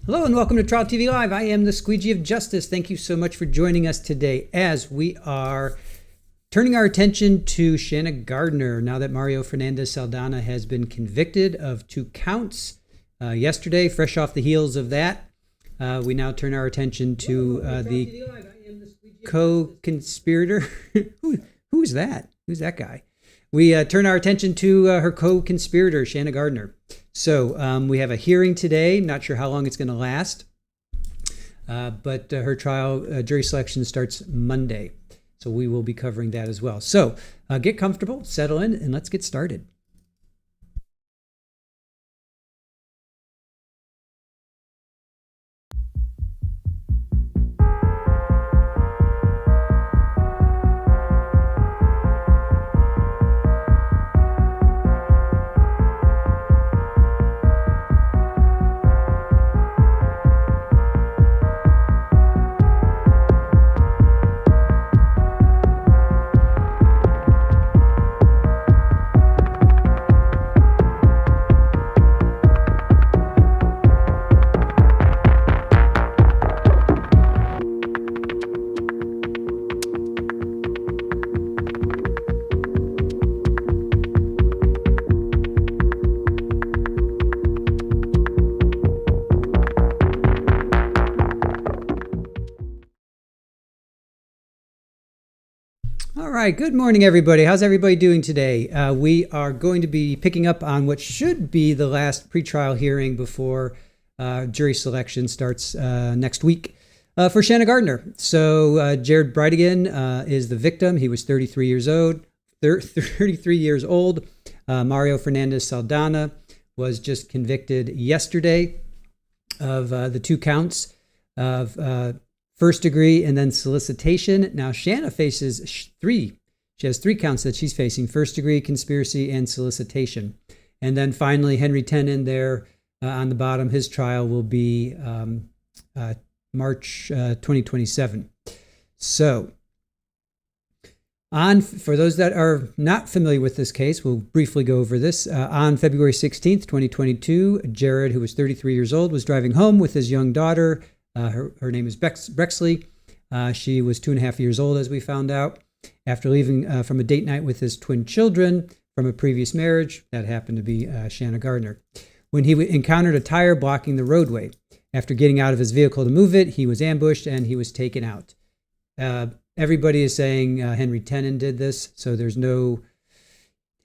Hello and welcome to Trial TV Live. I am the Squeegee of Justice. Thank you so much for joining us today as we are turning our attention to Shanna Gardner. Now that Mario Fernandez Saldana has been convicted of 2 counts yesterday, fresh off the heels of that, we now turn our attention to the co-conspirator. Who's that? Who's that guy? We turn our attention to her co-conspirator, Shanna Gardner. So we have a hearing today. Not sure how long it's going to last, but her trial jury selection starts Monday. So we will be covering that as well. So get comfortable, settle in, and let's get started. All right, good morning, everybody. How's everybody doing today? We are going to be picking up on what should be the last pretrial hearing before jury selection starts next week for Shanna Gardner. So Jared Bridegan is the victim. He was 33 years old. Mario Fernandez Saldana was just convicted yesterday of the 2 counts of first degree and then solicitation. Now Shanna faces 3. She has 3 counts that she's facing: first degree, conspiracy, and solicitation. And then finally, Henry Tenon there on the bottom. His trial will be March 2027. So for those that are not familiar with this case, we'll briefly go over this. On February 16th, 2022, Jared, who was 33 years old, was driving home with his young daughter. Her name is Brexley. She was 2.5 years old, as we found out, after leaving from a date night with his twin children from a previous marriage. That happened to be Shanna Gardner. When he encountered a tire blocking the roadway. After getting out of his vehicle to move it, he was ambushed and he was taken out. Everybody is saying Henry Tenon did this, so there's no...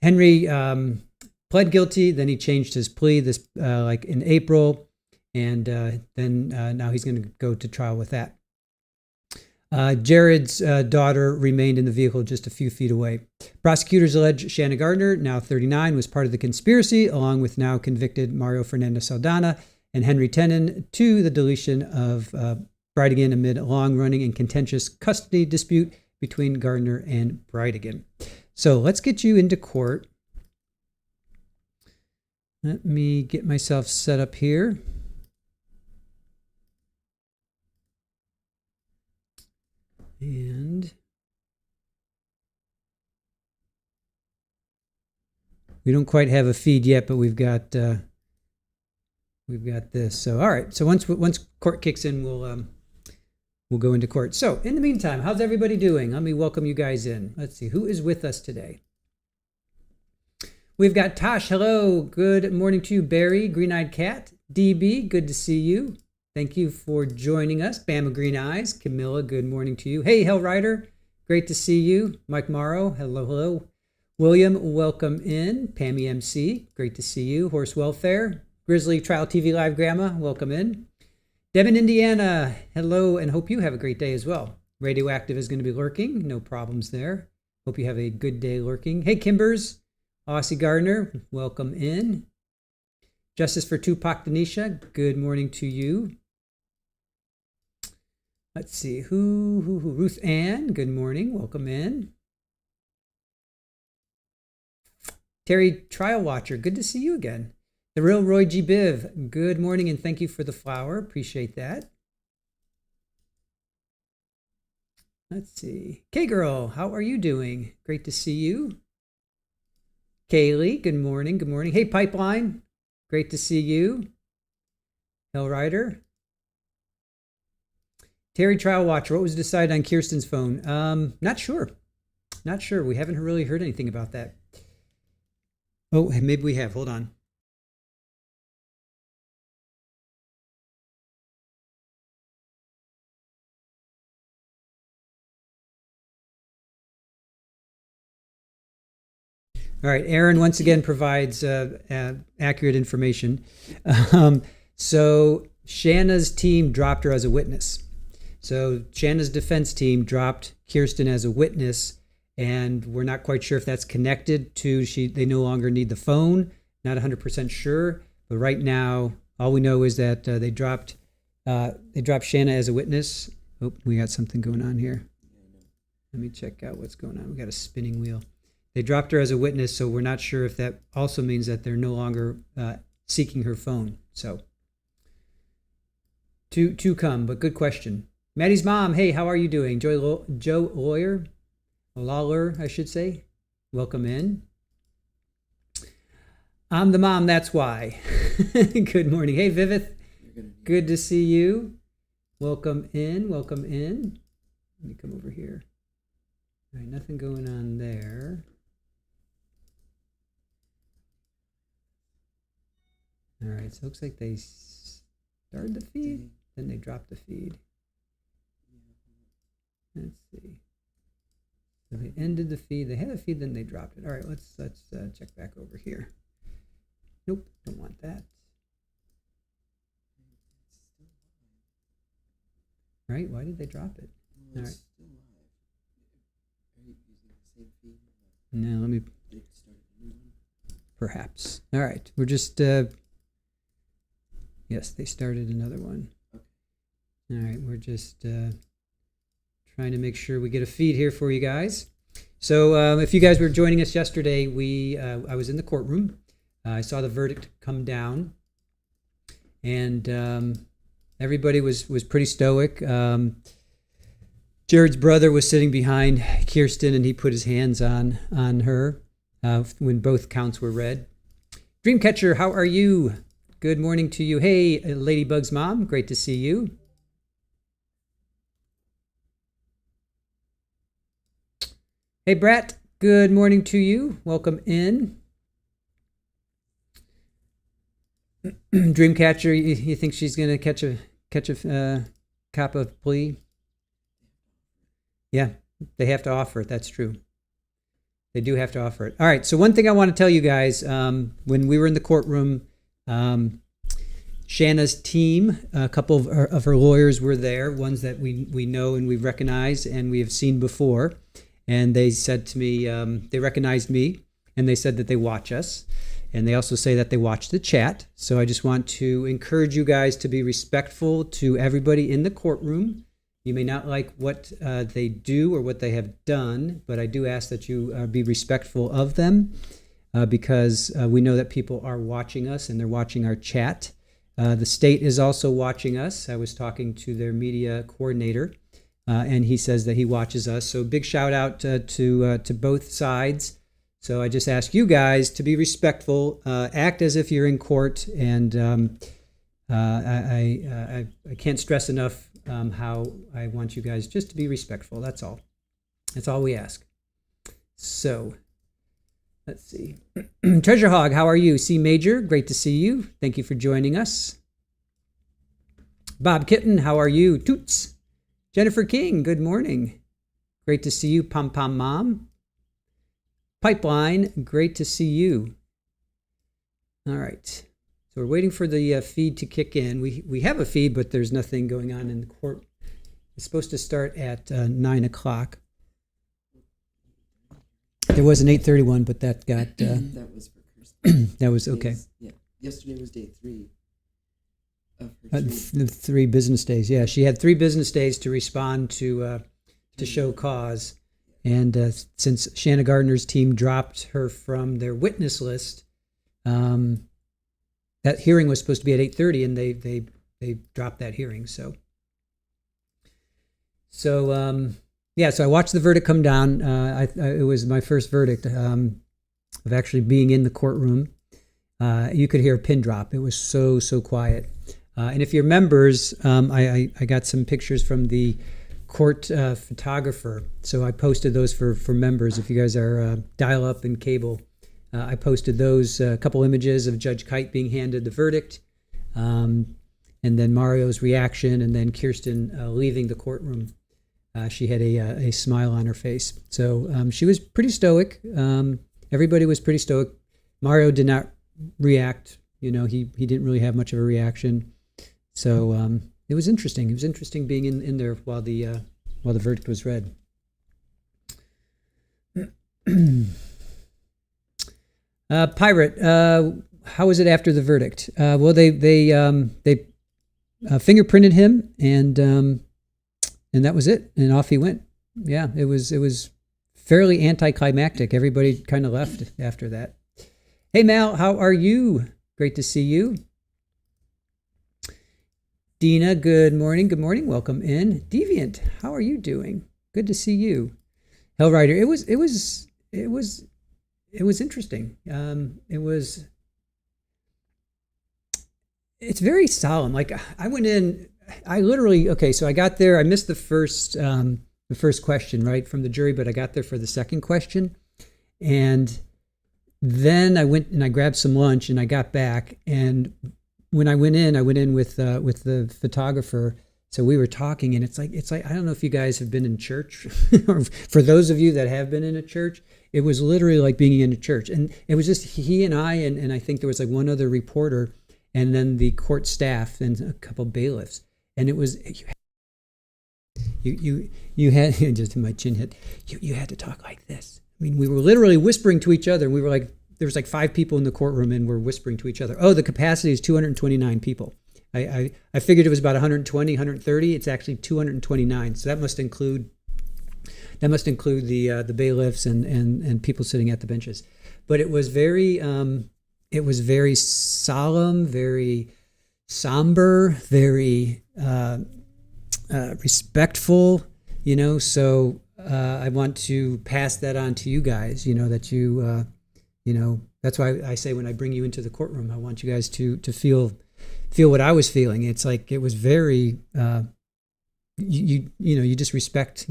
Henry pled guilty, then he changed his plea like in April, and then now he's going to go to trial with that. Jared's daughter remained in the vehicle just a few feet away. Prosecutors allege Shanna Gardner, now 39, was part of the conspiracy, along with now convicted Mario Fernandez Saldana and Henry Tenon, to the deletion of Bridegan amid a long-running and contentious custody dispute between Gardner and Bridegan. So let's get you into court. Let me get myself set up here. And we don't quite have a feed yet, but we've got this. So all right. So once court kicks in, we'll go into court. So in the meantime, how's everybody doing? Let me welcome you guys in. Let's see who is with us today. We've got Tosh. Hello. Good morning to you. Barry, Green-Eyed Cat. DB, good to see you. Thank you for joining us. Bama Green Eyes. Camilla, good morning to you. Hey, Hell Rider, great to see you. Mike Morrow, hello. William, welcome in. Pammy MC, great to see you. Horse Welfare. Grizzly Trial TV Live Grandma, welcome in. Devin, Indiana, hello, and hope you have a great day as well. Radioactive is going to be lurking, no problems there. Hope you have a good day lurking. Hey, Kimbers, Aussie Gardner, welcome in. Justice for Tupac Denisha, good morning to you. Let's see, who? Ruth Ann, good morning, welcome in. Terry Trial Watcher, good to see you again. The Real Roy G. Biv, good morning and thank you for the flower, appreciate that. Let's see, K-Girl, how are you doing? Great to see you. Kaylee, good morning, good morning. Hey, Pipeline, great to see you. Hell Rider, Terry Trial Watcher, what was decided on Kirsten's phone? Not sure. Not sure. We haven't really heard anything about that. Oh, maybe we have. Hold on. All right, Aaron once again provides accurate information. So Shanna's team dropped her as a witness. So Shanna's defense team dropped Kirsten as a witness, and we're not quite sure if that's connected to they no longer need the phone. Not 100% sure, but right now all we know is that they dropped Shanna as a witness. Oh, we got something going on here. Let me check out what's going on. We got a spinning wheel. They dropped her as a witness, so we're not sure if that also means that they're no longer seeking her phone. So, to come, but good question. Maddie's mom, hey, how are you doing? Joe Lawler, I should say. Welcome in. I'm the mom, that's why. Good morning. Hey, Vivith. Good to see you. Welcome in. Let me come over here. All right, nothing going on there. All right, so it looks like they started the feed, then they dropped the feed. Let's see. So they ended the feed. They had a feed, then they dropped it. All right, let's check back over here. Nope, don't want that. Right? Why did they drop it? All right. No, let me. Perhaps. All right, we're just. Yes, they started another one. All right, we're just trying to make sure we get a feed here for you guys. So if you guys were joining us yesterday, I was in the courtroom. I saw the verdict come down, and everybody was pretty stoic. Jared's brother was sitting behind Kirsten, and he put his hands on her when both counts were read. Dreamcatcher, how are you? Good morning to you. Hey, Ladybug's mom, great to see you. Hey, Brett, good morning to you. Welcome in. Dreamcatcher, you think she's going to catch a cop of plea? Yeah, they have to offer it. That's true. They do have to offer it. All right, so one thing I want to tell you guys, when we were in the courtroom, Shanna's team, a couple of her lawyers were there, ones that we know and we recognize and we have seen before. And they said to me, they recognized me, and they said that they watch us. And they also say that they watch the chat. So I just want to encourage you guys to be respectful to everybody in the courtroom. You may not like what they do or what they have done, but I do ask that you be respectful of them. Because we know that people are watching us and they're watching our chat. The state is also watching us. I was talking to their media coordinator, and he says that he watches us. So big shout out to both sides. So I just ask you guys to be respectful, act as if you're in court, and I can't stress enough how I want you guys just to be respectful. That's all. That's all we ask. So. Let's see. Treasure Hog, how are you? C Major, great to see you. Thank you for joining us. Bob Kitten, how are you? Toots. Jennifer King, good morning. Great to see you. Pom Pom Mom. Pipeline, great to see you. All right. So we're waiting for the feed to kick in. We have a feed, but there's nothing going on in the court. It's supposed to start at 9 o'clock. There was an 8:31, but that got... that was for Kirsten. That was okay. Yeah. Yesterday was day 3 of her 3 business days. Yeah, she had 3 business days to respond to show cause. And since Shanna Gardner's team dropped her from their witness list, that hearing was supposed to be at 8:30, and they dropped that hearing. So yeah, so I watched the verdict come down. It was my first verdict of actually being in the courtroom. You could hear a pin drop. It was so quiet. And if you're members, I got some pictures from the court photographer. So I posted those for members. If you guys are dial-up and cable, I posted those, a couple images of Judge Kite being handed the verdict, and then Mario's reaction, and then Kirsten leaving the courtroom. She had a smile on her face. So she was pretty stoic. Everybody was pretty stoic. Mario did not react. He didn't really have much of a reaction. So it was interesting. It was interesting being in there while the verdict was read. Pirate, how was it after the verdict? Well, they fingerprinted him, and that was it. And off he went. Yeah, it was fairly anticlimactic. Everybody kind of left after that. Hey, Mal, how are you? Great to see you. Dina, good morning. Good morning. Welcome in. Deviant, how are you doing? Good to see you. Hellrider, it was interesting. It's very solemn. Like I went in, so I got there. I missed the first question, right, from the jury, but I got there for the second question. And then I went and I grabbed some lunch and I got back. And when I went in with the photographer. So we were talking, and it's like I don't know if you guys have been in church, or for those of you that have been in a church, it was literally like being in a church. And it was just he and I, and I think there was like one other reporter, and then the court staff and a couple bailiffs. And it was you had just my chin hit. You had to talk like this. I mean, we were literally whispering to each other, and we were like, there was like 5 people in the courtroom, and we're whispering to each other. Oh, the capacity is 229 people. I figured it was about 120, 130. It's actually 229. So that must include the bailiffs and people sitting at the benches. But it was very solemn, very somber, very respectful. So I want to pass that on to you guys. That that's why I say when I bring you into the courtroom, I want you guys to feel what I was feeling. It's like it was very you just respect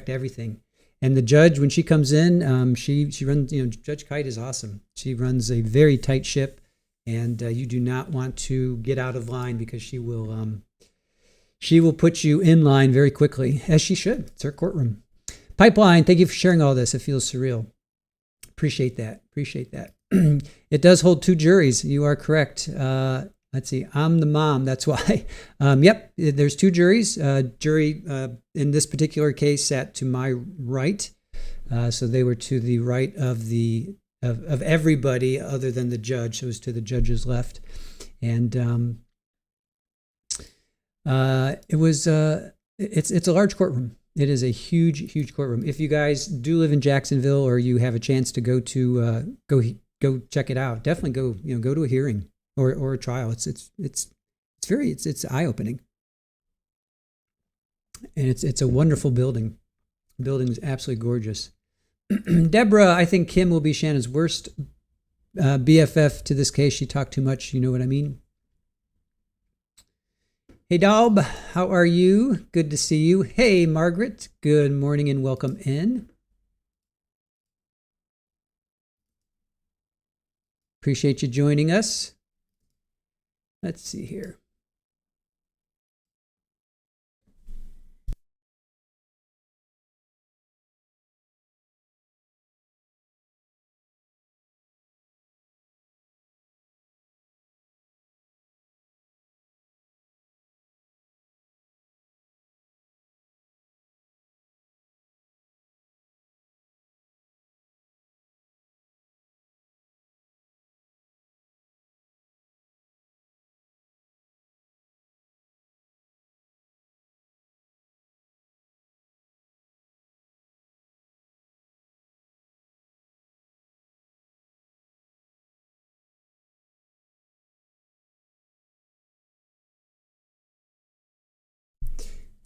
everything. And the judge, when she comes in, she runs. Judge Kite is awesome. She runs a very tight ship, and you do not want to get out of line, because she will put you in line very quickly, as she should. It's her courtroom. Pipeline, thank you for sharing all this. It feels surreal. Appreciate that. It does hold 2 juries. You are correct. Let's see. I'm the mom. That's why. Yep. There's 2 juries. Jury in this particular case sat to my right, so they were to the right of everybody other than the judge. So it was to the judge's left, and it was. It's a large courtroom. It is a huge courtroom. If you guys do live in Jacksonville, or you have a chance to go check it out, definitely go to a hearing. Or a trial. It's eye-opening, and it's a wonderful building. The building is absolutely gorgeous. Deborah, I think Kim will be Shanna's worst BFF to this case. She talked too much. You know what I mean? Hey, Daub, how are you? Good to see you. Hey, Margaret, good morning and welcome in. Appreciate you joining us. Let's see here.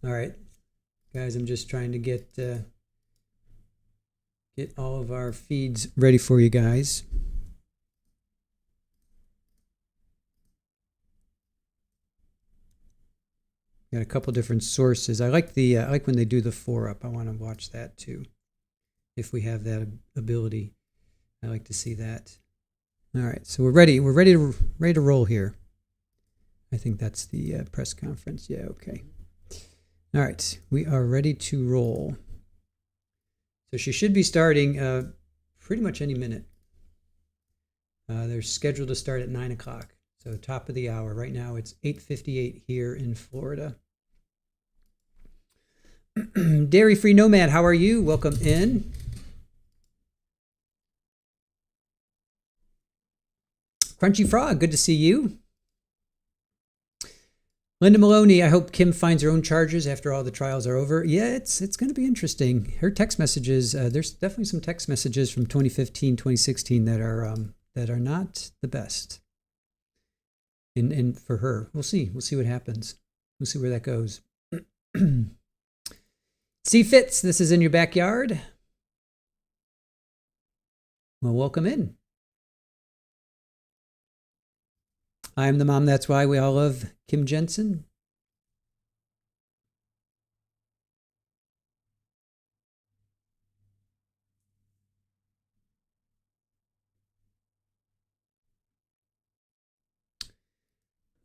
All right, guys, I'm just trying to get all of our feeds ready for you guys. Got a couple different sources. I like when they do the 4-up. I want to watch that too, if we have that ability. I like to see that. All right, so we're ready. We're ready to roll here. I think that's the press conference. Yeah, okay. All right, we are ready to roll. So she should be starting pretty much any minute. They're scheduled to start at 9 o'clock. So top of the hour. Right now it's 8:58 here in Florida. Dairy-free Nomad, how are you? Welcome in. Crunchy Frog, good to see you. Linda Maloney, I hope Kim finds her own charges after all the trials are over. Yeah, it's going to be interesting. Her text messages, there's definitely some text messages from 2015, 2016 that are not the best. And for her, we'll see what happens. We'll see where that goes. See Fitz, this is in your backyard. Well, welcome in. I'm the mom, that's why we all love Kim Jensen.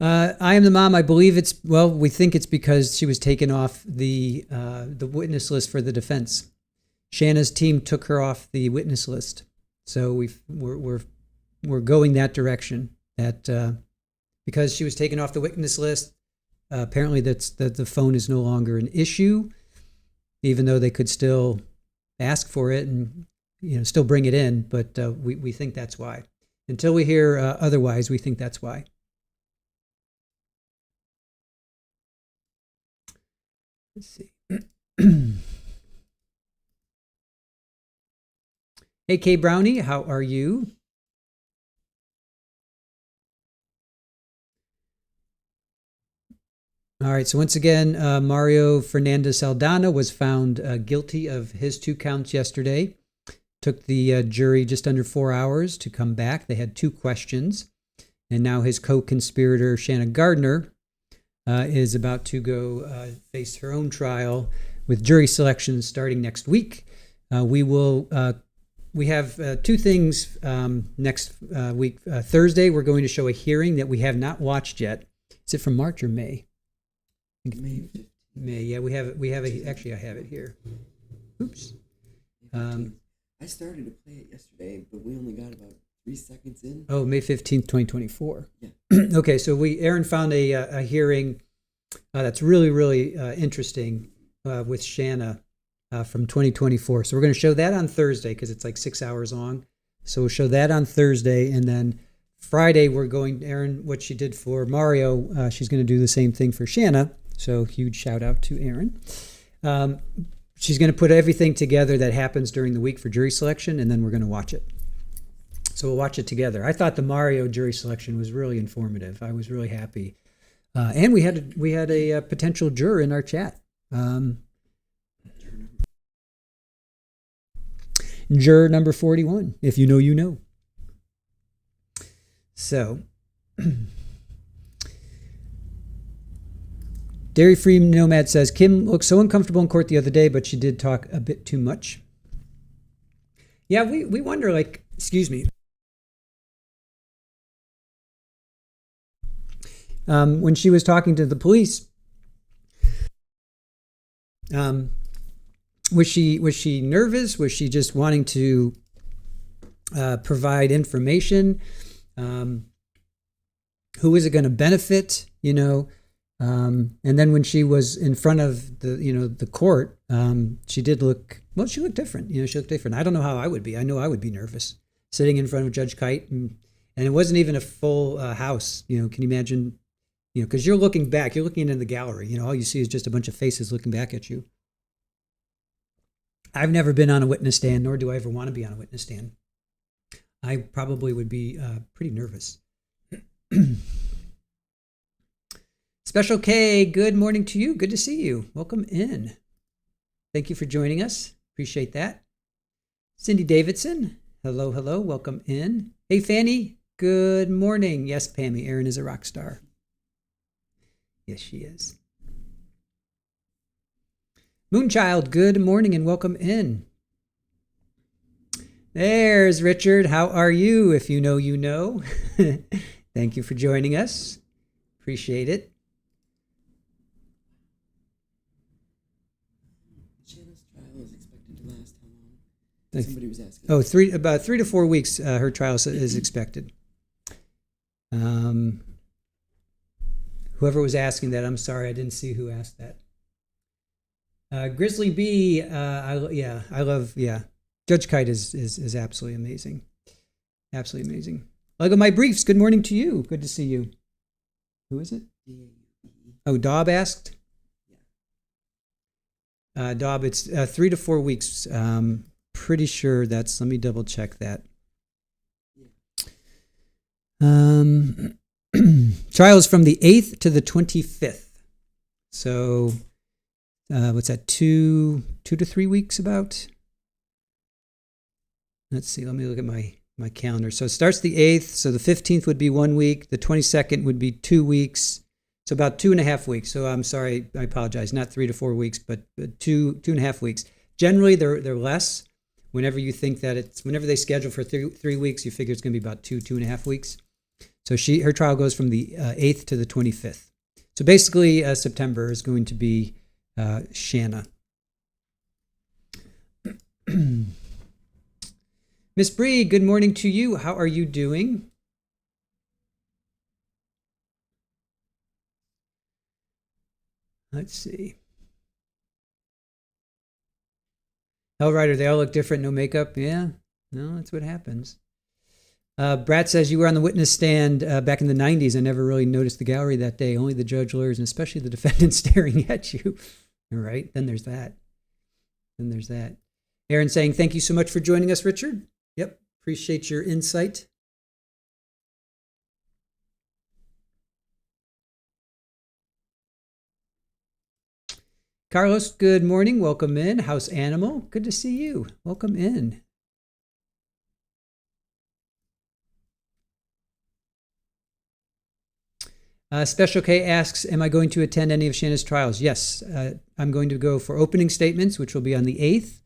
I am the mom. I believe we think it's because she was taken off the witness list for the defense. Shanna's team took her off the witness list, so we're going that direction. That because she was taken off the witness list, apparently that the phone is no longer an issue, even though they could still ask for it and still bring it in. But we think that's why. Until we hear otherwise, we think that's why. Let's see. Hey, Kay Brownie, how are you? All right, so once again, Mario Fernandez Saldana was found guilty of his 2 counts yesterday. Took the jury just under 4 hours to come back. They had 2 questions. And now his co-conspirator, Shanna Gardner, is about to go face her own trial with jury selection starting next week. We have 2 things next week. Thursday, we're going to show a hearing that we have not watched yet. Is it from March or May? May. Yeah, we have it. Actually, I have it here. Oops. I started to play it yesterday, but we only got about 3 seconds in. Oh, May 15th, 2024. Yeah. Okay, so Aaron found a hearing that's really, really interesting with Shanna from 2024. So we're going to show that on Thursday because it's like 6 hours long. So we'll show that on Thursday, and then Friday we're going, Aaron, what she did for Mario, she's going to do the same thing for Shanna. So huge shout out to Aaron. She's going to put everything together that happens during the week for jury selection, and then we're going to watch it. So we'll watch it together. I thought the Mario jury selection was really informative. I was really happy. And we had a potential juror in our chat. Juror number 41. If you know, you know. So, Dairy-free Nomad says, Kim looked so uncomfortable in court the other day, but she did talk a bit too much. Yeah, we wonder, like, excuse me. When she was talking to the police, was she nervous? Was she just wanting to provide information? Who is it going to benefit? And then when she was in front of the court, she looked different. She looked different. I don't know how I would be. I know I would be nervous sitting in front of Judge Kite, and it wasn't even a full house. Can you imagine? Because you're looking back, you're looking into the gallery. All you see is just a bunch of faces looking back at you. I've never been on a witness stand, nor do I ever want to be on a witness stand. I probably would be pretty nervous. Special K, good morning to you. Good to see you. Welcome in. Thank you for joining us. Appreciate that. Cindy Davidson, hello, hello. Welcome in. Hey, Fanny, good morning. Yes, Pammy, Erin is a rock star. Yes, she is. Moonchild, good morning and welcome in. There's Richard. How are you? If you know, you know. Thank you for joining us. Appreciate it. Shanna's trial is expected to last how long? Somebody was asking. Oh, about 3 to 4 weeks. Her trial is expected. Whoever was asking that, I'm sorry, I didn't see who asked that. Grizzly B, I love. Judge Kite is absolutely amazing. Absolutely amazing. Lego My Briefs, good morning to you. Good to see you. Who is it? Oh, Daub asked? Daub, it's 3 to 4 weeks. Pretty sure that's, let me double check that. Trials from the 8th to the 25th. So, what's that, 2 to 3 weeks about? Let's see, let me look at my calendar. So it starts the 8th, so the 15th would be 1 week, the 22nd would be 2 weeks, so about 2.5 weeks. So I'm sorry, I apologize, not 3 to 4 weeks, but 2.5 weeks. Generally, they're less. Whenever you think that whenever they schedule for 3 weeks, you figure it's going to be about 2.5 weeks. So her trial goes from the 8th to the 25th. So basically, September is going to be Shanna. Miss Bree, good morning to you. How are you doing? Let's see. Hellrider, they all look different, no makeup. Yeah, no, that's what happens. Brad says you were on the witness stand back in the 90s. I never really noticed the gallery that day, only the judge, lawyers, and especially the defendant staring at you. All right, then there's that. Aaron saying, thank you so much for joining us, Richard. Yep, appreciate your insight. Carlos, good morning. Welcome in. House Animal, good to see you. Welcome in. Special K asks, am I going to attend any of Shanna's trials? Yes, I'm going to go for opening statements, which will be on the 8th,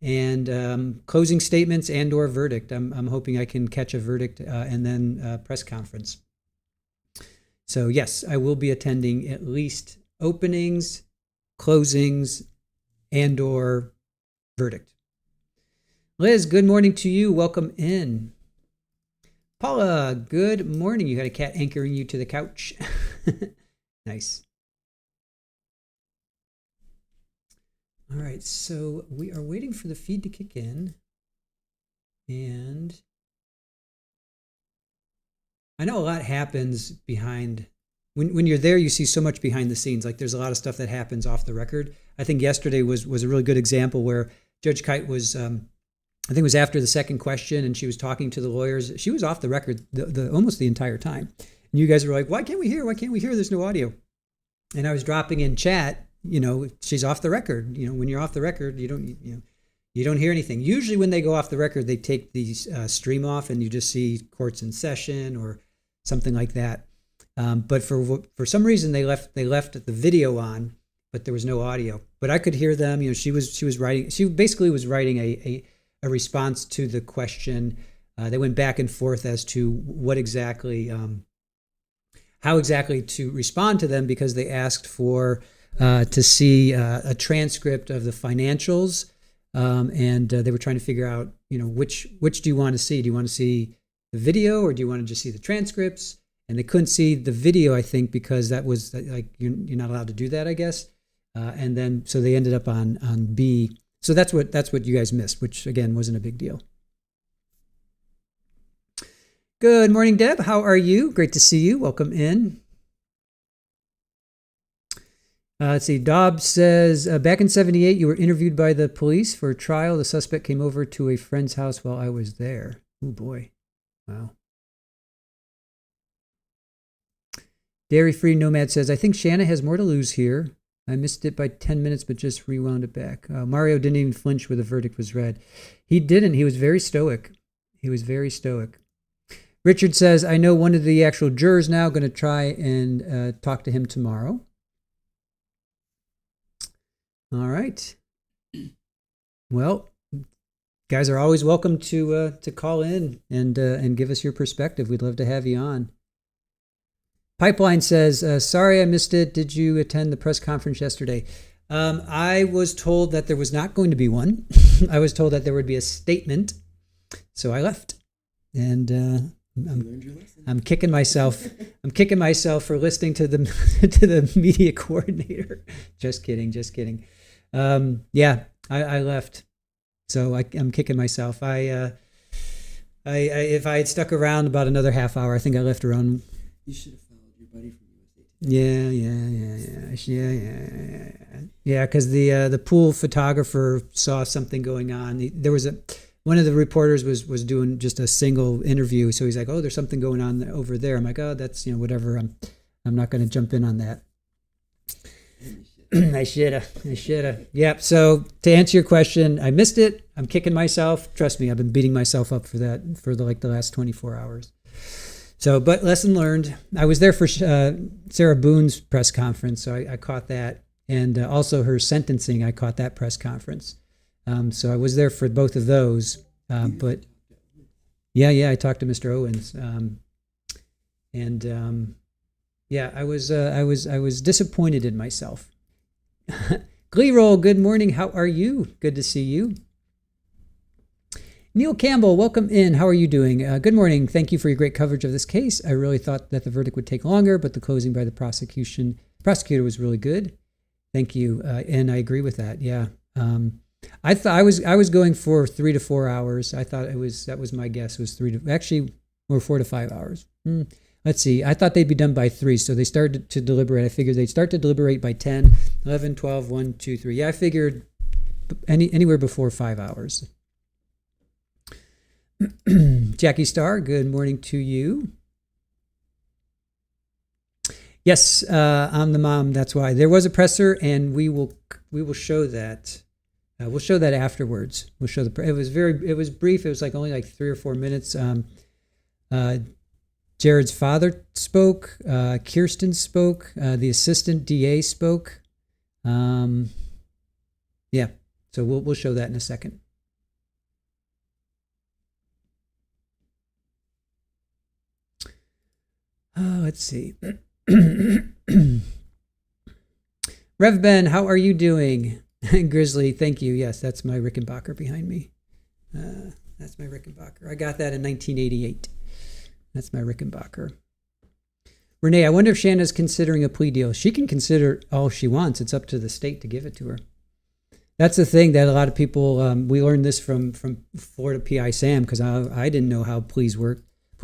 and closing statements and or verdict. I'm hoping I can catch a verdict and then press conference. So yes, I will be attending at least openings, closings, and or verdict. Liz, good morning to you. Welcome in. Paula, good morning. You had a cat anchoring you to the couch. Nice. All right, so we are waiting for the feed to kick in. And I know a lot happens behind, when you're there, you see so much behind the scenes. Like there's a lot of stuff that happens off the record. I think yesterday was a really good example where Judge Kite was, I think it was after the second question, and she was talking to the lawyers. She was off the record almost the entire time. And you guys were like, why can't we hear? Why can't we hear? There's no audio. And I was dropping in chat, she's off the record. When you're off the record, you don't hear anything. Usually when they go off the record, they take the stream off and you just see courts in session or something like that. But for some reason they left the video on, but there was no audio. But I could hear them. She was writing. She basically was writing a response to the question. They went back and forth as to what exactly, how exactly to respond to them, because they asked for to see a transcript of the financials, and they were trying to figure out, which do you want to see? Do you want to see the video, or do you want to just see the transcripts? And they couldn't see the video, I think, because that was like you're not allowed to do that, I guess. And then so they ended up on B. So that's what you guys missed, which again wasn't a big deal. Good morning, Deb. How are you? Great to see you. Welcome in. Let's see. Dobbs says, back in 78, you were interviewed by the police for a trial. The suspect came over to a friend's house while I was there. Oh, boy. Wow. Dairy-free Nomad says, I think Shanna has more to lose here. I missed it by 10 minutes, but just rewound it back. Mario didn't even flinch when the verdict was read. He didn't. He was very stoic. Richard says, I know one of the actual jurors now, going to try and talk to him tomorrow. All right. Well, guys are always welcome to call in and give us your perspective. We'd love to have you on. Pipeline says, sorry I missed it. Did you attend the press conference yesterday? I was told that there was not going to be one. I was told that there would be a statement. So I left. And I'm kicking myself. I'm kicking myself for listening to the to the media coordinator. Just kidding. Yeah, I left. So I'm kicking myself. I if I had stuck around about another half hour, I think I left around. You should have followed your buddy from USA. Yeah. Because the pool photographer saw something going on. There was one of the reporters was doing just a single interview, so he's like, "Oh, there's something going on over there." I'm like, "Oh, that's whatever." I'm not going to jump in on that. I shoulda. Yep. So to answer your question, I missed it. I'm kicking myself. Trust me, I've been beating myself up for that for the last 24 hours. So, but lesson learned. I was there for Sarah Boone's press conference, so I caught that, and also her sentencing. I caught that press conference. So I was there for both of those. But yeah, I talked to Mr. Owens, yeah, I was disappointed in myself. Glee Roll, good morning. How are you? Good to see you. Neil Campbell, welcome in. How are you doing? Good morning. Thank you for your great coverage of this case. I really thought that the verdict would take longer, but the closing by the prosecutor was really good. Thank you. And I agree with that. Yeah. I thought I was going for 3 to 4 hours. I thought that was my guess was 4 to 5 hours. Let's see. I thought they'd be done by 3, so they started to deliberate. I figured they'd start to deliberate by 10, 11, 12, 1, 2, 3. Yeah, I figured anywhere before 5 hours. Jackie Starr, good morning to you. Yes, I'm the mom. That's why there was a presser, and we will show that. We'll show that afterwards. We'll show it was brief. It was only 3 or 4 minutes. Jared's father spoke. Kirsten spoke. The assistant DA spoke. Yeah. So we'll show that in a second. Let's see. Rev Ben, how are you doing? Grizzly, thank you. Yes, that's my Rickenbacker behind me. That's my Rickenbacker. I got that in 1988. That's my Rickenbacker. Renee, I wonder if Shanna's considering a plea deal. She can consider all she wants. It's up to the state to give it to her. That's the thing that a lot of people, we learned this from Florida PI Sam, because I didn't know how plea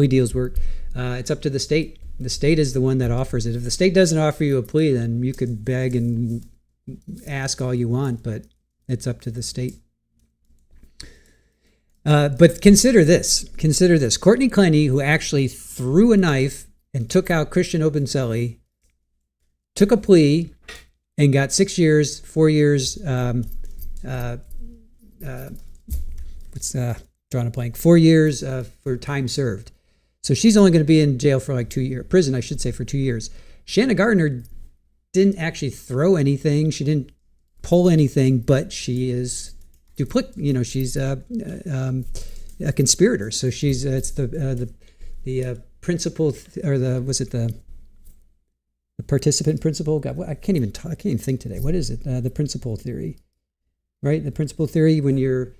deals work. It's up to the state. The state is the one that offers it. If the state doesn't offer you a plea, then you could beg and ask all you want, but it's up to the state. But consider this. Courtney Clenny, who actually threw a knife and took out Christian Obenselli, took a plea and got 6 years, 4 years, drawing a blank, 4 years for time served. So she's only going to be in jail for 2 years, prison, I should say, for 2 years. Shanna Gardner didn't actually throw anything. She didn't pull anything, but she is she's a conspirator. So she's it's the principal or the participant principle. God, I can't even think today. What is it? The principal theory, right? The principal theory when you're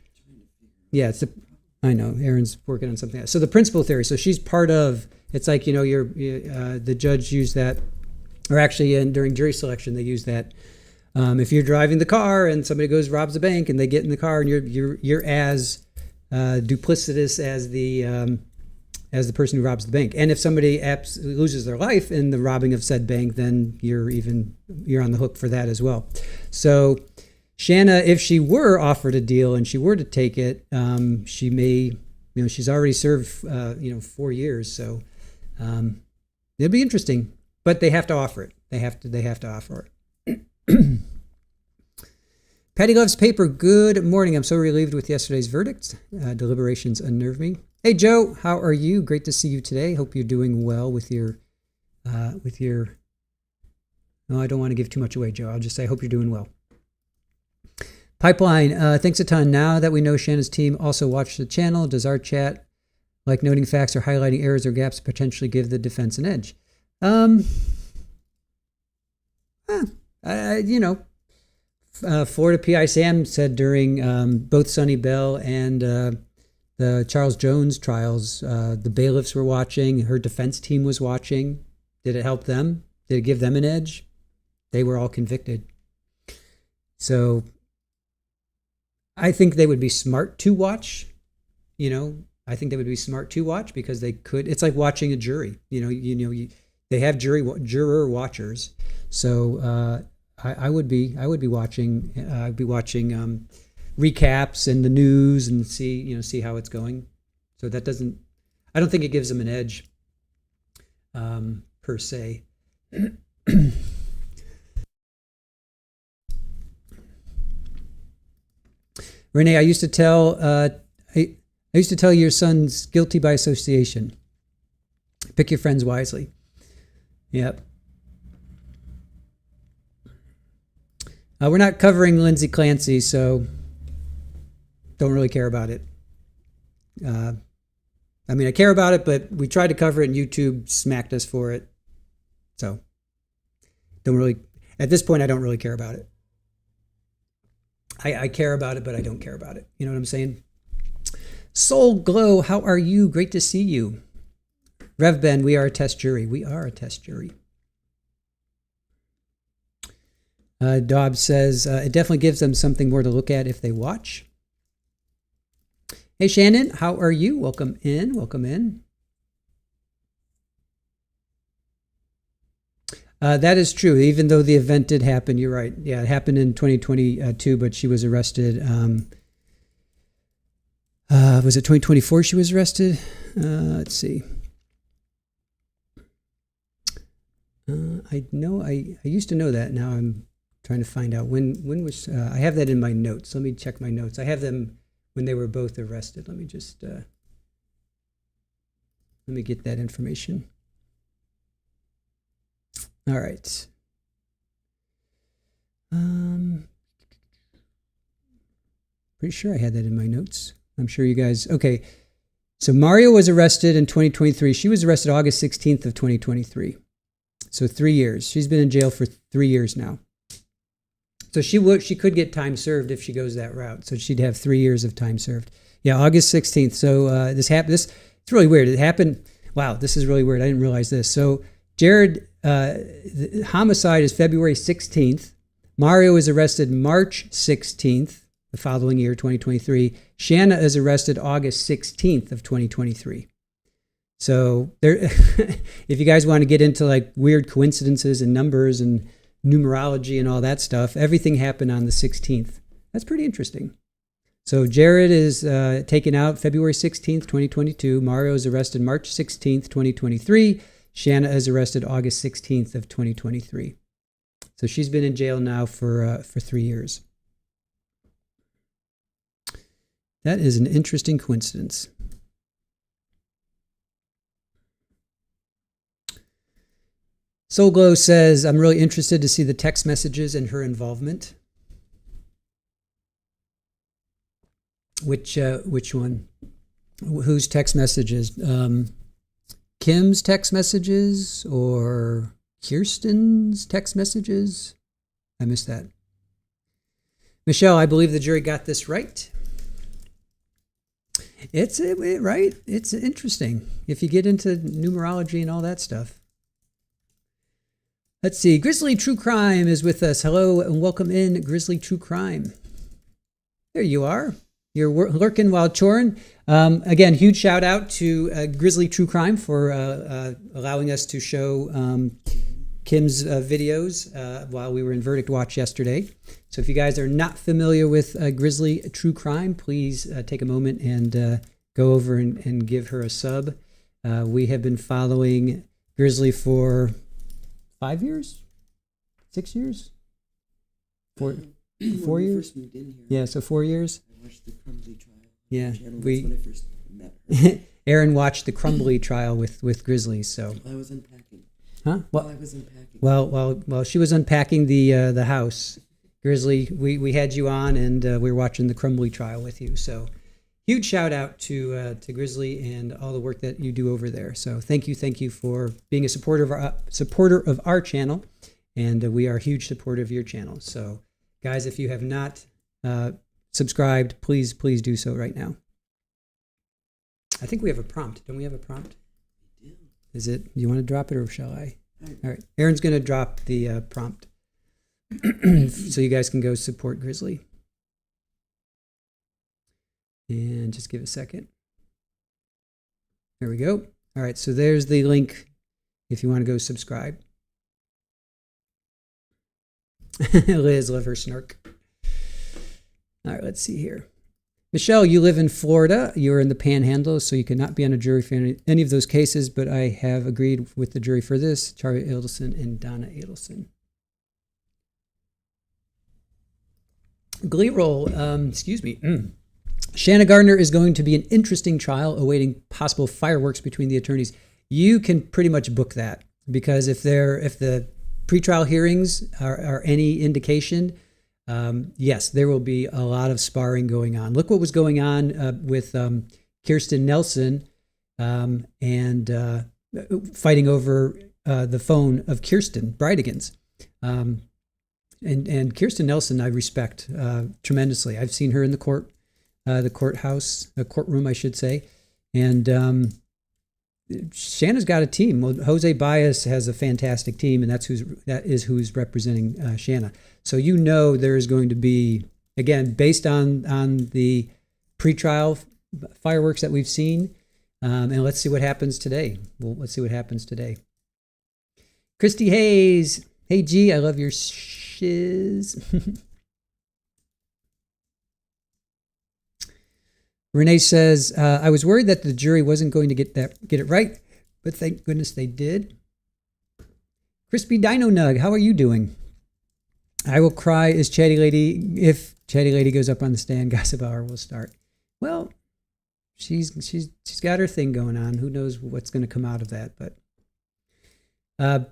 I know Aaron's working on something else. So the principal theory. So she's part of. It's the judge used that, or actually, during jury selection they use that. If you're driving the car and somebody robs a bank and they get in the car and you're as duplicitous as the person who robs the bank. And if somebody loses their life in the robbing of said bank, then you're on the hook for that as well. So Shanna, if she were offered a deal and she were to take it, she may, she's already served 4 years. So it'll be interesting, but they have to offer it. They have to offer it. Patty Loves Paper, good morning. I'm so relieved with yesterday's verdict. Deliberations unnerve me. Hey, Joe, how are you? Great to see you today. Hope you're doing well with your. No, I don't want to give too much away, Joe. I'll just say I hope you're doing well. Pipeline, thanks a ton. Now that we know Shanna's team also watched the channel, does our chat, like noting facts or highlighting errors or gaps, potentially give the defense an edge? Florida PI Sam said during both Sonny Bell and the Charles Jones trials, the bailiffs were watching, her defense team was watching. Did it help them? Did it give them an edge? They were all convicted. So I think they would be smart to watch. I think they would be smart to watch because they could. It's like watching a jury. They have juror watchers. So I would be watching. I'd be watching recaps and the news and see how it's going. So that doesn't. I don't think it gives them an edge per se. Renee, I used to tell your son's guilty by association. Pick your friends wisely. Yep. We're not covering Lindsay Clancy, so don't really care about it. I care about it, but we tried to cover it and YouTube smacked us for it. So at this point, I don't really care about it. I care about it, but I don't care about it. You know what I'm saying? Soul Glow, how are you? Great to see you. Rev Ben, we are a test jury. We are a test jury. Dobbs says, it definitely gives them something more to look at if they watch. Hey, Shannon, how are you? Welcome in. Welcome in. That is true. Even though the event did happen, you're right. Yeah, it happened in 2022, but she was arrested. Was it 2024 she was arrested? Let's see. I used to know that. Now I'm trying to find out when was. I have that in my notes. Let me check my notes. I have them when they were both arrested. Let me just let me get that information. All right. Pretty sure I had that in my notes. I'm sure you guys. Okay. So Mario was arrested in 2023. She was arrested August 16th of 2023. So 3 years. She's been in jail for 3 years now. So she could get time served if she goes that route. So she'd have 3 years of time served. Yeah, August 16th. So this happened. It's really weird. It happened. Wow, this is really weird. I didn't realize this. So Jared, the homicide is February 16th. Mario is arrested March 16th, the following year, 2023. Shanna is arrested August 16th of 2023. So there, if you guys want to get into like weird coincidences and numbers and numerology and all that stuff, everything happened on the 16th. That's pretty interesting. So Jared is taken out February 16th, 2022. Mario is arrested March 16th, 2023. Shanna is arrested August 16th of 2023. So she's been in jail now for 3 years. That is an interesting coincidence. Soul Glow says, I'm really interested to see the text messages and her involvement. Which one? Whose text messages? Kim's text messages or Kirsten's text messages? I missed that. Michelle, I believe the jury got this right. It's right. It's interesting if you get into numerology and all that stuff. Let's see. Grizzly True Crime is with us. Hello and welcome in, Grizzly True Crime. There you are. You're lurking while choring. Again, huge shout out to Grizzly True Crime for allowing us to show Kim's videos while we were in Verdict Watch yesterday. So if you guys are not familiar with Grizzly True Crime, please take a moment and go over and give her a sub. We have been following Grizzly for 5 years? 6 years? 4 years? First moved in here, yeah, so 4 years. I watched the Crumbly trial. Yeah, That's when I first met her. Aaron watched the Crumbly trial with Grizzly, so. I was unpacking. Huh? While I was unpacking. Well, she was unpacking the house. Grizzly, we had you on, and we were watching the Crumbly trial with you. So huge shout out to Grizzly and all the work that you do over there. So thank you for being a supporter of our channel, and we are a huge supporter of your channel. So guys, if you have not subscribed, please do so right now. I think we have a prompt. Don't we have a prompt? Is it? You want to drop it, or shall I? All right. Aaron's going to drop the prompt, so you guys can go support Grizzly. And just give it a second. There we go. All right. So there's the link if you want to go subscribe. Liz, love her snark. All right. Let's see here. Michelle, you live in Florida. You're in the Panhandle, so you cannot be on a jury for any of those cases, but I have agreed with the jury for this, Charlie Adelson and Donna Adelson. Glee roll, excuse me. Shanna Gardner is going to be an interesting trial awaiting possible fireworks between the attorneys. You can pretty much book that, because if the pretrial hearings are any indication, yes, there will be a lot of sparring going on. Look what was going on with Kirsten Nelson and fighting over the phone of Kirsten, Bridegan's. And Kirsten Nelson, I respect tremendously. I've seen her in the courtroom, I should say. And Shanna's got a team. Well, Jose Baez has a fantastic team, and that is who's representing Shanna. So there is going to be, again, based on the pretrial fireworks that we've seen, and let's see what happens today. Let's see what happens today. Christy Hayes, hey G, I love your shiz. Renee says, I was worried that the jury wasn't going to get it right, but thank goodness they did. Crispy Dino Nug, how are you doing? I will cry as Chatty Lady if Chatty Lady goes up on the stand. Gossip Hour will start. Well, she's got her thing going on. Who knows what's going to come out of that? But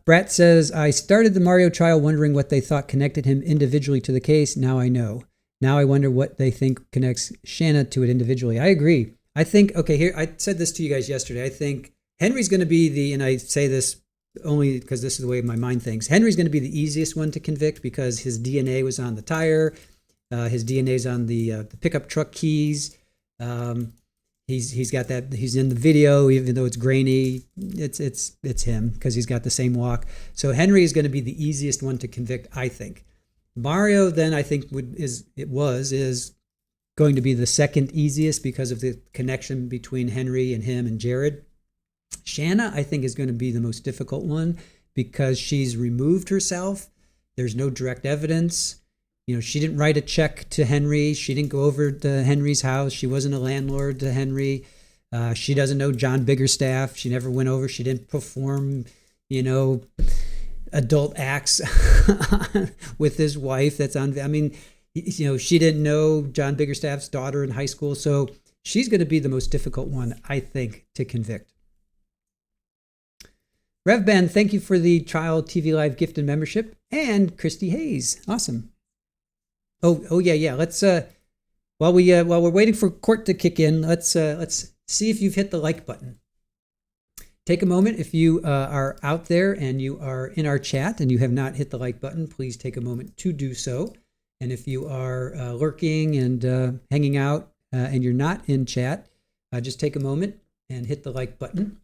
Brat says, I started the Mario trial wondering what they thought connected him individually to the case. Now I know. Now I wonder what they think connects Shanna to it individually. I agree. I think, okay, here, I said this to you guys yesterday. I think Henry's going to be and I say this only because this is the way my mind thinks. Henry's going to be the easiest one to convict because his DNA was on the tire. His DNA's on the pickup truck keys. He's got that. He's in the video, even though it's grainy. It's him because he's got the same walk. So Henry is going to be the easiest one to convict, I think. Mario, then, I think is going to be the second easiest because of the connection between Henry and him and Jared. Shanna, I think, is going to be the most difficult one because she's removed herself. There's no direct evidence. She didn't write a check to Henry. She didn't go over to Henry's house. She wasn't a landlord to Henry. She doesn't know John Biggerstaff. She never went over. She didn't perform, adult acts with his wife. That's on. I mean, she didn't know John Biggerstaff's daughter in high school. So she's going to be the most difficult one, I think, to convict. Rev Ben, thank you for the Trial TV Live gift and membership. And Christy Hayes. Awesome. Oh yeah. Let's while we're waiting for court to kick in, let's see if you've hit the like button. Take a moment if you are out there and you are in our chat and you have not hit the like button, please take a moment to do so. And if you are lurking and hanging out and you're not in chat, just take a moment and hit the like button.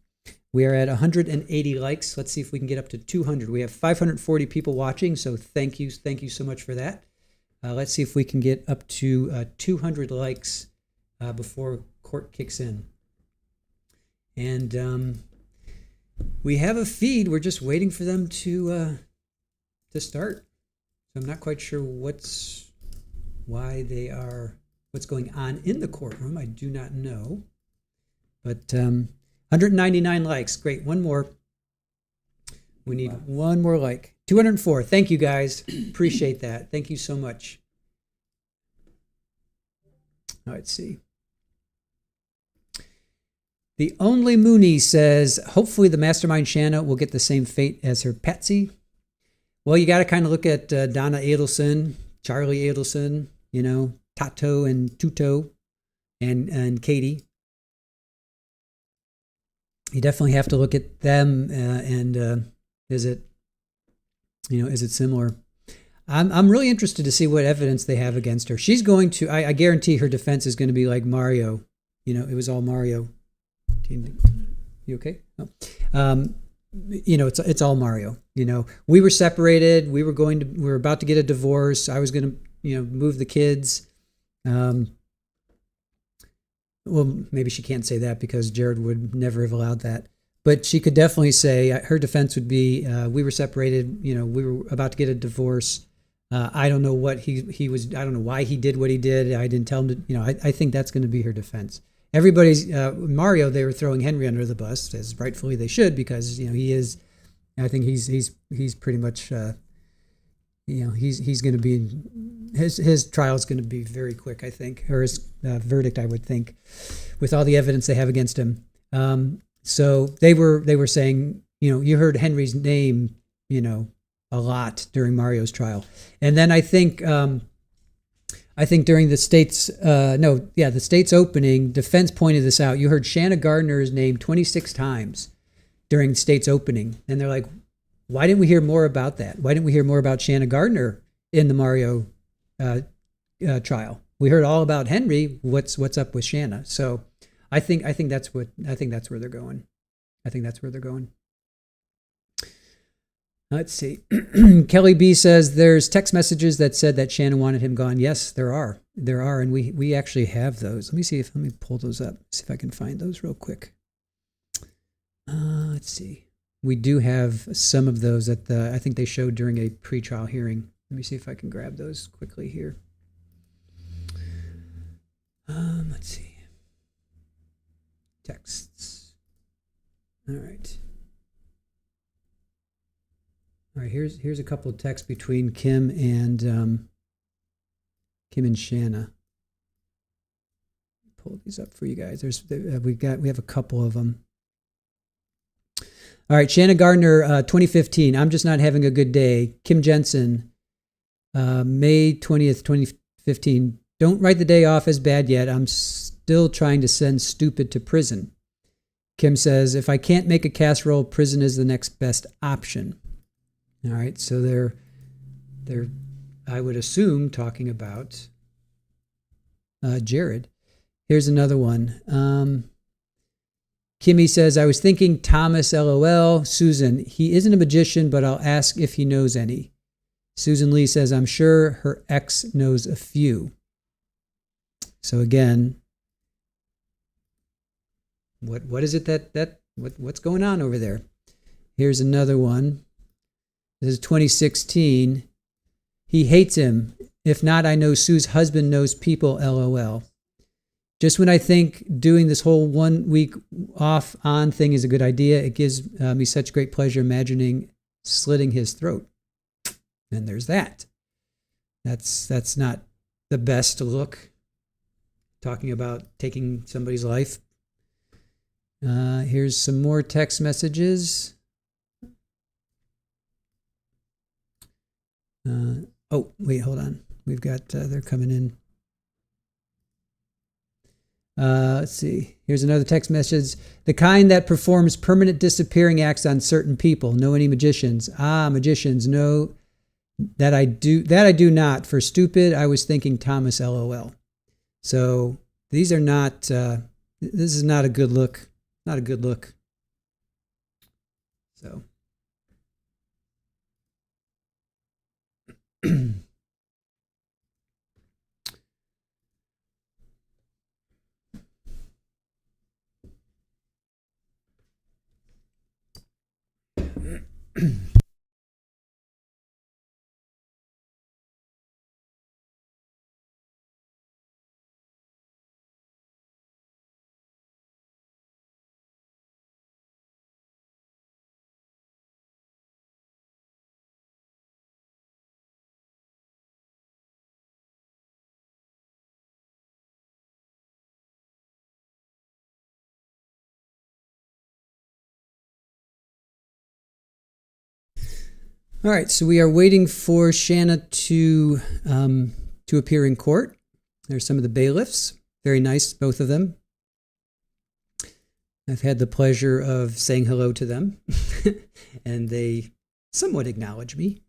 We are at 180 likes. Let's see if we can get up to 200. We have 540 people watching, so thank you so much for that. Let's see if we can get up to 200 likes before court kicks in. And we have a feed. We're just waiting for them to start. So I'm not quite sure what's going on in the courtroom. I do not know. But 199 likes. Great. One more. We need one more like. 204. Thank you, guys. Appreciate that. Thank you so much. Let's see. The Only Mooney says, hopefully the mastermind Shanna will get the same fate as her Patsy. Well, you got to kind of look at Donna Adelson. Charlie Adelson, Tato and Tuto, and Katie. You definitely have to look at them and is it similar? I'm really interested to see what evidence they have against her. She's going to, I guarantee her defense is going to be like Mario. It was all Mario. You okay? Oh. It's all Mario. We were separated. We were about to get a divorce. I was going to, move the kids. Well, maybe she can't say that because Jared would never have allowed that. But she could definitely say her defense would be, we were separated. We were about to get a divorce. I don't know what he was. I don't know why he did what he did. I didn't tell him to. I think that's going to be her defense. Everybody's Mario. They were throwing Henry under the bus, as rightfully they should, because he is. I think he's pretty much. He's going to be his trial is going to be very quick. I think, or his verdict. I would think, with all the evidence they have against him. So they were saying, you heard Henry's name, a lot during Mario's trial, and then I think during the state's the state's opening, defense pointed this out. You heard Shanna Gardner's name 26 times during the state's opening, and they're like, why didn't we hear more about that? Why didn't we hear more about Shanna Gardner in the Mario trial? We heard all about Henry. What's up with Shanna? So I think that's where they're going. I think that's where they're going. Let's see. Kelly B says there's text messages that said that Shanna wanted him gone. Yes, there are, and we actually have those. Let me pull those up. See if I can find those real quick. Let's see. We do have some of those that I think they showed during a pretrial hearing. Let me see if I can grab those quickly here. Let's see. Texts. All right. All right, here's a couple of texts between Kim and Shanna. Pull these up for you guys. We have a couple of them. All right, Shanna Gardner, 2015. I'm just not having a good day. Kim Jensen, May 20th, 2015. Don't write the day off as bad yet. I'm still trying to send stupid to prison. Kim says, if I can't make a casserole, prison is the next best option. All right, so they're I would assume talking about Jared. Here's another one. Kimmy says, I was thinking Thomas, LOL. Susan, he isn't a magician, but I'll ask if he knows any. Susan Lee says, I'm sure her ex knows a few. So again, what is it what's going on over there? Here's another one. This is 2016. He hates him. If not, I know Sue's husband knows people, LOL. Just when I think doing this whole 1 week off on thing is a good idea, it gives me such great pleasure imagining slitting his throat. And there's that. That's not the best look. Talking about taking somebody's life. Here's some more text messages. Wait, hold on. We've got, they're coming in. Let's see. Here's another text message. The kind that performs permanent disappearing acts on certain people. Know any magicians? Magicians. No, that I do not. For stupid, I was thinking Thomas, LOL. So these are not, this is not a good look. Not a good look. So. All right, so we are waiting for Shanna to appear in court. There's some of the bailiffs. Very nice, both of them. I've had the pleasure of saying hello to them, and they somewhat acknowledge me.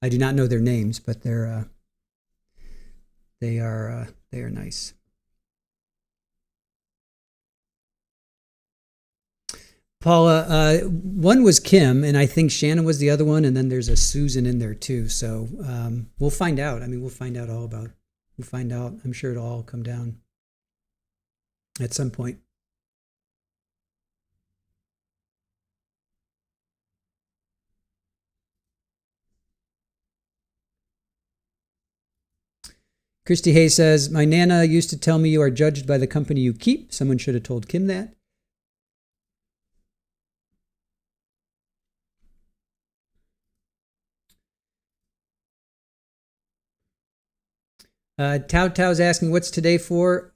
I do not know their names, but they are nice. Paula, one was Kim, and I think Shanna was the other one, and then there's a Susan in there too. So we'll find out. I mean, we'll find out. I'm sure it'll all come down at some point. Christy Hay says, my Nana used to tell me you are judged by the company you keep. Someone should have told Kim that. Tao Tao's asking, what's today for?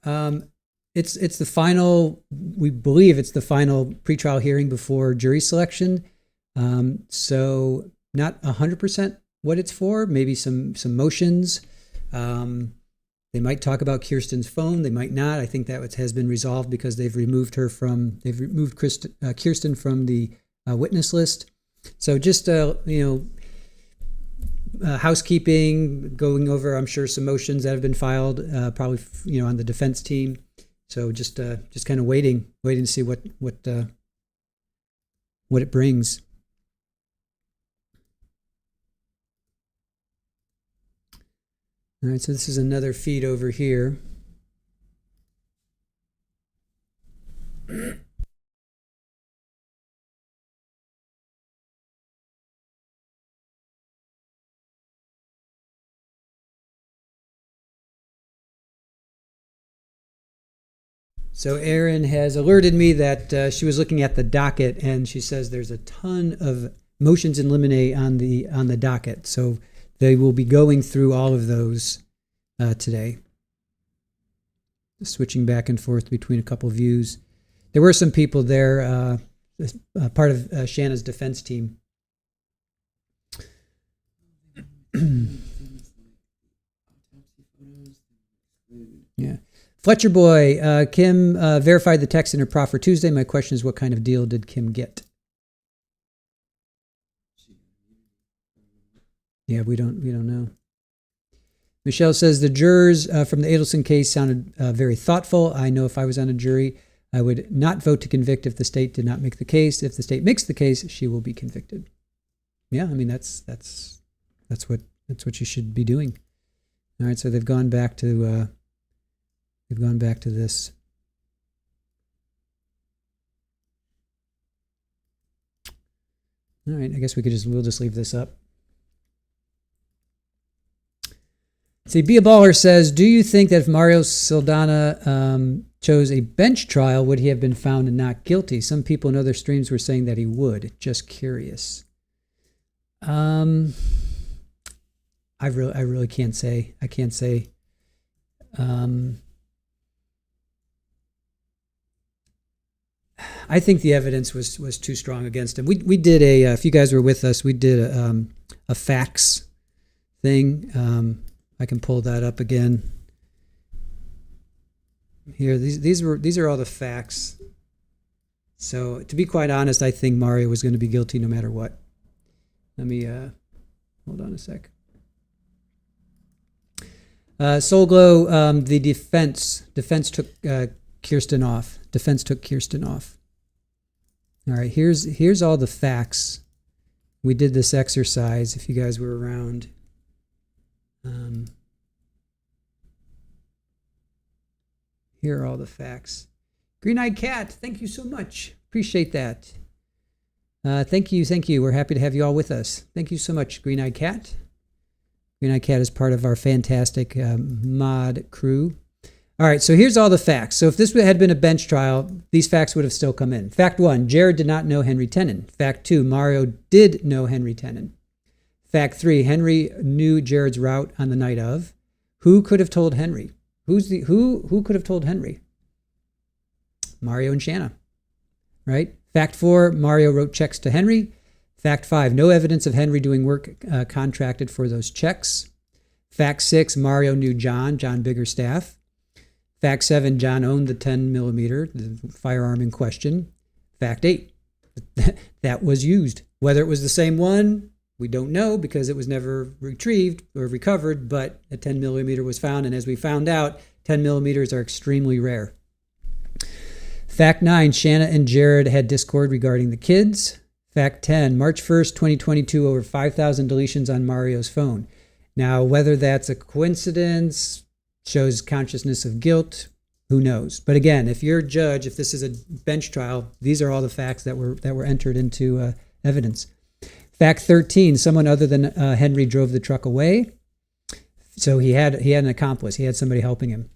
It's the final, we believe it's the final pretrial hearing before jury selection. So not 100% what it's for, maybe some motions. They might talk about Kirsten's phone. They might not. I think that has been resolved because they've removed Kirsten from the witness list. So just, housekeeping, going over, I'm sure, some motions that have been filed, probably, on the defense team. So just kind of waiting to see what it brings. All right, so this is another feed over here. So Erin has alerted me that she was looking at the docket, and she says there's a ton of motions in limine on the docket. So they will be going through all of those today. Switching back and forth between a couple of views. There were some people there, part of Shanna's defense team. Yeah. Fletcher Boy, Kim verified the text in her proffer Tuesday. My question is, what kind of deal did Kim get? Yeah, we don't know. Michelle says the jurors from the Adelson case sounded very thoughtful. I know if I was on a jury, I would not vote to convict if the state did not make the case. If the state makes the case, she will be convicted. Yeah, I mean that's what you should be doing. All right, so they've gone back to this. All right, I guess we'll just leave this up. See, Be a Baller says, do you think that if Mario Saldana chose a bench trial, would he have been found not guilty? Some people in other streams were saying that he would. Just curious. I really can't say. I can't say. I think the evidence was too strong against him. We did if you guys were with us, we did a facts thing. I can pull that up again. Here, these are all the facts. So to be quite honest, I think Mario was going to be guilty no matter what. Let me hold on a sec. Soul Glow, the defense took Kirsten off. Defense took Kirsten off. All right, here's all the facts. We did this exercise if you guys were around. Here are all the facts. Green-eyed Cat, thank you so much. Appreciate that. Thank you. We're happy to have you all with us. Thank you so much, Green-eyed Cat. Green-eyed Cat is part of our fantastic mod crew. All right, so here's all the facts. So if this had been a bench trial, these facts would have still come in. Fact 1, Jared did not know Henry Tenon. Fact 2, Mario did know Henry Tenon. Fact 3, Henry knew Jared's route on the night of. Who could have told Henry? Who could have told Henry? Mario and Shanna, right? Fact 4, Mario wrote checks to Henry. Fact 5, no evidence of Henry doing work contracted for those checks. Fact 6, Mario knew John Biggerstaff. Fact 7, John owned the 10 millimeter, the firearm in question. Fact 8, that was used. Whether it was the same one, we don't know because it was never retrieved or recovered, but a 10 millimeter was found. And as we found out, 10 millimeters are extremely rare. Fact 9, Shanna and Jared had discord regarding the kids. Fact 10, March 1st, 2022, over 5,000 deletions on Mario's phone. Now, whether that's a coincidence, shows consciousness of guilt, who knows? But again, if you're a judge, if this is a bench trial, these are all the facts that were entered into evidence. Fact 13, someone other than Henry drove the truck away. So he had an accomplice. He had somebody helping him.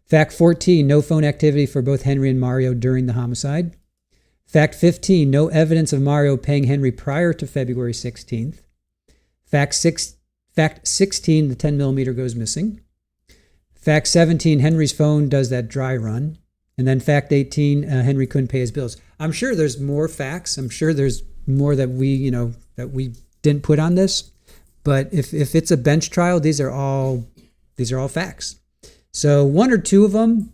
Fact 14, no phone activity for both Henry and Mario during the homicide. Fact 15, no evidence of Mario paying Henry prior to February 16th. Fact 16, the 10 millimeter goes missing. Fact 17, Henry's phone does that dry run. And then fact 18, Henry couldn't pay his bills. I'm sure there's more facts. I'm sure there's more that we didn't put on this. But if it's a bench trial, these are all facts. So one or two of them,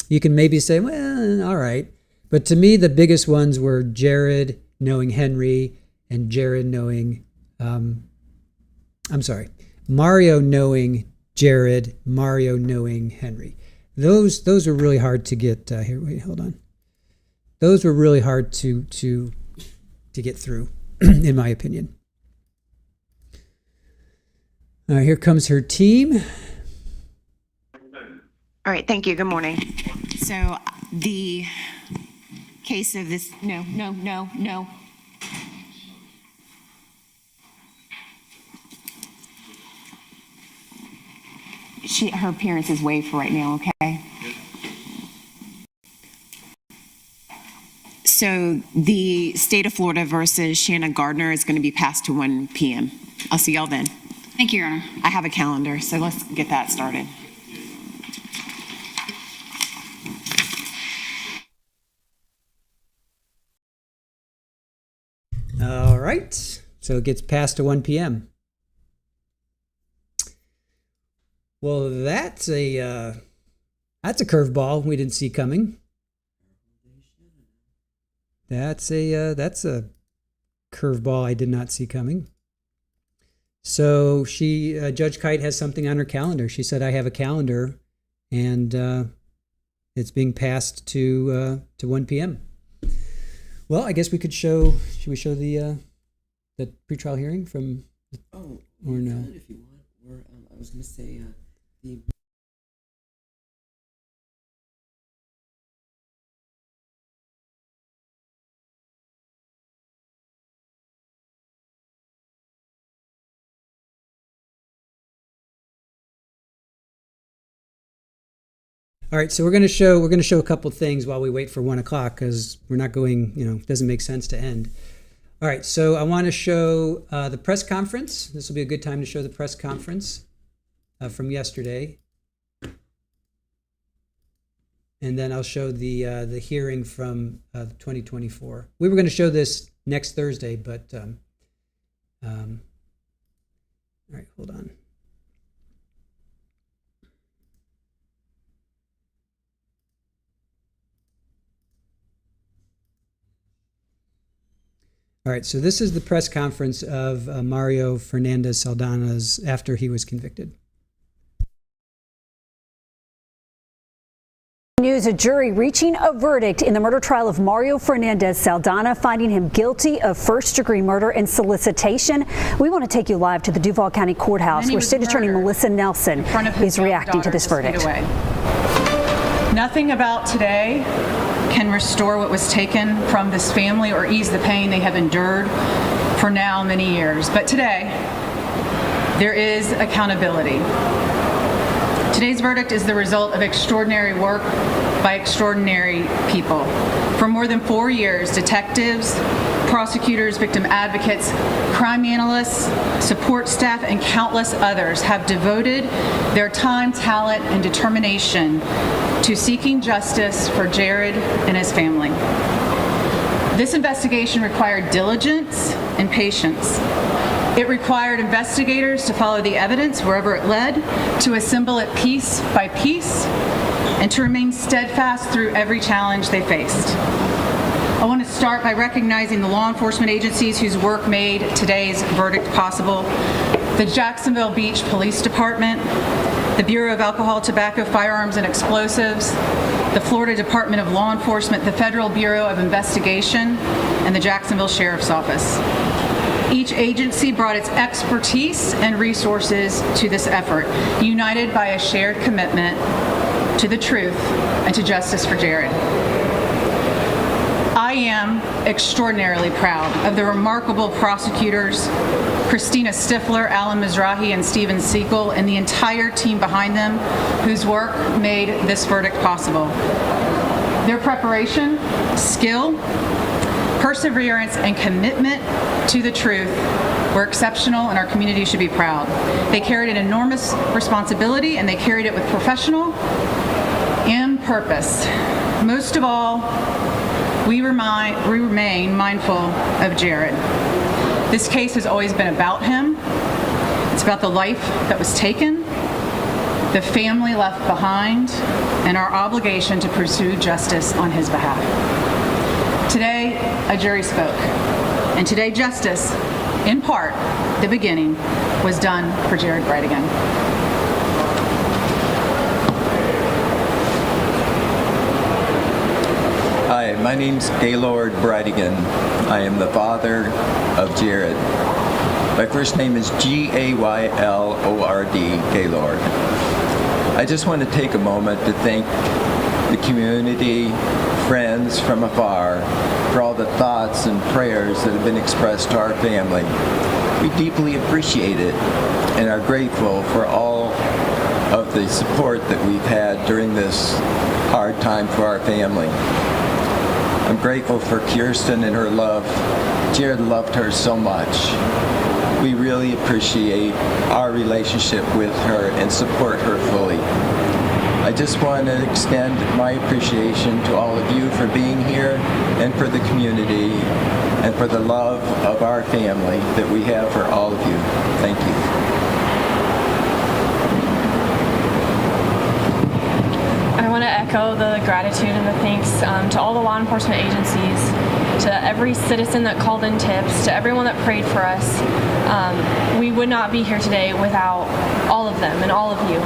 you can maybe say, well, all right. But to me, the biggest ones were Jared knowing Henry and Jared knowing, Mario knowing Jared, Mario knowing Henry. Those are really hard to get, here, wait, hold on. Those were really hard to get through, in my opinion. Here comes her team. All right, thank you. Good morning. So the case of this, no. Her appearance is waived for right now, okay? So the state of Florida versus Shanna Gardner is going to be passed to 1 p.m. I'll see y'all then. Thank you, Your Honor. I have a calendar, so let's get that started. All right. So it gets passed to 1 p.m. Well, that's a curveball we didn't see coming. That's a curveball I did not see coming. So Judge Kite has something on her calendar. She said, "I have a calendar, and it's being passed to 1 p.m." Well, I guess we could show. Should we show the pretrial hearing from? Or no? If you want, or I was going to say the. All right, so we're going to show a couple things while we wait for 1 o'clock because we're not going. It doesn't make sense to end. All right, so I want to show the press conference. This will be a good time to show the press conference from yesterday, and then I'll show the hearing from 2024. We were going to show this next Thursday, but all right, hold on. All right, so this is the press conference of Mario Fernandez Saldana's after he was convicted. News, a jury reaching a verdict in the murder trial of Mario Fernandez Saldana, finding him guilty of first-degree murder and solicitation. We want to take you live to the Duval County Courthouse where State Attorney Melissa Nelson is reacting to this verdict. Nothing about today can restore what was taken from this family or ease the pain they have endured for now many years. But today, there is accountability. Today's verdict is the result of extraordinary work by extraordinary people. For more than 4 years, detectives, prosecutors, victim advocates, crime analysts, support staff, and countless others have devoted their time, talent, and determination to seeking justice for Jared and his family. This investigation required diligence and patience. It required investigators to follow the evidence wherever it led, to assemble it piece by piece, and to remain steadfast through every challenge they faced. I want to start by recognizing the law enforcement agencies whose work made today's verdict possible. The Jacksonville Beach Police Department, the Bureau of Alcohol, Tobacco, Firearms, and Explosives, the Florida Department of Law Enforcement, the Federal Bureau of Investigation, and the Jacksonville Sheriff's Office. Each agency brought its expertise and resources to this effort, united by a shared commitment to the truth and to justice for Jared. I am extraordinarily proud of the remarkable prosecutors, Christina Stifler, Alan Mizrahi, and Stephen Sequel, and the entire team behind them whose work made this verdict possible. Their preparation, skill, perseverance, and commitment to the truth were exceptional, and our community should be proud. They carried an enormous responsibility, and they carried it with professional and purpose. Most of all, we remain mindful of Jared. This case has always been about him. It's about the life that was taken, the family left behind, and our obligation to pursue justice on his behalf. Today, a jury spoke, and today justice, in part, the beginning, was done for Jared Bridegan. Hi, my name's Gaylord Bridegan. I am the father of Jared. My first name is Gaylord, Gaylord. I just want to take a moment to thank the community, friends from afar, for all the thoughts and prayers that have been expressed to our family. We deeply appreciate it and are grateful for all of the support that we've had during this hard time for our family. I'm grateful for Kirsten and her love. Jared loved her so much. We really appreciate our relationship with her and support her fully. I just want to extend my appreciation to all of you for being here and for the community and for the love of our family that we have for all of you. Thank you. I want to echo the gratitude and the thanks to all the law enforcement agencies, to every citizen that called in tips, to everyone that prayed for us. We would not be here today without all of them and all of you.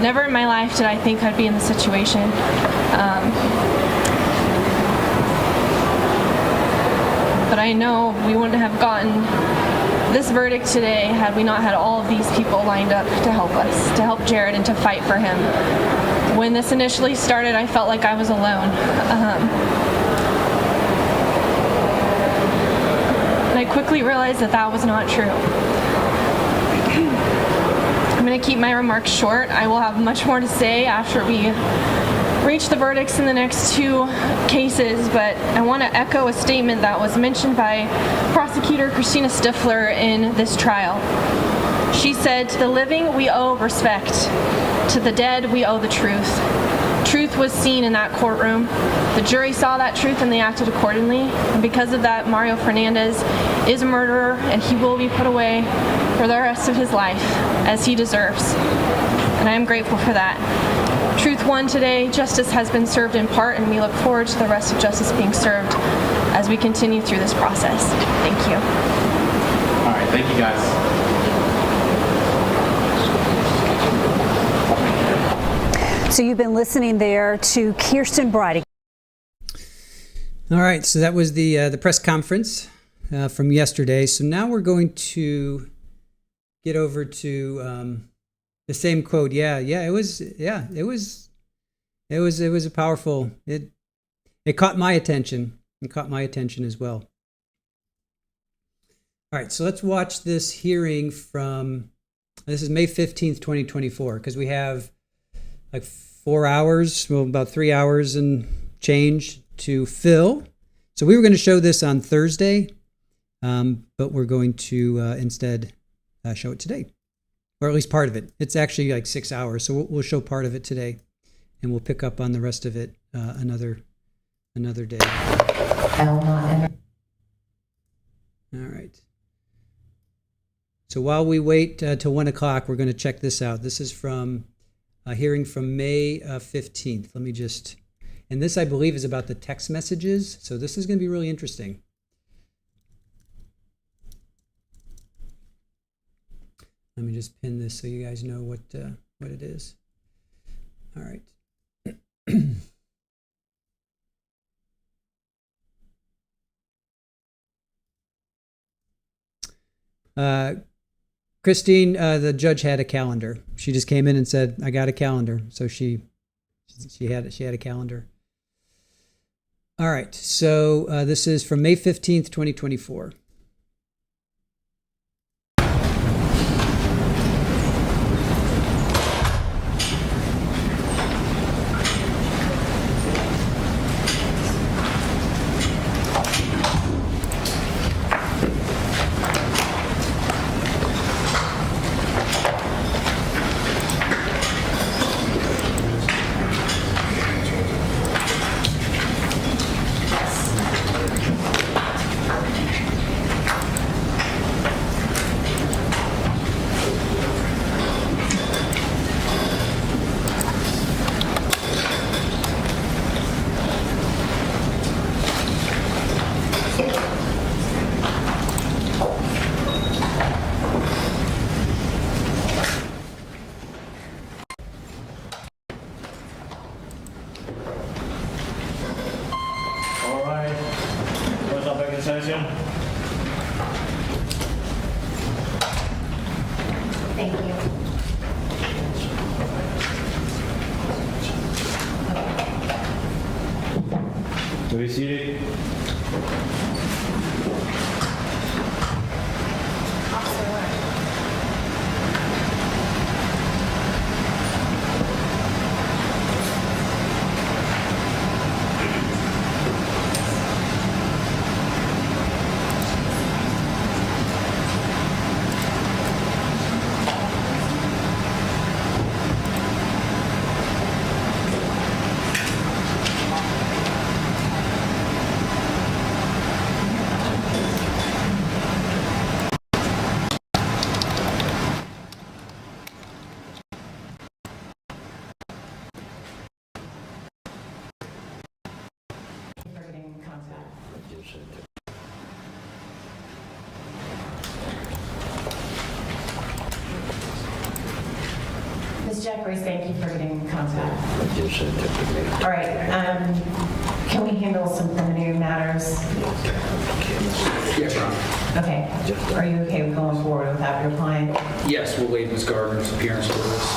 Never in my life did I think I'd be in this situation. But I know we wouldn't have gotten this verdict today had we not had all of these people lined up to help us, to help Jared and to fight for him. When this initially started, I felt like I was alone. And I quickly realized that that was not true. I'm going to keep my remarks short. I will have much more to say after we reach the verdicts in the next two cases, but I want to echo a statement that was mentioned by Prosecutor Christina Stifler in this trial. She said, "To the living, we owe respect. To the dead, we owe the truth." Truth was seen in that courtroom. The jury saw that truth and they acted accordingly. And because of that, Mario Fernandez is a murderer and he will be put away for the rest of his life, as he deserves. And I am grateful for that. Truth won today, justice has been served in part, and we look forward to the rest of justice being served as we continue through this process. Thank you. All right, thank you guys. So you've been listening there to Kirsten Bridegan. All right, so that was the press conference from yesterday. So now we're going to get over to the same quote. It was a powerful. It caught my attention. It caught my attention as well. All right, so let's watch this hearing from. This is May 15th, 2024, because we have like 4 hours, well, about 3 hours and change to fill. So we were going to show this on Thursday, but we're going to instead show it today, or at least part of it. It's actually like 6 hours, so we'll show part of it today, and we'll pick up on the rest of it another day. L not entered. All right. So while we wait till 1 o'clock, we're going to check this out. This is from a hearing from May 15th. Let me just, and this I believe is about the text messages. So this is going to be really interesting. Let me just pin this so you guys know what it is. All right. Christine, the judge had a calendar. She just came in and said, "I got a calendar." So she had a calendar. All right. So this is from May 15th, 2024. Thank you. Be seated. Ms. Jeffries, thank you for getting in contact. All right, can we handle some preliminary matters? Yes, Your Honor. Okay. Are you okay with going forward without your client? Yes, we'll waive Ms. Gardner's appearance for this.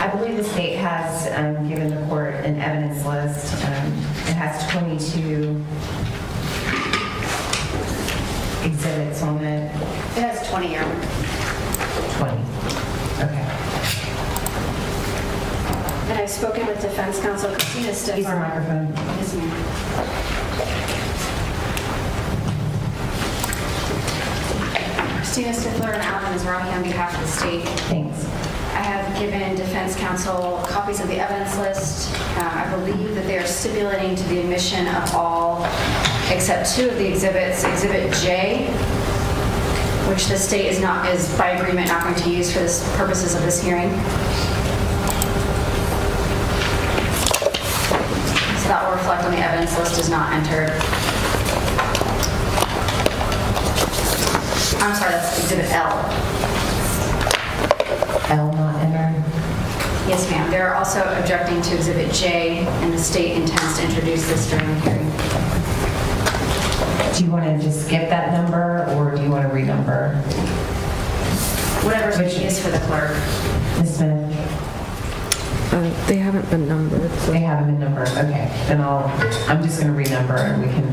I believe the state has given the court an evidence list. It has 22 exhibits on it. It has 20 here. 20. Okay. And I've spoken with defense counsel Christina Stifler. Use the microphone. Yes, ma'am. Christina Stifler and Alan Mizrahi on behalf of the state. Thanks. I have given defense counsel copies of the evidence list. I believe that they are stipulating to the admission of all except two of the exhibits. Exhibit J, which the state is by agreement not going to use for the purposes of this hearing. So that will reflect on the evidence list is not entered. I'm sorry, that's exhibit L. L not entered. Yes, ma'am. They're also objecting to exhibit J, and the state intends to introduce this during the hearing. Do you want to just skip that number, or do you want to renumber? Whatever's easiest for the clerk. Ms. Smith? They haven't been numbered. So. They haven't been numbered. Okay. Then I'm just going to renumber, and we can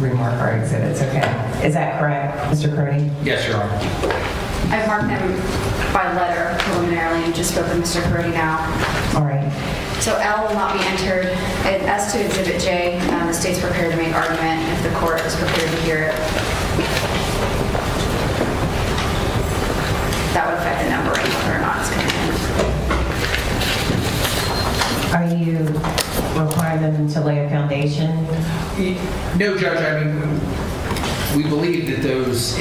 remark our exhibits. Okay. Is that correct, Mr. Crony? Yes, Your Honor. I've marked them by letter preliminarily and just spoke with Mr. Purdy now. All right. So L will not be entered. And as to exhibit J, the state's prepared to make argument if the court is prepared to hear it. That would affect the numbering, whether or not it's coming in. Are you requiring them to lay a foundation? No, Judge, I mean, we believe that those,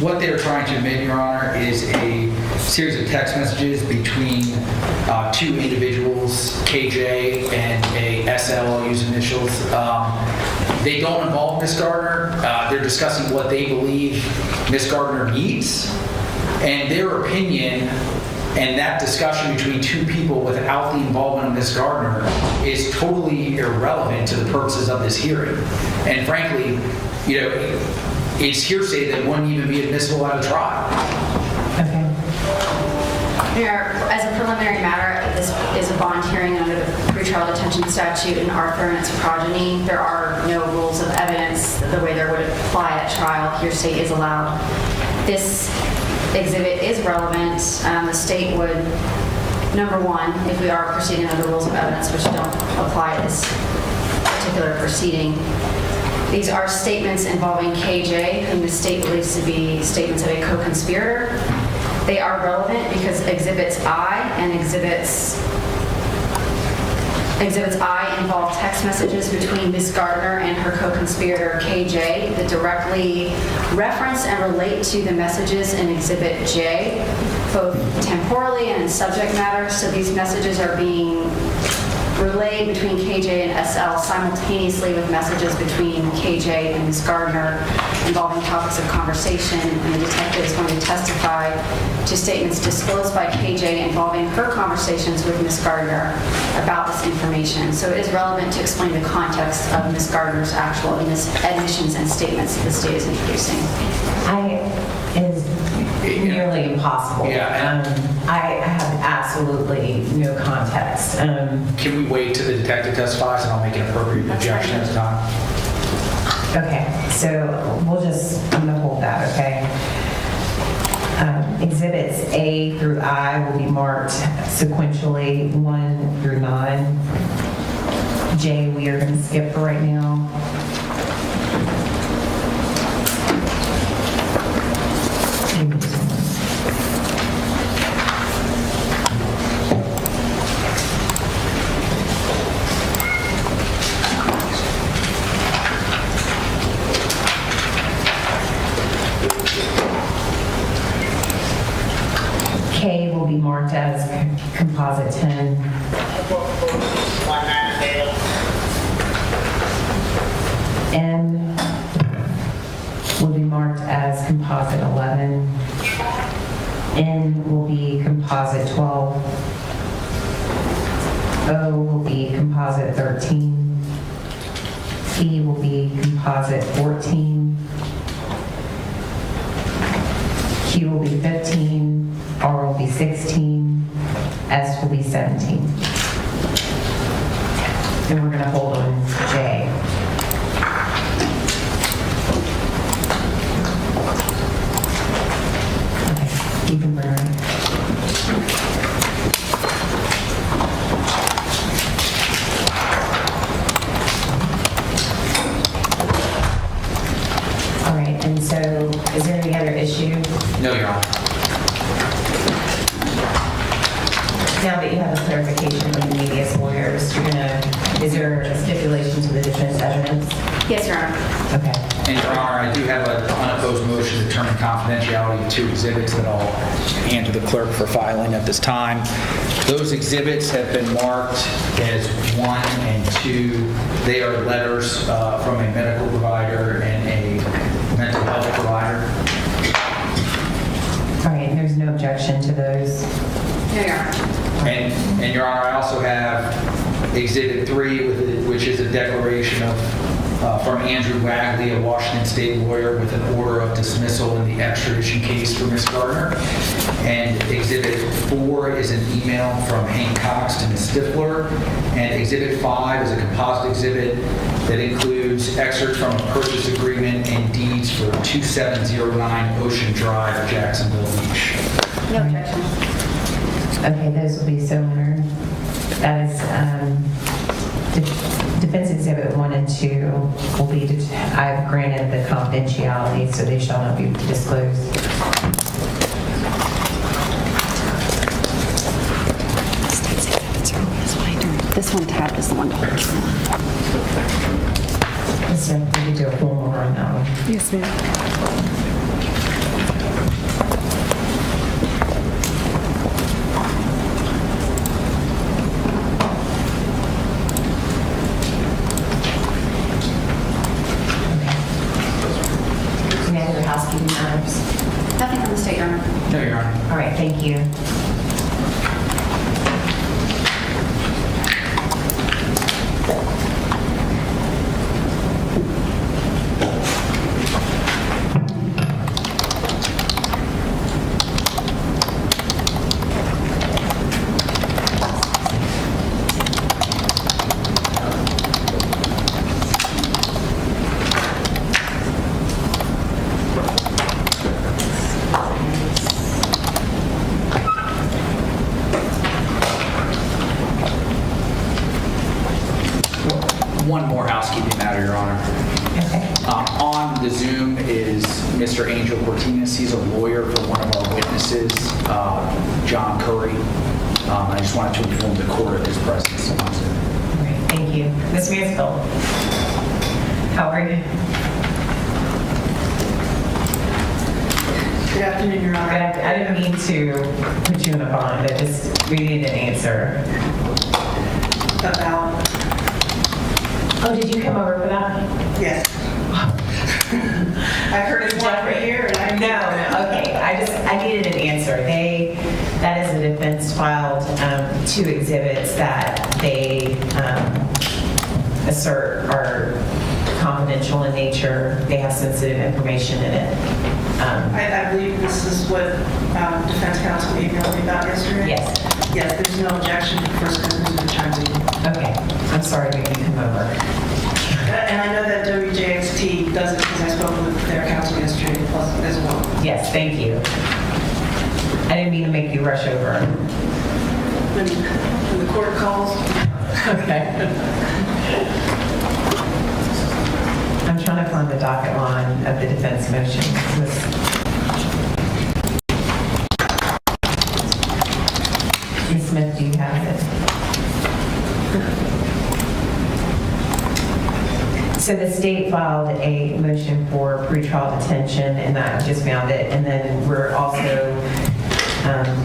what they're trying to admit, Your Honor, is a series of text messages between two individuals, KJ and a SL, I'll use initials. They don't involve Ms. Gardner. They're discussing what they believe Ms. Gardner needs, and their opinion and that discussion between two people without the involvement of Ms. Gardner is totally irrelevant to the purposes of this hearing. And frankly, you know, it's hearsay that wouldn't even be admissible at a trial. Okay. Mayor, as a preliminary matter, this is a bond hearing under the pretrial detention statute in Arthur and its progeny. There are no rules of evidence the way there would apply at trial. Hearsay is allowed. This exhibit is relevant. The state would, number one, if we are proceeding under the rules of evidence, which don't apply to this particular proceeding, these are statements involving KJ, whom the state believes to be statements of a co-conspirator. They are relevant because Exhibits I and Exhibits I involve text messages between Ms. Gardner and her co-conspirator KJ that directly reference and relate to the messages in Exhibit J, both temporally and in subject matter. So these messages are being relayed between KJ and SL simultaneously with messages between KJ and Ms. Gardner involving topics of conversation, and the detective is going to testify to statements disclosed by KJ involving her conversations with Ms. Gardner about this information. So it is relevant to explain the context of Ms. Gardner's actual admissions and statements that the state is introducing. It is nearly impossible. Yeah. I have absolutely no context. Can we wait till the detective testifies and I'll make an appropriate objection at the time? Okay, so I'm gonna hold that, okay? Exhibits A through I will be marked sequentially 1 through 9. J we are gonna skip for right now. K will be marked as composite 10. M will be marked as composite 11. N will be composite 12. O will be composite 13. P will be composite 14. Q will be 15. R will be 16, S will be 17. And we're going to hold on J. Okay, you can bring her in. All right, and so is there any other issue? No, Your Honor. Now that you have a clarification from the media's lawyers, is there a stipulation to the defense evidence? Yes, Your Honor. Okay. And Your Honor, I do have an unopposed motion to determine confidentiality of 2 exhibits that I'll hand to the clerk for filing at this time. Those exhibits have been marked as 1 and 2. They are letters from a medical provider and a mental health provider. All right, and there's no objection to those? No, Your Honor. And Your Honor, I also have Exhibit 3, which is a declaration from Andrew Wagley, a Washington State lawyer, with an order of dismissal in the extradition case for Ms. Gardner. And Exhibit 4 is an email from Hank Cox to Ms. Stifler. And Exhibit 5 is a composite exhibit that includes excerpts from a purchase agreement and deeds for 2709 Ocean Drive, Jacksonville Beach. No objection. Okay, those will be so ordered. That is, Defense Exhibit 1 and 2 will be, I've granted the confidentiality, so they shall not be disclosed. State's exhibits are always wider. This one tabbed is the one. Ms. Smith, we could do a full more on that one. Yes, ma'am. Any other housekeeping matters? Nothing from the state, Your Honor. No, Your Honor. All right, thank you. One more housekeeping matter, Your Honor. Okay. On the Zoom is Mr. Angel Cortinas. He's a lawyer for one of our witnesses, John Curry. I just wanted to inform the court of his presence on Zoom. All right, thank you. Ms. Mansfield, how are you? Good afternoon, Your Honor. I didn't mean to put you in a bind. We need an answer. About, Oh, did you come over for that? yes. I heard it's one for here, and I No, okay. I needed an answer. That is the defense filed 2 exhibits that they assert are confidential in nature. They have sensitive information in it. I believe this is what defense counsel emailed me about yesterday. Yes. Yes, there's no objection to first business of the time. Okay. I'm sorry that you come over. And I know that WJXT does it because I spoke with their counsel yesterday plus as well. Yes, thank you. I didn't mean to make you rush over. When the court calls. Okay. I'm trying to find the docket line of the defense motion. Ms. Smith, do you have it? So the state filed a motion for pretrial detention, and I just found it. And then we're also,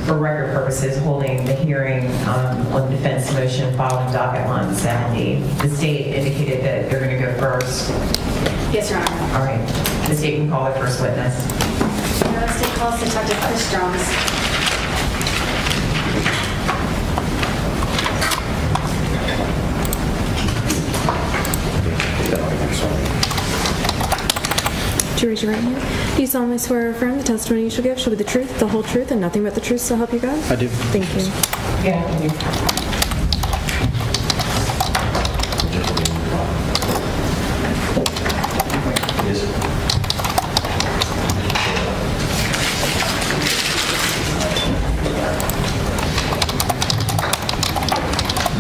for record purposes, holding the hearing on the defense motion filed in docket line 70. The state indicated that they're going to go first. Yes, Your Honor. All right. The state can call their first witness. The state calls Detective Chris Jones. Would you raise your right hand? Do you solemnly swear or affirm the testimony you shall give shall be the truth, the whole truth, and nothing but the truth, so help you God? I do. Thank you. Yeah, I do.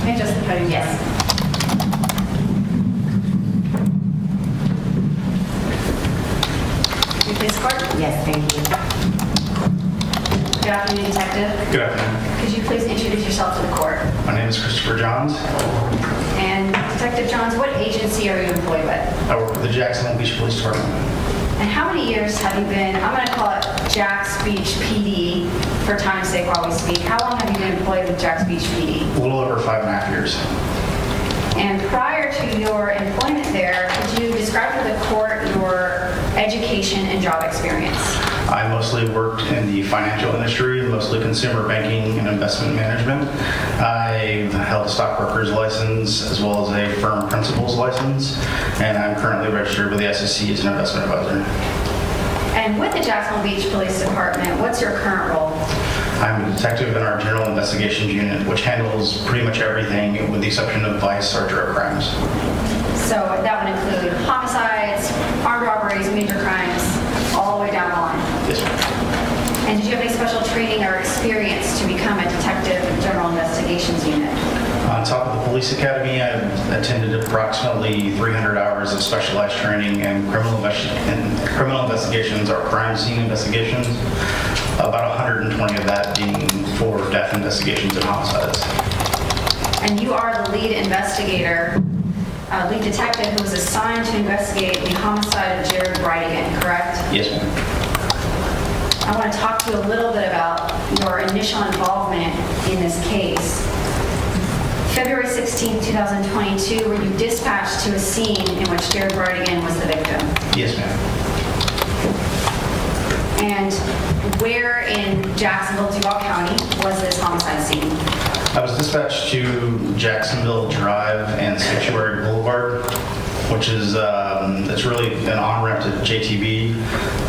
May I just the podium? Yes. Please court? Yes, thank you. Good afternoon, Detective. Good afternoon. Could you please introduce yourself to the court? My name is Christopher Johns. And Detective Johns, what agency are you employed with? I work with the Jacksonville Beach Police Department. And how many years have you been, I'm going to call it Jacks Beach PD for time's sake while we speak. How long have you been employed with Jacks Beach PD? A little over 5.5 years. And prior to your employment there, could you describe to the court your education and job experience? I mostly worked in the financial industry, mostly consumer banking and investment management. I held a stockbroker's license as well as a firm principal's license, and I'm currently registered with the SEC as an investment advisor. And with the Jacksonville Beach Police Department, what's your current role? I'm a detective in our General Investigations Unit, which handles pretty much everything with the exception of vice or drug crimes. So that would include homicides, armed robberies, major crimes, all the way down the line. Yes, ma'am. And did you have any special training or experience to become a detective in General Investigations Unit? On top of the police academy, I've attended approximately 300 hours of specialized training in criminal investigations or crime scene investigations, about 120 of that being for death investigations and homicides. And you are the lead investigator, lead detective who was assigned to investigate the homicide of Jared Bridegan, correct? Yes, ma'am. I want to talk to you a little bit about your initial involvement in this case. February 16, 2022, were you dispatched to a scene in which Jared Bridegan was the victim? Yes, ma'am. And where in Jacksonville, Duval County was this homicide scene? I was dispatched to Jacksonville Drive and Sanctuary Boulevard, which is it's really an on-ramp to JTB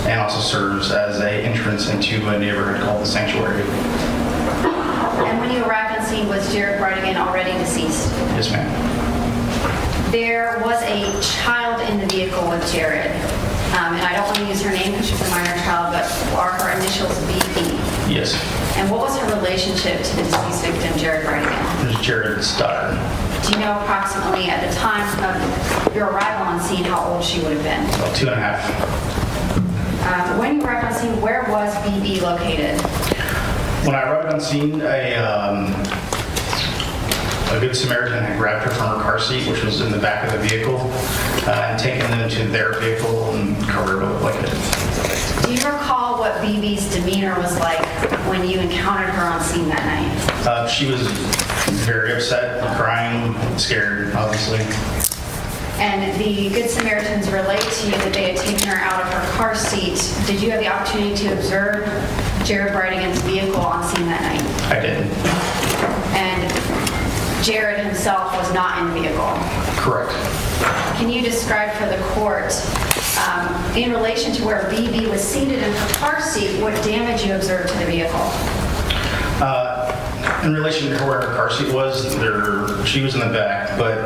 and also serves as an entrance into a neighborhood called the Sanctuary. And when you arrived on scene, was Jared Bridegan already deceased? Yes, ma'am. There was a child in the vehicle with Jared. And I don't want to use her name because she's a minor child, but are her initials BB? Yes. And what was her relationship to the deceased victim, Jared Bridegan? It was Jared's daughter. Do you know approximately at the time of your arrival on scene how old she would have been? About 2.5. When you arrived on scene, where was BB located? When I arrived on scene, a good Samaritan had grabbed her from her car seat, which was in the back of the vehicle, and taken them to their vehicle and covered her with a blanket. Do you recall what BB's demeanor was like when you encountered her on scene that night? She was very upset, crying, scared, obviously. And the Good Samaritans relayed to you that they had taken her out of her car seat. Did you have the opportunity to observe Jared Bridegan's vehicle on scene that night? I did. And Jared himself was not in the vehicle? Correct. Can you describe for the court, in relation to where BB was seated in her car seat, what damage you observed to the vehicle? In relation to where her car seat was, she was in the back, but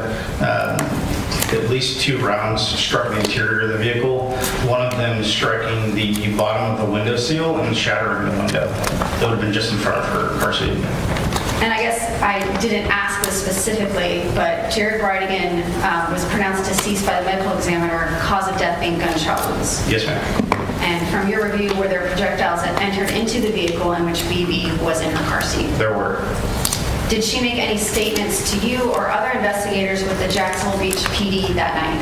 at least 2 rounds struck the interior of the vehicle, one of them striking the bottom of the window seal and shattering the window. That would have been just in front of her car seat. And I guess I didn't ask this specifically, but Jared Bridegan was pronounced deceased by the medical examiner, cause of death being gunshot wounds. Yes, ma'am. And from your review, were there projectiles that entered into the vehicle in which BB was in her car seat? There were. Did she make any statements to you or other investigators with the Jacksonville Beach PD that night?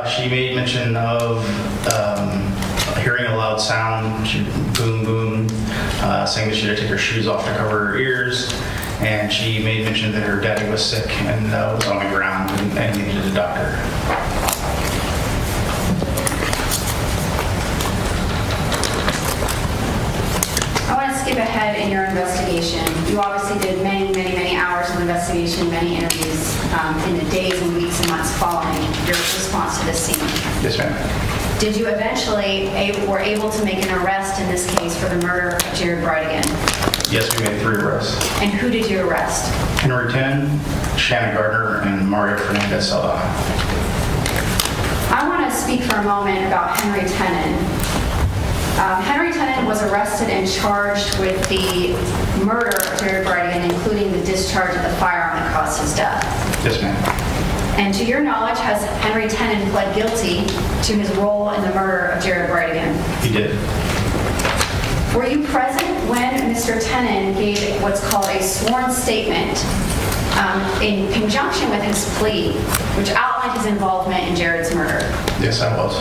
She made mention of hearing a loud sound, boom, boom, saying that she had to take her shoes off to cover her ears, and she made mention that her daddy was sick and was on the ground and needed a doctor. I want to skip ahead in your investigation. You obviously did many hours of investigation, many interviews in the days and weeks and months following your response to this scene. Yes, ma'am. Did you eventually were able to make an arrest in this case for the murder of Jared Bridegan? Yes, we made 3 arrests. And who did you arrest? Henry Tenon, Shanna Gardner, and Mario Fernandez Saldana. I want to speak for a moment about Henry Tenon. Henry Tenon was arrested and charged with the murder of Jared Bridegan, including the discharge of the firearm that caused his death. Yes, ma'am. And to your knowledge, has Henry Tenon pled guilty to his role in the murder of Jared Bridegan? He did. Were you present when Mr. Tenon gave what's called a sworn statement in conjunction with his plea, which outlined his involvement in Jared's murder? Yes, I was.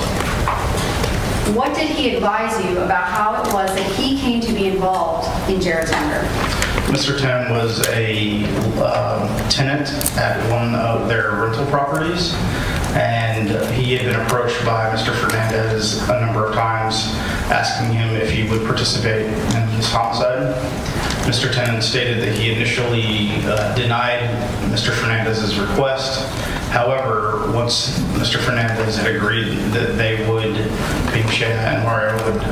What did he advise you about how it was that he came to be involved in Jared's murder? Mr. Tenon was a tenant at one of their rental properties, and he had been approached by Mr. Fernandez a number of times, asking him if he would participate in his homicide. Mr. Tenon stated that he initially denied Mr. Fernandez's request. However, once Mr. Fernandez had agreed that they would, being Shanna and Mario, would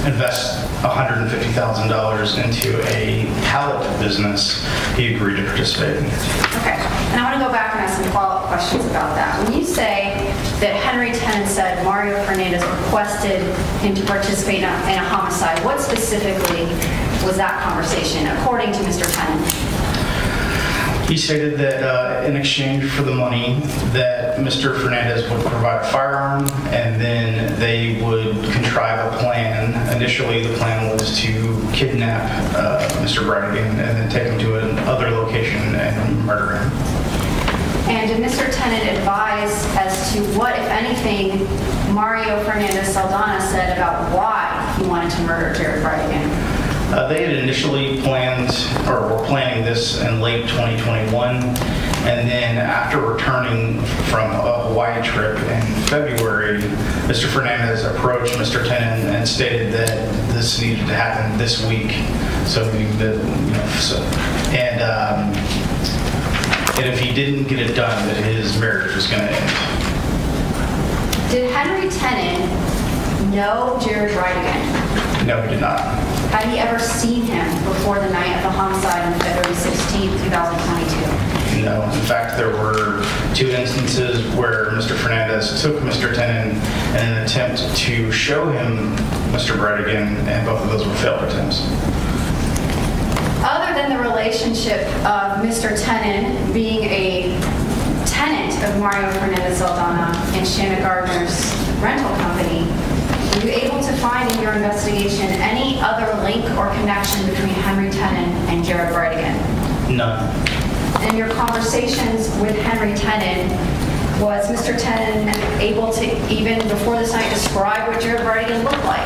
invest $150,000 into a pallet business, he agreed to participate. Okay, and I want to go back and ask some follow-up questions about that. When you say that Henry Tenon said Mario Fernandez requested him to participate in a homicide, what specifically was that conversation, according to Mr. Tenon? He stated that in exchange for the money that Mr. Fernandez would provide a firearm and then they would contrive a plan. Initially, the plan was to kidnap Mr. Bridegan and then take him to another location and murder him. And did Mr. Tenon advise as to what, if anything, Mario Fernandez Saldana said about why he wanted to murder Jared Bridegan? They had initially planned, or were planning this in late 2021, and then after returning from a Hawaii trip in February, Mr. Fernandez approached Mr. Tenon and stated that this needed to happen this week. And if he didn't get it done, that his marriage was going to end. Did Henry Tenon know Jared Bridegan? No, he did not. Had he ever seen him before the night of the homicide on February 16, 2022? No. In fact, there were 2 instances where Mr. Fernandez took Mr. Tenon in an attempt to show him Mr. Bridegan, and both of those were failed attempts. Other than the relationship of Mr. Tenon being a tenant of Mario Fernandez Saldana and Shanna Gardner's rental company, were you able to find in your investigation any other link or connection between Henry Tenon and Jared Bridegan? None. In your conversations with Henry Tenon, was Mr. Tenon able to, even before this night, describe what Jared Bridegan looked like?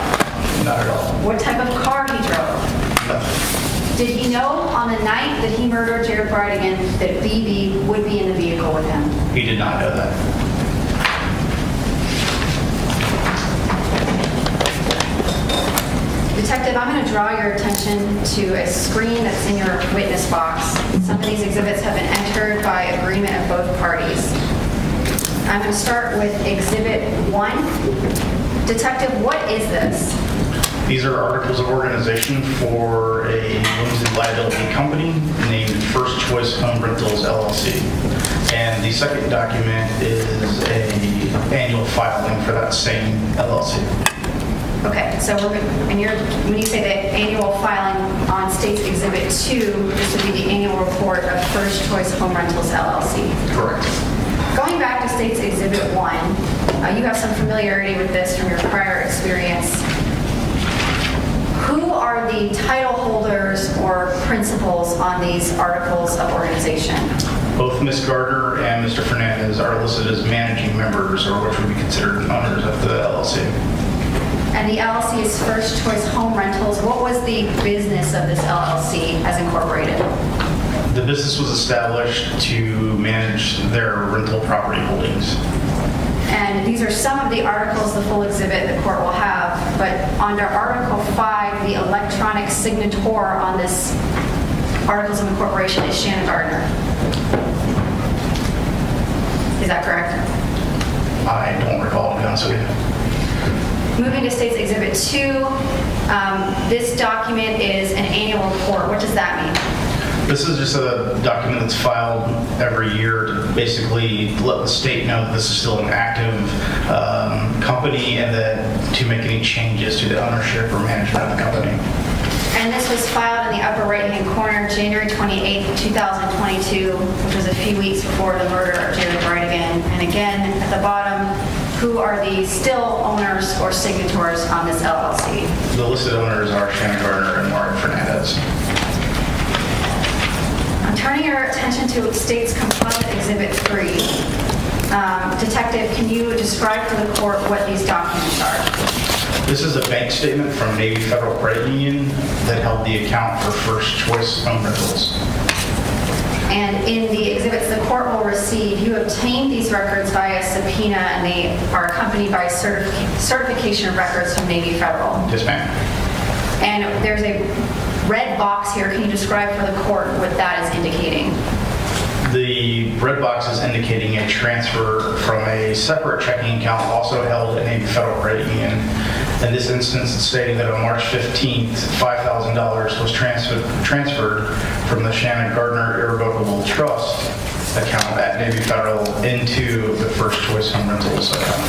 Not at all. What type of car he drove? Nothing. Did he know on the night that he murdered Jared Bridegan that BB would be in the vehicle with him? He did not know that. Detective, I'm going to draw your attention to a screen that's in your witness box. Some of these exhibits have been entered by agreement of both parties. I'm going to start with Exhibit 1. Detective, what is this? These are articles of organization for a limited liability company named First Choice Home Rentals, LLC. And the second document is an annual filing for that same LLC. Okay, so when you say the annual filing on State's Exhibit 2, this would be the annual report of First Choice Home Rentals, LLC. Correct. Going back to State's Exhibit 1, you have some familiarity with this from your prior experience. Who are the title holders or principals on these articles of organization? Both Ms. Gardner and Mr. Fernandez are listed as managing members, or which would be considered owners of the LLC. And the LLC is First Choice Home Rentals. What was the business of this LLC as incorporated? The business was established to manage their rental property holdings. And these are some of the articles, the full exhibit the court will have, but under Article 5, the electronic signator on this Articles of Incorporation is Shanna Gardner. Is that correct? I don't recall, to be honest with you. Moving to State's Exhibit 2, this document is an annual report. What does that mean? This is just a document that's filed every year to basically let the state know that this is still an active company and that to make any changes to the ownership or management of the company. And this was filed in the upper right-hand corner, January 28, 2022, which was a few weeks before the murder of Jared Bridegan. And again, at the bottom, who are the still owners or signatories on this LLC? The listed owners are Shanna Gardner and Mario Fernandez. I'm turning your attention to State's Composite Exhibit 3. Detective, can you describe for the court what these documents are? This is a bank statement from Navy Federal Credit Union that held the account for First Choice Home Rentals. And in the exhibits the court will receive, you obtained these records via subpoena and they are accompanied by certification of records from Navy Federal. Yes, ma'am. And there's a red box here. Can you describe for the court what that is indicating? The red box is indicating a transfer from a separate checking account also held at Navy Federal Credit Union. In this instance, it's stating that on March 15th, $5,000 was transferred from the Shanna Gardner Irrevocable Trust account at Navy Federal into the First Choice Home Rentals account.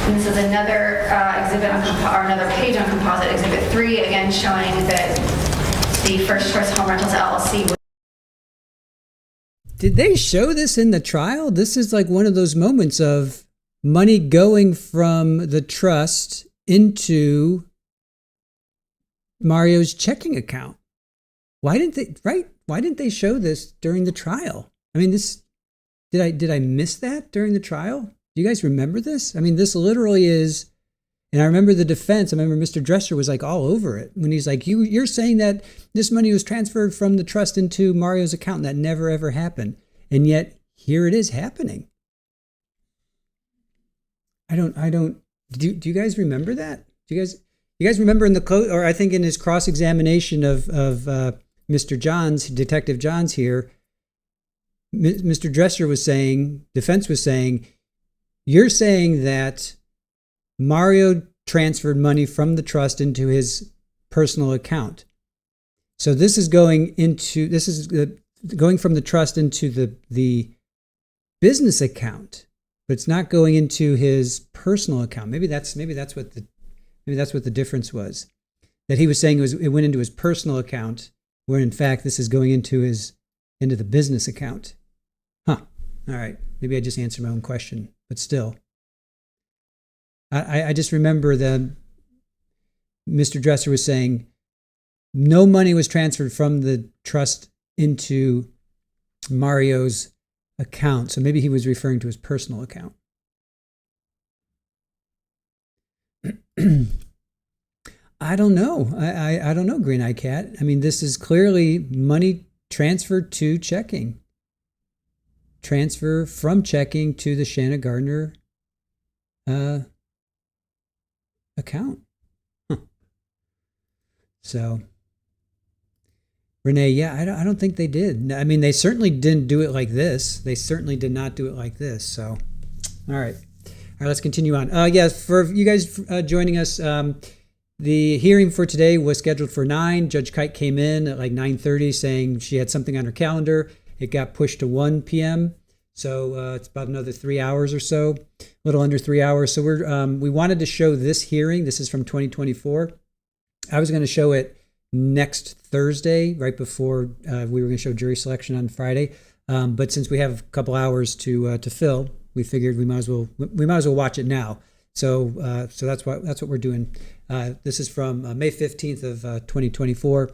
And this is another exhibit or another page on Composite Exhibit 3, again showing that the First Choice Home Rentals LLC Did they show this in the trial? This is like one of those moments of money going from the trust into Mario's checking account. Why didn't they show this during the trial? I mean, did I miss that during the trial? Do you guys remember this? I mean, this literally is, and I remember the defense. I remember Mr. Dresser was like all over it when he's like, you're saying that this money was transferred from the trust into Mario's account and that never ever happened. And yet here it is happening. Do you guys remember that? Do you guys remember in the code, or I think in his cross-examination of Mr. Johns, Detective Johns here, Mr. Dresser was saying, defense was saying, you're saying that Mario transferred money from the trust into his personal account. So this is going from the trust into the business account, but it's not going into his personal account. Maybe that's what the difference was. That he was saying it went into his personal account, where in fact this is going into the business account. Huh. All right. Maybe I just answered my own question, but still. I just remember that Mr. Dresser was saying no money was transferred from the trust into Mario's account. So maybe he was referring to his personal account. I don't know. I don't know, Green Eye Cat. I mean, this is clearly money transferred to checking. Transfer from checking to the Shanna Gardner account. Huh. So, Renee, yeah, I don't think they did. I mean, they certainly didn't do it like this. They certainly did not do it like this. So, all right. Let's continue on. Yes, for you guys joining us, the hearing for today was scheduled for 9. Judge Kite came in at like 9:30 saying she had something on her calendar. It got pushed to 1 p.m. So it's about another 3 hours or so, a little under 3 hours. So we wanted to show this hearing. This is from 2024. I was going to show it next Thursday, right before we were going to show jury selection on Friday. But since we have a couple hours to fill, we figured we might as well watch it now. So that's what we're doing. This is from May 15th of 2024.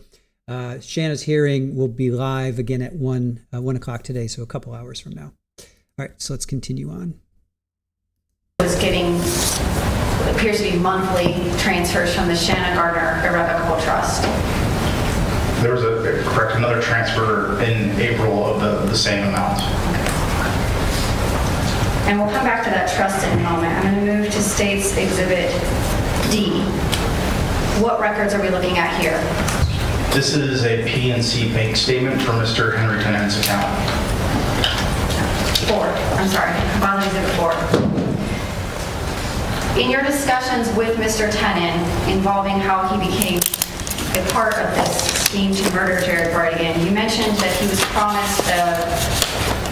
Shanna's hearing will be live again at 1 o'clock today, so a couple hours from now. All right, so let's continue on. Was getting what appears to be monthly transfers from the Shanna Gardner Irrevocable Trust. There was another transfer in April of the same amount. And we'll come back to that trust in a moment. I'm going to move to State's Exhibit D. What records are we looking at here? This is a PNC bank statement for Mr. Henry Tenon's account. 4. I'm sorry. File Exhibit 4. In your discussions with Mr. Tenon involving how he became a part of this scheme to murder Jared Bridegan, you mentioned that he was promised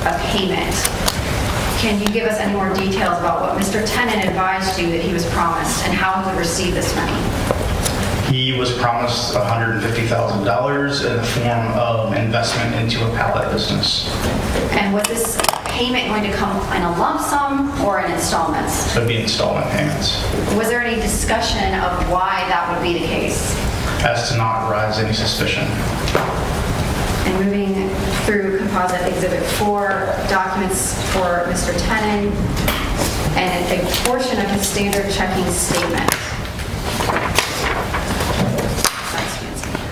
a payment. Can you give us any more details about what Mr. Tenon advised you that he was promised and how he would receive this money? He was promised $150,000 in the form of investment into a pallet business. And was this payment going to come in a lump sum or in installments? It would be installment payments. Was there any discussion of why that would be the case? As to not arise any suspicion. And moving through Composite Exhibit 4, documents for Mr. Tenon, and a portion of his standard checking statement.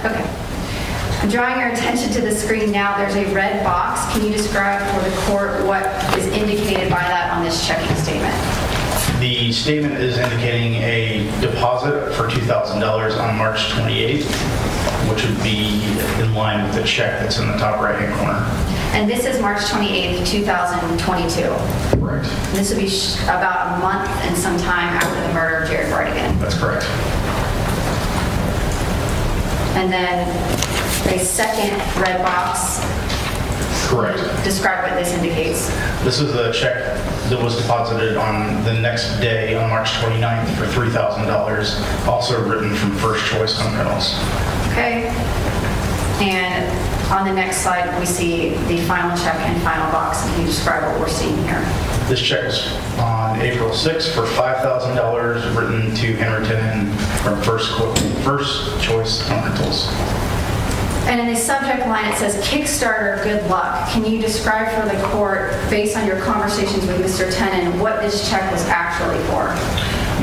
Okay. I'm drawing your attention to the screen now. There's a red box. Can you describe for the court what is indicated by that on this checking statement? The statement is indicating a deposit for $2,000 on March 28th, which would be in line with the check that's in the top right-hand corner. And this is March 28th, 2022. Correct. And this would be about a month and some time after the murder of Jared Bridegan. That's correct. And then a second red box. Correct. Describe what this indicates. This is a check that was deposited on the next day on March 29th for $3,000, also written from First Choice Home Rentals. Okay. And On the next slide, we see the final check and final box. Can you describe what we're seeing here? This check is on April 6th for $5,000 written to Henry Tenon from First Choice Home Rentals. And in the subject line, it says, Kickstarter, good luck. Can you describe for the court, based on your conversations with Mr. Tenon, what this check was actually for?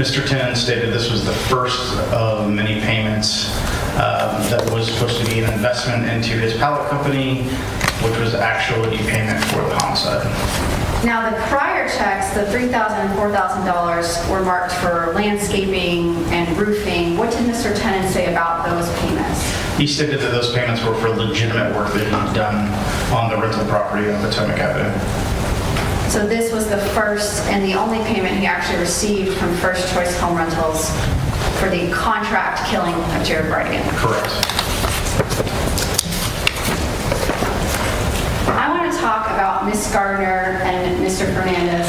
Mr. Tenon stated this was the first of many payments that was supposed to be an investment into his pallet company, which was actually payment for the homicide. Now, the prior checks, the $3,000 and $4,000, were marked for landscaping and roofing. What did Mr. Tenon say about those payments? He stated that those payments were for legitimate work that he'd done on the rental property on Potomac Avenue. So this was the first and the only payment he actually received from First Choice Home Rentals for the contract killing of Jared Bridegan. Correct. I want to talk about Ms. Gardner and Mr. Fernandez,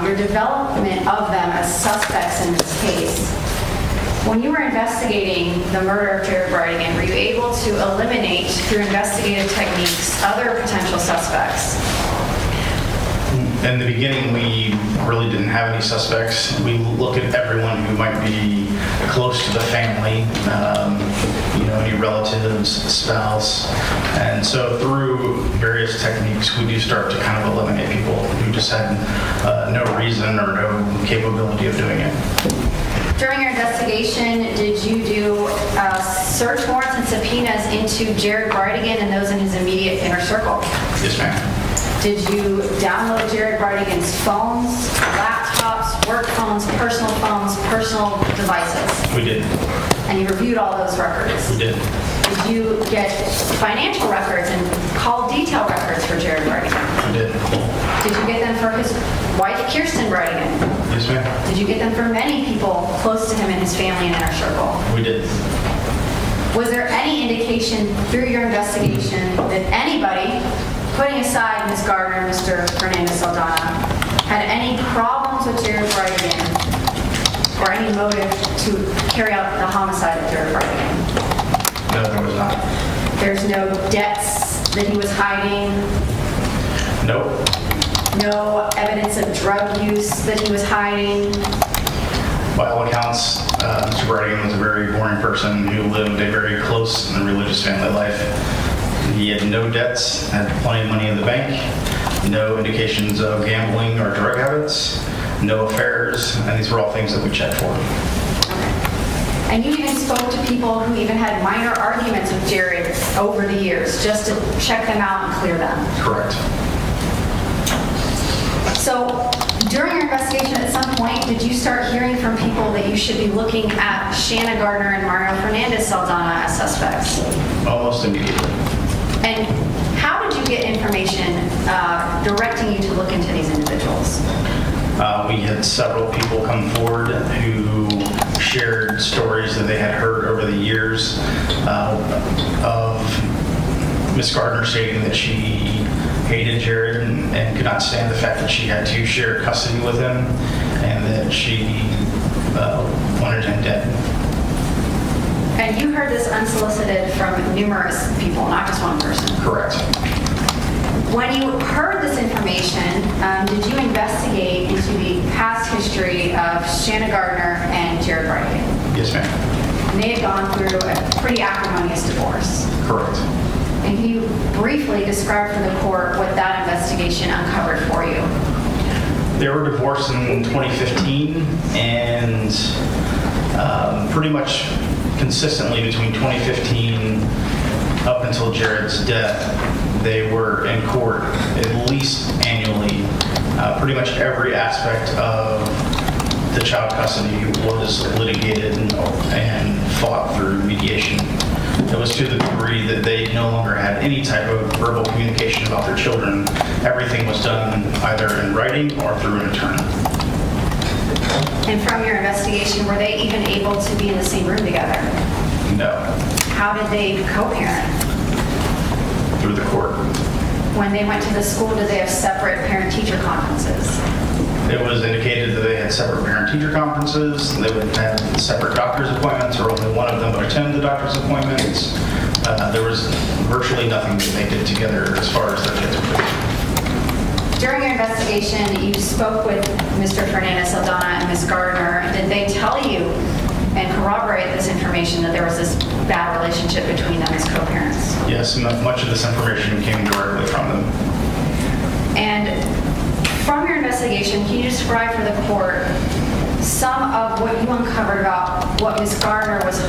your development of them as suspects in this case. When you were investigating the murder of Jared Bridegan, were you able to eliminate, through investigative techniques, other potential suspects? In the beginning, we really didn't have any suspects. We looked at everyone who might be close to the family, any relatives, spouse. And so through various techniques, we do start to kind of eliminate people who just had no reason or no capability of doing it. During your investigation, did you do search warrants and subpoenas into Jared Bridegan and those in his immediate inner circle? Yes, ma'am. Did you download Jared Bridegan's phones, laptops, work phones, personal devices? We did. And you reviewed all those records? We did. Did you get financial records and call detail records for Jared Bridegan? We did. Did you get them for his wife, Kirsten Bridegan? Yes, ma'am. Did you get them for many people close to him and his family and inner circle? We did. Was there any indication through your investigation that anybody, putting aside Ms. Gardner and Mr. Fernandez Saldana, had any problems with Jared Bridegan or any motive to carry out the homicide of Jared Bridegan? No, there was not. There's no debts that he was hiding? Nope. No evidence of drug use that he was hiding? By all accounts, Mr. Bridegan was a very boring person who lived a very close and religious family life. He had no debts, had plenty of money in the bank, no indications of gambling or drug habits, no affairs, and these were all things that we checked for. And you even spoke to people who even had minor arguments with Jared over the years, just to check them out and clear them. Correct. So during your investigation, at some point, did you start hearing from people that you should be looking at Shanna Gardner and Mario Fernandez Saldana as suspects? Almost immediately. And how did you get information directing you to look into these individuals? We had several people come forward who shared stories that they had heard over the years of Miss Gardner stating that she hated Jared and could not stand the fact that she had to share custody with him and that she wanted him dead. And you heard this unsolicited from numerous people, not just one person. Correct. When you heard this information, did you investigate into the past history of Shanna Gardner and Jared Bridegan? Yes, ma'am. And they had gone through a pretty acrimonious divorce. Correct. And can you briefly describe for the court what that investigation uncovered for you? They were divorced in 2015 and pretty much consistently between 2015 up until Jared's death, they were in court at least annually. Pretty much every aspect of the child custody was litigated and fought through mediation. It was to the degree that they no longer had any type of verbal communication about their children. Everything was done either in writing or through an attorney. And from your investigation, were they even able to be in the same room together? No. How did they co-parent? Through the court. When they went to the school, did they have separate parent-teacher conferences? It was indicated that they had separate parent-teacher conferences. They would have separate doctor's appointments, or only one of them would attend the doctor's appointments. There was virtually nothing that they did together as far as their kids were concerned. During your investigation, you spoke with Mr. Fernandez Saldana and Ms. Gardner. Did they tell you and corroborate this information that there was this bad relationship between them as co-parents? Yes, much of this information came directly from them. And from your investigation, can you describe for the court some of what you uncovered about what Ms. Gardner was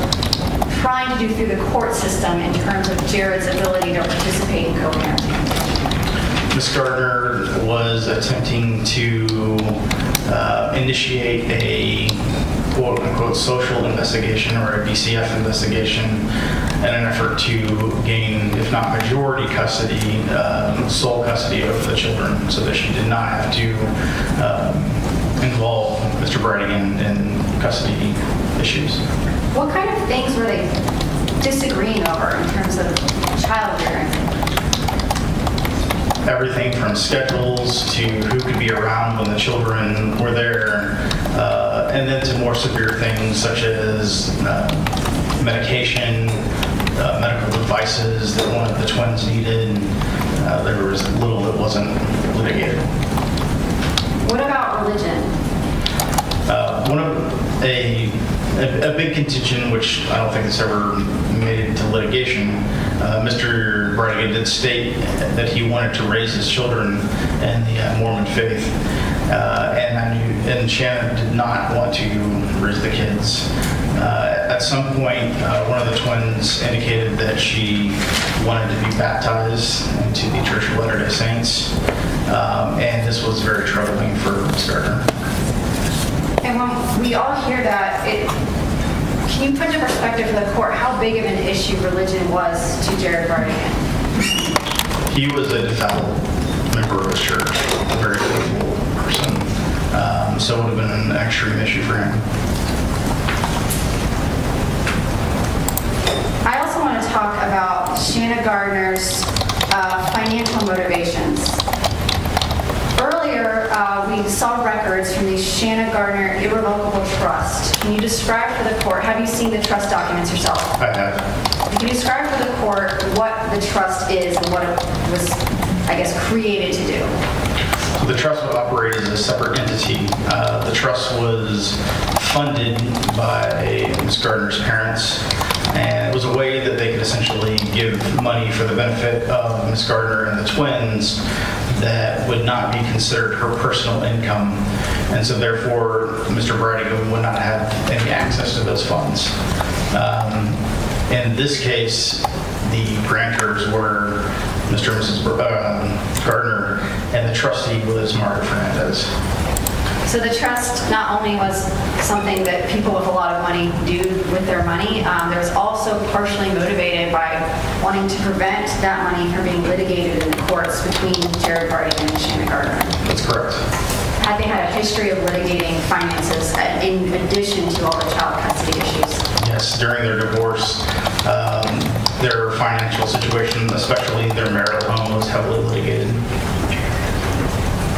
trying to do through the court system in terms of Jared's ability to participate in co-parenting? Ms. Gardner was attempting to initiate a quote-unquote social investigation or a BCF investigation in an effort to gain, if not majority custody, sole custody over the children so that she did not have to involve Mr. Bridegan in custody issues. What kind of things were they disagreeing over in terms of child rearing? Everything from schedules to who could be around when the children were there, and then to more severe things such as medication, medical devices that one of the twins needed. There was little that wasn't litigated. What about religion? A big contention, which I don't think it's ever made it to litigation, Mr. Bridegan did state that he wanted to raise his children in the Mormon faith, and Shanna did not want to raise the kids. At some point, one of the twins indicated that she wanted to be baptized into the Church of Latter-day Saints, and this was very troubling for Ms. Gardner. And when we all hear that, can you put into perspective for the court how big of an issue religion was to Jared Bridegan? He was a devout member of his church, a very faithful person, so it would have been an extreme issue for him. I also want to talk about Shanna Gardner's financial motivations. Earlier, we saw records from the Shanna Gardner Irrevocable Trust. Can you describe for the court, have you seen the trust documents yourself? I have. Can you describe for the court what the trust is and what it was, I guess, created to do? So the trust would operate as a separate entity. The trust was funded by Ms. Gardner's parents, and it was a way that they could essentially give money for the benefit of Ms. Gardner and the twins that would not be considered her personal income, and so therefore Mr. Bridegan would not have any access to those funds. In this case, the grantors were Mr. and Mrs. Gardner, and the trustee was Margaret Fernandez. So the trust not only was something that people with a lot of money do with their money, there was also partially motivated by wanting to prevent that money from being litigated in the courts between Jared Bridegan and Shanna Gardner. That's correct. Had they had a history of litigating finances in addition to all the child custody issues? Yes, during their divorce, their financial situation, especially their marital home, was heavily litigated.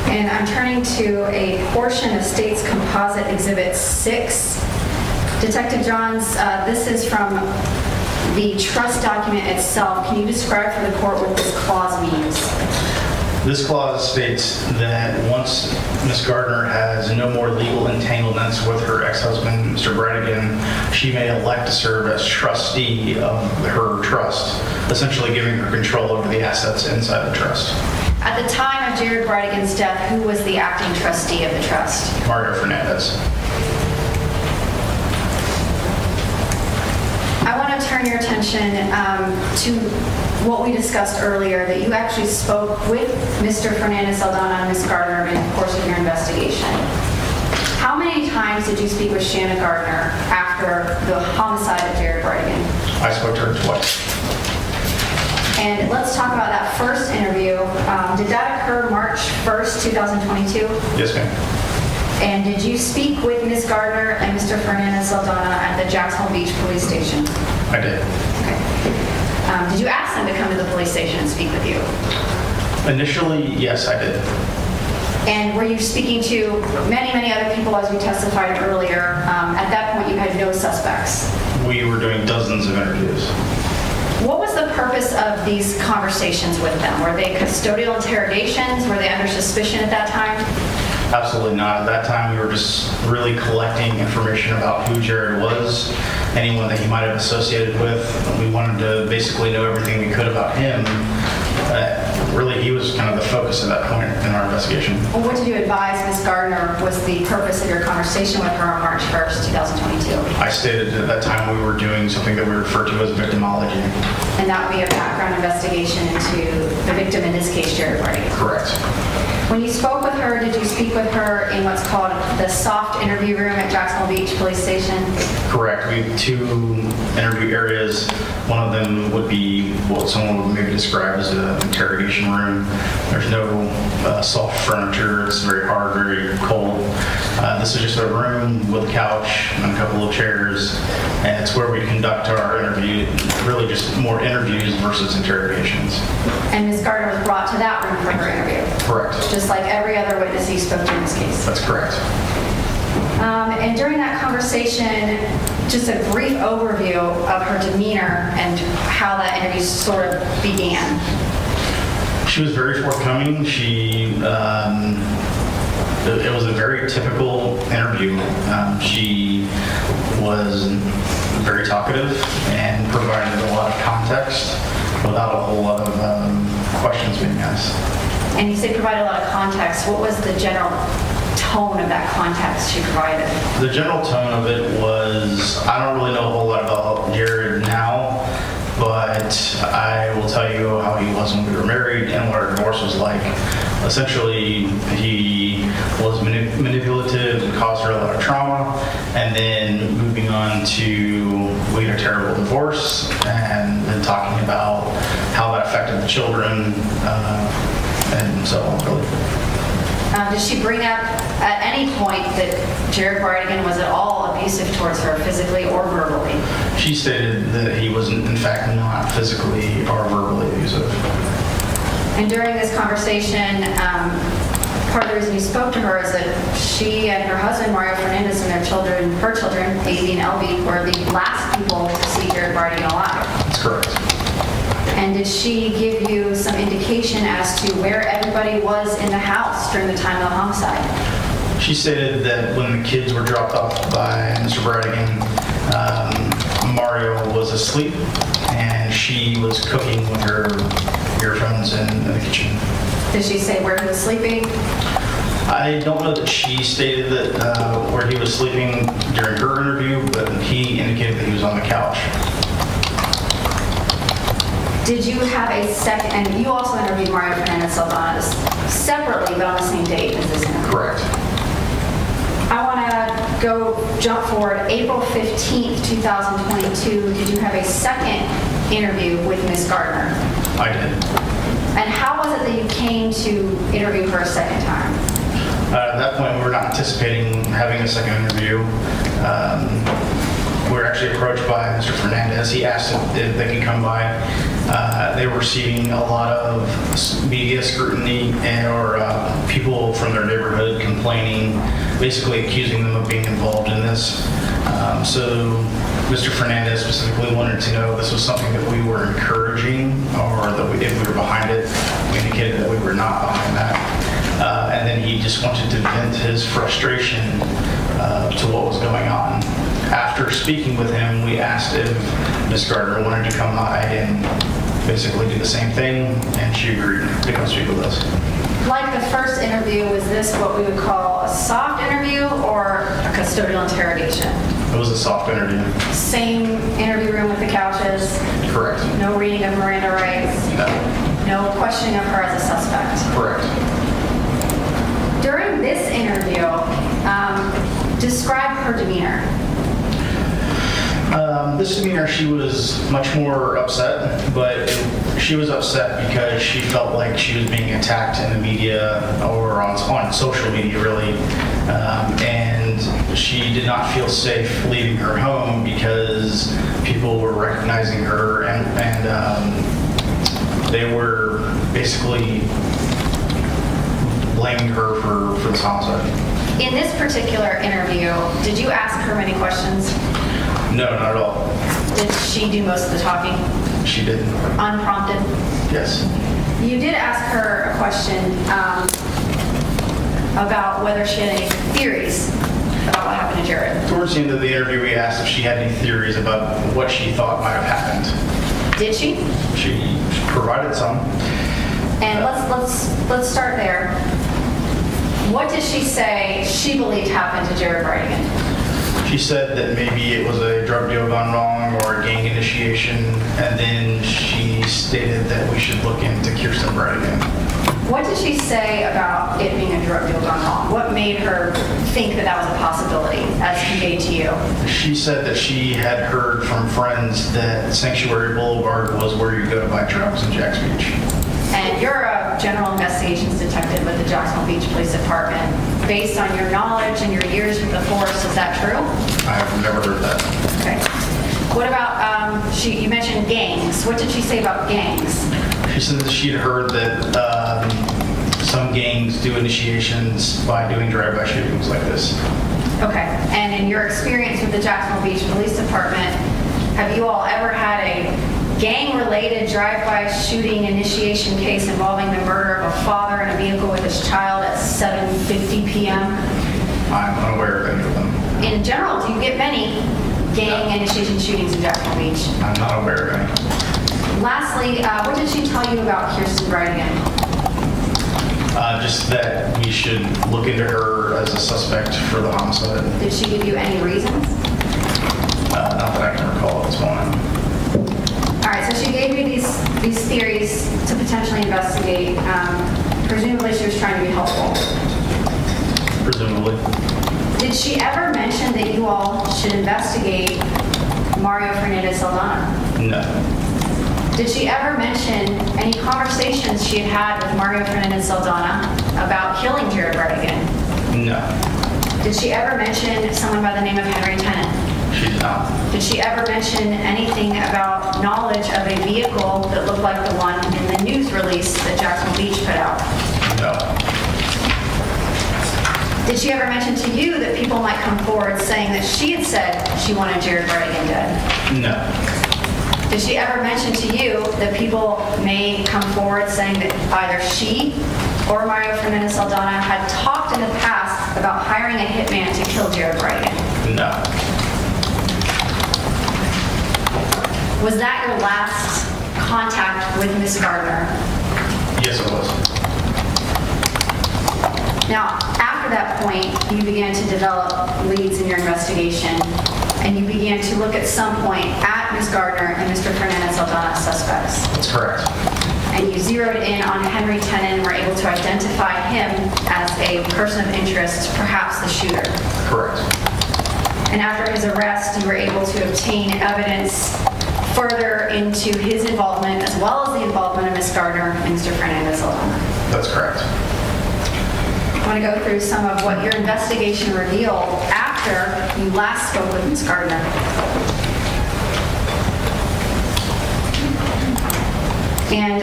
And I'm turning to a portion of State's Composite Exhibit 6. Detective Johns, this is from the trust document itself. Can you describe for the court what this clause means? This clause states that once Ms. Gardner has no more legal entanglements with her ex-husband, Mr. Bridegan, she may elect to serve as trustee of her trust, essentially giving her control over the assets inside the trust. At the time of Jared Bridegan's death, who was the acting trustee of the trust? Margaret Fernandez. I want to turn your attention to what we discussed earlier, that you actually spoke with Mr. Fernandez Saldana and Ms. Gardner in the course of your investigation. How many times did you speak with Shanna Gardner after the homicide of Jared Bridegan? I spoke to her twice. And let's talk about that first interview. Did that occur March 1st, 2022? Yes, ma'am. And did you speak with Ms. Gardner and Mr. Fernandez Saldana at the Jacksonville Beach police station? I did. Okay. Did you ask them to come to the police station and speak with you? Initially, yes, I did. And were you speaking to many, many other people as we testified earlier? At that point, you had no suspects. We were doing dozens of interviews. What was the purpose of these conversations with them? Were they custodial interrogations? Were they under suspicion at that time? Absolutely not. At that time, we were just really collecting information about who Jared was, anyone that he might have associated with. We wanted to basically know everything we could about him. Really, he was kind of the focus at that point in our investigation. Well, what did you advise Ms. Gardner was the purpose of your conversation with her on March 1st, 2022? I stated at that time we were doing something that we refer to as victimology. And that would be a background investigation into the victim, in this case, Jared Bridegan. Correct. When you spoke with her, did you speak with her in what's called the soft interview room at Jacksonville Beach Police Station? Correct. We have 2 interview areas. One of them would be what someone would maybe describe as an interrogation room. There's no soft furniture. It's very hard, very cold. This is just a room with a couch and a couple of chairs, and it's where we conduct our interview, really just more interviews versus interrogations. And Ms. Gardner was brought to that room for her interview? Correct. Just like every other witness you spoke to in this case? That's correct. And during that conversation, just a brief overview of her demeanor and how that interview sort of began. She was very forthcoming. It was a very typical interview. She was very talkative and provided a lot of context without a whole lot of questions being asked. And you say provide a lot of context. What was the general tone of that context she provided? The general tone of it was, I don't really know a whole lot about Jared now, but I will tell you how he was when we were married and what our divorce was like. Essentially, he was manipulative and caused her a lot of trauma, and then moving on to we had a terrible divorce, and then talking about how that affected the children, and so on, really. Did she bring up at any point that Jared Bridegan was at all abusive towards her, physically or verbally? She stated that he was, in fact, not physically or verbally abusive. And during this conversation, part of the reason you spoke to her is that she and her husband, Mario Fernandez, and her children, A.B. and L.B., were the last people to see Jared Bridegan alive. That's correct. And did she give you some indication as to where everybody was in the house during the time of the homicide? She stated that when the kids were dropped off by Mr. Bridegan, Mario was asleep and she was cooking with her earphones in the kitchen. Did she say where he was sleeping? I don't know that she stated that where he was sleeping during her interview, but he indicated that he was on the couch. Did you have a second, and you also interviewed Mario Fernandez Saldana separately, but on the same date as this interview? Correct. I want to jump forward. April 15th, 2022, did you have a second interview with Ms. Gardner? I did. And how was it that you came to interview her a second time? At that point, we were not anticipating having a second interview. We were actually approached by Mr. Fernandez. He asked if they could come by. They were receiving a lot of media scrutiny or people from their neighborhood complaining, basically accusing them of being involved in this. So Mr. Fernandez specifically wanted to know if this was something that we were encouraging or that if we were behind it. We indicated that we were not behind that. And then he just wanted to vent his frustration to what was going on. After speaking with him, we asked if Ms. Gardner wanted to come by and basically do the same thing, and she agreed to come speak with us. Like the first interview, was this what we would call a soft interview or a custodial interrogation? It was a soft interview. Same interview room with the couches? Correct. No reading of Miranda rights? No questioning of her as a suspect? Correct. During this interview, describe her demeanor. This demeanor, she was much more upset, but she was upset because she felt like she was being attacked in the media or on social media, really. And she did not feel safe leaving her home because people were recognizing her and they were basically blaming her for this homicide. In this particular interview, did you ask her many questions? No, not at all. Did she do most of the talking? She did. Unprompted? Yes. You did ask her a question about whether she had any theories about what happened to Jared. Towards the end of the interview, we asked if she had any theories about what she thought might have happened. Did she? She provided some. And let's start there. What did she say she believed happened to Jared Bridegan? She said that maybe it was a drug deal gone wrong or a gang initiation, and then she stated that we should look into Kirsten Bridegan. What did she say about it being a drug deal gone wrong? What made her think that that was a possibility as conveyed to you? She said that she had heard from friends that Sanctuary Boulevard was where you go to buy drugs in Jacksonville Beach. And you're a general investigations detective with the Jacksonville Beach Police Department. Based on your knowledge and your years with the force, is that true? I have never heard that. Okay. What about, you mentioned gangs. What did she say about gangs? She said that she'd heard that some gangs do initiations by doing drive-by shootings like this. Okay. And in your experience with the Jacksonville Beach Police Department, have you all ever had a gang-related drive-by shooting initiation case involving the murder of a father in a vehicle with his child at 7:50 p.m.? I'm unaware of any of them. In general, do you get many gang initiation shootings in Jacksonville Beach? I'm not aware of any. Lastly, what did she tell you about Kirsten Bridegan? Just that we should look into her as a suspect for the homicide. Did she give you any reasons? Not that I can recall at this point. All right, so she gave you these theories to potentially investigate. Presumably she was trying to be helpful. Presumably. Did she ever mention that you all should investigate Mario Fernandez Saldana? No. Did she ever mention any conversations she had had with Mario Fernandez Saldana about killing Jared Bridegan? No. Did she ever mention someone by the name of Henry Tenon? She did not. Did she ever mention anything about knowledge of a vehicle that looked like the one in the news release that Jacksonville Beach put out? No. Did she ever mention to you that people might come forward saying that she had said she wanted Jared Bridegan dead? No. Did she ever mention to you that people may come forward saying that either she or Mario Fernandez Saldana had talked in the past about hiring a hitman to kill Jared Bridegan? No. Was that your last contact with Miss Gardner? Yes, it was. Now, after that point, you began to develop leads in your investigation, and you began to look at some point at Ms. Gardner and Mr. Fernandez Saldana as suspects. That's correct. And you zeroed in on Henry Tenon and were able to identify him as a person of interest, perhaps the shooter. Correct. And after his arrest, you were able to obtain evidence further into his involvement, as well as the involvement of Ms. Gardner and Mr. Fernandez Saldana. That's correct. I want to go through some of what your investigation revealed after you last spoke with Ms. Gardner. And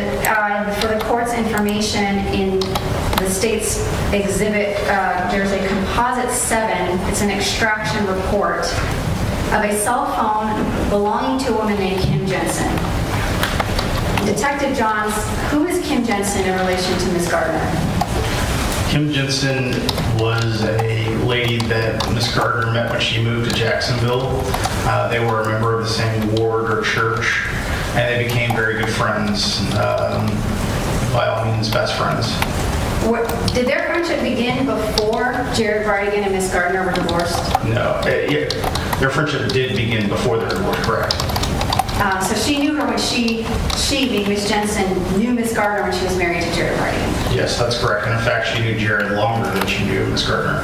for the court's information, in the state's exhibit, there's a composite 7. It's an extraction report of a cell phone belonging to a woman named Kim Jensen. Detective Johns, who is Kim Jensen in relation to Ms. Gardner? Kim Jensen was a lady that Miss Gardner met when she moved to Jacksonville. They were a member of the same ward or church, and they became very good friends, by all means, best friends. Did their friendship begin before Jared Bridegan and Miss Gardner were divorced? No, their friendship did begin before their divorce, correct? So she knew her when she being Miss Jensen, knew Miss Gardner when she was married to Jared Bridegan. Yes, that's correct. And in fact, she knew Jared longer than she knew Miss Gardner.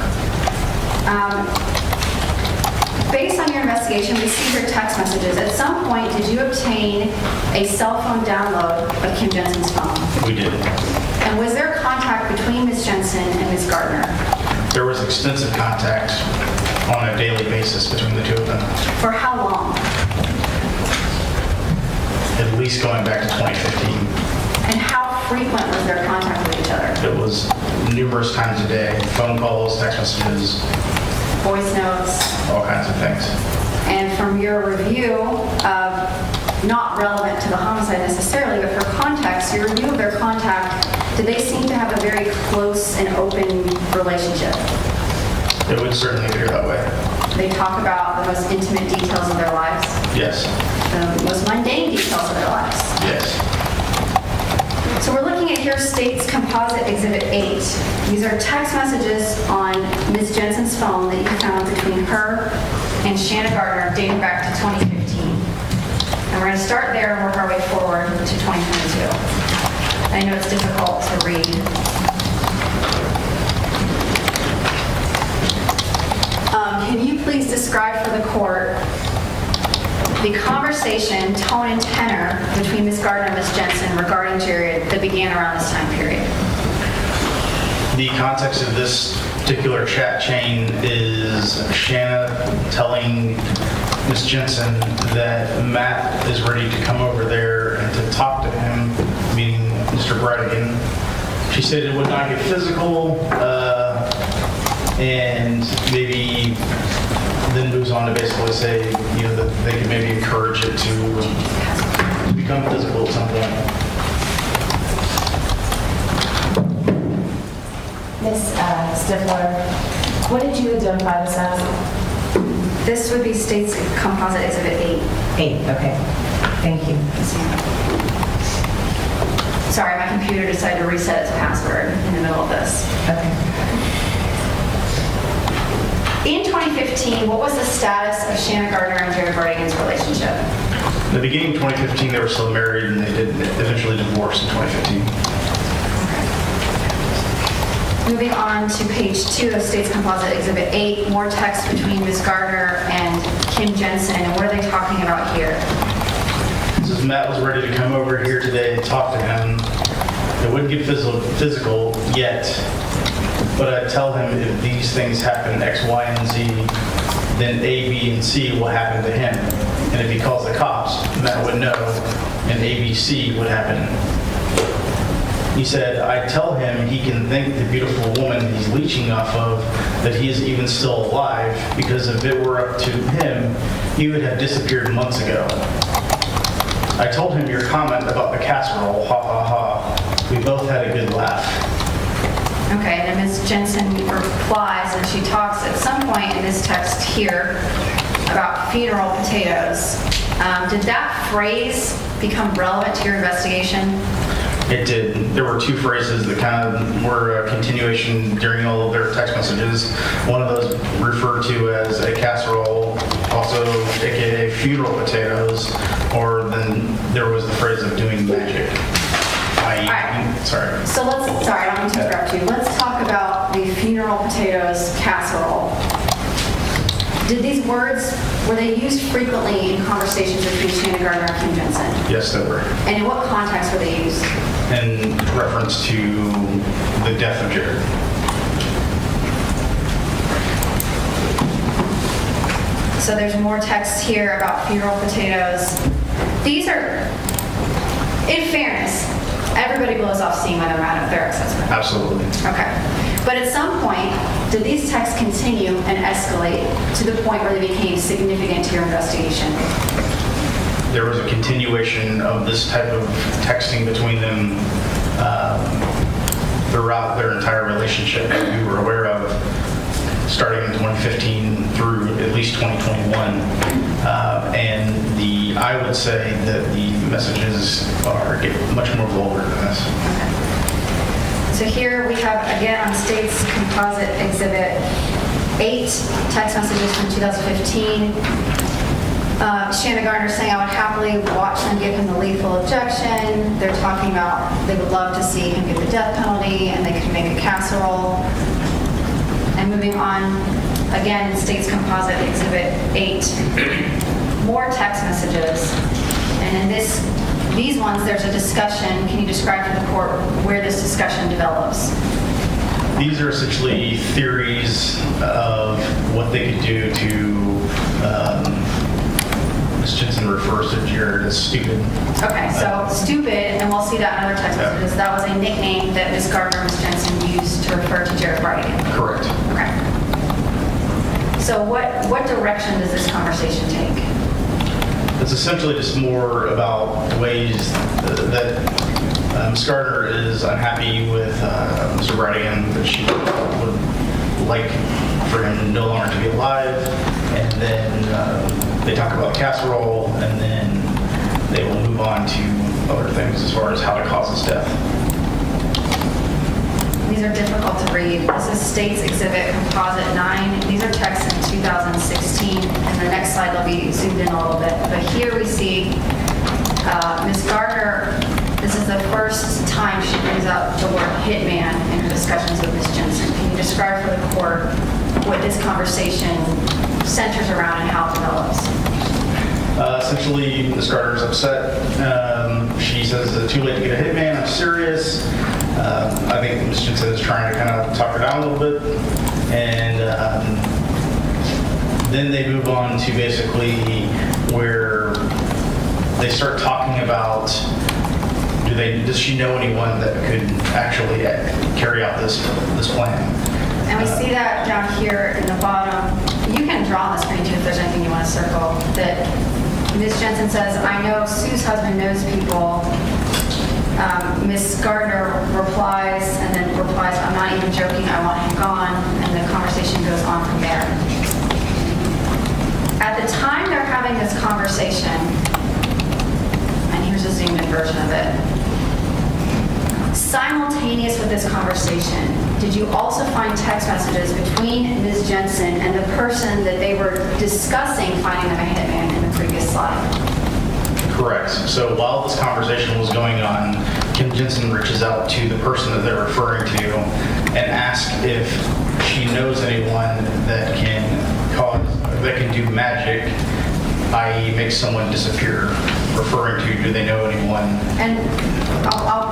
Based on your investigation, we see your text messages. At some point, did you obtain a cell phone download of Kim Jensen's phone? We did. And was there contact between Miss Jensen and Miss Gardner? There was extensive contact on a daily basis between the two of them. For how long? At least going back to 2015. And how frequent was their contact with each other? It was numerous times a day, phone calls, text messages, voice notes, all kinds of things. And from your review of, not relevant to the homicide necessarily, but for context, your review of their contact, did they seem to have a very close and open relationship? It would certainly appear that way. They talk about the most intimate details of their lives, Yes. the most mundane details of their lives. Yes. So we're looking at here State's Composite Exhibit 8. These are text messages on Ms. Jensen's phone that you found between her and Shanna Gardner dating back to 2015. And we're going to start there and work our way forward to 2022. I know it's difficult to read. Can you please describe for the court the conversation, tone, and tenor between Ms. Gardner and Ms. Jensen regarding Jared that began around this time period? The context of this particular chat chain is Shanna telling Ms. Jensen that Matt is ready to come over there and to talk to him, meaning Mr. Bridegan. She said it would not get physical, and maybe then moves on to basically say, you know, that they could maybe encourage it to become physical at some point. Miss Stifler, what did you identify this as? This would be State's Composite Exhibit 8. 8, okay. Thank you. Sorry, my computer decided to reset its password in the middle of this. Okay. In 2015, what was the status of Shanna Gardner and Jared Bridegan's relationship? In the beginning of 2015, they were still married, and they did eventually divorce in 2015. Moving on to page 2 of State's Composite Exhibit 8, more text between Ms. Gardner and Kim Jensen, and what are they talking about here? Since Matt was ready to come over here today and talk to him, it wouldn't get physical yet, but I'd tell him if these things happen, X, Y, and Z, then A, B, and C will happen to him. And if he calls the cops, Matt would know, and A, B, C would happen. He said, I tell him he can thank the beautiful woman he's leeching off of that he is even still alive, because if it were up to him, he would have disappeared months ago. I told him your comment about the casserole, ha ha ha. We both had a good laugh. Okay, and then Ms. Jensen replies, and she talks at some point in this text here about funeral potatoes. Did that phrase become relevant to your investigation? It did. There were two phrases that kind of were a continuation during all of their text messages. One of those referred to as a casserole, also aka funeral potatoes, or then there was the phrase of doing magic. Sorry. So sorry, I don't mean to interrupt you. Let's talk about the funeral potatoes casserole. Did these words, were they used frequently in conversations between Shanna Gardner and Kim Jensen? Yes, they were. And in what context were they used? In reference to the death of Jared. So there's more text here about funeral potatoes. These are, in fairness, everybody blows off steam when they're mad at their ex-husband. Absolutely. Okay. But at some point, did these texts continue and escalate to the point where they became significant to your investigation? There was a continuation of this type of texting between them throughout their entire relationship that we were aware of, starting in 2015 through at least 2021. And I would say that the messages get much more vulgar than this. Okay. So here we have, again, on State's Composite Exhibit 8, text messages from 2015. Shanna Gardner saying, I would happily watch them give him the lethal objection. They're talking about they would love to see him get the death penalty and they could make a casserole. And moving on, again, State's Composite Exhibit 8, more text messages. And in these ones, there's a discussion. Can you describe to the court where this discussion develops? These are essentially theories of what they could do to, Ms. Jensen refers to Jared as stupid. Okay, so stupid, and we'll see that in other text messages. That was a nickname that Ms. Gardner and Ms. Jensen used to refer to Jared Bridegan. Correct. Okay. So what What direction does this conversation take? It's essentially just more about ways that Ms. Gardner is unhappy with Mr. Bridegan, that she would like for him no longer to be alive, and then they talk about casserole, and then they will move on to other things as far as how to cause his death. These are difficult to read. This is State's Exhibit Composite 9. These are texts in 2016. And the next slide will be zoomed in a little bit. But here we see Ms. Gardner. This is the first time she brings up the word hitman in her discussions with Ms. Jensen. Can you describe for the court what this conversation centers around and how it develops? Essentially, Ms. Gardner's upset. She says it's too late to get a hitman. I'm serious. I think Ms. Jensen is trying to kind of talk her down a little bit. And then they move on to basically where they start talking about, does she know anyone that could actually carry out this plan? And we see that down here in the bottom. You can draw on the screen too if there's anything you want to circle. That Ms. Jensen says, I know Sue's husband knows people. Ms. Gardner replies, and then replies, I'm not even joking, I want him gone. And the conversation goes on from there. At the time they're having this conversation, and here's a zoomed in version of it. Simultaneous with this conversation, did you also find text messages between Ms. Jensen and the person that they were discussing finding them a hitman in the previous slide? Correct. So while this conversation was going on, Kim Jensen reaches out to the person that they're referring to and asks if she knows anyone that can do magic, i.e. make someone disappear, referring to do they know anyone. And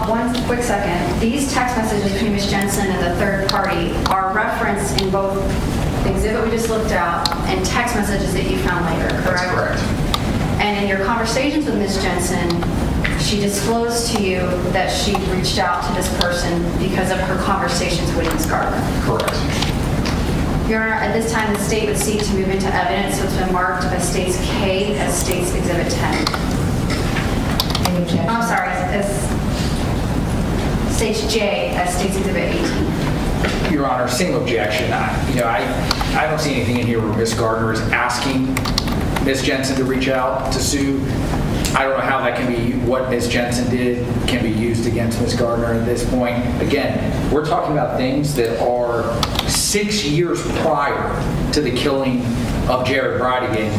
one quick second. These text messages between Ms. Jensen and the third party are referenced in both the exhibit we just looked at and text messages that you found later, correct? That's correct. And in your conversations with Ms. Jensen, she disclosed to you that she reached out to this person because of her conversations with Ms. Gardner. Correct. Your Honor, at this time, the state would seek to move into evidence, so it's been marked by State's K as State's Exhibit 10. I'm sorry, as State's J as State's Exhibit 18. Your Honor, same objection. I don't see anything in here where Ms. Gardner is asking Ms. Jensen to reach out to Sue. I don't know how that can be, what Ms. Jensen did can be used against Ms. Gardner at this point. Again, we're talking about things that are 6 years prior to the killing of Jared Bridegan.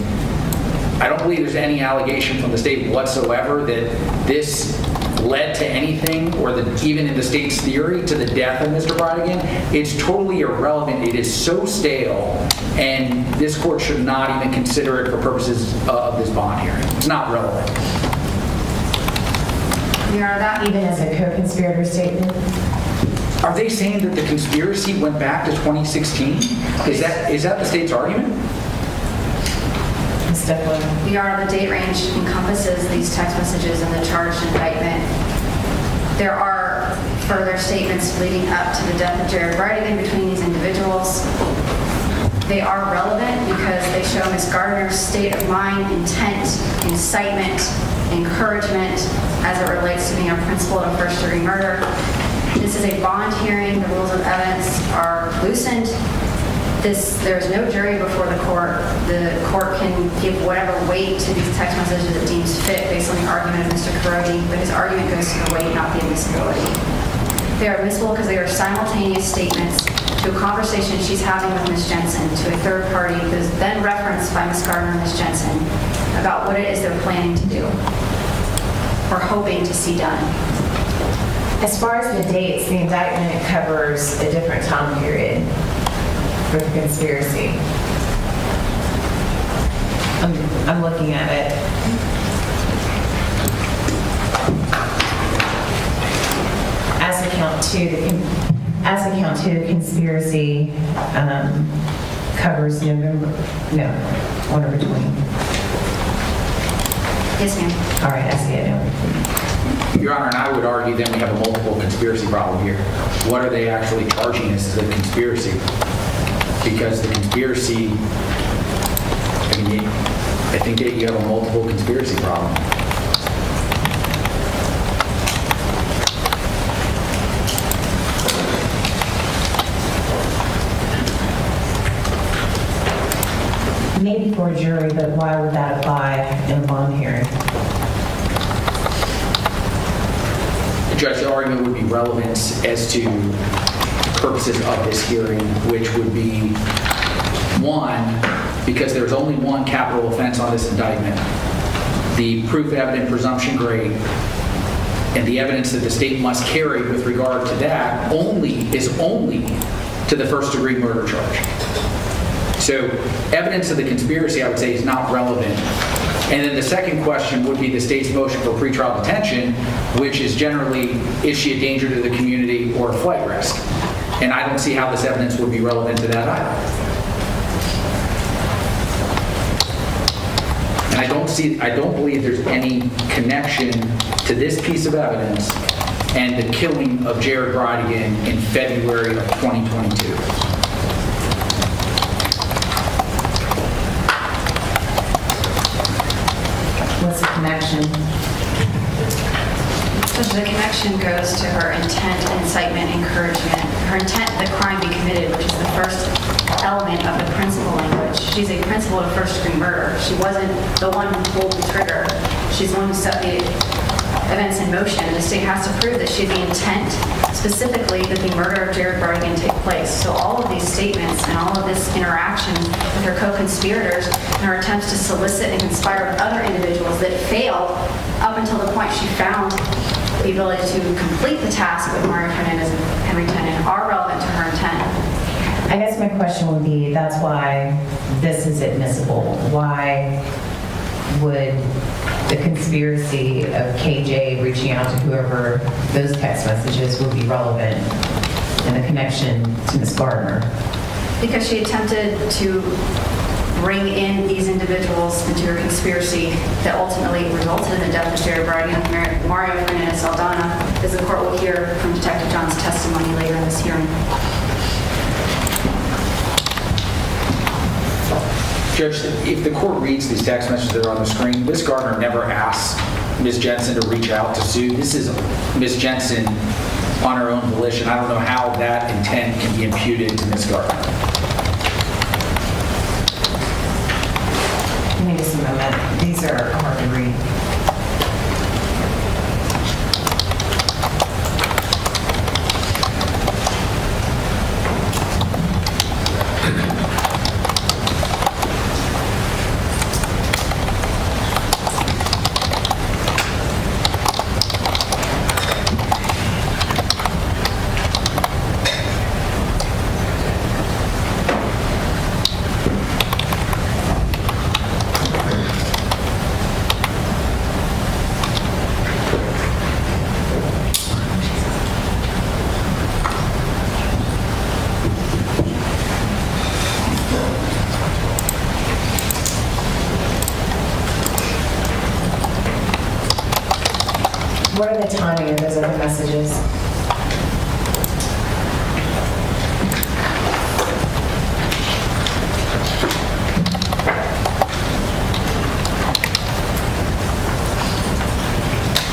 I don't believe there's any allegation from the state whatsoever that this led to anything, or that even in the state's theory, to the death of Mr. Bridegan. It's totally irrelevant. It is so stale, and this court should not even consider it for purposes of this bond hearing. It's not relevant. Your Honor, that Even as a co-conspirator statement? Are they saying that the conspiracy went back to 2016? Is that the state's argument? Your Honor, the date range encompasses these text messages and the charged indictment. There are further statements leading up to the death of Jared Bridegan between these individuals. They are relevant because they show Ms. Gardner's state of mind, intent, incitement, encouragement as it relates to being a principal of first-degree murder. This is a bond hearing. The rules of evidence are loosened. There's no jury before the court. The court can give whatever weight to these text messages it deems fit based on the argument of Mr. Carodi, but his argument goes to the weight, not the admissibility. They are admissible because they are simultaneous statements to a conversation she's having with Ms. Jensen to a third party that is then referenced by Ms. Gardner and Ms. Jensen about what it is they're planning to do or hoping to see done. As far as the dates, the indictment covers a different time period for the conspiracy. I'm looking at it. As to count two, the conspiracy covers one in between. Yes, ma'am. All right, I see it now. Your Honor, and I would argue then we have a multiple conspiracy problem here. What are they actually charging us as a conspiracy? because the conspiracy, I mean, I think that you have a multiple conspiracy problem. Maybe for a jury, but why would that apply in a bond hearing? Judge, the argument would be relevant as to purposes of this hearing, which would be, one, because there's only one capital offense on this indictment, the proof evident presumption grade, and the evidence that the state must carry with regard to that is only to the first-degree murder charge. So evidence of the conspiracy, I would say, is not relevant. And then the second question would be the state's motion for pretrial detention, which is generally, is she a danger to the community or a flight risk? And I don't see how this evidence would be relevant to that either. And I don't believe there's any connection to this piece of evidence and the killing of Jared Bridegan in February of 2022. What's the connection? So the connection goes to her intent, incitement, encouragement. Her intent the crime be committed, which is the first element of the principal language. She's a principal of first-degree murder. She wasn't the one who pulled the trigger. She's the one who set the events in motion. The state has to prove that she had the intent, specifically that the murder of Jared Bridegan take place. So all of these statements and all of this interaction with her co-conspirators and her attempts to solicit and conspire with other individuals that failed up until the point she found the ability to complete the task with Mario Fernandez and Henry Tenon are relevant to her intent. I guess my question would be, that's why this is admissible. Why would the conspiracy of KJ reaching out to whoever those text messages would be relevant in the connection to Ms. Gardner? Because she attempted to bring in these individuals into her conspiracy that ultimately resulted in the death of Jared Bridegan and Mario Fernandez Saldana, as the court will hear from Detective John's testimony later in this hearing. Judge, if the court reads these text messages that are on the screen, Ms. Gardner never asked Ms. Jensen to reach out to sue. This is Ms. Jensen on her own volition. I don't know how that intent can be imputed to Ms. Gardner. Give me just a moment. These are hard to read. What are the timing of those other messages?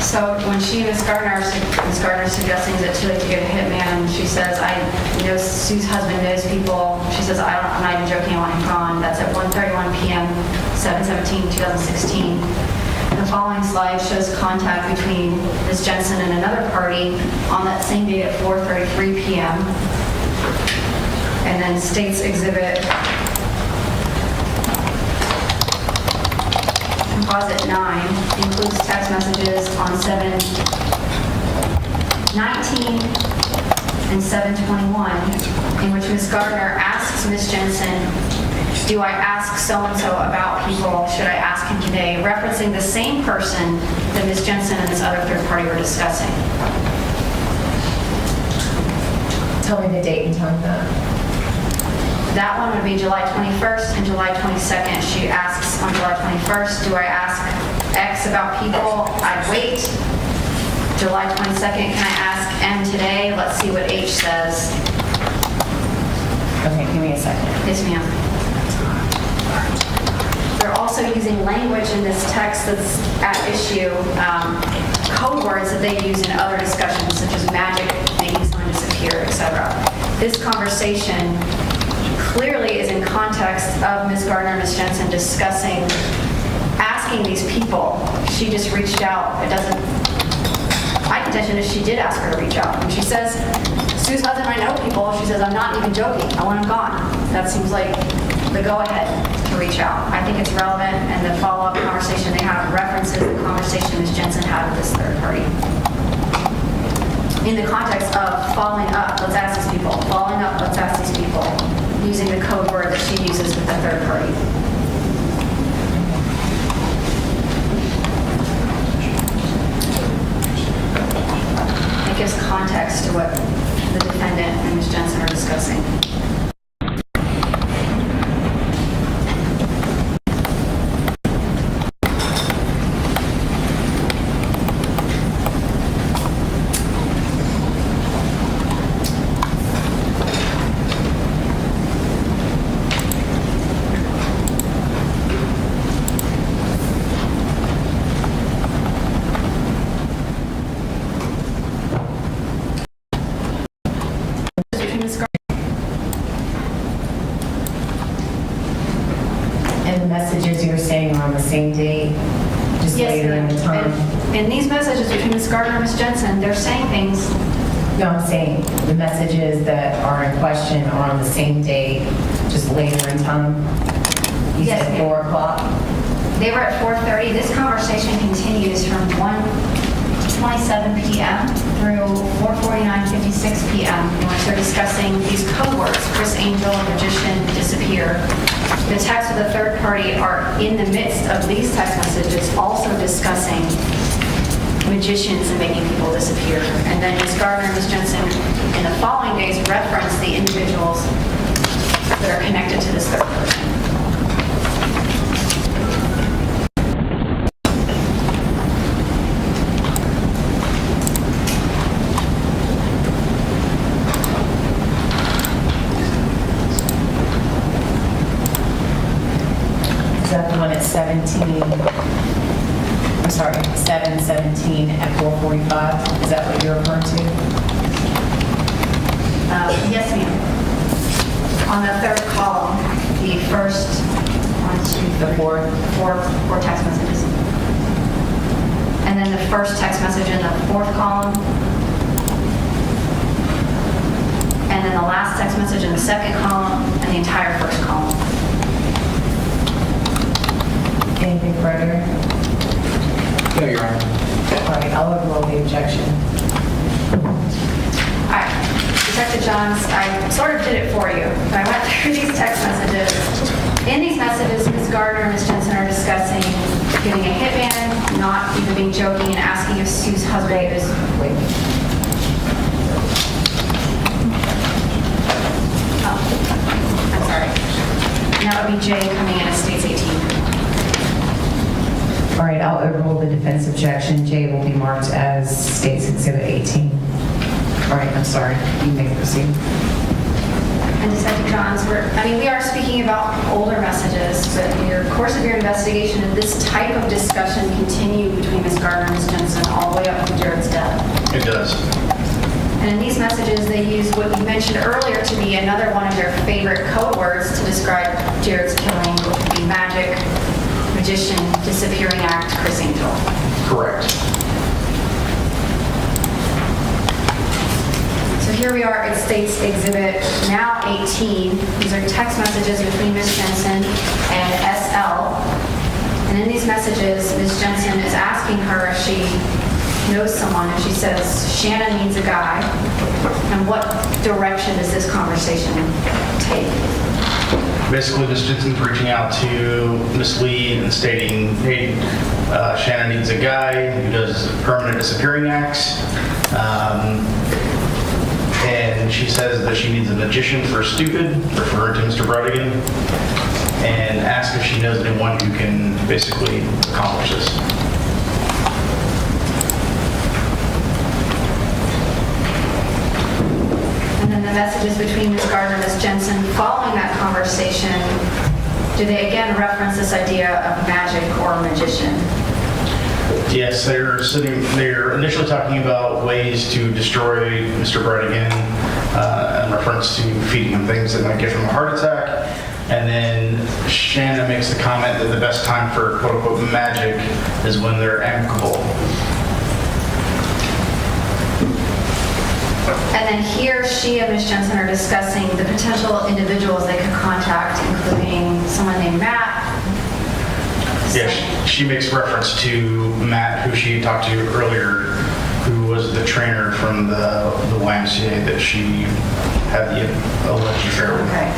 So when she and Ms. Gardner's suggesting is it too late to get a hitman, she says, I know Sue's husband knows people. She says, I'm not even joking, I want him gone. That's at 1:31 p.m., 7/17/2016. The following slide shows contact between Ms. Jensen and another party on that same date at 4:33 p.m. And then State's Exhibit Composite 9 includes text messages on 7/19 and 7/21 in which Ms. Gardner asks Ms. Jensen, do I ask so-and-so about people? Should I ask him today? Referencing the same person that Ms. Jensen and this other third party were discussing. Tell me the date and time of that. That one would be July 21st and July 22nd. She asks on July 21st, do I ask X about people? I'd wait. July 22nd, can I ask M today? Let's see what H says. Okay, give me me a second. Yes, ma'am. They're also using language in this text that's at issue, code words that they use in other discussions, such as magic, making someone disappear, etc. This conversation clearly is in context of Ms. Gardner and Ms. Jensen discussing, asking these people. She just reached out. It doesn't, my contention is she did ask her to reach out. When she says, Sue's husband, I know people, she says, I'm not even joking. I want him gone. That seems like the go-ahead to reach out. I think it's relevant, and the follow-up conversation they have references the conversation Ms. Jensen had with this third party. In the context of following up, let's ask these people. Following up, let's ask these people. Using the code word that she uses with the third party. It gives context to what the defendant and Ms. Jensen are discussing. And the messages you're saying are on the same date, just later in the time? And these messages between Ms. Gardner and Ms. Jensen, they're saying things. No, I'm saying the messages that are in question are on the same date, just later in time? You Yes, said ma'am. 4 o'clock? They were at 4:30. This conversation continues from 1:27 p.m. through 4:49:56 p.m. in which they're discussing these code words: Chris Angel, magician, disappear. The texts of the third party are in the midst of these text messages also discussing magicians and making people disappear. And then Ms. Gardner and Ms. Jensen in the following days reference the individuals that are connected to this third person. Is that the one at 17? I'm sorry, 7:17 at 4:45? Is that what you're referring to? Yes, ma'am. On the third column, the first four text messages. And then the first text message in the fourth column. And then the last text message in the second column, and the entire first column. Anything further? No, Your Honor. All right, I'll overrule the objection. All right, Detective Johns, I sort of did it for you. I went through these text messages. In these messages, Ms. Gardner and Ms. Jensen are discussing getting a hitman, not even being joking, and asking if Sue's husband is... Wait. Oh, I'm sorry. Now it would be Jay coming in as State's 18. All right, I'll overrule the defense objection. J will be marked as State's Exhibit 18. All right, I'm sorry. You may proceed. And Detective Johns, we are speaking about older messages, but in your course of your investigation, did this type of discussion continue between Ms. Gardner and Ms. Jensen all the way up to Jared's death? It does. And in these messages, they use what you mentioned earlier to be another one of their favorite code words to describe Jared's killing, which would be magic, magician, disappearing act, Chris Angel. Correct. So here we are at State's Exhibit now 18. These are text messages between Ms. Jensen and SL. And in these messages, Ms. Jensen is asking her if she knows someone, and she says, Shanna needs a guy. And what direction does this conversation take? Basically, Ms. Jensen's reaching out to Ms. Lee and stating, hey, Shanna needs a guy who does permanent disappearing acts. And she says that she needs a magician for stupid, referring to Mr. Bridegan, and asks if she knows anyone who can basically accomplish this. And then the messages between Ms. Gardner and Ms. Jensen following that conversation, do they again reference this idea of magic or magician? Yes, they're initially talking about ways to destroy Mr. Bridegan in reference to feeding him things that might give him a heart attack. And then Shanna makes the comment that the best time for quote-unquote magic is when they're amicable. And then here, she and Ms. Jensen are discussing the potential individuals they could contact, including someone named Matt. Yeah, she makes reference to Matt, who she talked to earlier, who was the trainer from the YMCA that she had the alleged affair with. Okay.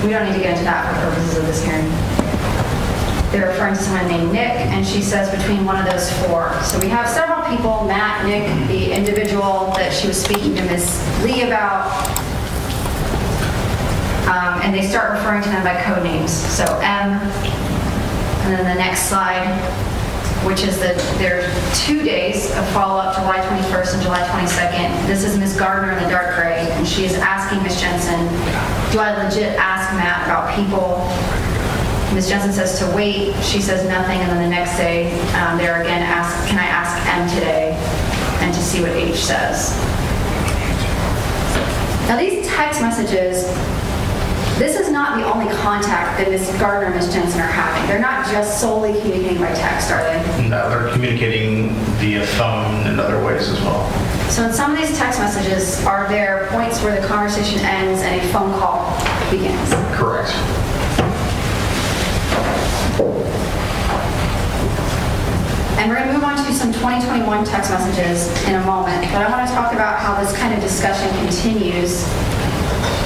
We don't need to get into that for purposes of this hearing. They're referring to someone named Nick, and she says between one of those four. So we have several people, Matt, Nick, the individual that she was speaking to Ms. Lee about, and they start referring to them by code names. So M, and then the next slide, which is that there are 2 days of follow-up, July 21st and July 22nd. This is Ms. Gardner in the dark gray, and she is asking Ms. Jensen, do I legit ask Matt about people? Ms. Jensen says to wait. She says nothing, and then the next day, they're again asked, can I ask M today? And to see what H says. Now these text messages, this is not the only contact that Ms. Gardner and Ms. Jensen are having. They're not just solely communicating by text, are they? No, they're communicating via phone and other ways as well. So in some of these text messages, are there points where the conversation ends and a phone call begins? Correct. And we're going to move on to some 2021 text messages in a moment, but I want to talk about how this kind of discussion continues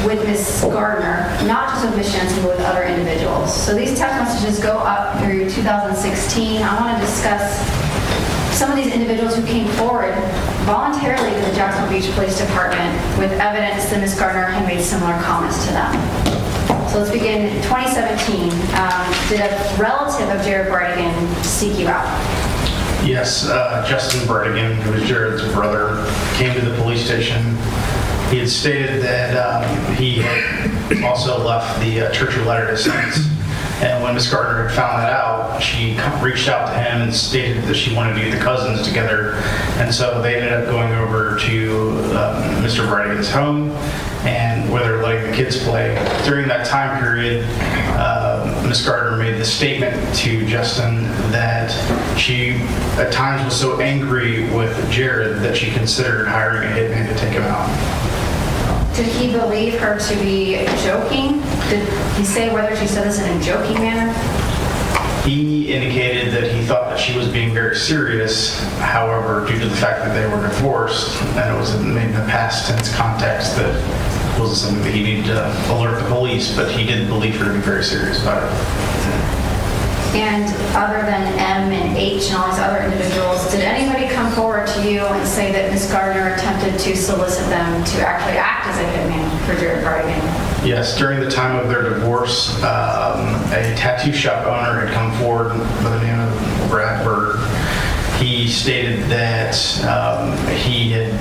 with Ms. Gardner, not just with Ms. Jensen, but with other individuals. So these text messages go up through 2016. I want to discuss some of these individuals who came forward voluntarily to the Jacksonville Beach Police Department with evidence that Ms. Gardner had made similar comments to them. So let's begin in 2017. Did a relative of Jared Bridegan seek you out? Yes, Justin Bridegan, who is Jared's brother, came to the police station. He had stated that he had also left the Church of Latter-day Saints. And when Ms. Gardner had found that out, she reached out to him and stated that she wanted to get the cousins together. And so they ended up going over to Mr. Bridegan's home, and where they're letting the kids play. During that time period, Ms. Gardner made the statement to Justin that she at times was so angry with Jared that she considered hiring a hitman to take him out. Did he believe her to be joking? Did he say whether she said this in a joking manner? He indicated that he thought that she was being very serious. However, due to the fact that they were divorced, and it was made in the past tense context, that wasn't something that he needed to alert the police, but he did believe her to be very serious about it. And other than M and H and all these other individuals, did anybody come forward to you and say that Ms. Gardner attempted to solicit them to actually act as a hitman for Jared Bridegan? Yes, during the time of their divorce, a tattoo shop owner had come forward by the name of Brad Bird. He stated that he had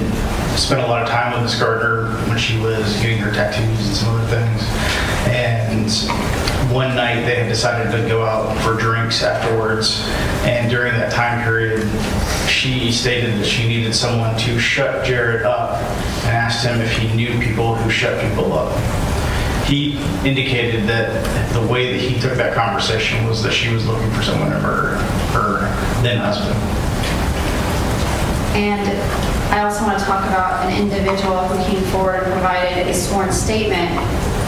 spent a lot of time with Ms. Gardner when she was getting her tattoos and some other things. And one night they had decided to go out for drinks afterwards. And during that time period, she stated that she needed someone to shut Jared up and asked him if he knew people who shut people up. He indicated that the way that he took that conversation was that she was looking for someone to murder her then husband. And I also want to talk about an individual who came forward and provided a sworn statement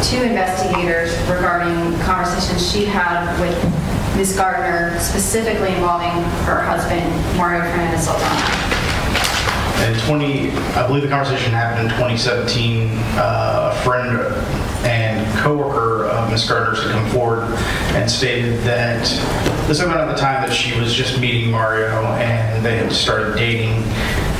to investigators regarding conversations she'd had with Ms. Gardner, specifically involving her husband, Mario Fernandez Saldana. I believe the conversation happened in 2017. A friend and coworker of Ms. Gardner's had come forward and stated that this happened at the time that she was just meeting Mario and they had started dating.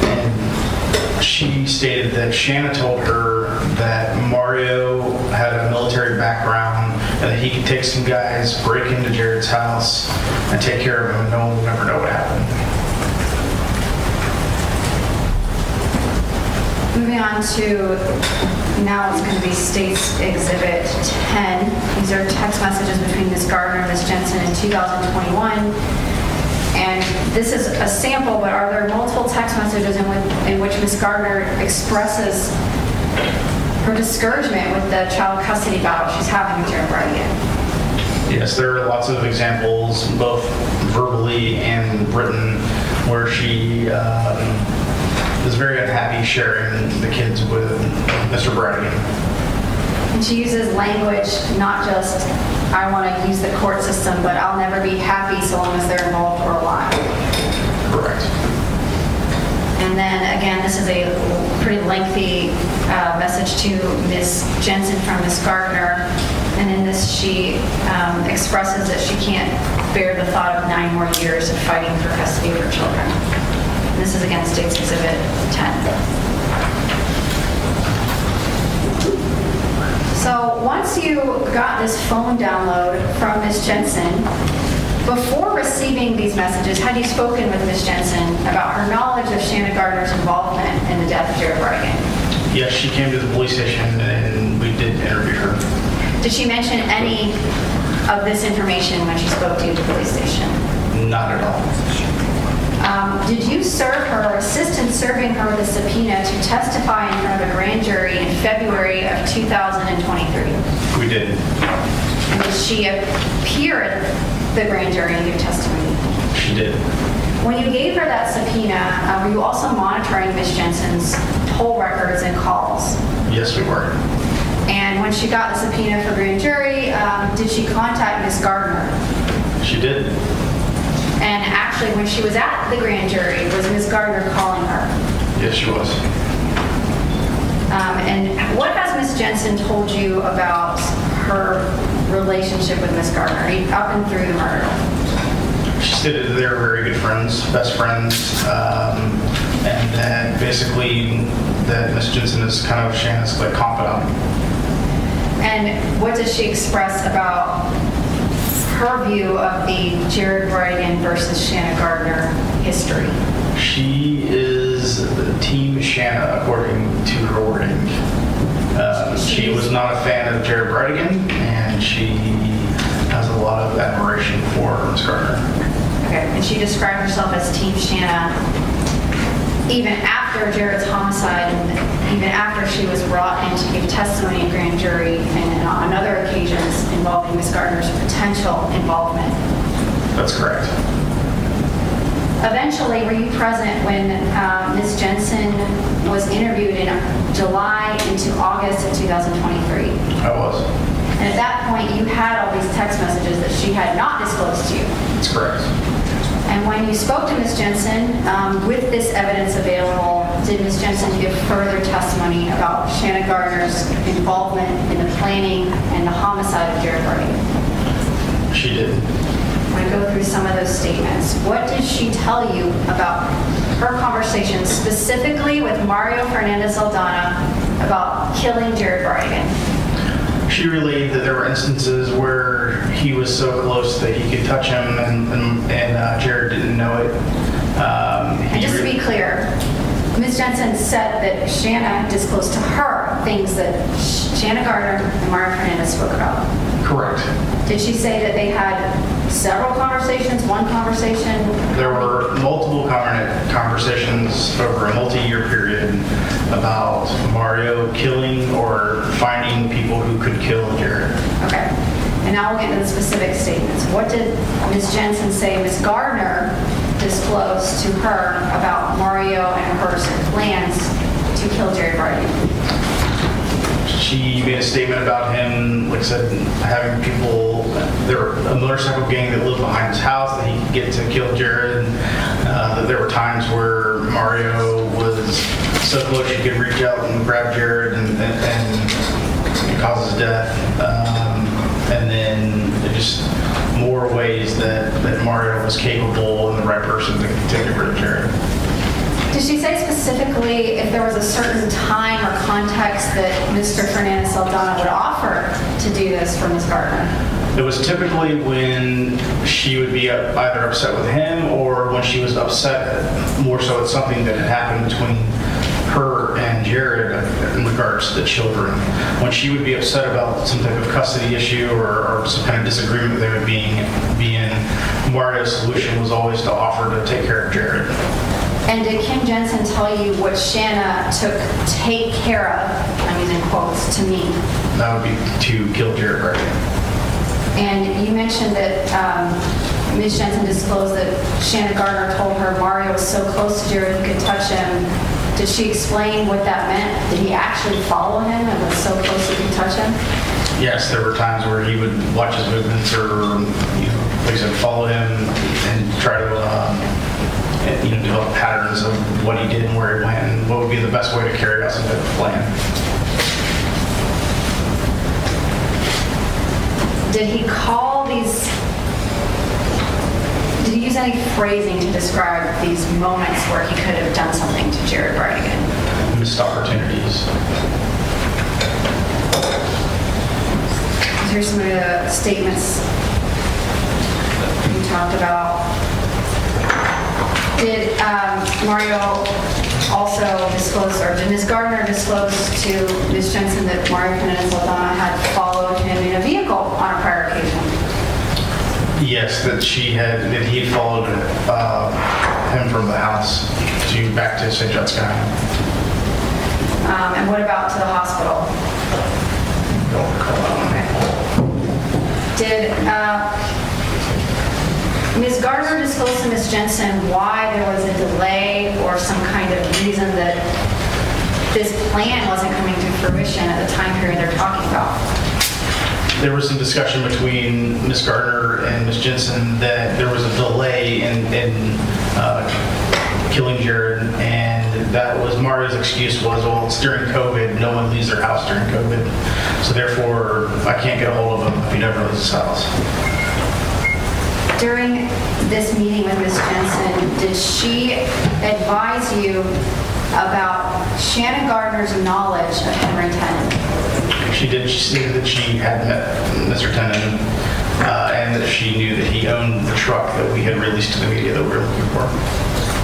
And she stated that Shanna told her that Mario had a military background and that he could take some guys, break into Jared's house, and take care of him, and no one would ever know what happened. Moving on to Now it's going to be State's Exhibit 10. These are text messages between Ms. Gardner and Ms. Jensen in 2021. And this is a sample, but are there multiple text messages in which Ms. Gardner expresses her discouragement with the child custody battle she's having with Jared Bridegan? Yes, there are lots of examples, both verbally and written, where she is very unhappy sharing the kids with Mr. Bridegan. And she uses language, not just, I want to use the court system, but I'll never be happy so long as they're involved or alive. Correct. And then again, this is a pretty lengthy message to Ms. Jensen from Ms. Gardner. And in this, she expresses that she can't bear the thought of 9 more years of fighting for custody of her children. And this is again State's Exhibit 10. So once you got this phone download from Ms. Jensen, before receiving these messages, had you spoken with Ms. Jensen about her knowledge of Shanna Gardner's involvement in the death of Jared Bridegan? Yes, she came to the police station and we did interview her. Did she mention any of this information when she spoke to you at the police station? Not at all. Did you serve her or assist in serving her with a subpoena to testify in front of a grand jury in February of 2023? We did. And did she appear at the grand jury and give testimony? She did. When you gave her that subpoena, were you also monitoring Ms. Jensen's poll records and calls? Yes, we were. And when she got the subpoena for grand jury, did she contact Ms. Gardner? She did. And actually, when she was at the grand jury, was Ms. Gardner calling her? Yes, she was. And what has Ms. Jensen told you about her relationship with Ms. Gardner up and through the murder? She stated that they were very good friends, best friends, and that basically that Ms. Jensen is kind of Shanna's like confidant. And what does she express about her view of the Jared Bridegan versus Shanna Gardner history? She is Team Shanna, according to her wording. She was not a fan of Jared Bridegan, and she has a lot of admiration for Ms. Gardner. Okay, and she described herself as Team Shanna even after Jared's homicide and even after she was brought in to give testimony in grand jury and on other occasions involving Ms. Gardner's potential involvement. That's correct. Eventually, were you present when Ms. Jensen was interviewed in July into August of 2023? I was. And at that point, you had all these text messages that she had not disclosed to you. That's correct. And when you spoke to Ms. Jensen, with this evidence available, did Ms. Jensen give further testimony about Shanna Gardner's involvement in the planning and the homicide of Jared Bridegan? She did. I'm going to go through some of those statements. What did she tell you about her conversation specifically with Mario Fernandez Saldana about killing Jared Bridegan? She relayed that there were instances where he was so close that he could touch him, and Jared didn't know it. And just to be clear, Ms. Jensen said that Shanna disclosed to her things that Shanna Gardner and Mario Fernandez spoke about. Correct. Did she say that they had several conversations, one conversation? There were multiple conversations over a multi-year period about Mario killing or finding people who could kill Jared. Okay. And now we'll get into the specific statements. What did Ms. Jensen say Ms. Gardner disclosed to her about Mario and her plans to kill Jared Bridegan? She made a statement about him, like I said, having people, there were a motorcycle gang that lived behind his house that he could get to kill Jared. That there were times where Mario was so close he could reach out and grab Jared and cause his death. And then just more ways that Mario was capable and the right person to get rid of Jared. Did she say specifically if there was a certain time or context that Mr. Fernandez Saldana would offer to do this for Ms. Gardner? It was typically when she would be either upset with him or when she was upset more so at something that had happened between her and Jared in regards to the children. When she would be upset about some type of custody issue or some kind of disagreement they would be in, Mario's solution was always to offer to take care of Jared. And did Kim Jensen tell you what Shanna took take care of, I'm using quotes, to mean? That would be to kill Jared Bridegan. And you mentioned that Ms. Jensen disclosed that Shanna Gardner told her Mario was so close to Jared he could touch him. Did she explain what that meant? Did he actually follow him and was so close he could touch him? Yes, there were times where he would watch his movements or, like I said, follow him and try to, develop patterns of what he did and where he went and what would be the best way to carry out some type of plan. Did he call these, did he use any phrasing to describe these moments where he could have done something to Jared Bridegan? Missed opportunities. Here's some of the statements you talked about. Did Mario also disclose, or did Ms. Gardner disclose to Ms. Jensen that Mario Fernandez Saldana had followed him in a vehicle on a prior occasion? Yes, that he had followed him from the house back to St. John's County. And what about to the hospital? Don't recall that. Okay. Did Ms. Gardner disclose to Ms. Jensen why there was a delay or some kind of reason that this plan wasn't coming to fruition at the time period they're talking about? There was some discussion between Ms. Gardner and Ms. Jensen that there was a delay in killing Jared, and that was Mario's excuse was, well, it's during COVID, no one leaves their house during COVID, so therefore I can't get a hold of him if he never leaves his house. During this meeting with Ms. Jensen, did she advise you about Shanna Gardner's knowledge of Henry Tenon? She did. She stated that she had met Mr. Tenon and that she knew that he owned the truck that we had released to the media that we were looking for.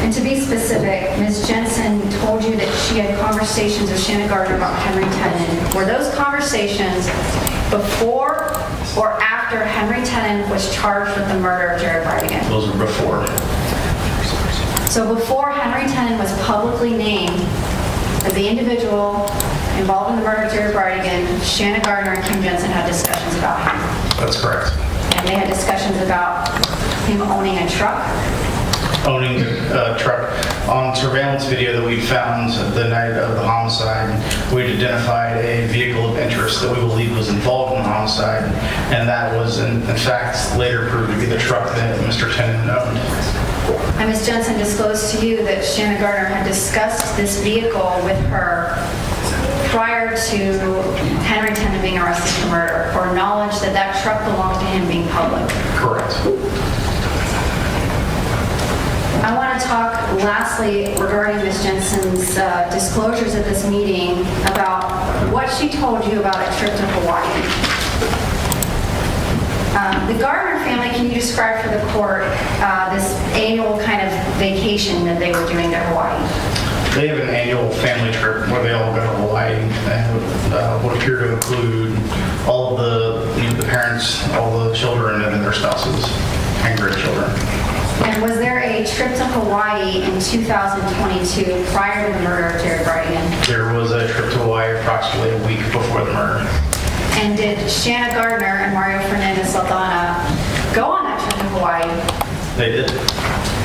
And to be specific, Ms. Jensen told you that she had conversations with Shanna Gardner about Henry Tenon. Were those conversations before or after Henry Tenon was charged with the murder of Jared Bridegan? Those were before. So before Henry Tenon was publicly named as the individual involved in the murder of Jared Bridegan, Shanna Gardner and Kim Jensen had discussions about him. That's correct. And they had discussions about him owning a truck. Owning the truck. On surveillance video that we found the night of the homicide, we had identified a vehicle of interest that we believe was involved in the homicide, and that was in fact later proved to be the truck that Mr. Tenon owned. And Ms. Jensen disclosed to you that Shanna Gardner had discussed this vehicle with her prior to Henry Tenon being arrested for murder, or knowledge that that truck belonged to him being public. Correct. I want to talk lastly regarding Ms. Jensen's disclosures at this meeting about what she told you about a trip to Hawaii. The Gardner family, can you describe for the court this annual kind of vacation that they were doing to Hawaii? They have an annual family trip where they all go to Hawaii and would appear to include all of the parents, all the children, and then their spouses and grandchildren. And was there a trip to Hawaii in 2022 prior to the murder of Jared Bridegan? There was a trip to Hawaii approximately a week before the murder. And did Shanna Gardner and Mario Fernandez Saldana go on that trip to Hawaii? They did.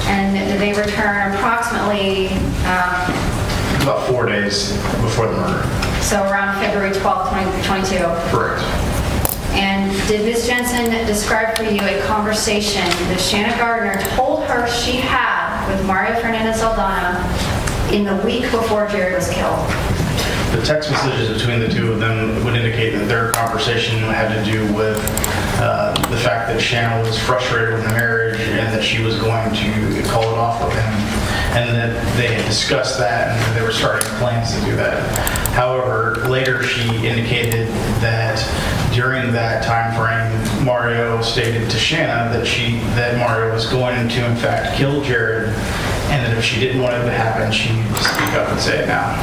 And did they return approximately? About 4 days before the murder. So around February 12th, 2022? Correct. And did Ms. Jensen describe for you a conversation that Shanna Gardner told her she had with Mario Fernandez Saldana in the week before Jared was killed? The text messages between the two of them would indicate that their conversation had to do with the fact that Shanna was frustrated with the marriage and that she was going to call it off with him, and that they had discussed that and that they were starting plans to do that. However, later she indicated that during that time frame, Mario stated to Shanna that Mario was going to in fact kill Jared and that if she didn't want it to happen, she'd speak up and say it now.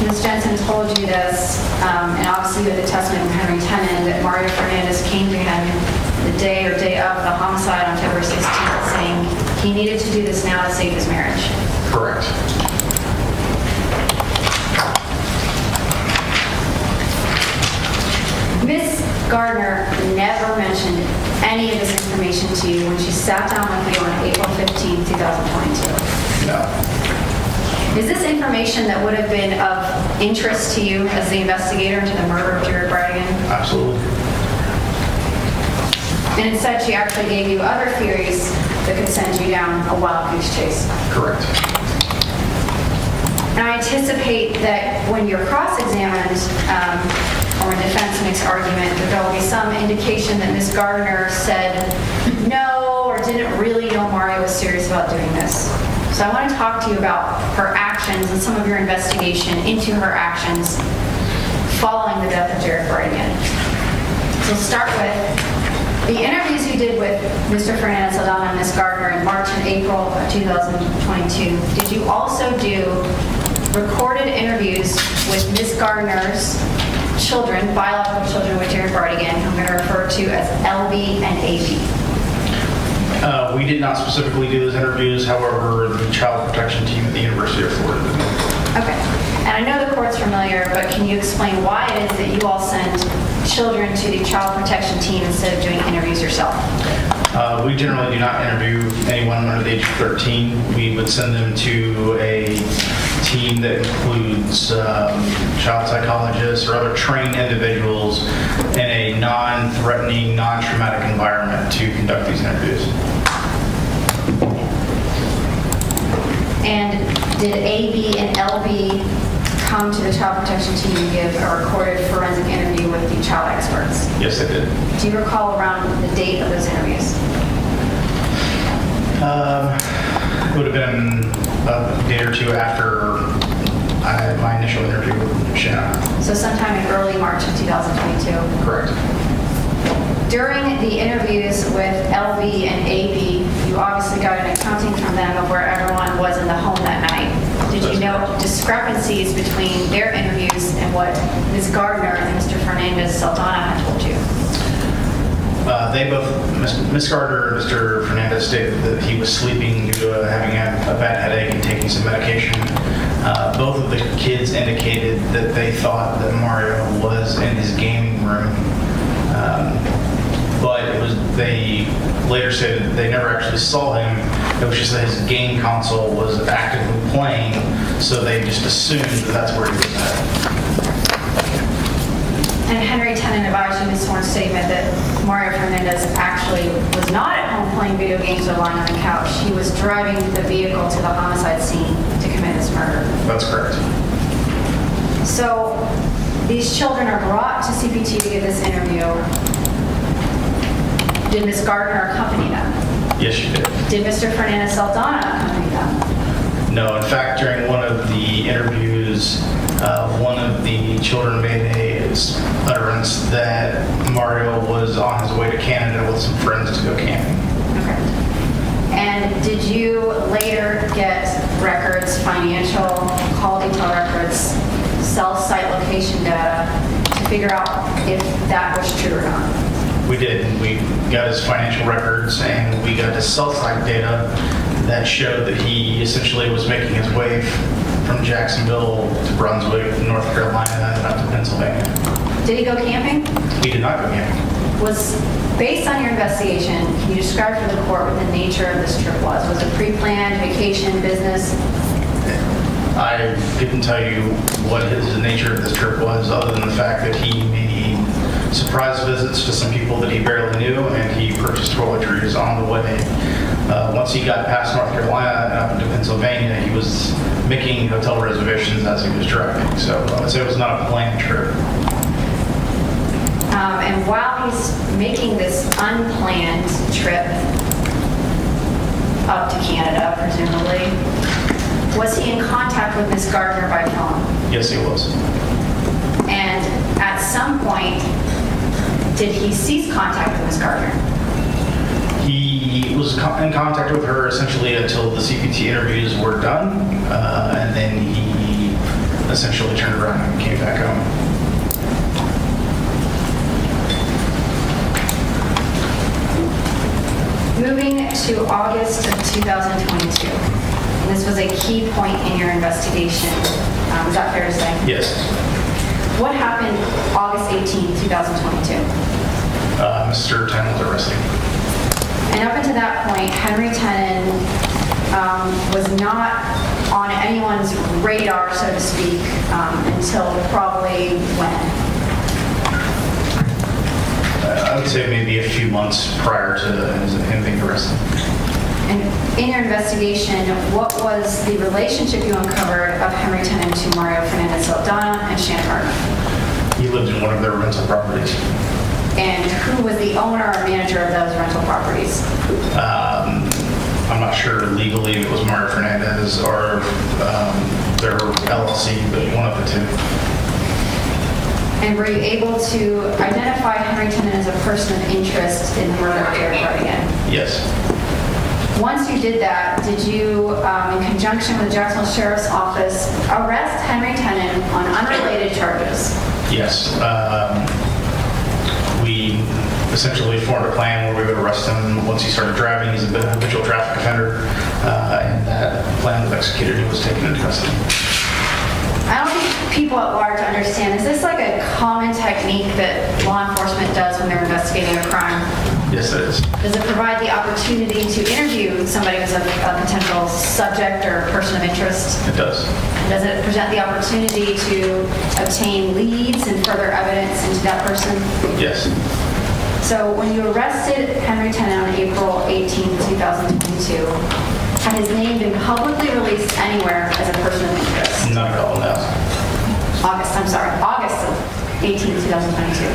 Ms. Jensen told you this, and obviously with the testimony from Henry Tenon, that Mario Fernandez came to him the day or day of the homicide on February 16th, saying he needed to do this now to save his marriage. Correct. Ms. Gardner never mentioned any of this information to you when she sat down with you on April 15, 2022. No. Is this information that would have been of interest to you as the investigator into the murder of Jared Bridegan? Absolutely. And instead, she actually gave you other theories that could send you down a wild goose chase. Correct. And I anticipate that when you're cross-examined, or when defense makes argument, that there will be some indication that Ms. Gardner said no or didn't really know Mario was serious about doing this. So I want to talk to you about her actions and some of your investigation into her actions following the death of Jared Bridegan. So start with the interviews you did with Mr. Fernandez Saldana and Ms. Gardner in March and April of 2022. Did you also do recorded interviews with Ms. Gardner's children, biological children with Jared Bridegan, who I'm going to refer to as LB and AB? We did not specifically do those interviews. However, the child protection team at the University of Florida did. Okay. And I know the court's familiar, but can you explain why it is that you all send children to the child protection team instead of doing interviews yourself? We generally do not interview anyone under the age of 13. We would send them to a team that includes child psychologists or other trained individuals in a non-threatening, non-traumatic environment to conduct these interviews. And did AB and LB come to the child protection team and give a recorded forensic interview with the child experts? Yes, they did. Do you recall around the date of those interviews? It would have been a day or two after my initial interview with Shanna. So sometime in early March of 2022? Correct. During the interviews with LB and AB, you obviously got an accounting from them of where everyone was in the home that night. Did you note discrepancies between their interviews and what Ms. Gardner and Mr. Fernandez Saldana had told you? They both, Ms. Gardner and Mr. Fernandez stated that he was sleeping due to having a bad headache and taking some medication. Both of the kids indicated that they thought that Mario was in his gaming room. But they later stated that they never actually saw him. It was just that his game console was actively playing, so they just assumed that that's where he was at. And Henry Tenon advised you in his sworn statement that Mario Fernandez actually was not at home playing video games or lying on the couch. He was driving the vehicle to the homicide scene to commit this murder. That's correct. So these children are brought to CPT to get this interview. Did Ms. Gardner accompany them? Yes, she did. Did Mr. Fernandez Saldana accompany them? No, in fact, during one of the interviews, one of the children made a utterance that Mario was on his way to Canada with some friends to go camping. Okay. And did you later get records, financial, call detail records, cell site location data to figure out if that was true or not? We did. We got his financial records and we got his cell site data that showed that he essentially was making his way from Jacksonville to Brunswick, North Carolina, and up to Pennsylvania. Did he go camping? He did not go camping. Was, based on your investigation, can you describe for the court what the nature of this trip was? Was it pre-planned, vacation, business? I couldn't tell you what the nature of this trip was, other than the fact that he made surprise visits to some people that he barely knew, and he purchased toiletries on the way. Once he got past North Carolina and up into Pennsylvania, he was making hotel reservations as he was driving. So I would say it was not a planned trip. And while he's making this unplanned trip up to Canada, presumably, was he in contact with Ms. Gardner by phone? Yes, he was. And at some point, did he cease contact with Ms. Gardner? He he was in contact with her essentially until the CPT interviews were done, and then he essentially turned around and came back home. Moving to August of 2022. And this was a key point in your investigation. Is that fair to say? Yes. What happened August 18, 2022? Mr. Tenon was arrested. And up until that point, Henry Tenon was not on anyone's radar, so to speak, until probably when? I would say maybe a few months prior to him being arrested. And in your investigation, what was the relationship you uncovered of Henry Tenon to Mario Fernandez Saldana and Shanna Gardner? He lived in one of their rental properties. And who was the owner or manager of those rental properties? I'm not sure legally if it was Mario Fernandez or their LLC, but one of the two. And were you able to identify Henry Tenon as a person of interest in the murder of Jared Bridegan? Yes. Once you did that, did you, in conjunction with the Jacksonville Sheriff's Office, arrest Henry Tenon on unrelated charges? Yes. We essentially formed a plan where we would arrest him once he started driving. He's a habitual traffic offender, and that plan was executed. He was taken into custody. I don't think people at large understand. Is this like a common technique that law enforcement does when they're investigating a crime? Yes, it is. Does it provide the opportunity to interview somebody who's a potential subject or person of interest? It does. Does it present the opportunity to obtain leads and further evidence into that person? Yes. So when you arrested Henry Tenon on April 18, 2022, had his name been publicly released anywhere as a person of interest? Not at all, no. August of 18, 2022.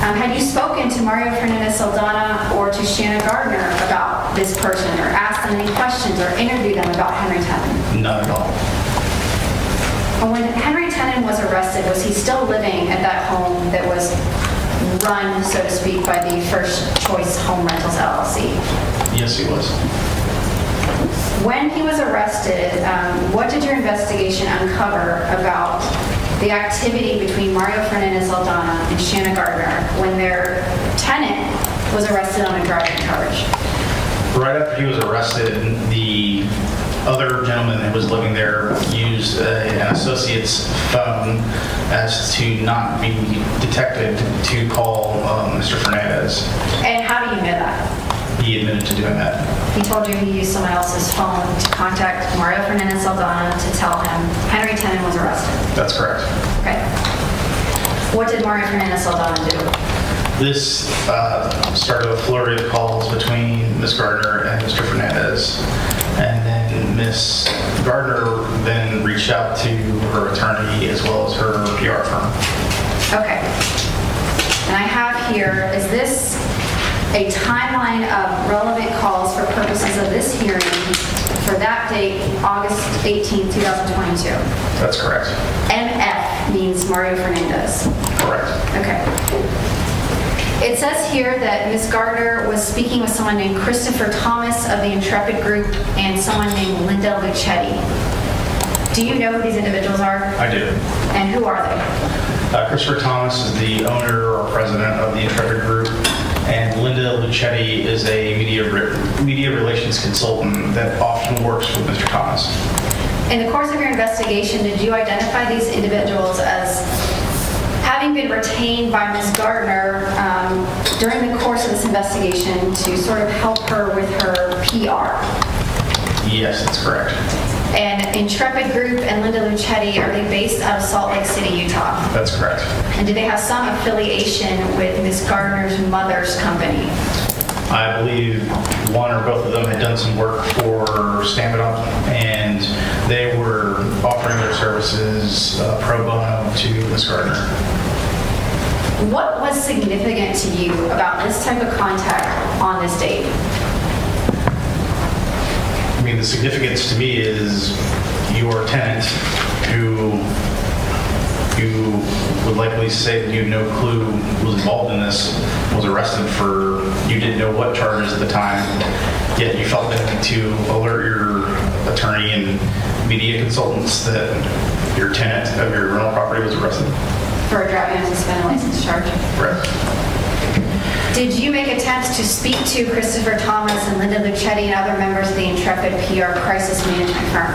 Had you spoken to Mario Fernandez Saldana or to Shanna Gardner about this person, or asked them any questions, or interviewed them about Henry Tenon? Not at all. And when Henry Tenon was arrested, was he still living at that home that was run, so to speak, by the First Choice Home Rentals LLC? Yes, he was. When he was arrested, what did your investigation uncover about the activity between Mario Fernandez Saldana and Shanna Gardner when their tenant was arrested on a driving charge? Right after he was arrested, the other gentleman that was living there used an associate's phone as to not be detected to call Mr. Fernandez. And how do you know that? He admitted to doing that. He told you he used someone else's phone to contact Mario Fernandez Saldana to tell him Henry Tenon was arrested. That's correct. Okay. What did Mario Fernandez Saldana do? This started a flurry of calls between Ms. Gardner and Mr. Fernandez. And then Ms. Gardner then reached out to her attorney as well as her PR firm. Okay. And I have here, is this a timeline of relevant calls for purposes of this hearing for that date, August 18, 2022? That's correct. MF means Mario Fernandez. Correct. Okay. It says here that Ms. Gardner was speaking with someone named Christopher Thomas of the Intrepid Group and someone named Linda Lucetti. Do you know who these individuals are? I do. And who are they? Christopher Thomas is the owner or president of the Intrepid Group, and Linda Lucetti is a media relations consultant that often works with Mr. Thomas. In the course of your investigation, did you identify these individuals as having been retained by Ms. Gardner during the course of this investigation to sort of help her with her PR? Yes, that's correct. And Intrepid Group and Linda Lucetti, are they based out of Salt Lake City, Utah? That's correct. And do they have some affiliation with Ms. Gardner's mother's company? I believe one or both of them had done some work for Stand It Up, and they were offering their services pro bono to Ms. Gardner. What was significant to you about this type of contact on this date? I mean, the significance to me is your tenant who who would likely say that you had no clue who was involved in this was arrested for, you didn't know what charges at the time, yet you felt the need to alert your attorney and media consultants that your tenant of your rental property was arrested? For driving on a suspended license charge. Correct. Did you make attempts to speak to Christopher Thomas and Linda Lucetti and other members of the Intrepid PR crisis management firm?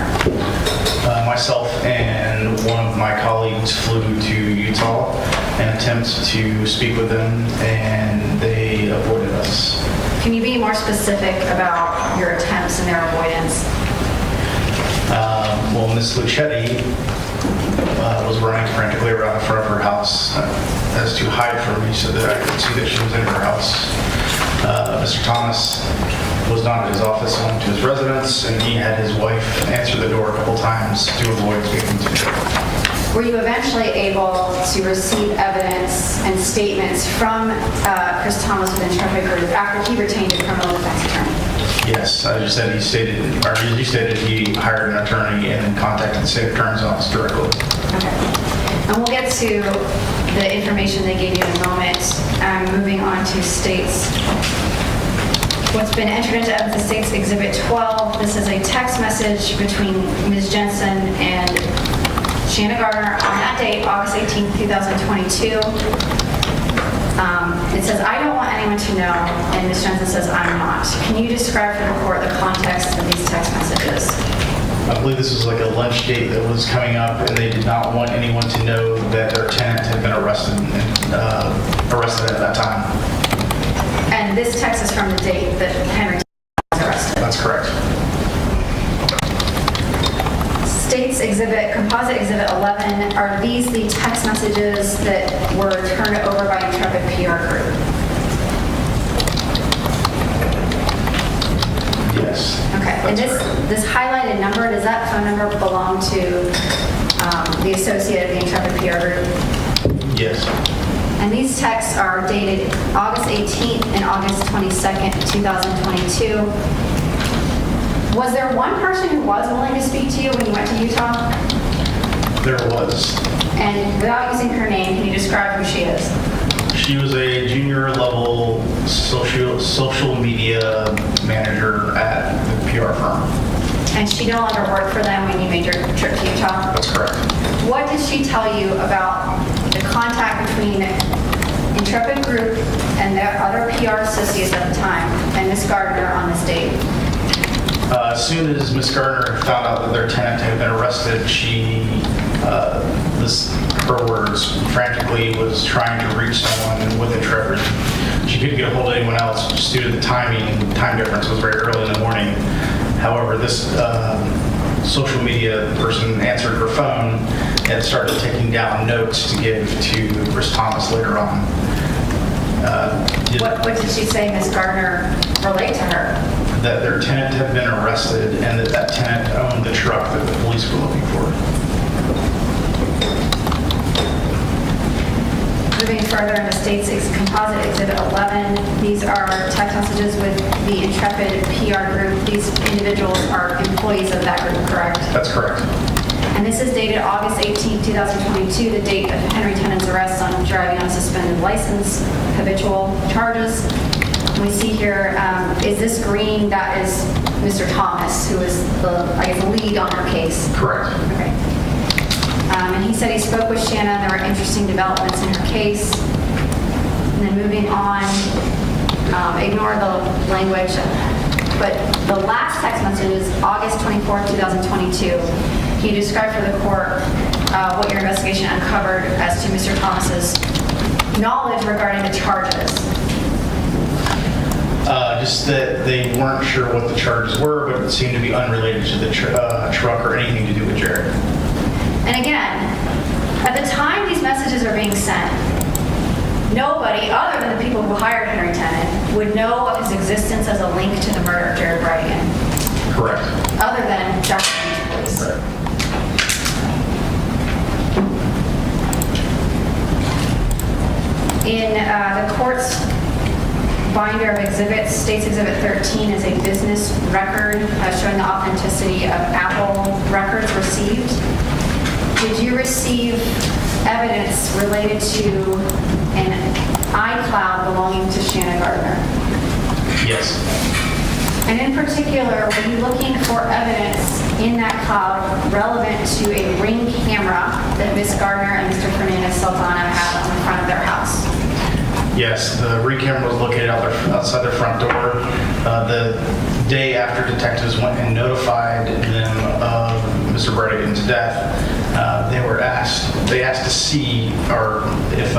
Myself and one of my colleagues flew to Utah in an attempt to speak with them, and they avoided us. Can you be more specific about your attempts and their avoidance? Well, Ms. Lucetti was running frantically around the front of her house as to hide from me so that I could see that she was in her house. Mr. Thomas was not at his office, went to his residence, and he had his wife answer the door a couple times to avoid speaking to me. Were you eventually able to receive evidence and statements from Chris Thomas with Intrepid Group after he retained a criminal defense attorney? Yes, I just said you stated he hired an attorney and then contacted the state attorney's office directly. Okay. And we'll get to the information they gave you in a moment. Moving on to states. What's been entered into evidence, States Exhibit 12. This is a text message between Ms. Jensen and Shanna Gardner on that date, August 18, 2022. It says, "I don't want anyone to know," and Ms. Jensen says, "I'm not." Can you describe for the court the context of these text messages? I believe this was like a lunch date that was coming up, and they did not want anyone to know that their tenant had been arrested at that time. And this text is from the date that Henry was arrested. That's correct. States Exhibit, Composite Exhibit 11, are these the text messages that were turned over by Intrepid PR Group? Yes. Okay, and this highlighted number, does that phone number belong to the associate of the Intrepid PR Group? Yes. And these texts are dated August 18th and August 22nd, 2022. Was there one person who was willing to speak to you when you went to Utah? There was. And without using her name, can you describe who she is? She was a junior level social media manager at the PR firm. And she no longer worked for them when you made your trip to Utah? That's correct. What did she tell you about the contact between Intrepid Group and their other PR associates at the time and Ms. Gardner on this date? As soon as Ms. Gardner found out that their tenant had been arrested, she, her words, frantically was trying to reach someone with Intrepid. She couldn't get a hold of anyone else just due to the time difference. It was very early in the morning. However, this social media person answered her phone and started taking down notes to give to Chris Thomas later on. What did she say Ms. Gardner relayed to her? That their tenant had been arrested and that tenant owned the truck that the police were looking for. Moving further into States Composite Exhibit 11, these are text messages with the Intrepid PR Group. These individuals are employees of that group, correct? That's correct. And this is dated August 18, 2022, the date of Henry Tenon's arrest on driving on a suspended license, habitual charges. We see here, is this green? That is Mr. Thomas, who is the lead on her case. Correct. Okay. And he said he spoke with Shanna. There were interesting developments in her case. And then moving on, ignore the language, but the last text message is August 24, 2022. Can you describe for the court what your investigation uncovered as to Mr. Thomas's knowledge regarding the charges? Just that they weren't sure what the charges were, but it seemed to be unrelated to the truck or anything to do with Jared. And again, at the time these messages are being sent, nobody other than the people who hired Henry Tenon would know of his existence as a link to the murder of Jared Bridegan. Correct. Other than Jacksonville Beach police. Right. In the court's binder of exhibits, States Exhibit 13 is a business record showing the authenticity of Apple records received. Did you receive evidence related to an iCloud belonging to Shanna Gardner? Yes. And in particular, were you looking for evidence in that cloud relevant to a Ring camera that Ms. Gardner and Mr. Fernandez Saldana had on the front of their house? Yes, the Ring camera was located outside their front door. The day after detectives went and notified them of Mr. Bridegan's death, they asked to see or if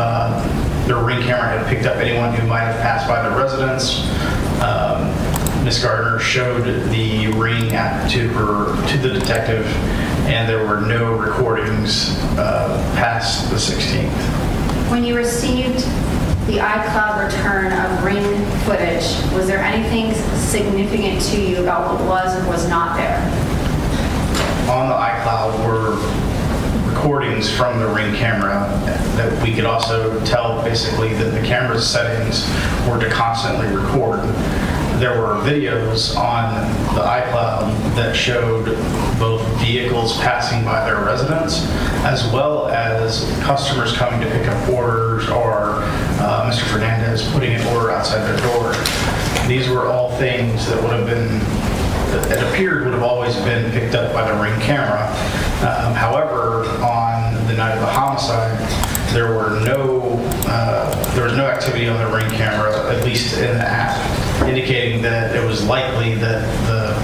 their Ring camera had picked up anyone who might have passed by the residence. Ms. Gardner showed the Ring app to the detective, and there were no recordings past the 16th. When you received the iCloud return of Ring footage, was there anything significant to you about what was or was not there? On the iCloud were recordings from the Ring camera that we could also tell basically that the camera's settings were to constantly record. There were videos on the iCloud that showed both vehicles passing by their residence as well as customers coming to pick up orders or Mr. Fernandez putting an order outside their door. These were all things that would have been, it appeared would have always been picked up by the Ring camera. However, on the night of the homicide, there was no activity on the Ring camera, at least in the app, indicating that it was likely that the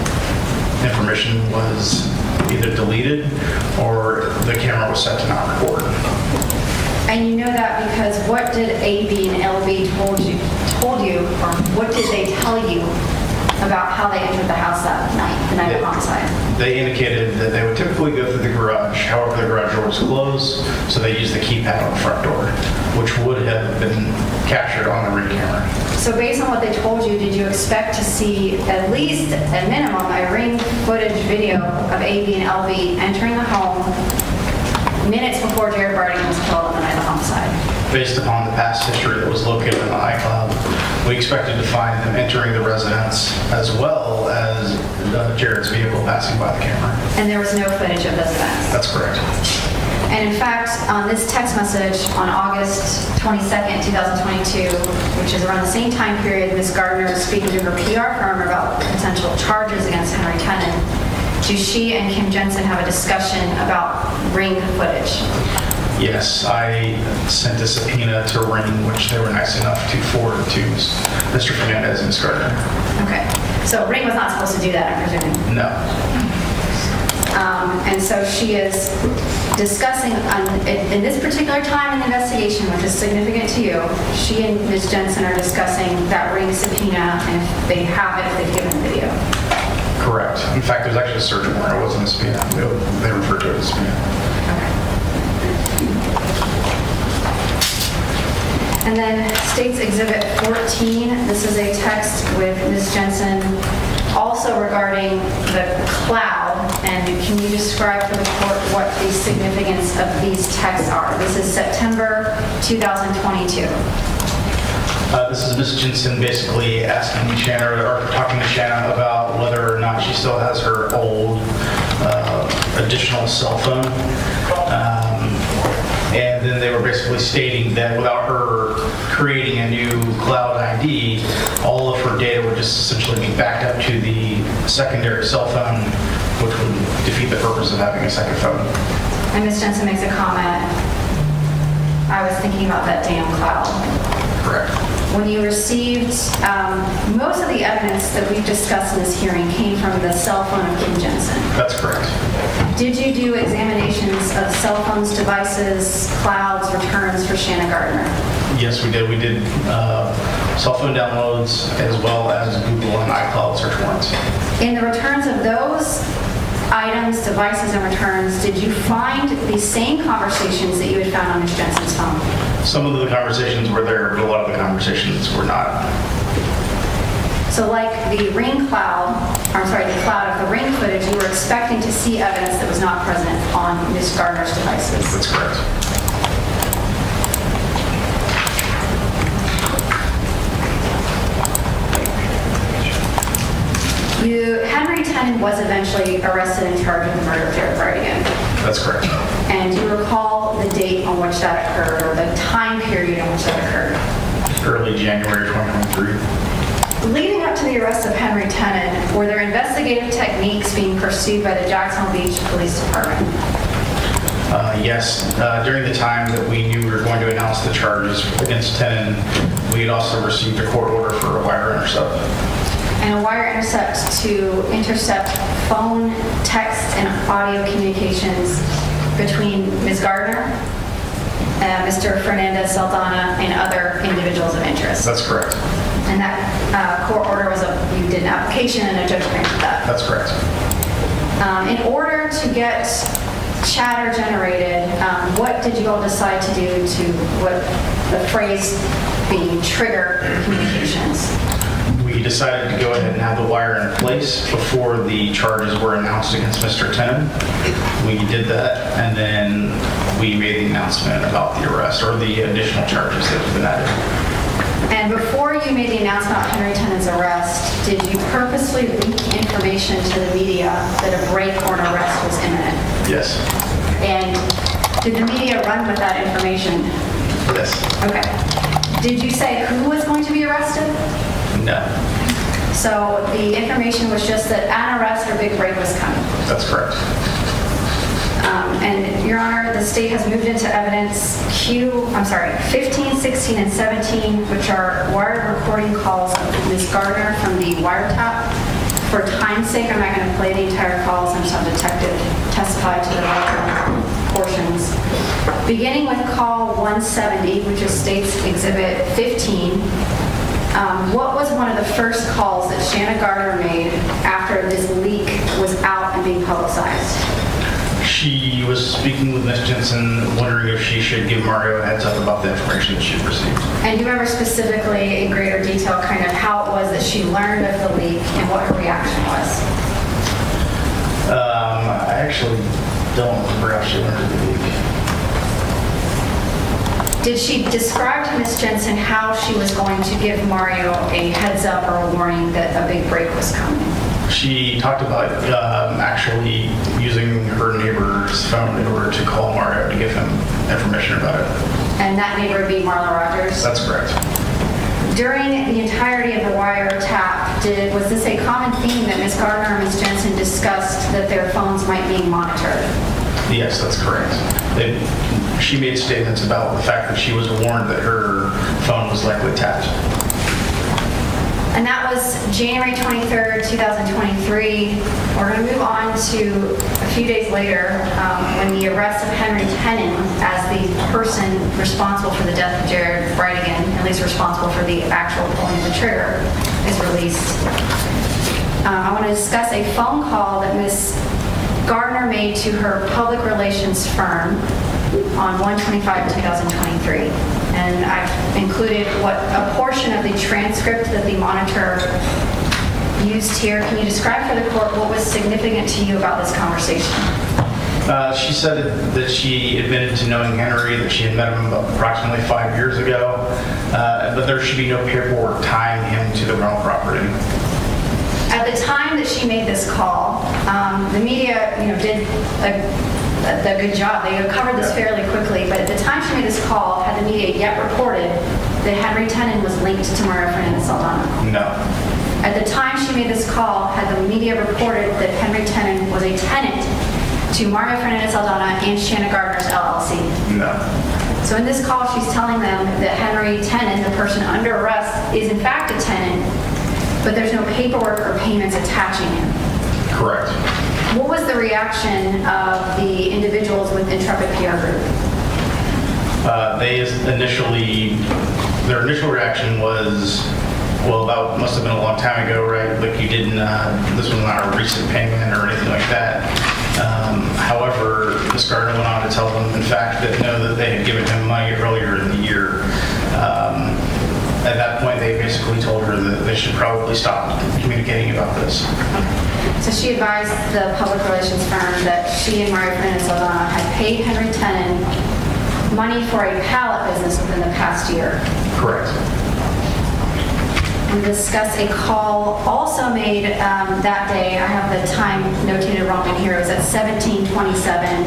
information was either deleted or the camera was set to not record. And you know that because what did AB and LB told you, or what did they tell you about how they entered the house that night, the night of the homicide? They indicated that they would typically go through the garage. However, the garage door was closed, so they used the keypad on the front door, which would have been captured on the Ring camera. So based on what they told you, did you expect to see at least, at minimum, a Ring footage video of AB and LB entering the home minutes before Jared Bridegan was killed on the night of the homicide? Based upon the past history that was located in the iCloud, we expected to find them entering the residence as well as Jared's vehicle passing by the camera. And there was no footage of those events? That's correct. And in fact, on this text message on August 22nd, 2022, which is around the same time period Ms. Gardner was speaking to her PR firm about potential charges against Henry Tenon, do she and Kim Jensen have a discussion about Ring footage? Yes, I sent a subpoena to Ring, which they were nice enough to forward to Mr. Fernandez and Ms. Gardner. Okay, so Ring was not supposed to do that, I'm presuming? No. And so she is discussing, in this particular time in the investigation, which is significant to you, she and Ms. Jensen are discussing that Ring subpoena, and if they have it, if they've given video. Correct. In fact, there's actually a search warrant. It wasn't a subpoena. They referred to it as a subpoena. And then State's Exhibit 14, this is a text with Ms. Jensen also regarding the cloud. And can you describe for the court what the significance of these texts are? This is September 2022. This is Ms. Jensen basically asking Shanna, or talking to Shanna about whether or not she still has her old additional cell phone. And then they were basically stating that without her creating a new cloud ID, all of her data would just essentially be backed up to the secondary cell phone, which would defeat the purpose of having a second phone. And Ms. Jensen makes a comment, I was thinking about that damn cloud. Correct. When you received, most of the evidence that we've discussed in this hearing came from the cell phone of Kim Jensen. That's correct. Did you do examinations of cell phones, devices, clouds, returns for Shanna Gardner? Yes, we did. We did cell phone downloads as well as Google and iCloud search warrants. In the returns of those items, devices, and returns, did you find the same conversations that you had found on Ms. Jensen's phone? Some of the conversations were there, but a lot of the conversations were not. So like the Ring cloud, the cloud of the Ring footage, you were expecting to see evidence that was not present on Ms. Gardner's devices. That's correct. Henry Tenon was eventually arrested and charged with the murder of Jared Bridegan. That's correct. And do you recall the date on which that occurred, or the time period in which that occurred? Early January 2023. Leading up to the arrest of Henry Tenon, were there investigative techniques being pursued by the Jacksonville Beach Police Department? Yes. During the time that we knew we were going to announce the charges against Tenon, we had also received a court order for a wire intercept. And a wire intercept to intercept phone, text, and audio communications between Ms. Gardner, Mr. Fernandez Saldana, and other individuals of interest. That's correct. And that court order was you did an application and a judge granted that. That's correct. In order to get chatter generated, what did you all decide to do to what the phrase being trigger communications? We decided to go ahead and have the wire in place before the charges were announced against Mr. Tenon. We did that, and then we made the announcement about the arrest or the additional charges that have been added. And before you made the announcement about Henry Tenon's arrest, did you purposely leak information to the media that a break or an arrest was imminent? Yes. And did the media run with that information? Yes. Okay. Did you say who was going to be arrested? No. So the information was just that an arrest or big break was coming? That's correct. And Your Honor, the state has moved into evidence 15, 16, and 17, which are wired recording calls of Ms. Gardner from the wiretap. For time's sake, I'm not going to play the entire calls. I'm just have the detective testify to the relevant portions. Beginning with call 170, which is State's Exhibit 15, what was one of the first calls that Shanna Gardner made after this leak was out and being publicized? She was speaking with Ms. Jensen, wondering if she should give Mario a heads up about the information that she'd received. And do you remember specifically in greater detail kind of how it was that she learned of the leak and what her reaction was? I actually don't remember how she learned of the leak. Did she describe to Ms. Jensen how she was going to give Mario a heads up or a warning that a big break was coming? She talked about actually using her neighbor's phone in order to call Mario to give him information about it. And that neighbor would be Marla Rogers? That's correct. During the entirety of the wiretap, was this a common theme that Ms. Gardner and Ms. Jensen discussed that their phones might be monitored? Yes, that's correct. She made statements about the fact that she was warned that her phone was likely tapped. And that was January 23rd, 2023. We're going to move on to a few days later when the arrest of Henry Tenon as the person responsible for the death of Jared Bridegan, at least responsible for the actual pulling of the trigger, is released. I want to discuss a phone call that Ms. Gardner made to her public relations firm on 1/25/2023. And I've included a portion of the transcript that the monitor used here. Can you describe for the court what was significant to you about this conversation? She said that she admitted to knowing Henry, that she had met him approximately 5 years ago, but there should be no paperwork tying him to the rental property. At the time that she made this call, the media, did a good job. They covered this fairly quickly, but at the time she made this call, had the media yet reported that Henry Tenon was linked to Mario Fernandez Saldana? No. At the time she made this call, had the media reported that Henry Tenon was a tenant to Mario Fernandez Saldana and Shanna Gardner's LLC? No. So in this call, she's telling them that Henry Tenon, the person under arrest, is in fact a tenant, but there's no paperwork or payments attaching him. Correct. What was the reaction of the individuals with Intrepid PR Group? Their initial reaction was, well, that must have been a long time ago, right? Like you didn't, this was not a recent payment or anything like that. However, Ms. Gardner went on to tell them, in fact, that they had given him money earlier in the year. At that point, they basically told her that they should probably stop communicating about this. Okay. So she advised the public relations firm that she and Mario Fernandez Saldana had paid Henry Tenon money for a pallet business within the past year. Correct. And discuss a call also made that day. I have the time notated wrong in here. It was at 17:27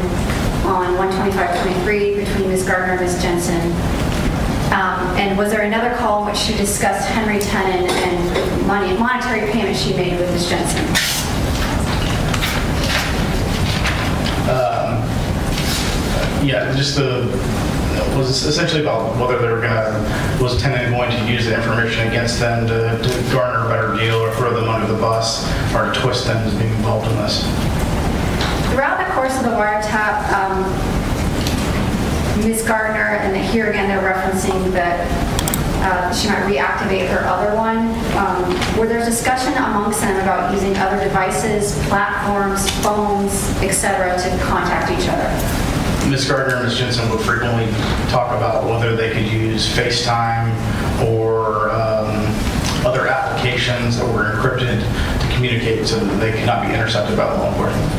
on 125-23 between Ms. Gardner and Ms. Jensen? And was there another call in which she discussed Henry Tenon and monetary payment she made with Ms. Jensen? Yeah, just was essentially about whether they were was Tenon going to use the information against them to garner a better deal or throw them under the bus or to twist them as being involved in this. Throughout the course of the wiretap, Ms. Gardner, and here again they're referencing that she might reactivate her other one. Were there discussion amongst them about using other devices, platforms, phones, etc. to contact each other? Ms. Gardner and Ms. Jensen would frequently talk about whether they could use FaceTime or other applications that were encrypted to communicate so that they could not be intercepted by law enforcement.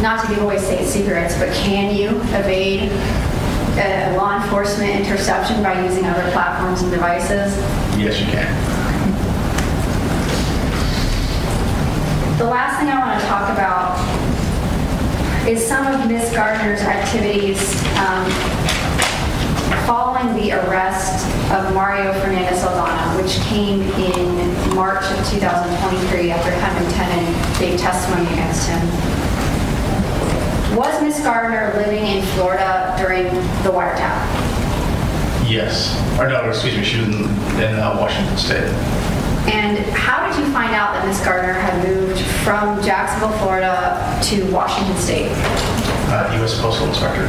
Not to give away state secrets, but can you evade law enforcement interception by using other platforms and devices? Yes, you can. The last thing I want to talk about is some of Ms. Gardner's activities following the arrest of Mario Fernandez Saldana, which came in March of 2023 after Henry Tenon gave testimony against him. Was Ms. Gardner living in Florida during the wiretap? Yes. Or no, excuse me, she was in Washington State. And how did you find out that Ms. Gardner had moved from Jacksonville, Florida to Washington State? U.S. Postal Inspector.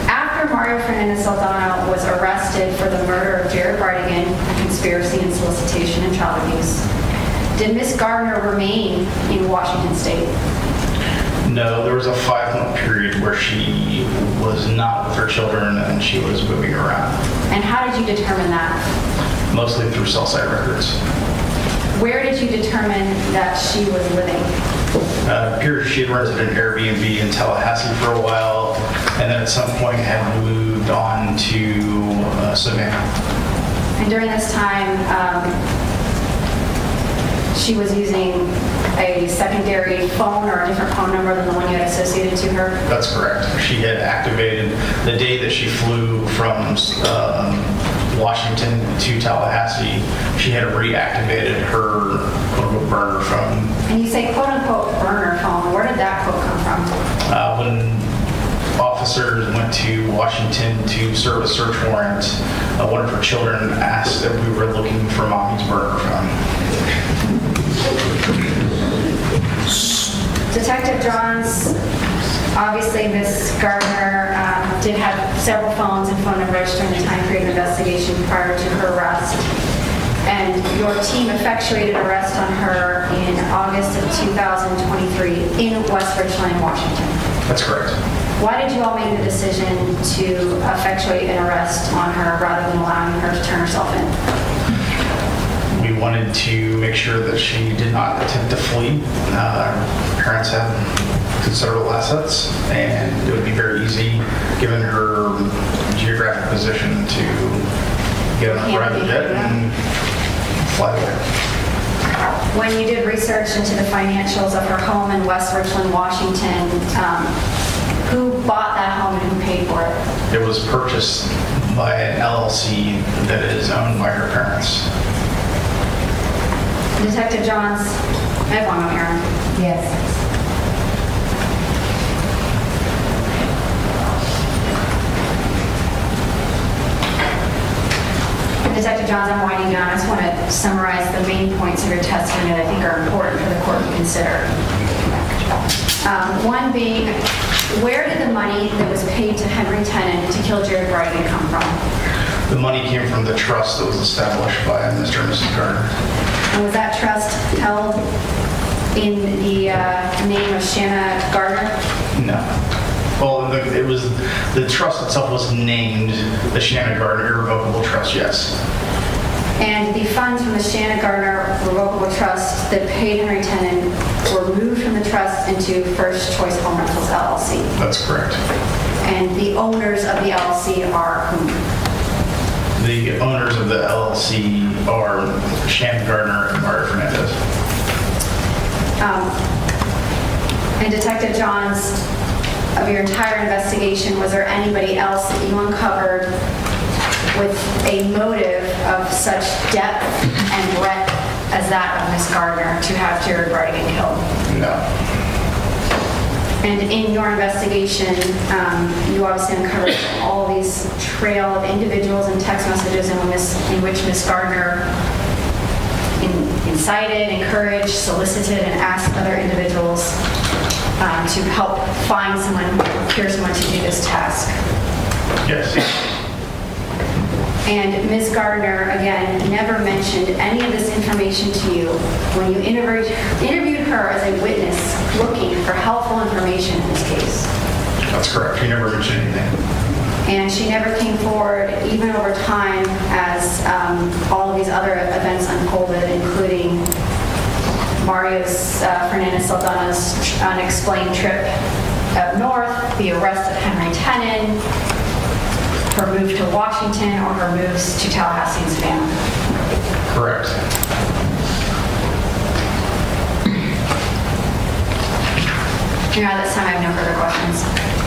After Mario Fernandez Saldana was arrested for the murder of Jared Bridegan, conspiracy and solicitation and child abuse, did Ms. Gardner remain in Washington State? No, there was a 5-month period where she was not with her children and she was moving around. And how did you determine that? Mostly through cell site records. Where did you determine that she was living? Appears she had rented an Airbnb in Tallahassee for a while, and then at some point had moved on to Savannah. And during this time, she was using a secondary phone or a different phone number than the one you had associated to her? That's correct. She had activated the day that she flew from Washington to Tallahassee. She had reactivated her quote-unquote burner phone. And you say quote-unquote burner phone. Where did that quote come from? When officers went to Washington to serve a search warrant, one of her children asked if we were looking for mommy's burner phone. Detective Johns, obviously Ms. Gardner did have several phones and phone numbers during the time period of investigation prior to her arrest. And your team effectuated arrest on her in August of 2023 in West Richland, Washington. That's correct. Why did you all make the decision to effectuate an arrest on her rather than allowing her to turn herself in? We wanted to make sure that she did not attempt to flee. Her parents have considerable assets, and it would be very easy, given her geographic position, to get on a private jet and fly away. When you did research into the financials of her home in West Richland, Washington, who bought that home and who paid for it? It was purchased by an LLC that is owned by her parents. Detective Johns, I have one on here. Yes. Detective Johns, I'm winding down. I just want to summarize the main points of your testimony that I think are important for the court to consider. One being, where did the money that was paid to Henry Tenon to kill Jared Bridegan come from? The money came from the trust that was established by Mr. and Mrs. Gardner. And was that trust held in the name of Shanna Gardner? No. Well, it was the trust itself was named the Shanna Gardner Irrevocable Trust, yes. And the funds from the Shanna Gardner Revocable Trust that paid Henry Tenon were moved from the trust into First Choice Home Rentals LLC. That's correct. And the owners of the LLC are whom? The owners of the LLC are Shanna Gardner and Mario Fernandez. And Detective Johns, of your entire investigation, was there anybody else that you uncovered with a motive of such depth and breadth as that of Ms. Gardner to have Jared Bridegan killed? No. And in your investigation, you obviously uncovered all these trail of individuals and text messages in which Ms. Gardner incited, encouraged, solicited, and asked other individuals to help find someone, procure someone to do this task. Yes. And Ms. Gardner, again, never mentioned any of this information to you when you interviewed her as a witness looking for helpful information in this case. That's correct. She never mentioned anything. And she never came forward, even over time, as all of these other events unfolded, including Mario's Fernandez Saldana's unexplained trip up north, the arrest of Henry Tenon, her move to Washington, or her moves to Tallahassee and Savannah. Correct. At this time, I have no further questions.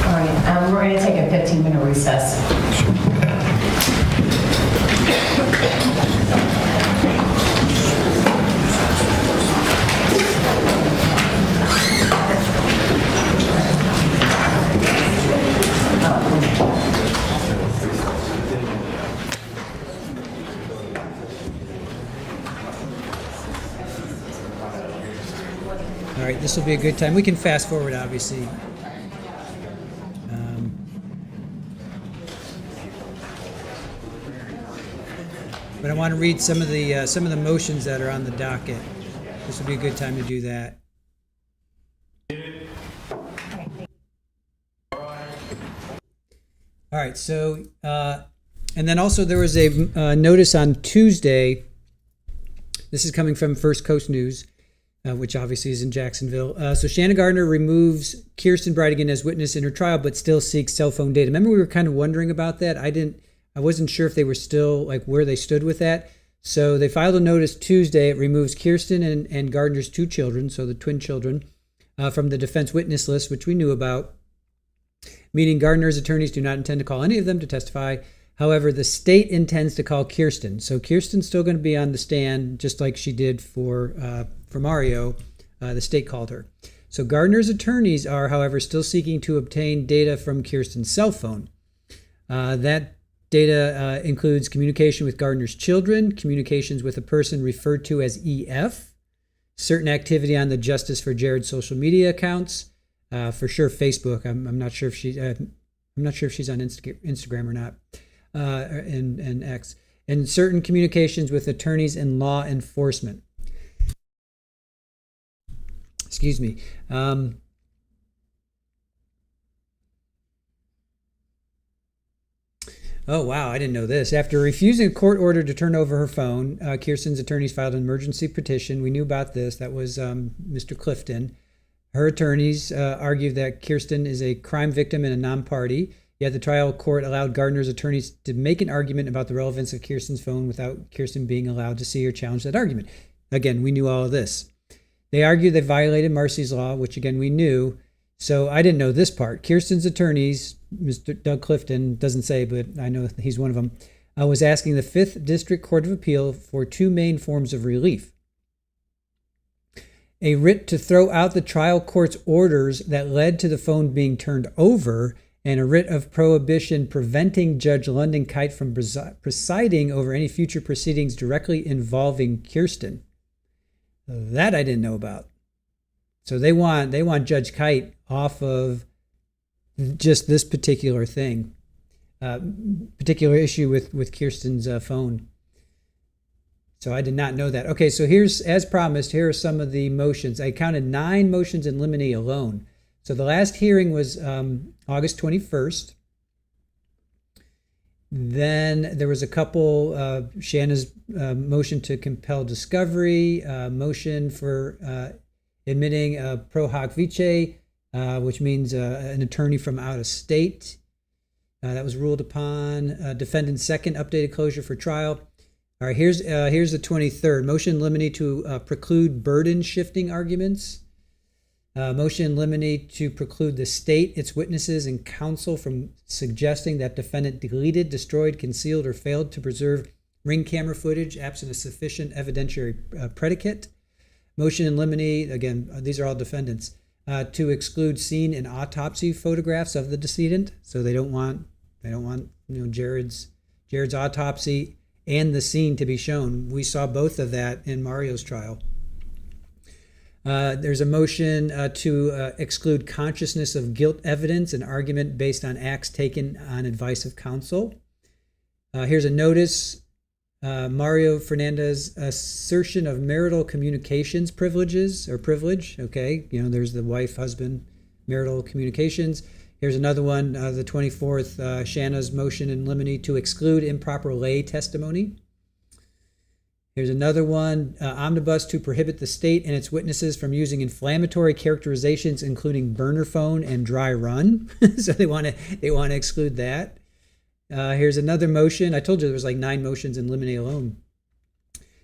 All right, we're going to take a 15-minute recess. All right, this will be a good time. We can fast forward, obviously. But I want to read some of the motions that are on the docket. This will be a good time to do that. All right, so and then also there was a notice on Tuesday. This is coming from First Coast News, which obviously is in Jacksonville. So Shanna Gardner removes Kirsten Bridegan as witness in her trial, but still seeks cell phone data. Remember, we were kind of wondering about that. I wasn't sure if they were still like where they stood with that. So they filed a notice Tuesday. It removes Kirsten and Gardner's two children, so the twin children, from the defense witness list, which we knew about. Meaning Gardner's attorneys do not intend to call any of them to testify. However, the state intends to call Kirsten. So Kirsten's still going to be on the stand, just like she did for Mario. The state called her. So Gardner's attorneys are, however, still seeking to obtain data from Kirsten's cell phone. That data includes communication with Gardner's children, communications with a person referred to as EF, certain activity on the Justice for Jared social media accounts, for sure Facebook. I'm not sure if she's on Instagram or not, and X, and certain communications with attorneys and law enforcement. Excuse me. Oh, wow, I didn't know this. After refusing a court order to turn over her phone, Kirsten's attorneys filed an emergency petition. We knew about this. That was Mr. Clifton. Her attorneys argued that Kirsten is a crime victim and a non-party, yet the trial court allowed Gardner's attorneys to make an argument about the relevance of Kirsten's phone without Kirsten being allowed to see or challenge that argument. Again, we knew all of this. They argued they violated Marcy's Law, which again we knew. So I didn't know this part. Kirsten's attorneys, Mr. Doug Clifton, doesn't say, but I know he's one of them, was asking the 5th District Court of Appeal for two main forms of relief. A writ to throw out the trial court's orders that led to the phone being turned over, and a writ of prohibition preventing Judge London Kite from presiding over any future proceedings directly involving Kirsten. That I didn't know about. So they want Judge Kite off of just this particular thing, particular issue with Kirsten's phone. So I did not know that. Okay, so here's, as promised, here are some of the motions. I counted 9 motions in limine alone. So the last hearing was August 21st. Then there was a couple, Shanna's motion to compel discovery, motion for admitting pro hoc vice, which means an attorney from out of state. That was ruled upon. Defendant's second updated closure for trial. All right, here's the 23rd. Motion in limine to preclude burden shifting arguments. Motion in limine to preclude the state, its witnesses, and counsel from suggesting that defendant deleted, destroyed, concealed, or failed to preserve ring camera footage absent a sufficient evidentiary predicate. Motion in limine, again, these are all defendants, to exclude scene and autopsy photographs of the decedent. So they don't want Jared's autopsy and the scene to be shown. We saw both of that in Mario's trial. There's a motion to exclude consciousness of guilt evidence and argument based on acts taken on advice of counsel. Here's a notice. Mario Fernandez assertion of marital communications privilege. Okay, there's the wife, husband, marital communications. Here's another one, the 24th, Shanna's motion in limine to exclude improper lay testimony. Here's another one, omnibus to prohibit the state and its witnesses from using inflammatory characterizations, including burner phone and dry run. So they want to exclude that. Here's another motion. I told you there was like 9 motions in limine alone.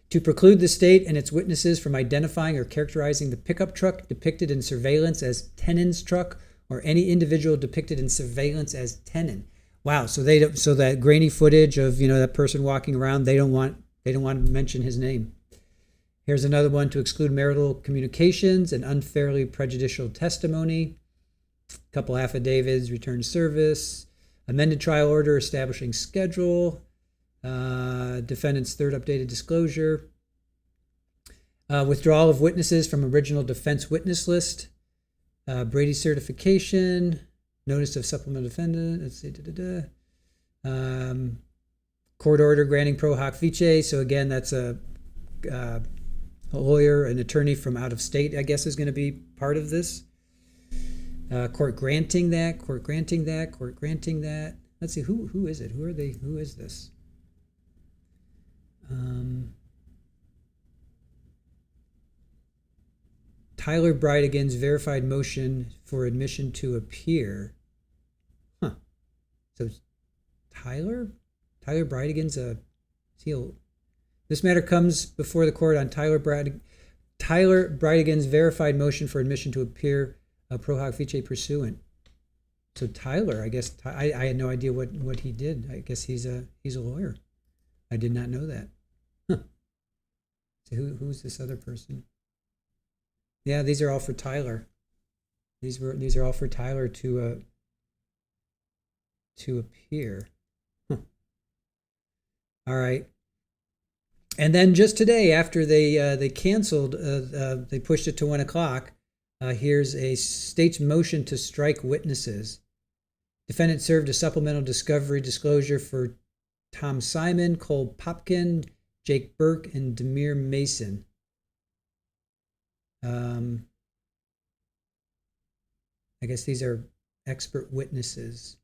To preclude the state and its witnesses from identifying or characterizing the pickup truck depicted in surveillance as Tenon's truck or any individual depicted in surveillance as Tenon. Wow. So that grainy footage of that person walking around, they don't want to mention his name. Here's another one to exclude marital communications and unfairly prejudicial testimony. A couple affidavits, return service. Amended trial order establishing schedule, defendant's third updated disclosure, withdrawal of witnesses from original defense witness list, Brady certification, notice of supplemental defendant, let's see, court order granting pro hoc vice. So again, that's a lawyer, an attorney from out of state, I guess, is going to be part of this. Court granting that. Let's see, who is it? Who are they? Who is this? Tyler Bridegan's verified motion for admission to appear. Huh. So Tyler Bridegan's this matter comes before the court on Tyler Bridegan's verified motion for admission to appear pro hoc vice pursuant. So Tyler, I guess I had no idea what he did. I guess he's a lawyer. I did not know that. Huh. So who's this other person? Yeah, these are all for Tyler. These are all for Tyler to appear. Huh. All right. And then just today, after they canceled, they pushed it to 1 o'clock. Here's a state's motion to strike witnesses. Defendant served a supplemental discovery disclosure for Tom Simon, Cole Popkin, Jake Burke, and Demir Mason. I guess these are expert witnesses.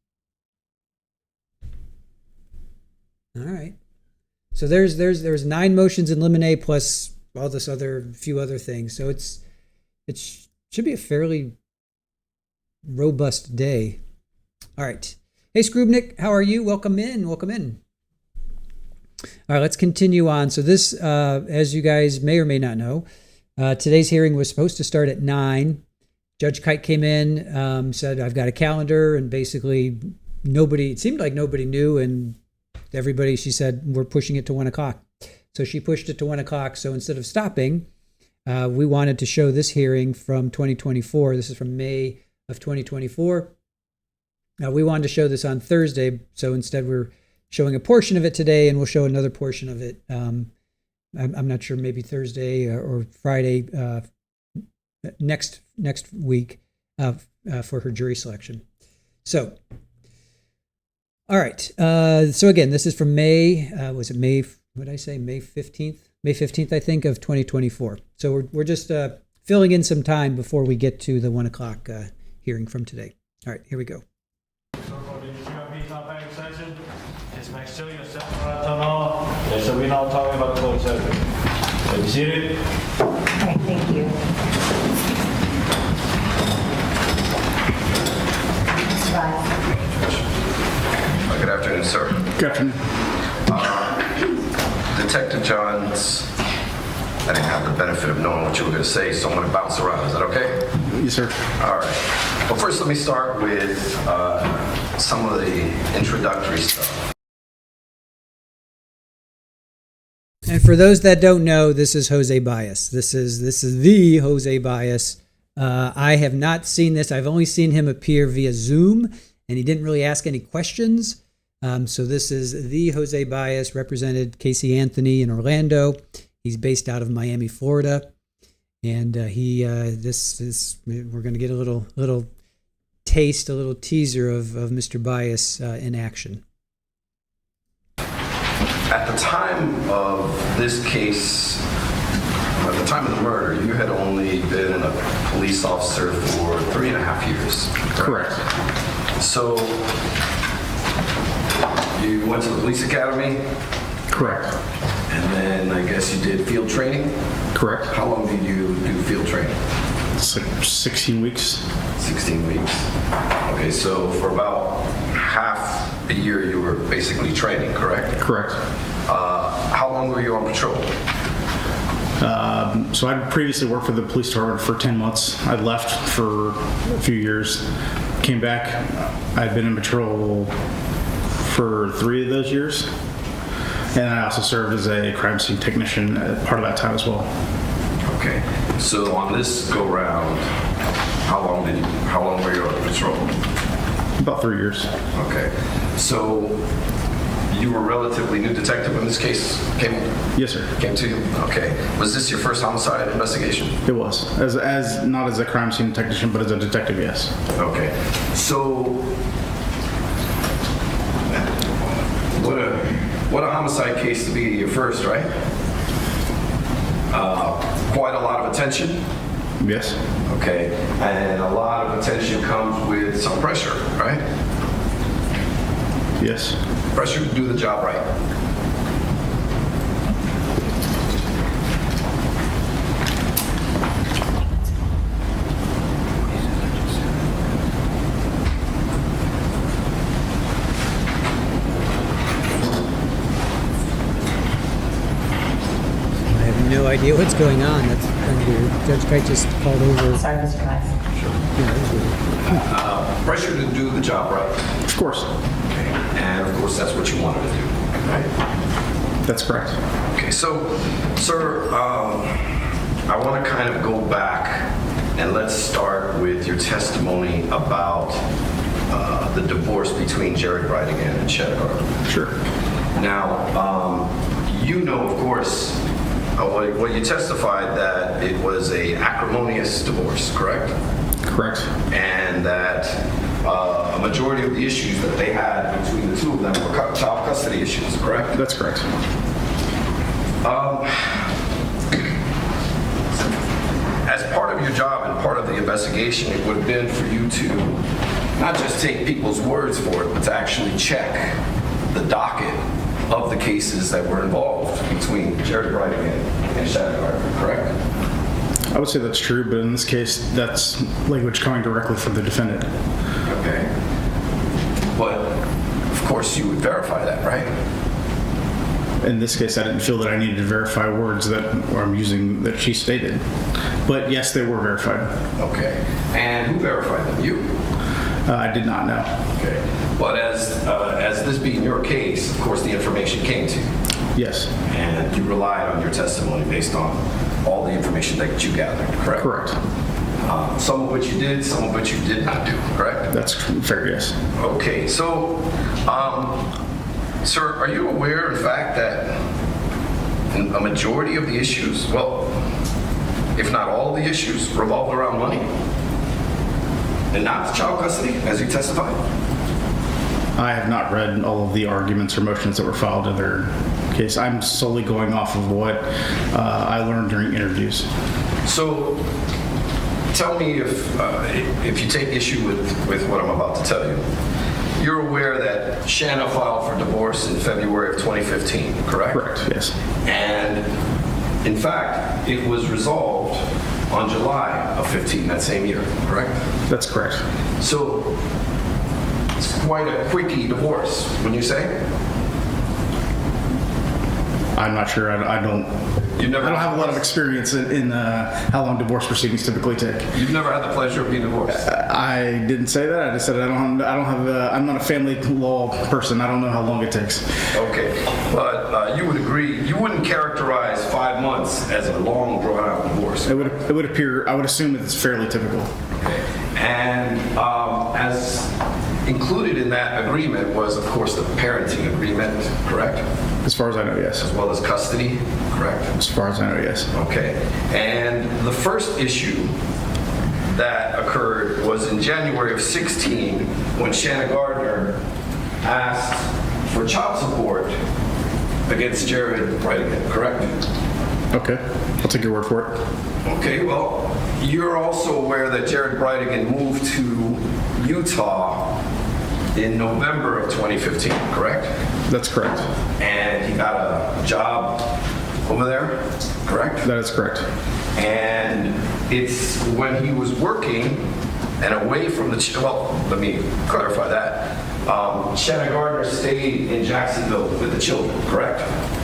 All right. So there's 9 motions in limine plus all this few other things. So it should be a fairly robust day. All right. Hey, Skrubnik, how are you? Welcome in. All right, let's continue on. So this, as you guys may or may not know, today's hearing was supposed to start at 9. Judge Kite came in, said, I've got a calendar, and basically it seemed like nobody knew, and everybody, she said, we're pushing it to 1 o'clock. So she pushed it to 1 o'clock. So instead of stopping, we wanted to show this hearing from 2024. This is from May of 2024. We wanted to show this on Thursday. So instead, we're showing a portion of it today, and we'll show another portion of it. I'm not sure, maybe Thursday or Friday next week for her jury selection. So, all right. So again, this is from May. Was it May? What did I say? May 15th. May 15th, I think, of 2024. So we're just filling in some time before we get to the 1 o'clock hearing from today. All right, here we go. So we're now talking about the closed session. Have you seen it? Okay, thank you. Good afternoon, sir. Good afternoon. Detective Johns, I didn't have the benefit of knowing what you were going to say, so I'm going to bounce around. Is that okay? Yes, sir. All right. Well, first let me start with some of the introductory stuff. And for those that don't know, this is Jose Baez. This is the Jose Baez. I have not seen this. I've only seen him appear via Zoom, and he didn't really ask any questions. So this is the Jose Baez, represented Casey Anthony in Orlando. He's based out of Miami, Florida, and we're going to get a little taste, a little teaser of Mr. Baez in action. At the time of this case, at the time of the murder, you had only been a police officer for 3.5 years. Correct. So you went to the police academy? Correct. And then I guess you did field training? Correct. How long did you do field training? It's like 16 weeks. 16 weeks. Okay, so for about half a year you were basically training, correct? Correct. How long were you on patrol? So I'd previously worked for the police department for 10 months. I left for a few years, came back. I'd been in patrol for 3 of those years. And I also served as a crime scene technician part of that time as well. Okay, so on this go round, how long were you on patrol? About 3 years. Okay, so you were a relatively new detective when this case came? Yes, sir. Came to you? Okay. Was this your first homicide investigation? It was. As not as a crime scene technician, but as a detective, yes. Okay. So what a homicide case to be your first, right? Quite a lot of attention. Yes. Okay. And a lot of attention comes with some pressure, right? Yes. Pressure to do the job right. I have no idea what's going on. That's kind of weird. Judge Kite just called over. Sorry, Mr. Kite. Sure. Yeah, that was weird. Pressure to do the job right. Of course. Okay. And of course, that's what you wanted to do, right? That's correct. Okay, so, sir, I want to kind of go back and let's start with your testimony about the divorce between Jared Bridegan and Shanna Gardner. Sure. Now, you know, of course, well, you testified that it was a acrimonious divorce, correct? Correct. And that a majority of the issues that they had between the two of them were child custody issues, correct? That's correct. As part of your job and part of the investigation, it would have been for you to not just take people's words for it, but to actually check the docket of the cases that were involved between Jared Bridegan and Shanna Gardner, correct? I would say that's true, but in this case, that's language coming directly from the defendant. Okay. But, of course, you would verify that, right? In this case, I didn't feel that I needed to verify words that I'm using that she stated. But yes, they were verified. Okay. And who verified them? You? I did not know. Okay. But as this being your case, of course, the information came to you. Yes. And you relied on your testimony based on all the information that you gathered, correct? Correct. Some of which you did, some of which you did not do, correct? That's fair, yes. Okay, so, sir, are you aware, in fact, that a majority of the issues, well, if not all of the issues, revolved around money? And not child custody, as you testified? I have not read all of the arguments or motions that were filed in their case. I'm solely going off of what I learned during interviews. So, tell me if you take issue with what I'm about to tell you. You're aware that Shanna filed for divorce in February of 2015, correct? Correct, yes. And in fact, it was resolved on July of 15, that same year, correct? That's correct. So, it's quite a quickie divorce, wouldn't you say? I'm not sure. I don't have a lot of experience in how long divorce proceedings typically take. You've never had the pleasure of being divorced? I didn't say that. I just said I'm not a family law person. I don't know how long it takes. Okay, but you would agree, you wouldn't characterize 5 months as a long, drawn-out divorce. It would appear. I would assume that it's fairly typical. Okay. And as included in that agreement was, of course, the parenting agreement, correct? As far as I know, yes. As well as custody, correct? As far as I know, yes. Okay. And the first issue that occurred was in January of 16 when Shanna Gardner asked for child support against Jared Bridegan, correct? Okay. I'll take your word for it. Okay, well, you're also aware that Jared Bridegan moved to Utah in November of 2015, correct? That's correct. And he got a job over there, correct? That is correct. And it's when he was working and away from the, well, let me clarify that. Shanna Gardner stayed in Jacksonville with the children, correct?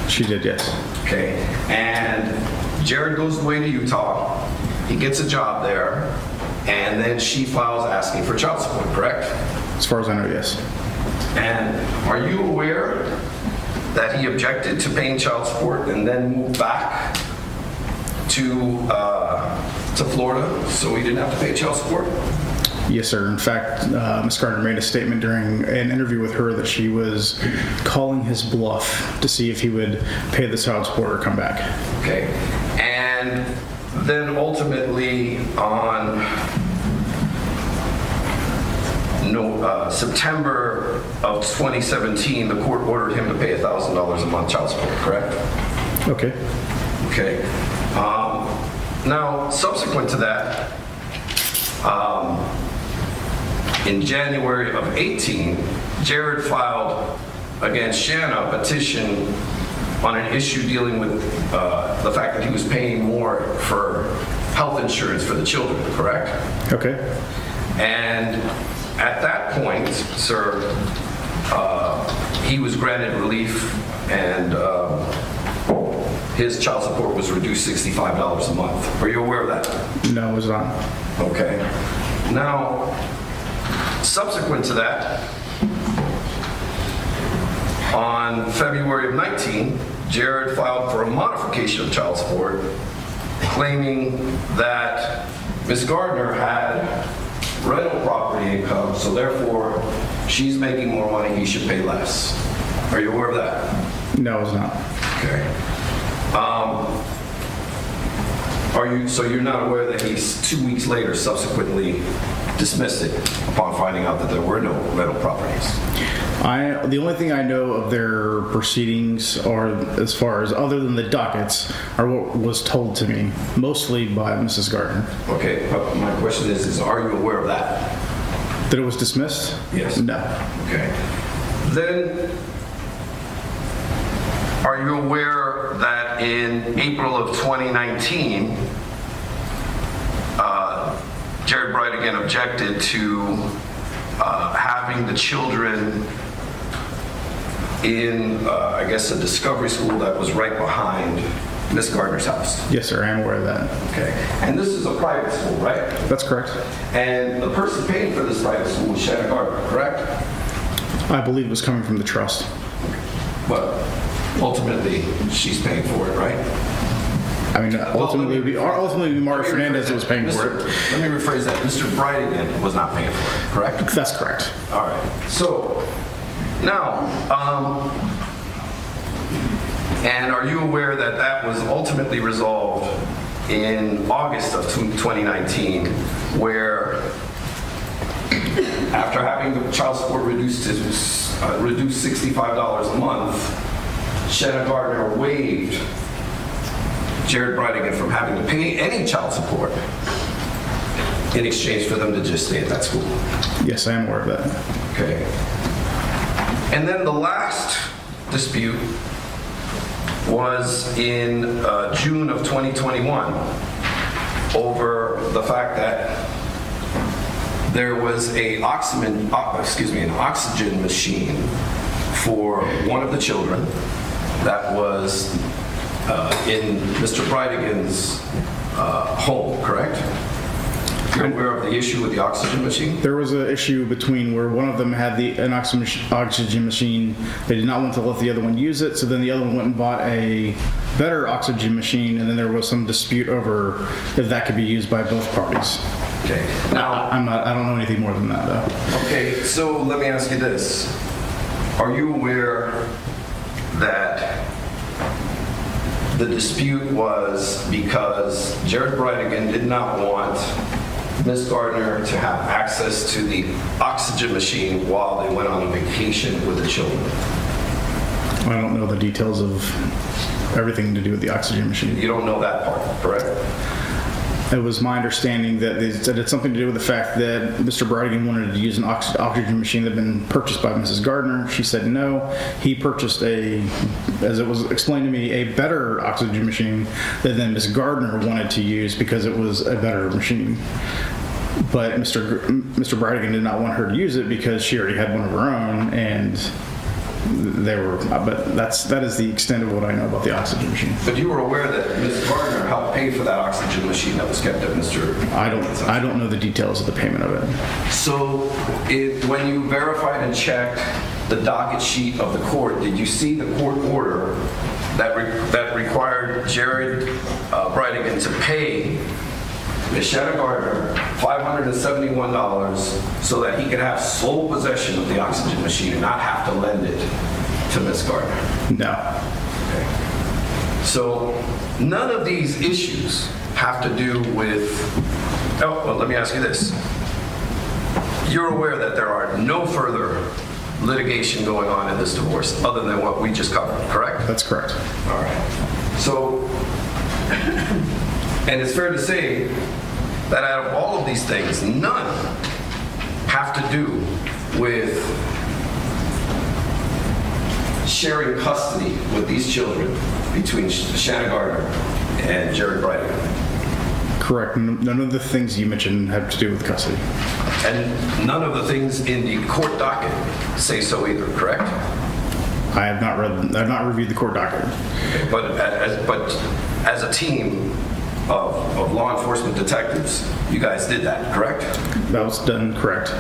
She did, yes. Okay, and Jared goes away to Utah, he gets a job there, and then she files asking for child support, correct? As far as I know, yes. And are you aware that he objected to paying child support and then moved back to Florida so he didn't have to pay child support? Yes, sir. In fact, Ms. Gardner made a statement during an interview with her that she was calling his bluff to see if he would pay the child support or come back. Okay. And then ultimately on September of 2017, the court ordered him to pay $1,000 a month child support, correct? Okay. Okay. Now, subsequent to that, in January of 18, Jared filed against Shanna a petition on an issue dealing with the fact that he was paying more for health insurance for the children, correct? Okay. And at that point, sir, he was granted relief and his child support was reduced $65 a month. Are you aware of that? No, it was not. Okay. Now, subsequent to that, on February of 19, Jared filed for a modification of child support, claiming that Ms. Gardner had rental property income, so therefore she's making more money, he should pay less. Are you aware of that? No, it was not. Okay. So you're not aware that he's 2 weeks later subsequently dismissed it upon finding out that there were no rental properties? The only thing I know of their proceedings are, as far as other than the dockets, are what was told to me, mostly by Mrs. Gardner. Okay, but my question is are you aware of that? That it was dismissed? Yes. No. Okay. Then, are you aware that in April of 2019, Jared Bridegan objected to having the children in, I guess, a discovery school that was right behind Miss Gardner's house? Yes, sir. I am aware of that. Okay. And this is a private school, right? That's correct. And the person paying for this private school was Shanna Gardner, correct? I believe it was coming from the trust. But ultimately, she's paying for it, right? I mean, ultimately, it would be Mario Fernandez that was paying for it. Let me rephrase that. Mr. Bridegan was not paying for it, correct? That's correct. All right. So, now, and are you aware that that was ultimately resolved in August of 2019, where after having the child support reduced $65 a month, Shanna Gardner waived Jared Bridegan from having to pay any child support in exchange for them to just stay at that school? Yes, I am aware of that. Okay. And then the last dispute was in June of 2021 over the fact that there was an oxygen machine for one of the children that was in Mr. Bridegan's home, correct? You're aware of the issue with the oxygen machine? There was an issue between where one of them had an oxygen machine. They did not want to let the other one use it, so then the other one went and bought a better oxygen machine, and then there was some dispute over if that could be used by both parties. Okay. Now, I don't know anything more than that, though. Okay, so let me ask you this. Are you aware that the dispute was because Jared Bridegan did not want Ms. Gardner to have access to the oxygen machine while they went on a vacation with the children? I don't know the details of everything to do with the oxygen machine. You don't know that part, correct? It was my understanding that it had something to do with the fact that Mr. Bridegan wanted to use an oxygen machine that had been purchased by Mrs. Gardner. She said no. He purchased as it was explained to me, a better oxygen machine that then Ms. Gardner wanted to use because it was a better machine. But Mr. Bridegan did not want her to use it because she already had one of her own, and but that is the extent of what I know about the oxygen machine. But you were aware that Ms. Gardner helped pay for that oxygen machine that was kept at Mr. I don't know the details of the payment of it. So when you verified and checked the docket sheet of the court, did you see the court order that required Jared Bridegan to pay Ms. Shanna Gardner $571 so that he could have sole possession of the oxygen machine and not have to lend it to Ms. Gardner? No. Okay. So none of these issues have to do with, well, let me ask you this. You're aware that there are no further litigation going on in this divorce other than what we just covered, correct? That's correct. All right. So, and it's fair to say that out of all of these things, none have to do with sharing custody with these children between Shanna Gardner and Jared Bridegan. Correct. None of the things you mentioned have to do with custody. And none of the things in the court docket say so either, correct? I have not reviewed the court docket. Okay, but as a team of law enforcement detectives, you guys did that, correct? That was done correct.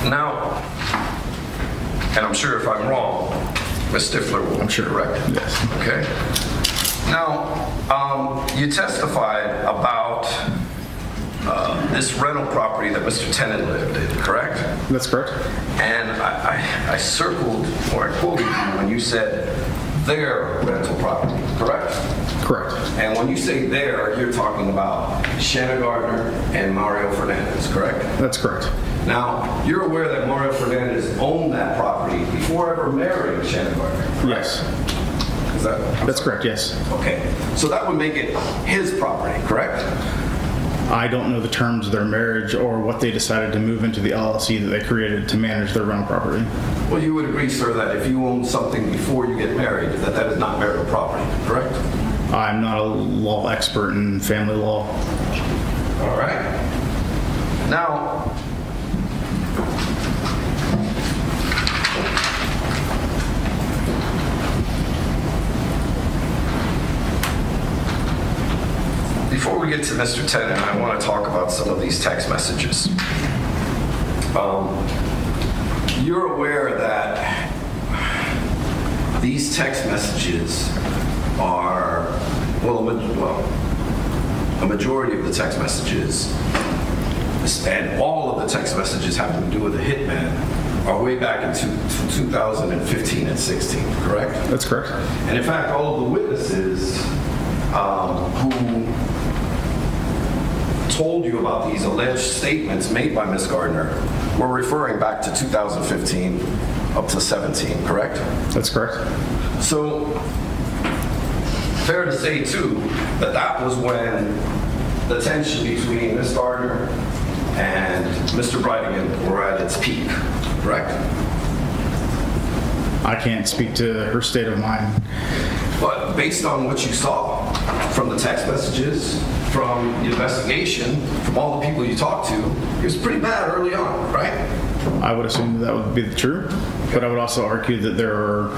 Now, and I'm sure if I'm wrong, Ms. Stifler will correct it. Yes. Okay. Now, you testified about this rental property that Mr. Tenon lived in, correct? That's correct. And I circled, or I quoted you when you said their rental property, correct? Correct. And when you say their, you're talking about Shanna Gardner and Mario Fernandez, correct? That's correct. Now, you're aware that Mario Fernandez owned that property before ever marrying Shanna Gardner, correct? Yes. Is That's correct, yes. Okay. So that would make it his property, correct? I don't know the terms of their marriage or what they decided to move into the LLC that they created to manage their rental property. Well, you would agree, sir, that if you own something before you get married, that is not marital property, correct? I'm not a law expert in family law. All right. Now, before we get to Mr. Tenon, I want to talk about some of these text messages. You're aware that these text messages are, a majority of the text messages, and all of the text messages having to do with the hitman, are way back in 2015 and 16, correct? That's correct. And in fact, all of the witnesses who told you about these alleged statements made by Ms. Gardner were referring back to 2015 up to 17, correct? That's correct. So, fair to say, too, that was when the tension between Ms. Gardner and Mr. Bridegan were at its peak, correct? I can't speak to her state of mind. But based on what you saw from the text messages, from the investigation, from all the people you talked to, it was pretty bad early on, right? I would assume that would be true, but I would also argue that there are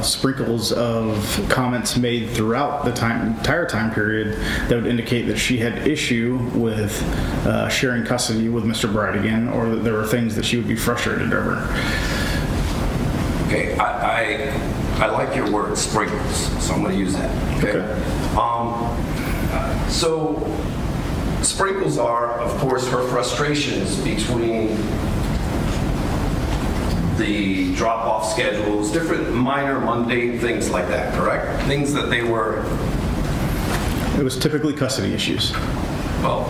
sprinkles of comments made throughout the entire time period that would indicate that she had issue with sharing custody with Mr. Bridegan, or that there were things that she would be frustrated over. Okay, I like your word, sprinkles, so I'm going to use that. Okay. So sprinkles are, of course, her frustrations between the drop-off schedules, different minor mundane things like that, correct? Things that they were... It was typically custody issues. Well...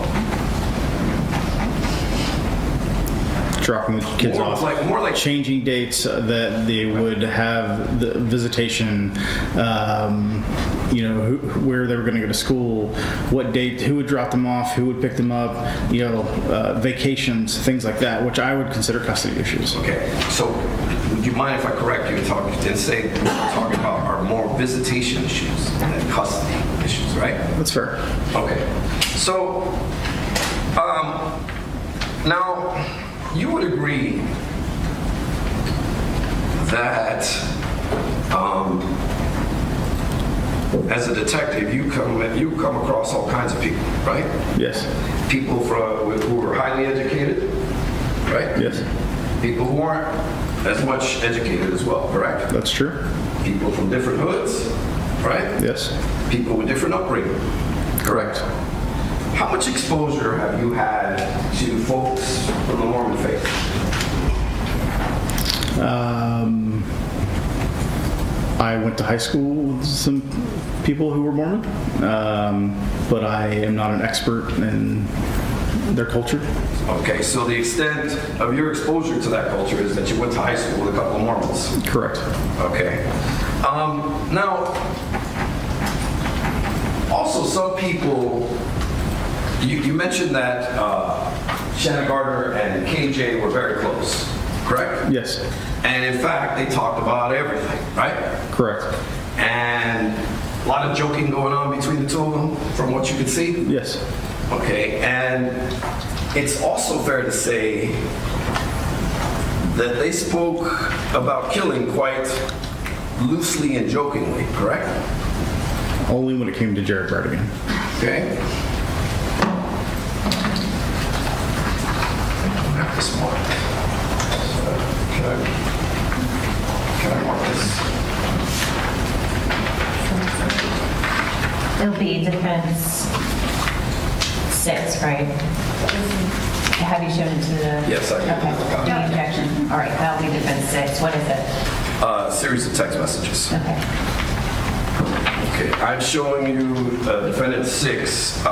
dropping the kids off, more like changing dates that they would have the visitation, where they were going to go to school, what date, who would drop them off, who would pick them up, vacations, things like that, which I would consider custody issues. Okay, so would you mind if I correct you and say what we're talking about are more visitation issues than custody issues, right? That's fair. Okay, so now you would agree that as a detective, you come across all kinds of people, right? Yes. People who are highly educated, right? Yes. People who aren't as much educated as well, correct? That's true. People from different hoods, right? Yes. People with different upbringing, correct? How much exposure have you had to folks from the Mormon faith? I went to high school with some people who were Mormon, but I am not an expert in their culture. Okay, so the extent of your exposure to that culture is that you went to high school with a couple of Mormons. Correct. Okay. Now, also some people, you mentioned that Shanna Gardner and KJ were very close, correct? Yes. And in fact, they talked about everything, right? Correct. And a lot of joking going on between the two of them, from what you could see? Yes. Okay, and it's also fair to say that they spoke about killing quite loosely and jokingly, correct? Only when it came to Jared Bridegan. Okay. This one. Can I mark this? It'll be defense 6, right? Have you shown it to the... Yes, I Okay. got it. No objection. All right, that'll be defense 6. What is it? A series of text messages. Okay. Okay, I'm showing you defendant 6,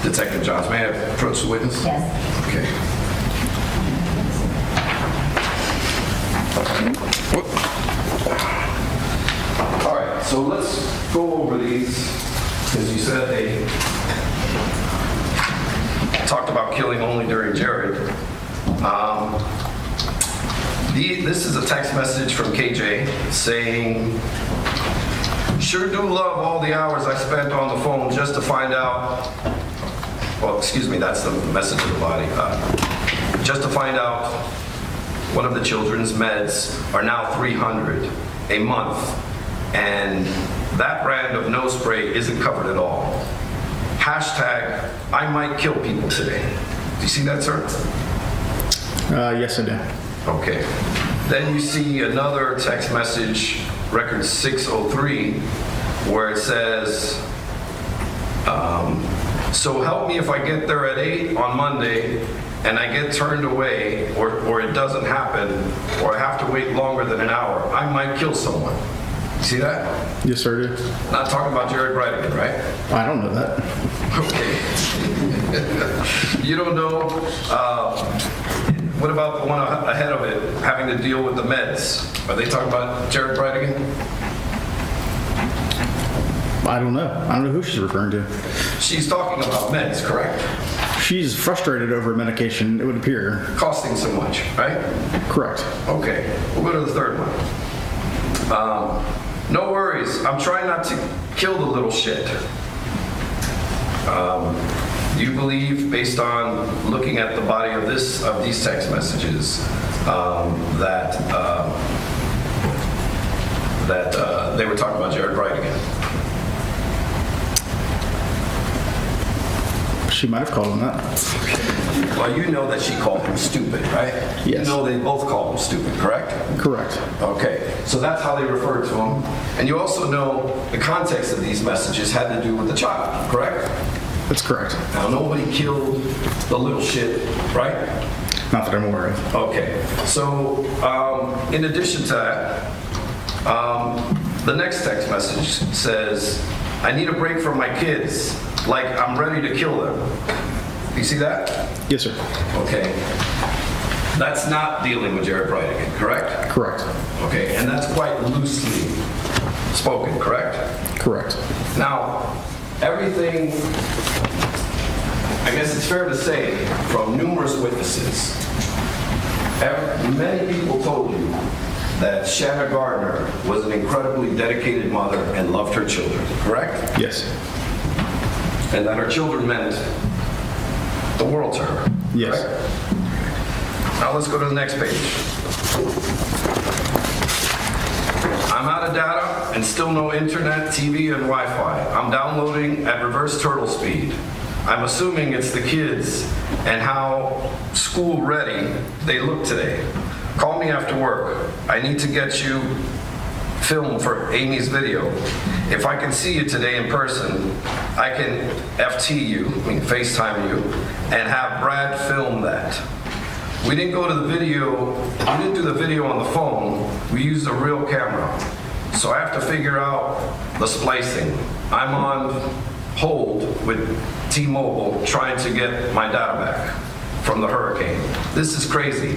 Detective Johns. May I approach the witness? Yes. Okay. All right, so let's go over these, because you said they talked about killing only during Jared. This is a text message from KJ saying, sure do love all the hours I spent on the phone just to find out, well, excuse me, that's the message of the body. Just to find out one of the children's meds are now $300 a month, and that brand of nose spray isn't covered at all. Hashtag, I might kill people today. Do you see that, sir? Yes, I do. Okay. Then you see another text message, record 603, where it says, so help me if I get there at 8 on Monday and I get turned away, or it doesn't happen, or I have to wait longer than an hour, I might kill someone. See that? Yes, sir, I do. Not talking about Jared Bridegan, right? I don't know that. Okay. You don't know? What about the one ahead of it, having to deal with the meds? Are they talking about Jared Bridegan? I don't know. I don't know who she's referring to. She's talking about meds, correct? She's frustrated over medication, it would appear. Costing so much, right? Correct. Okay, we'll go to the third one. No worries, I'm trying not to kill the little shit. Do you believe, based on looking at the body of these text messages, that they were talking about Jared Bridegan? She might have called him that. Well, you know that she called him stupid, right? Yes. You know they both called him stupid, correct? Correct. Okay, so that's how they referred to him. And you also know the context of these messages had to do with the child, correct? That's correct. Now, nobody killed the little shit, right? Not that I'm aware of. Okay, so in addition to that, the next text message says, I need a break from my kids, like I'm ready to kill them. You see that? Yes, sir. Okay. That's not dealing with Jared Bridegan, correct? Correct. Okay, and that's quite loosely spoken, correct? Correct. Now, everything, I guess it's fair to say, from numerous witnesses, many people told you that Shanna Gardner was an incredibly dedicated mother and loved her children, correct? Yes. And that her children meant the world to her. Yes. Correct? Now let's go to the next page. I'm out of data and still no internet, TV, and Wi-Fi. I'm downloading at reverse turtle speed. I'm assuming it's the kids and how school ready they look today. Call me after work. I need to get you film for Amy's video. If I can see you today in person, I can FaceTime you, and have Brad film that. We didn't go to the video, we didn't do the video on the phone, we used a real camera. So I have to figure out the splicing. I'm on hold with T-Mobile trying to get my data back from the hurricane. This is crazy.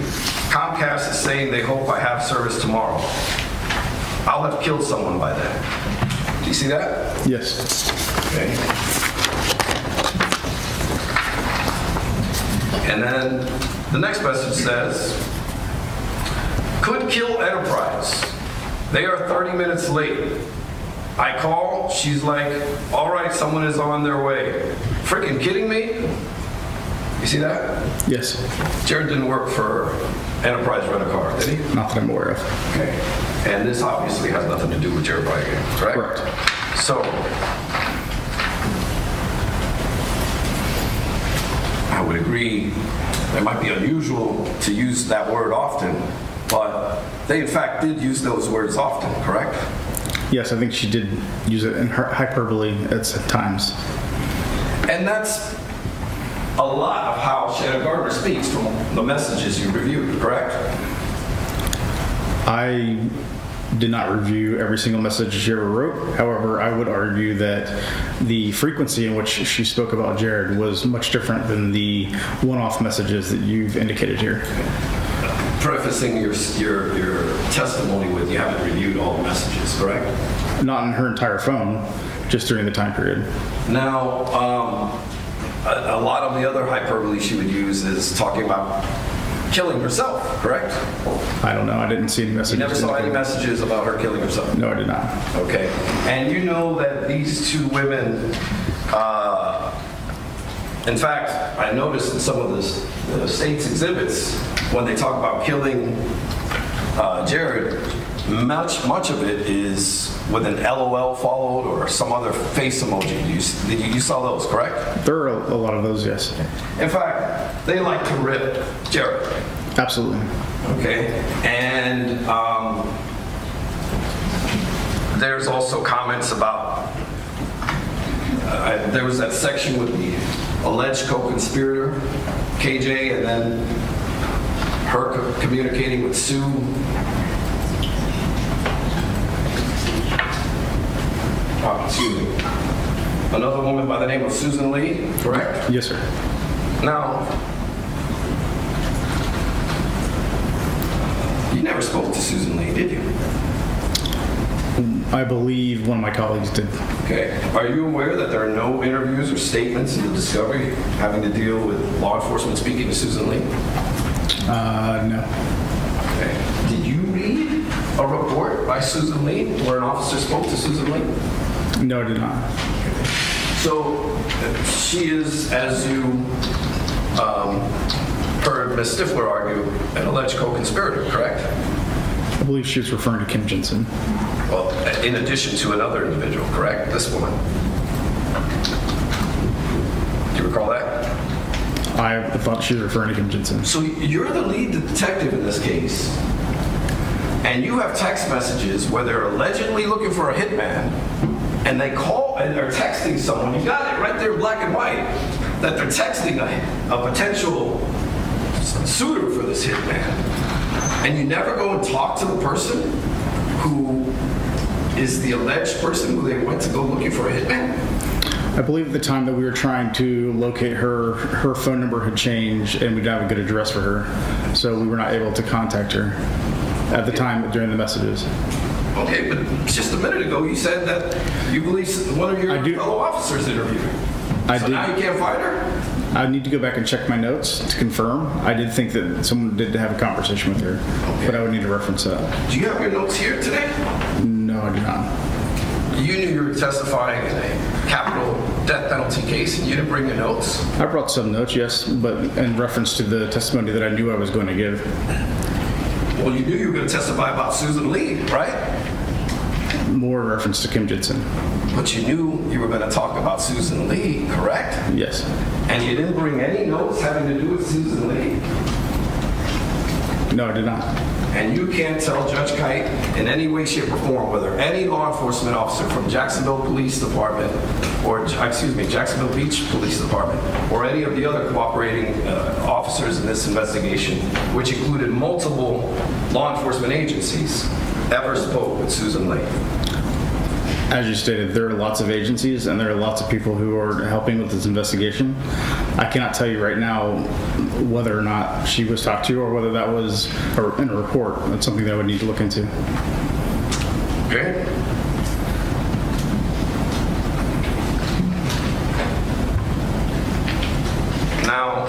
Comcast is saying they hope I have service tomorrow. I'll have killed someone by then. Do you see that? Yes. Okay. And then the next message says, could kill Enterprise. They are 30 minutes late. I call, she's like, all right, someone is on their way. Freaking kidding me? You see that? Yes. Jared didn't work for Enterprise Rent-A-Car, did he? Not that I'm aware of. Okay. And this obviously has nothing to do with Jared Bridegan, correct? Correct. So, I would agree it might be unusual to use that word often, but they in fact did use those words often, correct? Yes, I think she did use it in hyperbole at times. And that's a lot of how Shanna Gardner speaks from the messages you reviewed, correct? I did not review every single message she ever wrote. However, I would argue that the frequency in which she spoke about Jared was much different than the one-off messages that you've indicated here. Prefacing your testimony with you haven't reviewed all the messages, correct? Not in her entire phone, just during the time period. Now, a lot of the other hyperbole she would use is talking about killing herself, correct? I don't know. I didn't see any messages. You never saw any messages about her killing herself? No, I did not. Okay. And you know that these two women, in fact, I noticed in some of the state's exhibits, when they talk about killing Jared, much of it is with an LOL followed or some other face emoji. You saw those, correct? There are a lot of those, yes. In fact, they like to rip Jared. Absolutely. Okay. And there's also comments about, there was that section with the alleged co-conspirator, KJ, and then her communicating with Sue. Excuse me. Another woman by the name of Susan Lee, correct? Yes, sir. Now, you never spoke to Susan Lee, did you? I believe one of my colleagues did. Okay. Are you aware that there are no interviews or statements in the discovery having to deal with law enforcement speaking to Susan Lee? No. Okay. Did you read a report by Susan Lee where an officer spoke to Susan Lee? No, I did not. So she is, as you heard Ms. Stifler argue, an alleged co-conspirator, correct? I believe she was referring to Kim Jensen. Well, in addition to another individual, correct? This woman. Do you recall that? I thought she was referring to Kim Jensen. So you're the lead detective in this case, and you have text messages where they're allegedly looking for a hitman, and they call and they're texting someone. You got it right there, black and white, that they're texting a potential suitor for this hitman, and you never go and talk to the person who is the alleged person who they went to go looking for a hitman? I believe at the time that we were trying to locate her, her phone number had changed and we didn't have a good address for her. So we were not able to contact her at the time during the messages. Okay, but just a minute ago you said that you believe one of your fellow officers interviewed her. So now you can't find her? I need to go back and check my notes to confirm. I did think that someone did have a conversation with her, but I would need to reference that. Do you have your notes here today? No, I do not. You knew you were testifying in a capital death penalty case and you didn't bring your notes? I brought some notes, yes, but in reference to the testimony that I knew I was going to give. Well, you knew you were going to testify about Susan Lee, right? More reference to Kim Jensen. But you knew you were going to talk about Susan Lee, correct? Yes. And you didn't bring any notes having to do with Susan Lee? No, I did not. And you can't tell Judge Kite in any way, shape, or form whether any law enforcement officer from Jacksonville Police Department, or Jacksonville Beach Police Department, or any of the other cooperating officers in this investigation, which included multiple law enforcement agencies, ever spoke with Susan Lee. As you stated, there are lots of agencies and there are lots of people who are helping with this investigation. I cannot tell you right now whether or not she was talked to or whether that was in a report. That's something that I would need to look into. Okay. Now,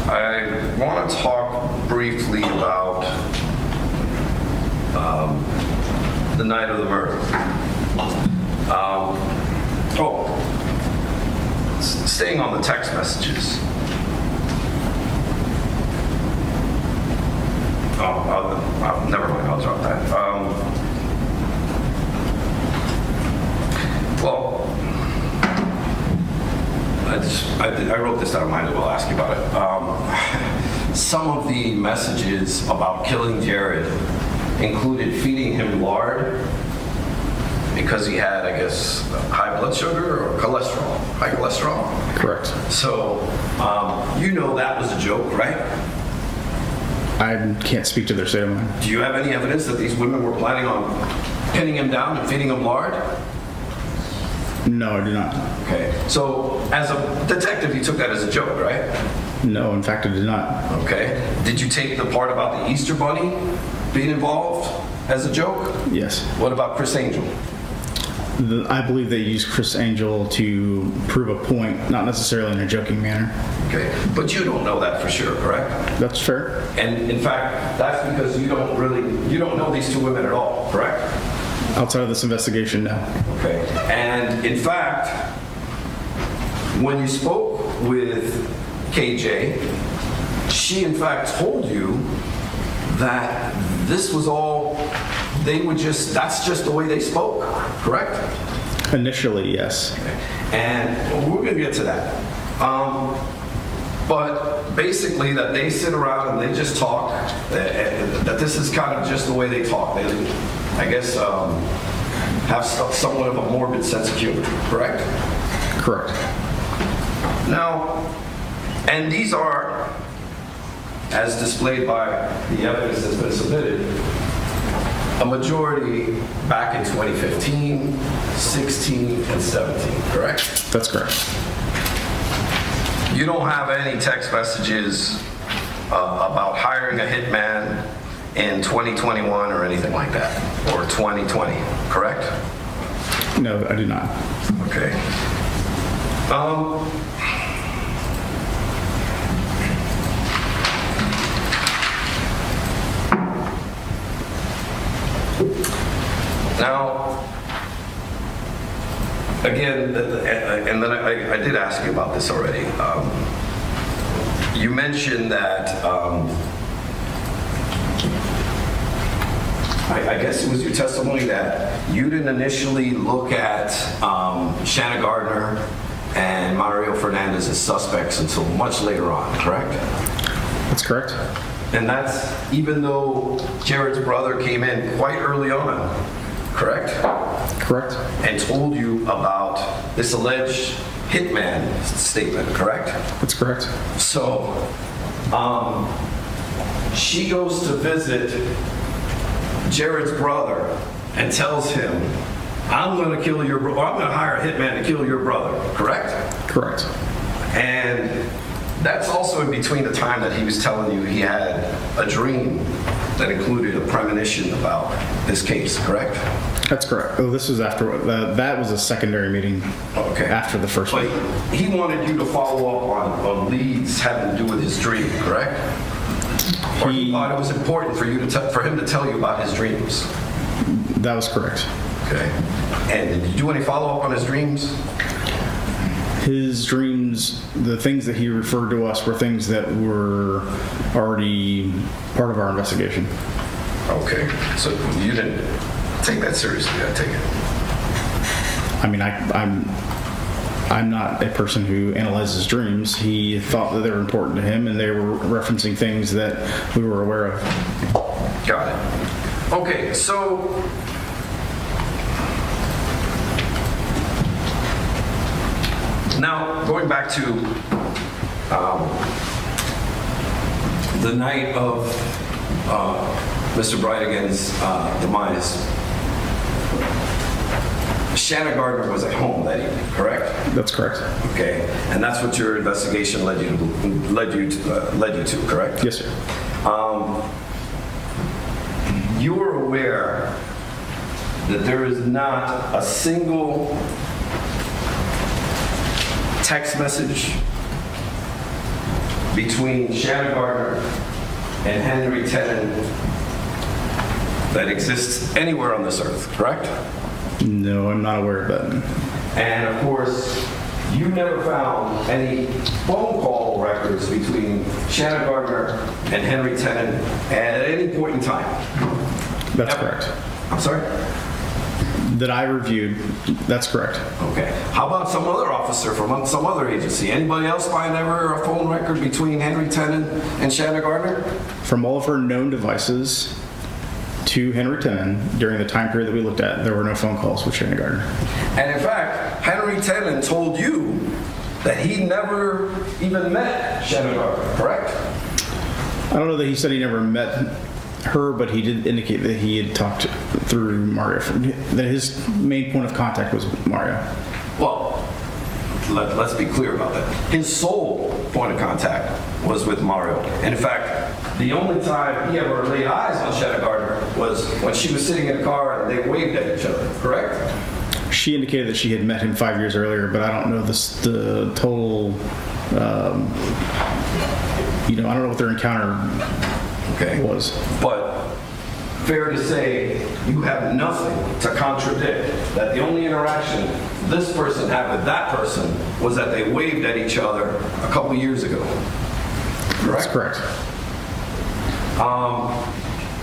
I want to talk briefly about the night of the murder. Staying on the text messages. Never mind, I'll drop that. I wrote this down, might as well ask you about it. Some of the messages about killing Jared included feeding him lard because he had, I guess, high blood sugar or cholesterol, high cholesterol. Correct. So, you know that was a joke, right? I can't speak to their state of mind. Do you have any evidence that these women were planning on pinning him down and feeding him lard? No, I do not. Okay. So, as a detective, you took that as a joke, right? No, in fact, I did not. Okay. Did you take the part about the Easter Bunny being involved as a joke? Yes. What about Chris Angel? I believe they used Chris Angel to prove a point, not necessarily in a joking manner. Okay, but you don't know that for sure, correct? That's fair. And in fact, that's because you don't know these two women at all, correct? Outside of this investigation, no. Okay, and in fact, when you spoke with KJ, she in fact told you that this was all, that's just the way they spoke, correct? Initially, yes. Okay. And we're gonna get to that. But basically that they sit around and they just talk, that this is kind of just the way they talk. They, I guess, have somewhat of a morbid sense of humor, correct? Correct. Now, and these are, as displayed by the evidence that's been submitted, a majority back in 2015, 16, and 17, correct? That's correct. You don't have any text messages about hiring a hitman in 2021 or anything like that, or 2020, correct? No, I do not. Okay. Now, again, and then I did ask you about this already. You mentioned that, I guess it was your testimony that you didn't initially look at Shanna Gardner and Mario Fernandez as suspects until much later on, correct? That's correct. And that's even though Jared's brother came in quite early on, correct? Correct. And told you about this alleged hitman statement, correct? That's correct. So, she goes to visit Jared's brother and tells him, I'm going to kill your brother, I'm going to hire a hitman to kill your brother, correct? Correct. And that's also in between the time that he was telling you he had a dream that included a premonition about this case, correct? That's correct. Oh, this was after, that was a secondary meeting. Okay. After the first But one. he wanted you to follow up on leads having to do with his dream, correct? Or he thought it was important for you to for him to tell you about his dreams. That was correct. Okay. And did you do any follow-up on his dreams? His dreams, the things that he referred to us were things that were already part of our investigation. Okay. So you didn't take that seriously, I take it. I mean, I'm not a person who analyzes dreams. He thought that they were important to him, and they were referencing things that we were aware of. Got it. Okay, so now going back to the night of Mr. Bridegan's demise. Shanna Gardner was at home that evening, correct? That's correct. Okay, and that's what your investigation led you to, correct? Yes, sir. You were aware that there is not a single text message between Shanna Gardner and Henry Tenon that exists anywhere on this earth, correct? No, I'm not aware of that. And of course, you never found any phone call records between Shanna Gardner and Henry Tenon at any point in time. That's correct. I'm sorry? That I reviewed, that's correct. Okay. How about some other officer from some other agency? Anybody else find ever a phone record between Henry Tenon and Shanna Gardner? From all of her known devices to Henry Tenon during the time period that we looked at, there were no phone calls with Shanna Gardner. And in fact, Henry Tenon told you that he never even met Shanna Gardner, correct? I don't know that he said he never met her, but he did indicate that he had talked through Mario, that his main point of contact was Mario. Well, let's be clear about that. His sole point of contact was with Mario. And in fact, the only time he ever laid eyes on Shanna Gardner was when she was sitting in a car and they waved at each other, correct? She indicated that she had met him 5 years earlier, but I don't know the total, I don't know what their encounter was. But fair to say, you have nothing to contradict that the only interaction this person had with that person was that they waved at each other a couple years ago. Correct? That's correct.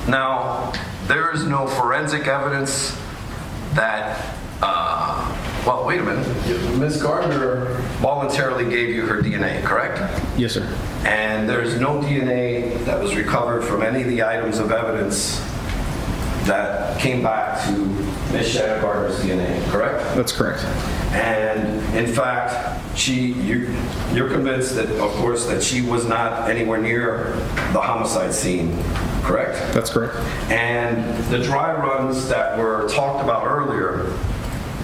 Now, there is no forensic evidence that, well, wait a minute. Ms. Gardner voluntarily gave you her DNA, correct? Yes, sir. And there's no DNA that was recovered from any of the items of evidence that came back to Ms. Shanna Gardner's DNA, correct? That's correct. And in fact, you're convinced that, of course, that she was not anywhere near the homicide scene, correct? That's correct. And the dry runs that were talked about earlier,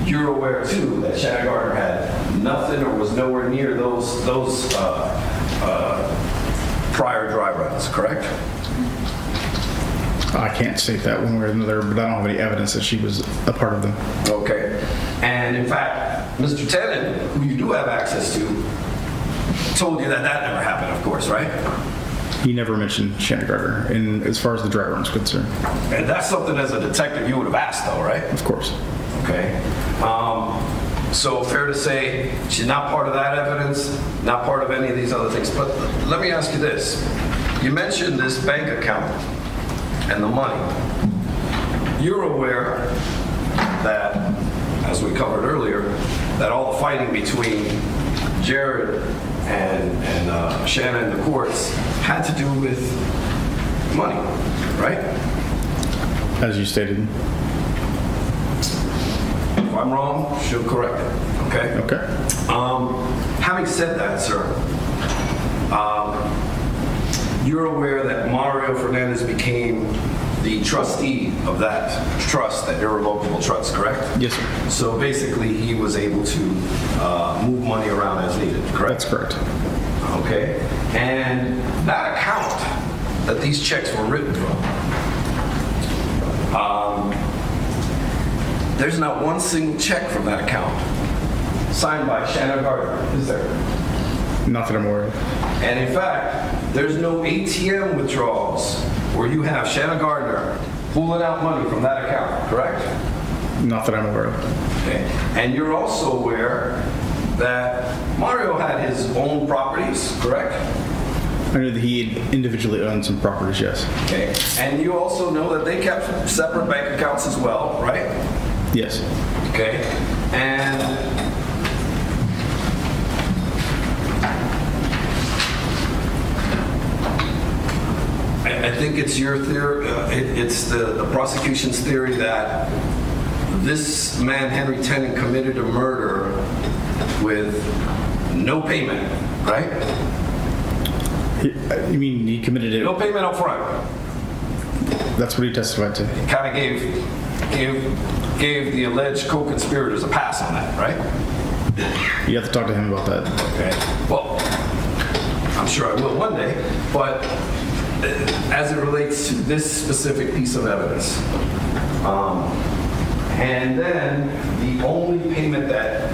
you're aware too that Shanna Gardner had nothing or was nowhere near those prior dry runs, correct? I can't state that one way or another, but I don't have any evidence that she was a part of them. Okay. And in fact, Mr. Tenon, who you do have access to, told you that never happened, of course, right? He never mentioned Shanna Gardner, and as far as the dry run is concerned. And that's something as a detective you would have asked, though, right? Of course. Okay. So fair to say she's not part of that evidence, not part of any of these other things. But let me ask you this. You mentioned this bank account and the money. You're aware that, as we covered earlier, that all the fighting between Jared and Shanna in the courts had to do with money, right? As you stated. If I'm wrong, she'll correct it, okay? Okay. Having said that, sir, you're aware that Mario Fernandez became the trustee of that trust, that irrevocable trust, correct? Yes, sir. So basically, he was able to move money around as needed, correct? That's correct. Okay. And that account that these checks were written from, there's not one single check from that account signed by Shanna Gardner, is there? Not that I'm aware of. And in fact, there's no ATM withdrawals where you have Shanna Gardner pulling out money from that account, correct? Not that I'm aware of. Okay. And you're also aware that Mario had his own properties, correct? I know that he individually owned some properties, yes. Okay. And you also know that they kept separate bank accounts as well, right? Yes. Okay. And I think it's your theory, it's the prosecution's theory that this man, Henry Tenon, committed a murder with no payment, right? You mean he committed it? No payment up front. That's what he testified to. He kind of gave the alleged co-conspirators a pass on that, right? You have to talk to him about that. Okay. Well, I'm sure I will one day, but as it relates to this specific piece of evidence, and then the only payment that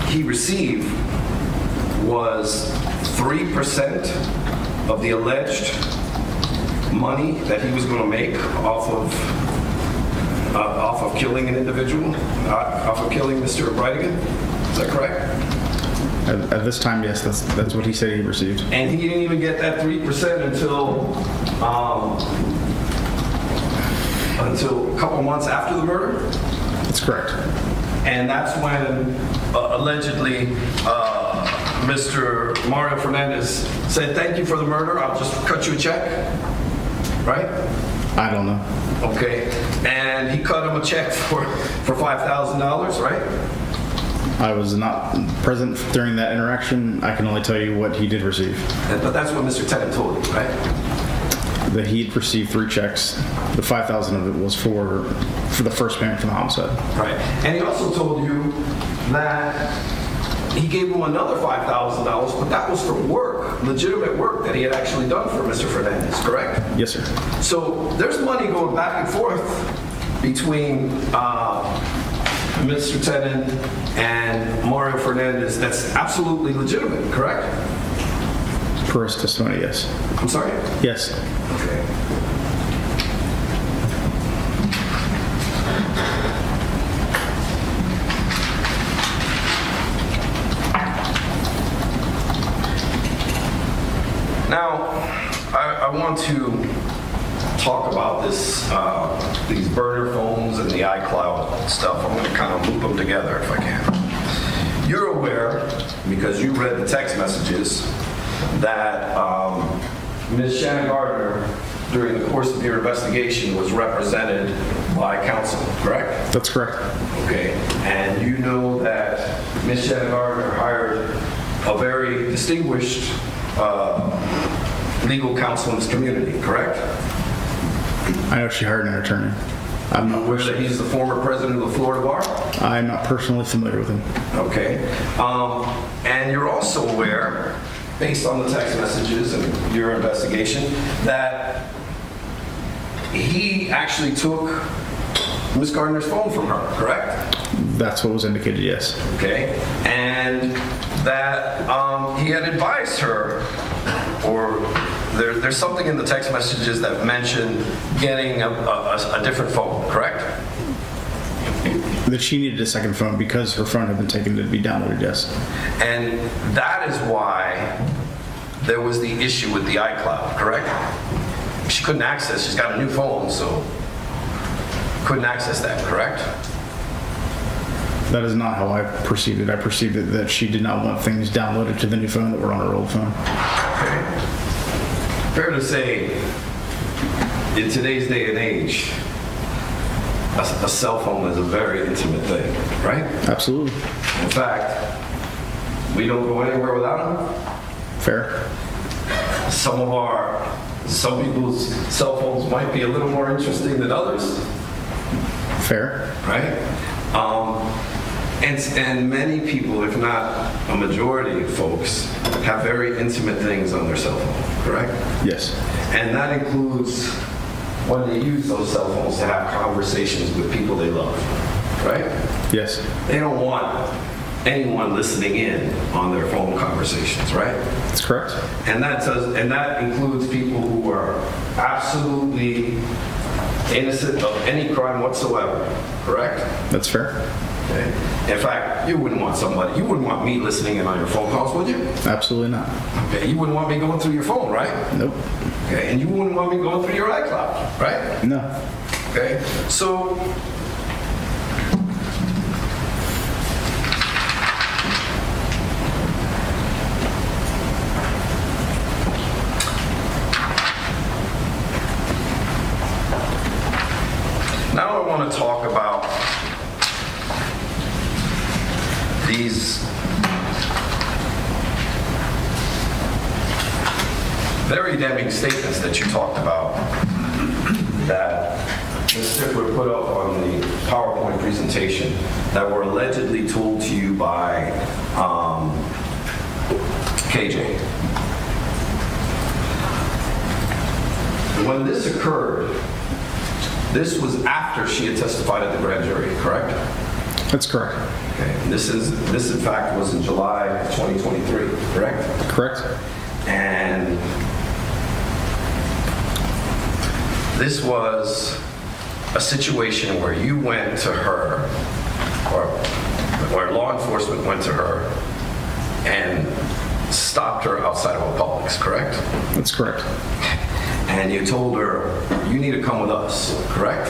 he received was 3% of the alleged money that he was going to make off of killing an individual, off of killing Mr. Bridegan. Is that correct? At this time, yes, that's what he said he received. And he didn't even get that 3% until a couple months after the murder? That's correct. And that's when allegedly Mr. Mario Fernandez said, "Thank you for the murder, I'll just cut you a check," right? I don't know. Okay, and he cut him a check for $5,000, right? I was not present during that interaction. I can only tell you what he did receive. But that's what Mr. Tenon told you, right? That he had received 3 checks. The $5,000 of it was for the first payment from the homicide. Right, and he also told you that he gave him another $5,000, but that was for work, legitimate work that he had actually done for Mr. Fernandez, correct? Yes, sir. So there's money going back and forth between Mr. Tenon and Mario Fernandez that's absolutely legitimate, correct? Per his testimony, yes. I'm sorry? Yes. Okay. Now, I want to talk about this, these burner phones and the iCloud stuff. I'm going to kind of loop them together if I can. You're aware, because you read the text messages, that Ms. Shanna Gardner, during the course of your investigation, was represented by counsel, correct? That's correct. Okay, and you know that Ms. Shanna Gardner hired a very distinguished legal counsel in this community, correct? I know she hired an attorney. I'm not aware that he's the former president of the Florida Bar? I'm not personally familiar with him. Okay. And you're also aware, based on the text messages and your investigation, that he actually took Miss Gardner's phone from her, correct? That's what was indicated, yes. Okay, and that he had advised her, or there's something in the text messages that mentioned getting a different phone, correct? That she needed a second phone because her phone had been taken to be downloaded, yes. And that is why there was the issue with the iCloud, correct? She couldn't access, she's got a new phone, so couldn't access that, correct? That is not how I perceived it. I perceived it that she did not want things downloaded to the new phone that were on her old phone. Okay. Fair to say, in today's day and age, a cell phone is a very intimate thing, right? Absolutely. In fact, we don't go anywhere without them. Fair. Some people's cell phones might be a little more interesting than others. Fair. Right? And many people, if not a majority of folks, have very intimate things on their cell phone, correct? Yes. And that includes when they use those cell phones to have conversations with people they love, right? Yes. They don't want anyone listening in on their phone conversations, right? That's correct. And that includes people who are absolutely innocent of any crime whatsoever, correct? That's fair. Okay. In fact, you wouldn't want me listening in on your phone calls, would you? Absolutely not. Okay, you wouldn't want me going through your phone, right? Nope. Okay, and you wouldn't want me going through your iCloud, right? No. Okay, so now I want to talk about these very damning statements that you talked about that Ms. Stifler put up on the PowerPoint presentation that were allegedly told to you by KJ. When this occurred, this was after she had testified at the grand jury, correct? That's correct. Okay. This in fact was in July of 2023, correct? Correct. And this was a situation where you went to her, or law enforcement went to her and stopped her outside of a Publix, correct? That's correct. And you told her, you need to come with us, correct?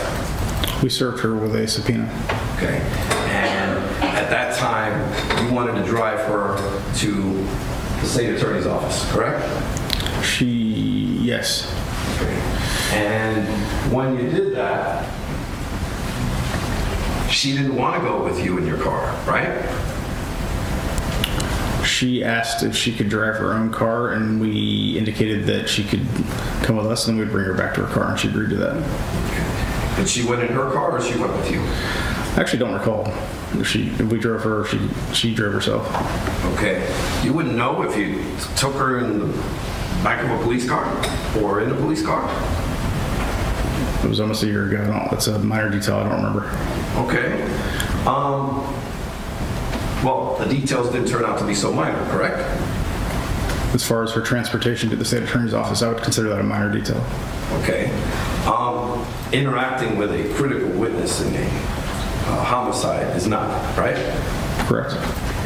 We served her with a subpoena. Okay. And at that time, you wanted to drive her to the state attorney's office, correct? Yes. Okay. And when you did that, she didn't want to go with you in your car, right? She asked if she could drive her own car, and we indicated that she could come with us, and then we'd bring her back to her car, and she agreed to that. Okay. And she went in her car, or she went with you? I actually don't recall. If we drove her, or she drove herself. Okay. You wouldn't know if you took her in the back of a police car or in a police car? It was almost a year ago. That's a minor detail. I don't remember. Okay. Well, the details didn't turn out to be so minor, correct? As far as her transportation to the state attorney's office, I would consider that a minor detail. Okay. Interacting with a critical witness in a homicide is not, right? Correct.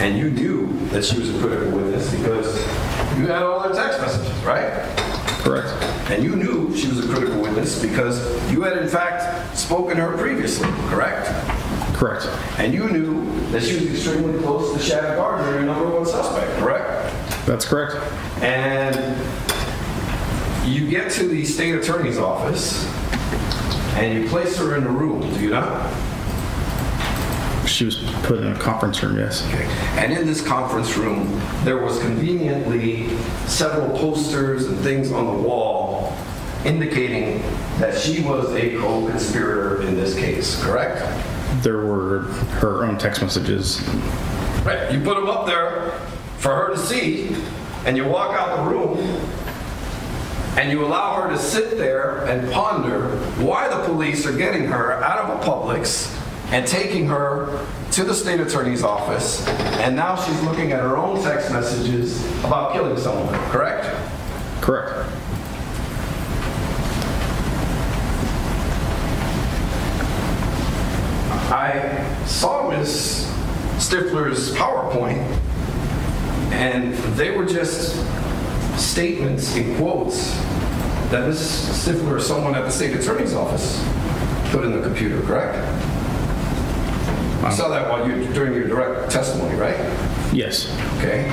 And you knew that she was a critical witness because you had all her text messages, right? Correct. And you knew she was a critical witness because you had in fact spoken to her previously, correct? Correct. And you knew that she was extremely close to Shanna Gardner, your number one suspect, correct? That's correct. And you get to the state attorney's office and you place her in a room, do you not? She was put in a conference room, yes. Okay. And in this conference room, there was conveniently several posters and things on the wall indicating that she was a co-conspirator in this case, correct? There were her own text messages. Right. You put them up there for her to see, and you walk out the room, and you allow her to sit there and ponder why the police are getting her out of a Publix and taking her to the state attorney's office, and now she's looking at her own text messages about killing someone, correct? Correct. I saw Ms. Stifler's PowerPoint, and they were just statements in quotes that Ms. Stifler or someone at the state attorney's office put in the computer, correct? You saw that during your direct testimony, right? Yes. Okay.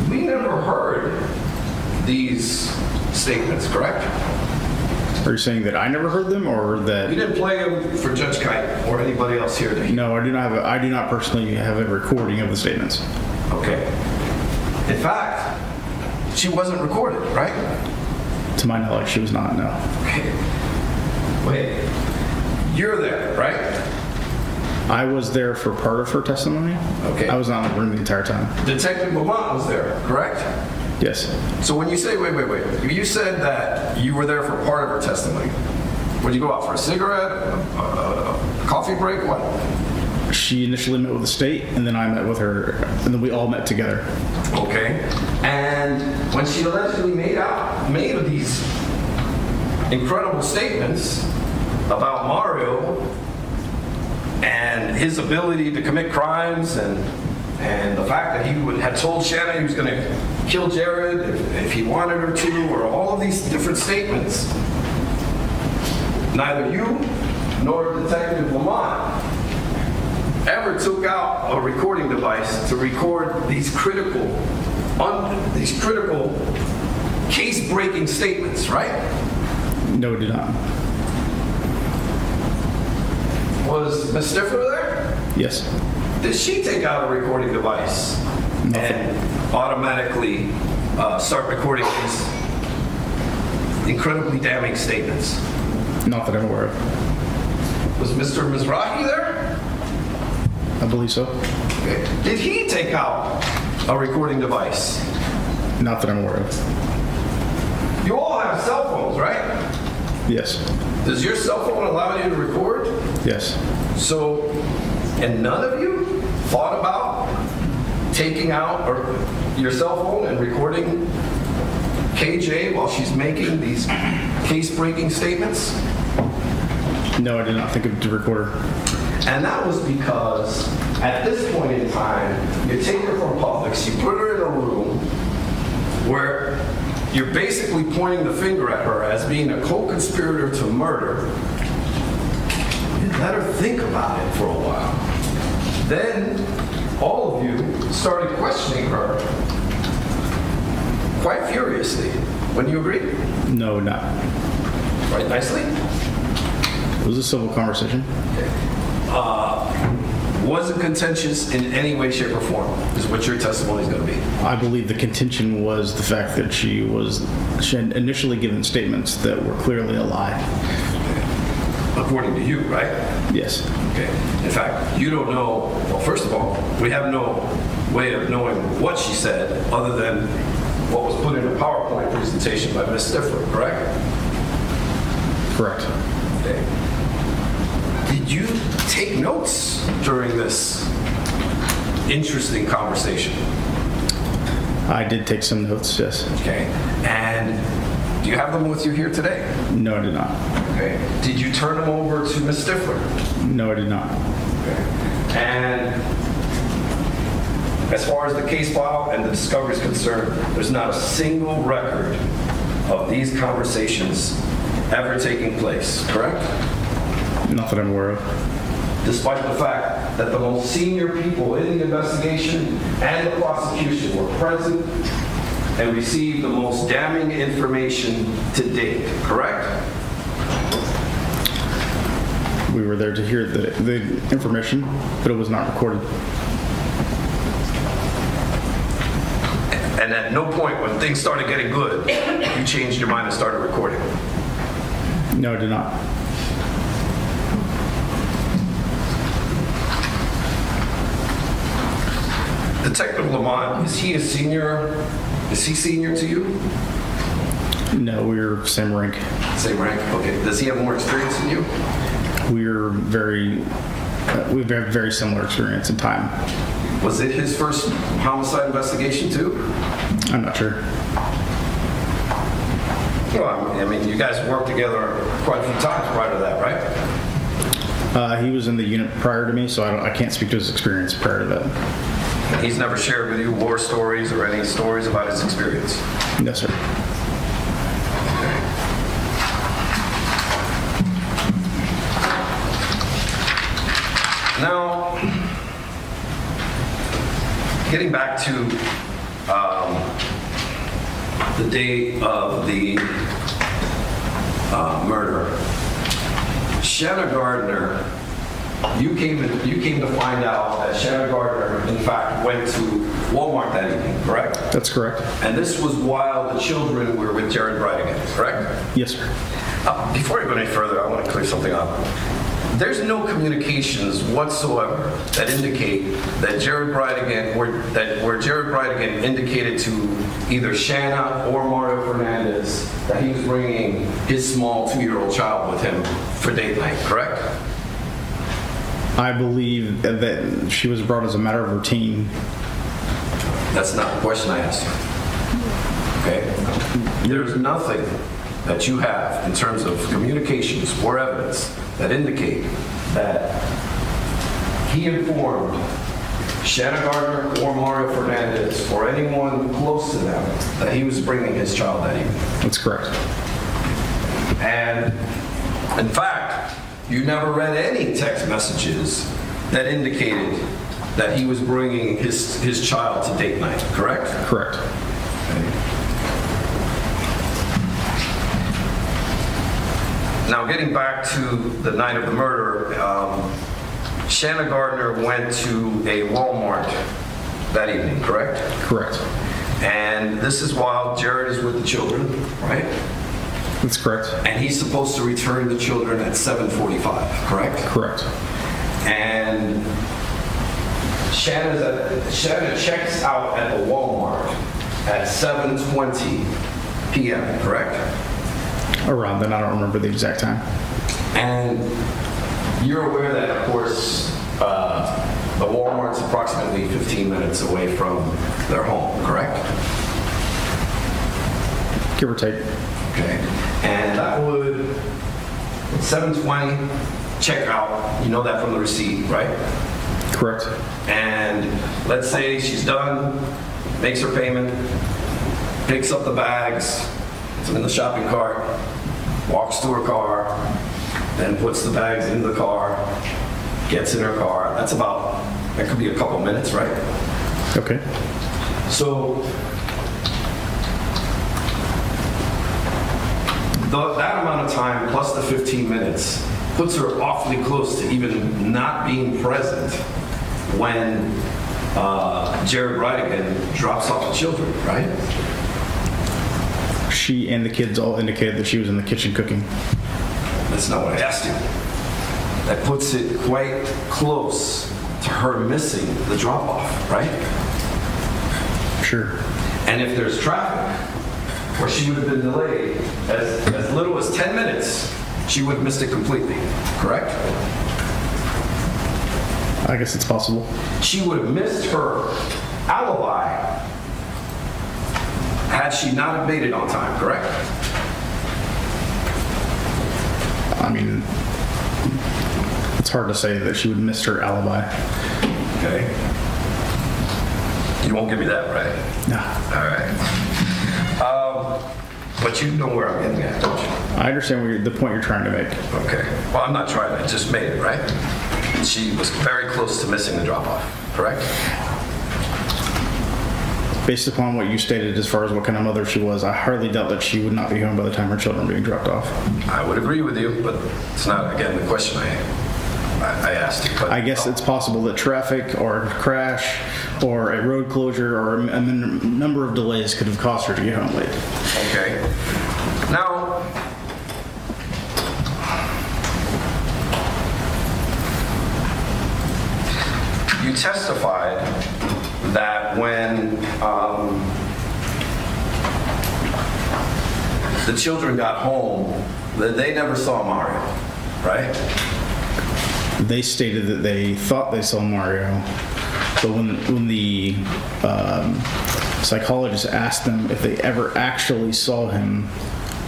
We never heard these statements, correct? Are you saying that I never heard them, or that You didn't play them for Judge Kite or anybody else here? No, I do not have. I do not personally have a recording of the statements. Okay. In fact, she wasn't recorded, right? To my knowledge, she was not. No. Okay. Wait. You're there, right? I was there for part of her testimony. Okay. I was not in the room the entire time. Detective Lamont was there, correct? Yes. So when you say, wait, you said that you were there for part of her testimony. Would you go out for a cigarette, a coffee break, what? She initially met with the state, and then I met with her, and then we all met together. Okay. And when she allegedly made these incredible statements about Mario and his ability to commit crimes and the fact that he had told Shanna he was going to kill Jared if he wanted her to, or all of these different statements, neither you nor Detective Lamont ever took out a recording device to record these critical case-breaking statements, right? No, it did not. Was Ms. Stifler there? Yes. Did she take out a recording device and automatically start recording these incredibly damning statements? Not that I'm aware of. Was Mr. Mizrahi there? I believe so. Okay. Did he take out a recording device? Not that I'm aware of. You all have cell phones, right? Yes. Does your cell phone allow you to record? Yes. So, and none of you thought about taking out your cell phone and recording KJ while she's making these case-breaking statements? No, I did not think of to record her. And that was because at this point in time, you take her from Publix, you put her in a room where you're basically pointing the finger at her as being a co-conspirator to murder. You let her think about it for a while. Then all of you started questioning her quite furiously. Wouldn't you agree? No, not. Right, nicely? It was a civil conversation. Okay. Was it contentious in any way, shape, or form? Is what your testimony is going to be. I believe the contention was the fact that she had initially given statements that were clearly a lie. Okay. According to you, right? Yes. Okay. In fact, you don't know, well, first of all, we have no way of knowing what she said other than what was put in a PowerPoint presentation by Ms. Stifler, correct? Correct. Okay. Did you take notes during this interesting conversation? I did take some notes, yes. Okay. And do you have them with you here today? No, I did not. Okay. Did you turn them over to Ms. Stifler? No, I did not. Okay. And as far as the case file and the discovery is concerned, there's not a single record of these conversations ever taking place, correct? Not that I'm aware of. Despite the fact that the most senior people in the investigation and the prosecution were present and received the most damning information to date, correct? We were there to hear the information, but it was not recorded. And at no point when things started getting good, you changed your mind and started recording. No, I did not. Detective Lamont, is he senior to you? No, we were same rank. Same rank? Okay. Does he have more experience than you? We have very similar experience in time. Was it his first homicide investigation too? I'm not sure. Well, I mean, you guys worked together quite a few times prior to that, right? He was in the unit prior to me, so I can't speak to his experience prior to that. He's never shared with you war stories or any stories about his experience? No, sir. Now, getting back to the day of the murder, Shanna Gardner, you came to find out that Shanna Gardner, in fact, went to Walmart that evening, correct? That's correct. And this was while the children were with Jared Bridegan, correct? Yes, sir. Before I go any further, I want to clear something up. There's no communications whatsoever that indicate that Jared Bridegan, where Jared Bridegan indicated to either Shanna or Mario Fernandez that he was bringing his small 2-year-old child with him for date night, correct? I believe that she was brought as a matter of routine. That's not the question I asked you. Okay? There's nothing that you have in terms of communications or evidence that indicate that he informed Shanna Gardner or Mario Fernandez or anyone close to them that he was bringing his child that evening. That's correct. And in fact, you never read any text messages that indicated that he was bringing his child to date night, correct? Correct. Okay. Now, getting back to the night of the murder, Shanna Gardner went to a Walmart that evening, correct? Correct. And this is while Jared is with the children, right? That's correct. And he's supposed to return the children at 7:45, correct? Correct. And Shanna checks out at the Walmart at 7:20 p.m., correct? Around then, I don't remember the exact time. And you're aware that, of course, the Walmart's approximately 15 minutes away from their home, correct? Give or take. Okay. And that would, 7:20, check out. You know that from the receipt, right? Correct. And let's say she's done, makes her payment, picks up the bags, puts them in the shopping cart, walks to her car, then puts the bags in the car, gets in her car. That could be a couple minutes, right? Okay. So that amount of time plus the 15 minutes puts her awfully close to even not being present when Jared Bridegan drops off the children, right? She and the kids all indicated that she was in the kitchen cooking. That's not what I asked you. That puts it quite close to her missing the drop-off, right? Sure. And if there's traffic, where she would have been delayed as little as 10 minutes, she would have missed it completely, correct? I guess it's possible. She would have missed her alibi had she not have made it on time, correct? I mean, it's hard to say that she would miss her alibi. Okay. You won't give me that, right? No. All right. But you know where I'm getting at, don't you? I understand the point you're trying to make. Okay. Well, I'm not trying to. I just made it, right? She was very close to missing the drop-off, correct? Based upon what you stated as far as what kind of mother she was, I hardly doubt that she would not be home by the time her children were being dropped off. I would agree with you, but it's not, again, the question I asked you. But I guess it's possible that traffic or a crash or a road closure or a number of delays could have caused her to get home late. Okay. Now, you testified that when the children got home, they never saw Mario, right? They stated that they thought they saw Mario, but when the psychologist asked them if they ever actually saw him,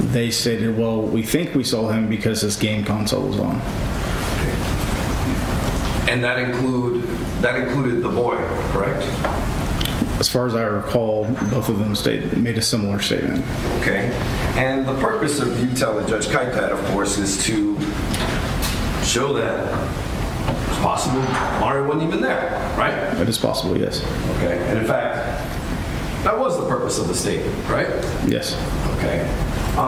they stated, well, we think we saw him because his game console was on. And that included the boy, correct? As far as I recall, both of them made a similar statement. Okay. And the purpose of you telling Judge Kite that, of course, is to show that it's possible Mario wasn't even there, right? It is possible, yes. Okay. And in fact, that was the purpose of the statement, right? Yes. Okay. I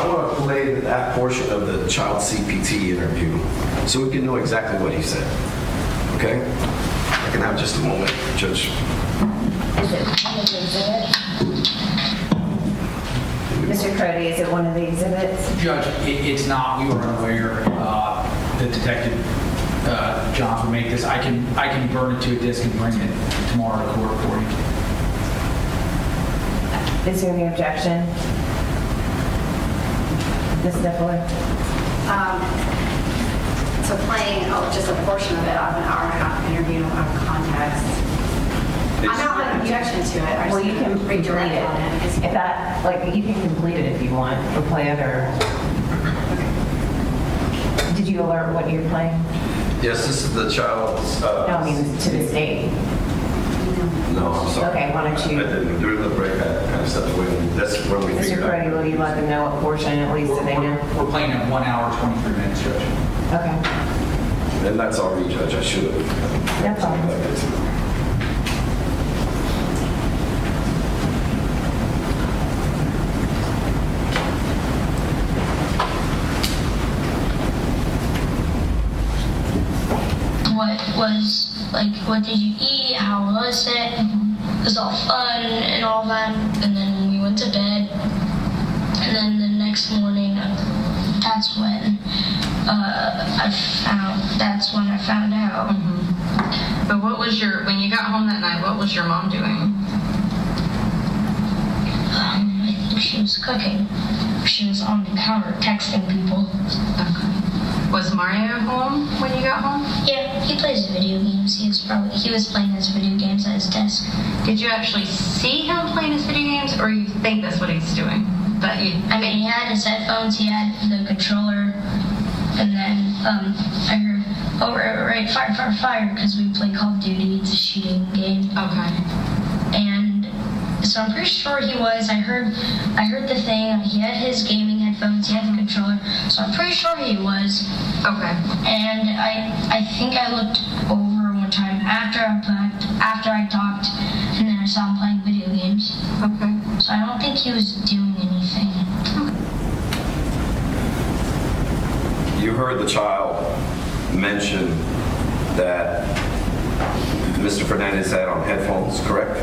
want to play that portion of the child CPT interview so we can know exactly what he said. Okay? I can have just a moment, Judge. Is it one of the exhibits? Mr. Crody, is it one of the exhibits? Judge, it's not. We were unaware that Detective Johns would make this. I can burn it to a disk and bring it tomorrow to court for you. Is there any objection? Ms. Niffler? So playing just a portion of it out of an hour and a half interview out of context. I don't have an objection to it. Well, you can redirect it. If that, like, you can complete it if you want, or play other. Did you alert what you're playing? Yes, this is the child's... No, I mean to the state. No, I'm sorry. Okay, why don't you... I didn't. During the break, I kind of stepped away. That's when we Mr. figured Crody, out. will you let them know what portion at least so they know? We're playing at 1 hour, 23 minutes, Judge. Okay. And that's already, Judge. I should have. That's all. What did you eat? How was it? It was all fun and all that. And then we went to bed. And then the next morning, that's when I found out. Mm-hmm. But when you got home that night, what was your mom doing? I think she was cooking. She was on the counter texting people. Okay. Was Mario home when you got home? Yeah, he plays video games. He was playing his video games at his desk. Did you actually see him playing his video games, or you think that's what he's doing? I mean, he had his headphones, he had the controller, and then I heard, oh, right, fire, fire, fire, because we play Call of Duty. It's a shooting game. Okay. And so I'm pretty sure he was. I heard the thing. He had his gaming headphones. He had the controller. So I'm pretty sure he was. Okay. And I think I looked over one time after I talked, and then I saw him playing video games. Okay. So I don't think he was doing anything. You heard the child mention that Mr. Fernandez had on headphones, correct?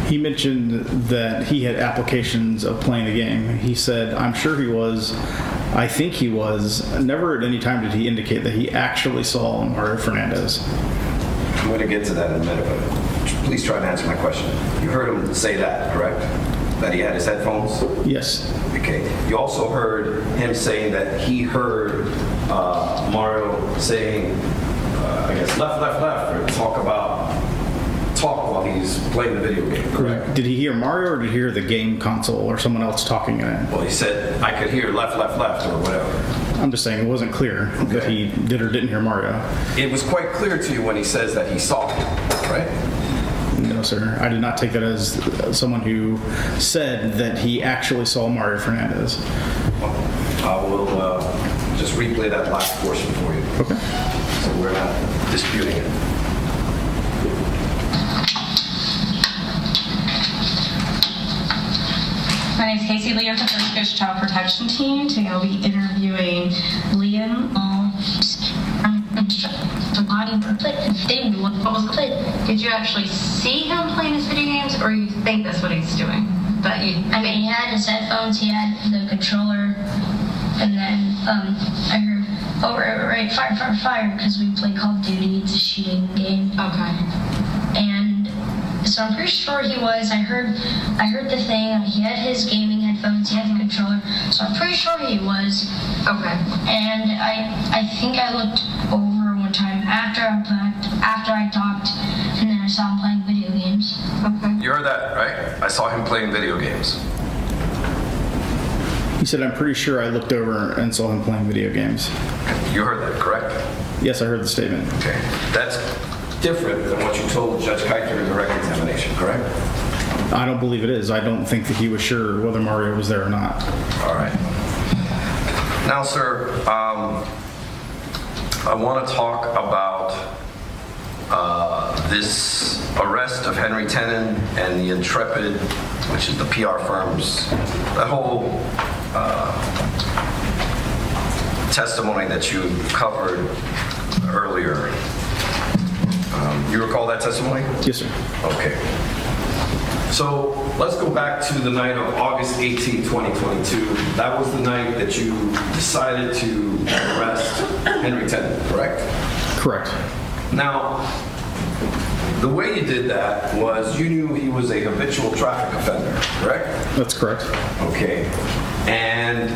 He mentioned that he had applications of playing the game. He said, I'm sure he was. I think he was. Never at any time did he indicate that he actually saw Mario Fernandez. I'm going to get to that in a minute, but please try and answer my question. You heard him say that, correct? That he had his headphones? Yes. Okay. You also heard him saying that he heard Mario saying, I guess, left, left, left, or talk while he's playing the video game, correct? Did he hear Mario or did he hear the game console or someone else talking in it? Well, he said, I could hear left, left, left, or whatever. I'm just saying it wasn't clear that he did or didn't hear Mario. It was quite clear to you when he says that he saw him, right? No, sir. I did not take that as someone who said that he actually saw Mario Fernandez. Well, I will just replay that last portion for you. Okay. So we're not disputing it. My name is Casey Lee of the Prosecutors Child Protection Team. Today I'll be interviewing Liam. Did you actually see him playing his video games, or you think that's what he's doing? I mean, he had his headphones, he had the controller, and then I heard, oh, right, fire, fire, fire, because we play Call of Duty. It's a shooting game. Okay. And So I'm pretty sure he was. I heard the thing. He had his gaming headphones. He had the controller. So I'm pretty sure he was. Okay. And I think I looked over one time after I talked, and then I saw him playing video games. Okay. You heard that, right? I saw him playing video games. He said, I'm pretty sure I looked over and saw him playing video games. You heard that, correct? Yes, I heard the statement. Okay. That's different than what you told Judge Keicher in the direct examination, correct? I don't believe it is. I don't think that he was sure whether Mario was there or not. All right. Now, sir, I want to talk about this arrest of Henry Tenon and the Intrepid, which is the PR firms, that whole testimony that you covered earlier. You recall that testimony? Yes, sir. Okay. So let's go back to the night of August 18, 2022. That was the night that you decided to arrest Henry Tenon, correct? Correct. Now, the way you did that was you knew he was a habitual traffic offender, correct? That's correct. Okay. And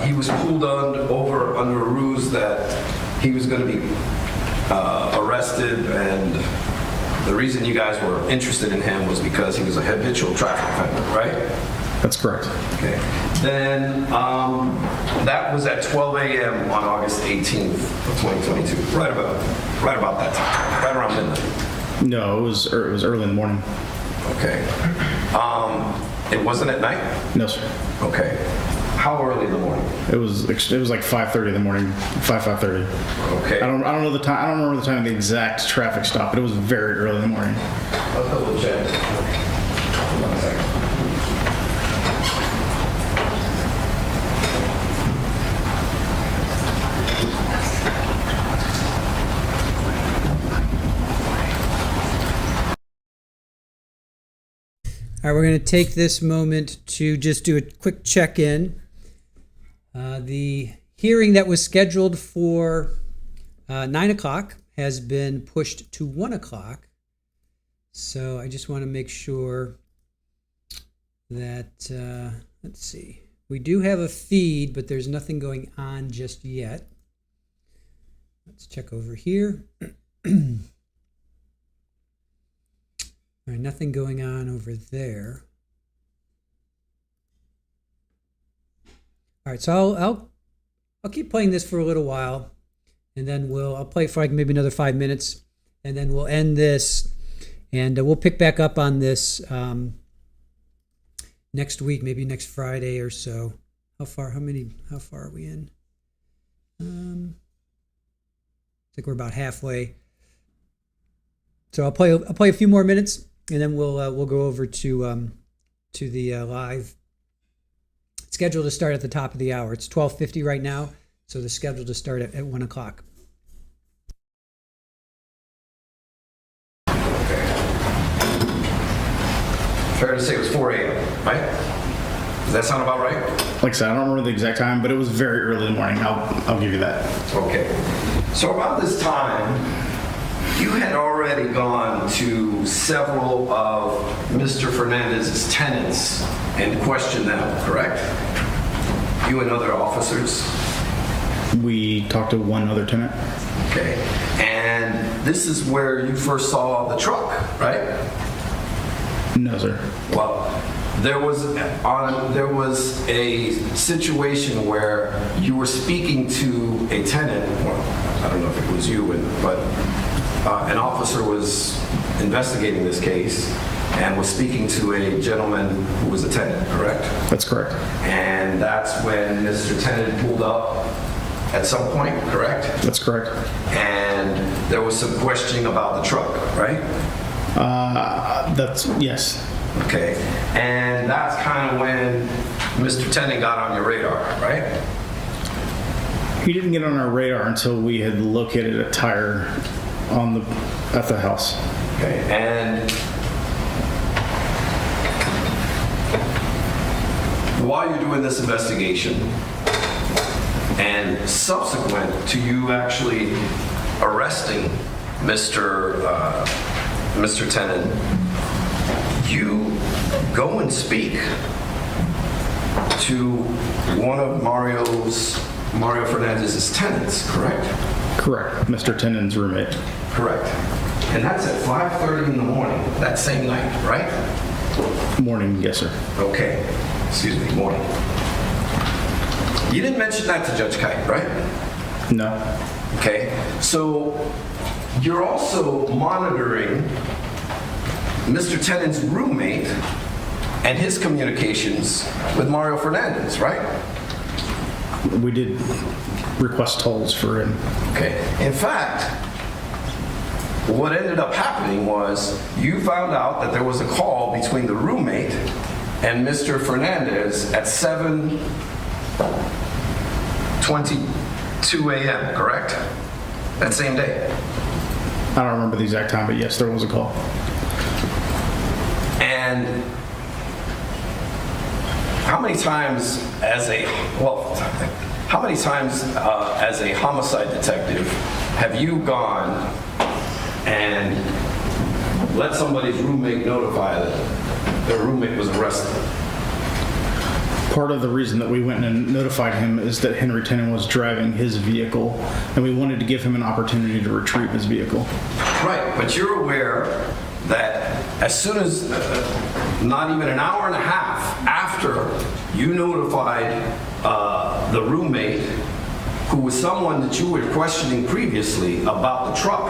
he was pulled over under a ruse that he was going to be arrested, and the reason you guys were interested in him was because he was a habitual traffic offender, right? That's correct. Okay. Then that was at 12 a.m. on August 18th of 2022, right about that time, right around midnight. No, it was early in the morning. Okay. It wasn't at night? No, sir. Okay. How early in the morning? It was like 5:30 in the morning, 5:30. Okay. I don't know the time. I don't remember the time of the exact traffic stop, but it was very early in the morning. I'll double check. Hold on a second. All right, we're going to take this moment to just do a quick check-in. The hearing that was scheduled for 9 o'clock has been pushed to 1 o'clock. So I just want to make sure that, let's see, we do have a feed, but there's nothing going on just yet. Let's check over here. All right, nothing going on over there. All right, so I'll keep playing this for a little while, and then I'll play it for like maybe another 5 minutes, and then we'll end this, and we'll pick back up on this next week, maybe next Friday or so. How far are we in? I think we're about halfway. So I'll play a few more minutes, and then we'll go over to the live. It's scheduled to start at the top of the hour. It's 12:50 right now, so the schedule to start at 1 o'clock. Okay. Fair to say it was 4 a.m., right? Does that sound about right? Like I said, I don't remember the exact time, but it was very early in the morning. I'll give you that. Okay. So about this time, you had already gone to several of Mr. Fernandez's tenants and questioned them, correct? You and other officers? We talked to one other tenant. Okay. And this is where you first saw the truck, right? No, sir. Well, there was a situation where you were speaking to a tenant. Well, I don't know if it was you, but an officer was investigating this case and was speaking to a gentleman who was a tenant, correct? That's correct. And that's when Mr. Tenon pulled up at some point, correct? That's correct. And there was some questioning about the truck, right? Yes. Okay. And that's kind of when Mr. Tenon got on your radar, right? He didn't get on our radar until we had located a tire at the house. Okay. And while you're doing this investigation and subsequent to you actually arresting Mr. Mr. Tenon, you go and speak to one of Mario Fernandez's tenants, correct? Correct. Mr. Tenon's roommate. Correct. And that's at 5:30 in the morning, that same night, right? Morning, yes, sir. Okay. Excuse me, morning. You didn't mention that to Judge Kite, right? No. Okay. So you're also monitoring Mr. Tenon's roommate and his communications with Mario Fernandez, right? We did request tolls for him. Okay. In fact, what ended up happening was you found out that there was a call between the roommate and Mr. Fernandez at 7:22 a.m., correct? That same day. I don't remember the exact time, but yes, there was a call. And how many times as a homicide detective have you gone and let somebody's roommate notify that their roommate was arrested? Part of the reason that we went and notified him is that Henry Tenon was driving his vehicle, and we wanted to give him an opportunity to retrieve his vehicle. Right, but you're aware that as soon as, not even an hour and a half after you notified the roommate, who was someone that you were questioning previously about the truck,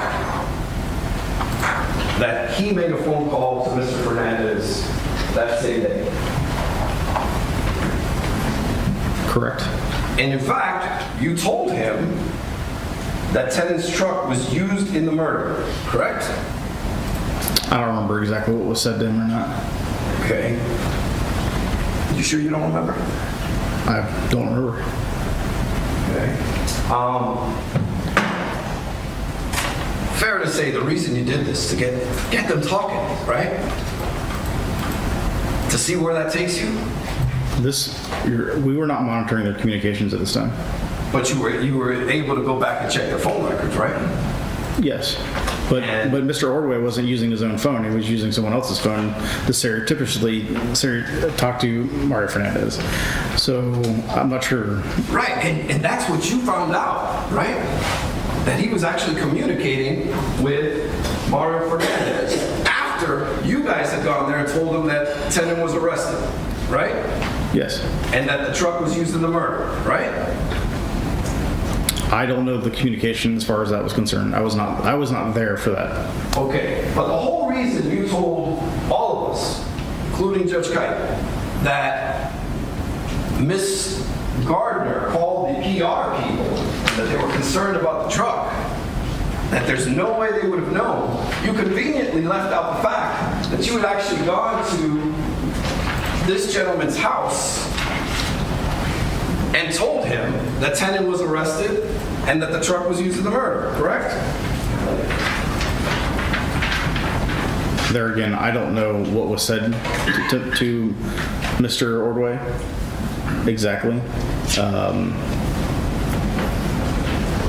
that he made a phone call to Mr. Fernandez that same day. Correct. And in fact, you told him that Tenon's truck was used in the murder, correct? I don't remember exactly what was said to him or not. Okay. You sure you don't remember? I don't remember. Okay. Fair to say the reason you did this to get them talking, right? To see where that takes you. We were not monitoring their communications at this time. But you were able to go back and check their phone records, right? Yes, but Mr. Ordway wasn't using his own phone. He was using someone else's phone to surreptitiously talk to Mario Fernandez. So I'm not sure. Right, and that's what you found out, right? That he was actually communicating with Mario Fernandez after you guys had gone there and told him that Tenon was arrested, right? Yes. And that the truck was used in the murder, right? I don't know the communication as far as that was concerned. I was not there for that. Okay, but the whole reason you told all of us, including Judge Kite, that Miss Gardner called the PR people, that they were concerned about the truck, that there's no way they would have known. You conveniently left out the fact that you had actually gone to this gentleman's house and told him that Tenon was arrested and that the truck was used in the murder, correct? There again, I don't know what was said to Mr. Ordway exactly.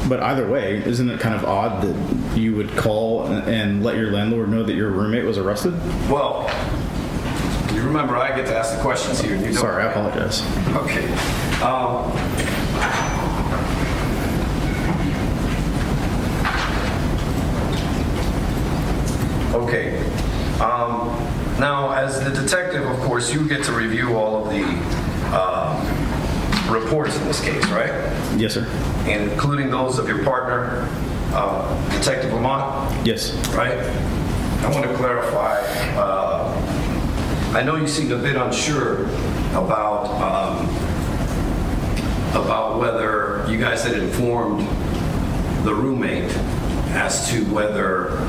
But either way, isn't it kind of odd that you would call and let your landlord know that your roommate was arrested? Well, you remember I get to ask the questions here. You don't. Sorry, I apologize. Okay. Okay. Now, as the detective, of course, you get to review all of the reports in this case, right? Yes, sir. Including those of your partner, Detective Lamont? Yes. Right? I want to clarify. I know you seemed a bit unsure about whether you guys had informed the roommate as to whether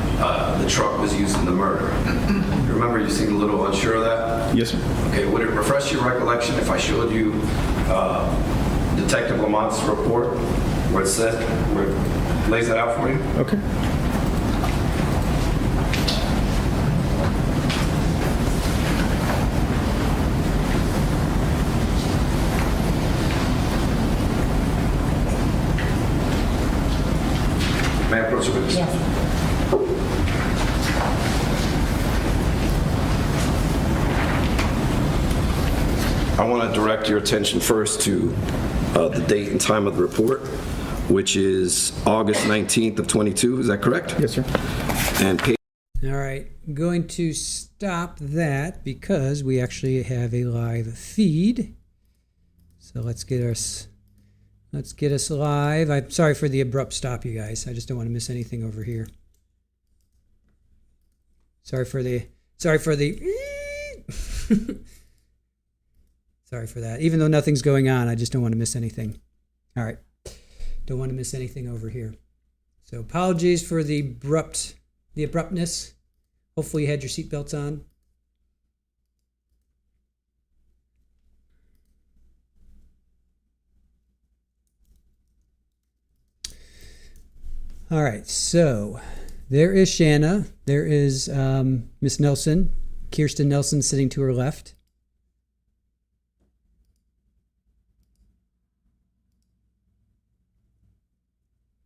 the truck was used in the murder. Remember, you seemed a little unsure of that? Yes, sir. Okay, would it refresh your recollection if I showed you Detective Lamont's report where it says, where it lays that out for you? Okay. May I approach the witness? Yes. I want to direct your attention first to the date and time of the report, which is August 19th of 22. Is that correct? Yes, sir. And All right, I'm going to stop that because we actually have a live feed. So let's get us live. I'm sorry for the abrupt stop, you guys. I just don't want to miss anything over here. Sorry for the sorry for that. Even though nothing's going on, I just don't want to miss anything. All right. Don't want to miss anything over here. So apologies for the abruptness. Hopefully you had your seatbelts on. All right, so there is Shanna. There is Miss Nelson, Kirsten Nelson sitting to her left.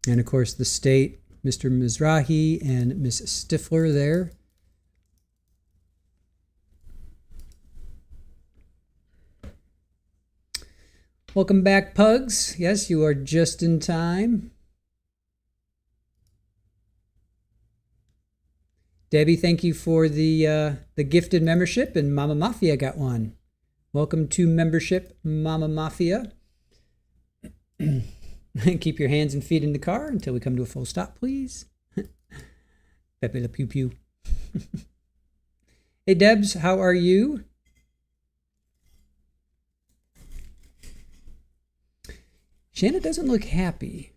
And of course the state, Mr. Mizrahi and Miss Stifler there. Welcome back, Pugs. Yes, you are just in time. Debbie, thank you for the gifted membership, and Mama Mafia got one. Welcome to membership, Mama Mafia. Keep your hands and feet in the car until we come to a full stop, please. Pepe le pew pew. Hey, Debs, how are you? Shanna doesn't look happy.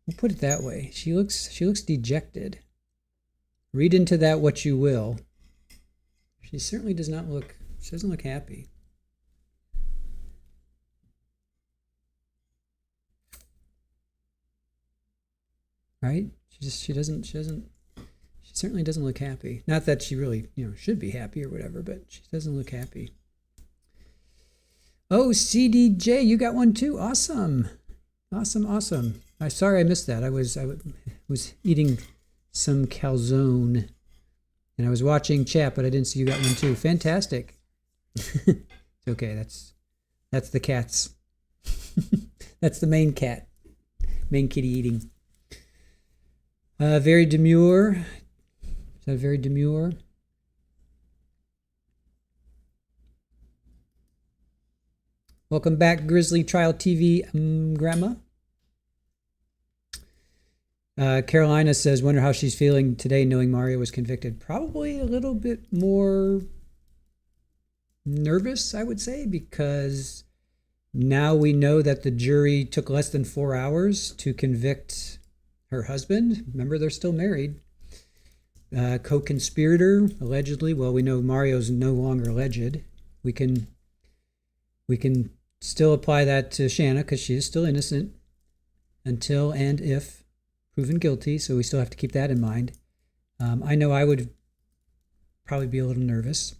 We'll put it that way. She looks dejected. Read into that what you will. She certainly doesn't look happy. Right? She certainly doesn't look happy. Not that she really, should be happy or whatever, but she doesn't look happy. Oh, CDJ, you got one too. Awesome. Awesome. I'm sorry I missed that. I was eating some calzone and I was watching chat, but I didn't see you got one too. Fantastic. It's okay. That's the cats. That's the main cat. Main kitty eating. Very demure. Is that very demure? Welcome back, Grizzly Trial TV, Grandma. Carolina says, wonder how she's feeling today knowing Mario was convicted. Probably a little bit more nervous, I would say, because now we know that the jury took less than 4 hours to convict her husband. Remember, they're still married. Co-conspirator, allegedly. Well, we know Mario's no longer alleged. We can still apply that to Shanna because she is still innocent until and if proven guilty, so we still have to keep that in mind. I know I would probably be a little nervous.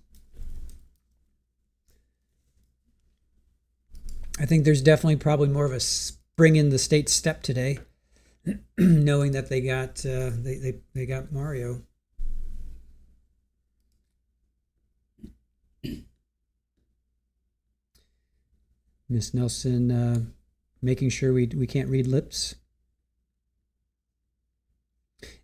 I think there's definitely probably more of a spring in the state step today, knowing that they got they got Mario. Miss Nelson making sure we can't read lips.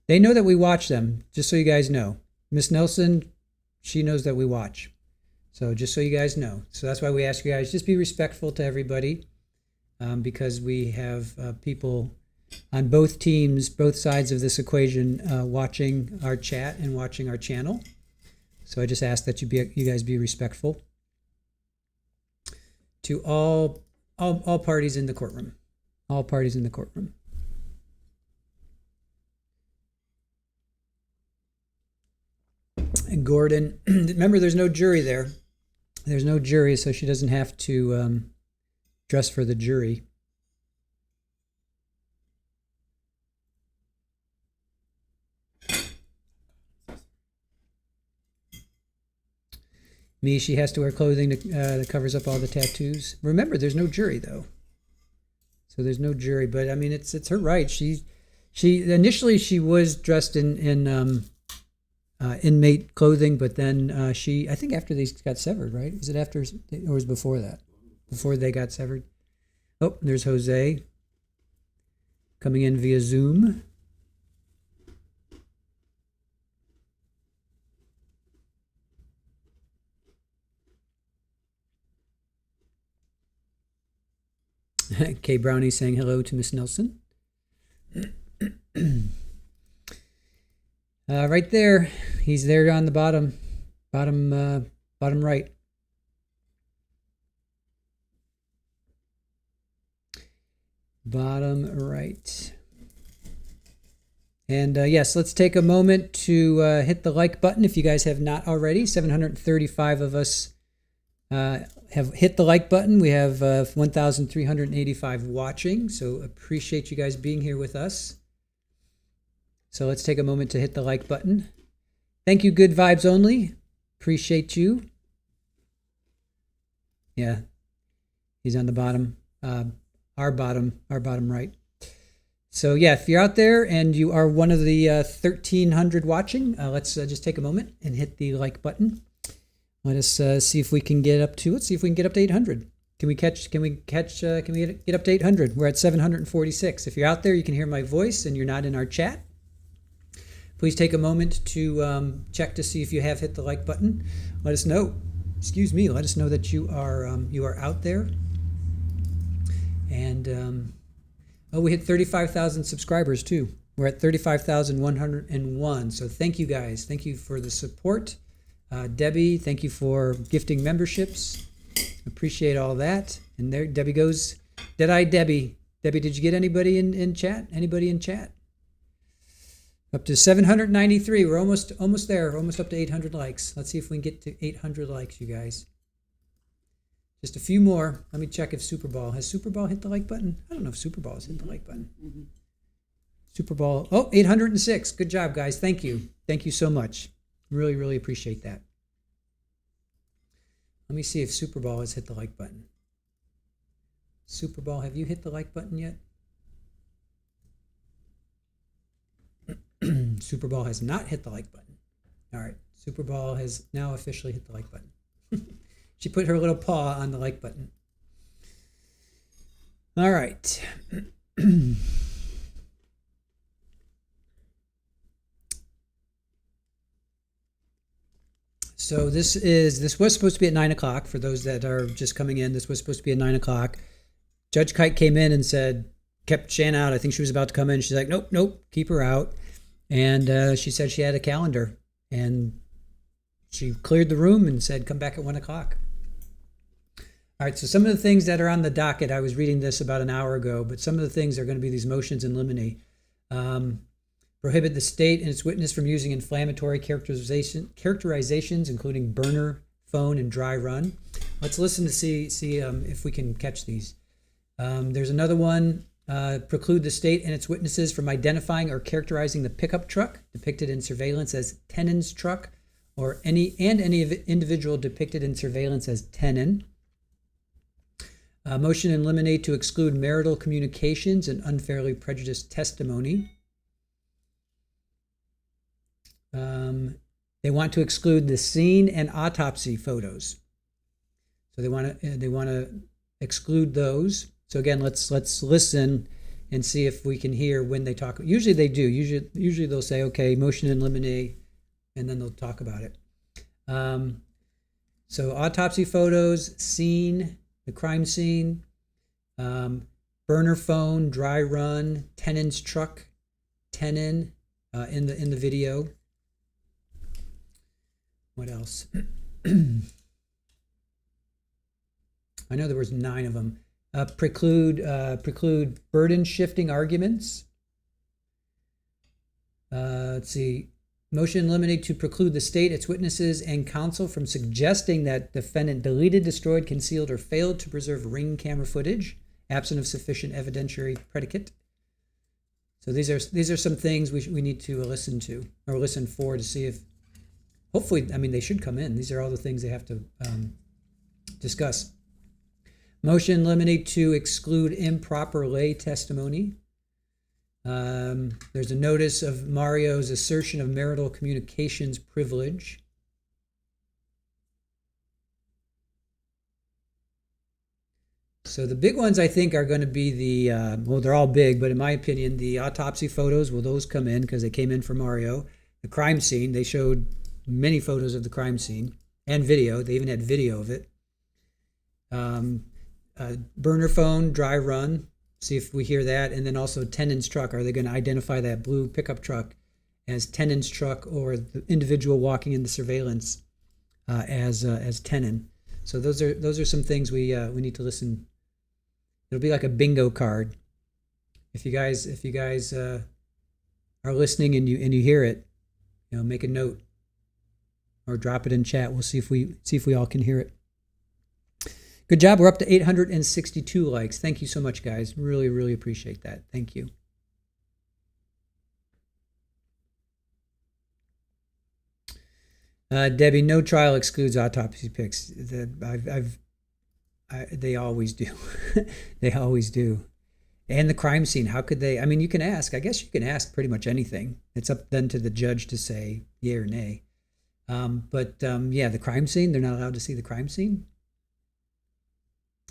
They know that we watch them, just so you guys know. Miss Nelson, she knows that we watch. So just so you guys know. So that's why we ask you guys, just be respectful to everybody, because we have people on both teams, both sides of this equation, watching our chat and watching our channel. So I just ask that you guys be respectful to all parties in the courtroom. All parties in the courtroom. And Gordon, remember, there's no jury there. There's no jury, so she doesn't have to dress for the jury. Me, she has to wear clothing that covers up all the tattoos. Remember, there's no jury, though. So there's no jury, but I mean, it's her right. She initially she was dressed in inmate clothing, but then I think after these got severed, right? Was it after, or was it before that? Before they got severed? Oh, there's Jose coming in via Zoom. Kay Brownie saying hello to Miss Nelson. Right there, he's there on the bottom right. Bottom right. And yes, let's take a moment to hit the like button if you guys have not already. 735 of us have hit the like button. We have 1,385 watching, so appreciate you guys being here with us. So let's take a moment to hit the like button. Thank you, Good Vibes Only. Appreciate you. Yeah, he's on the bottom, our bottom right. So yeah, if you're out there and you are one of the 1,300 watching, let's just take a moment and hit the like button. Let us see if we can get up to. Let's see if we can get up to 800. Can we get up to 800? We're at 746. If you're out there, you can hear my voice and you're not in our chat. Please take a moment to check to see if you have hit the like button. Let us know. Let us know that you are out there. And we hit 35,000 subscribers too. We're at 35,101. So thank you guys. Thank you for the support. Debbie, thank you for gifting memberships. Appreciate all that. And there Debbie goes. Dead-Eye Debbie. Debbie, did you get anybody in chat? Anybody in chat? Up to 793. We're almost there. Almost up to 800 likes. Let's see if we can get to 800 likes, you guys. Just a few more. Let me check if Superball. Has Superball hit the like button? I don't know if Superball has hit the like button. Mm-hmm. Superball. Oh, 806. Good job, guys. Thank you. Thank you so much. Really, really appreciate that. Let me see if Superball has hit the like button. Superball, have you hit the like button yet? Superball has not hit the like button. All right. Superball has now officially hit the like button. She put her little paw on the like button. All right. So this was supposed to be at 9 o'clock for those that are just coming in. This was supposed to be at 9 o'clock. Judge Kite came in and kept Shanna out. I think she was about to come in. She's like, nope, keep her out. And she said she had a calendar, and she cleared the room and said, come back at 1 o'clock. All right, so some of the things that are on the docket, I was reading this about an hour ago, but some of the things are going to be these motions in limine. Prohibit the state and its witness from using inflammatory characterizations, including burner, phone, and dry run. Let's listen to see if we can catch these. There's another one. Preclude the state and its witnesses from identifying or characterizing the pickup truck depicted in surveillance as Tenon's truck, or any individual depicted in surveillance as Tenon. Motion in limine to exclude marital communications and unfairly prejudiced testimony. They want to exclude the scene and autopsy photos. So they want to exclude those. So again, let's listen and see if we can hear when they talk. Usually they do. Usually they'll say, okay, motion in limine, and then they'll talk about it. So autopsy photos, scene, the crime scene, burner phone, dry run, Tenon's truck, Tenon in the video. What else? I know there was 9 of them. Preclude burden shifting arguments. Let's see. Motion in limine to preclude the state, its witnesses, and counsel from suggesting that defendant deleted, destroyed, concealed, or failed to preserve ring camera footage, absent of sufficient evidentiary predicate. So these are some things we need to listen to or listen for to see if, hopefully, I mean, they should come in. These are all the things they have to discuss. Motion in limine to exclude improper lay testimony. There's a notice of Mario's assertion of marital communications privilege. So the big ones I think are going to be the, well, they're all big, but in my opinion, the autopsy photos, will those come in because they came in for Mario? The crime scene, they showed many photos of the crime scene and video. They even had video of it. Burner phone, dry run, see if we hear that. And then also Tenon's truck. Are they going to identify that blue pickup truck as Tenon's truck or the individual walking in the surveillance as Tenon? So those are some things we need to listen. It'll be like a bingo card. If you guys are listening and you hear it, make a note or drop it in chat. We'll see if we all can hear it. Good job. We're up to 862 likes. Thank you so much, guys. Really, really appreciate that. Thank you. Debbie, no trial excludes autopsy pics. They always do. They always do. And the crime scene, how could they? I mean, you can ask. I guess you can ask pretty much anything. It's up then to the judge to say yay or nay. Yeah, the crime scene, they're not allowed to see the crime scene.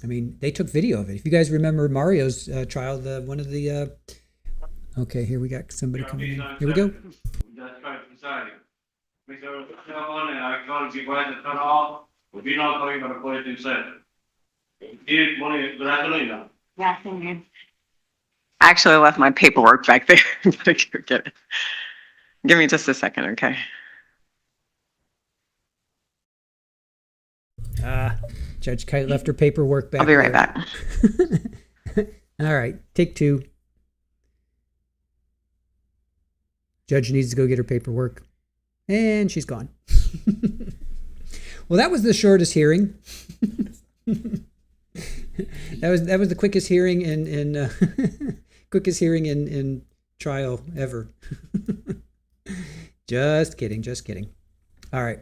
I mean, they took video of it. If you guys remember Mario's trial, one of the... okay, here we got somebody coming in. Here we go. I actually left my paperwork back there. Get it. Give me just a second, okay? Judge Kite left her paperwork back. I'll be right back. All right, take two. Judge needs to go get her paperwork. And she's gone. Well, that was the shortest hearing. That was the quickest hearing in trial ever. Just kidding. All right.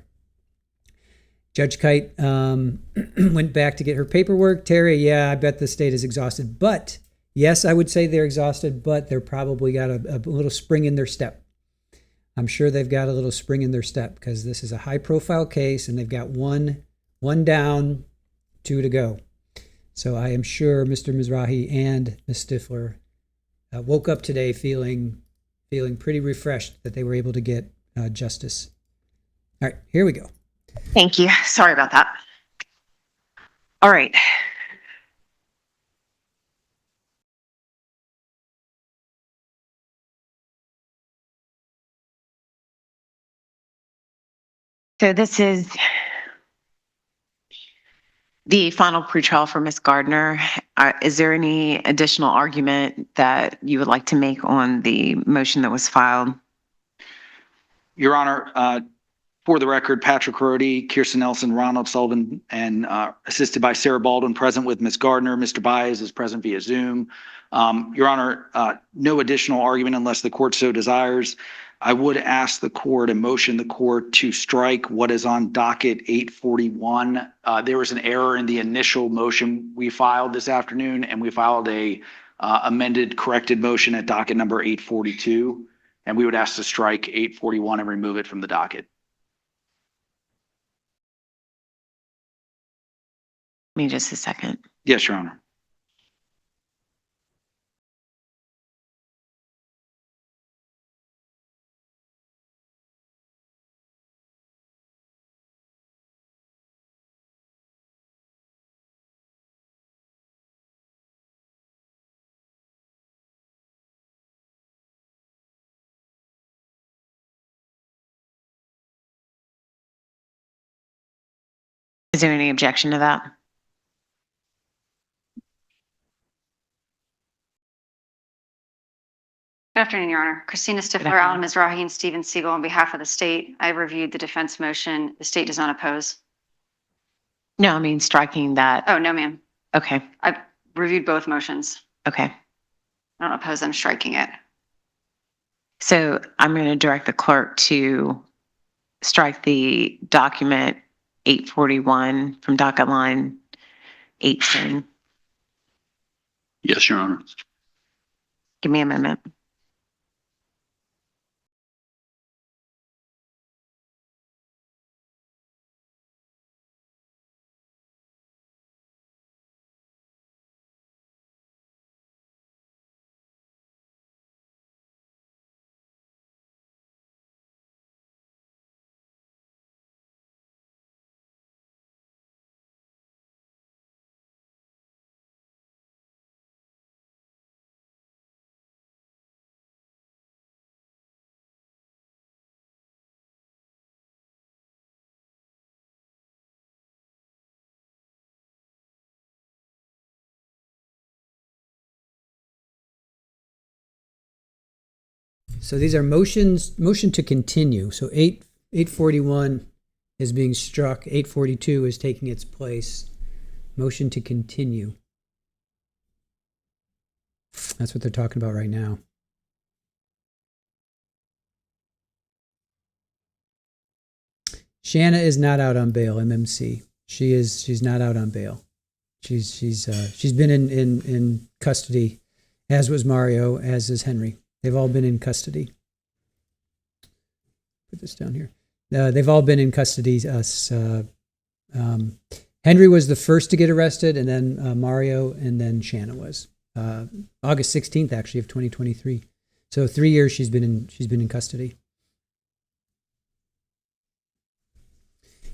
Judge Kite went back to get her paperwork. Terry, yeah, I bet the state is exhausted. But yes, I would say they're exhausted, but they're probably got a little spring in their step. I'm sure they've got a little spring in their step because this is a high-profile case and they've got one down, two to go. So I am sure Mr. Mizrahi and Ms. Stifler woke up today feeling pretty refreshed that they were able to get justice. All right, here we go. Thank you. Sorry about that. All right. So this is the final pretrial for Ms. Gardner. Is there any additional argument that you would like to make on the motion that was filed? Your Honor, for the record, Patrick Rody, Kirsten Nelson, Ronald Sullivan, and assisted by Sarah Baldwin, present with Ms. Gardner. Mr. Baez is present via Zoom. Your Honor, no additional argument unless the court so desires. I would ask the court and motion the court to strike what is on docket 841. There was an error in the initial motion we filed this afternoon, and we filed a amended corrected motion at docket number 842. And we would ask to strike 841 and remove it from the docket. Give me just a second. Yes, Your Honor. Is there any objection to that? Good afternoon, Your Honor. Christina Stifler, Alan Mizrahi, and Stephen Siegel on behalf of the state. I reviewed the defense motion. The state does not oppose. No, I mean striking that. Oh, no, ma'am. Okay. I reviewed both motions. Okay. I don't oppose them striking it. So I'm going to direct the clerk to strike the document 841 from docket line 18. Yes, Your Honor. Give me a moment. So these are motion to continue. So 841 is being struck. 842 is taking its place. Motion to continue. That's what they're talking about right now. Shanna is not out on bail, MMC. She's not out on bail. She's been in custody, as was Mario, as is Henry. They've all been in custody. Put this down here. They've all been in custody. Henry was the first to get arrested, and then Mario, and then Shanna was August 16th, actually, of 2023. So 3 years she's been in custody.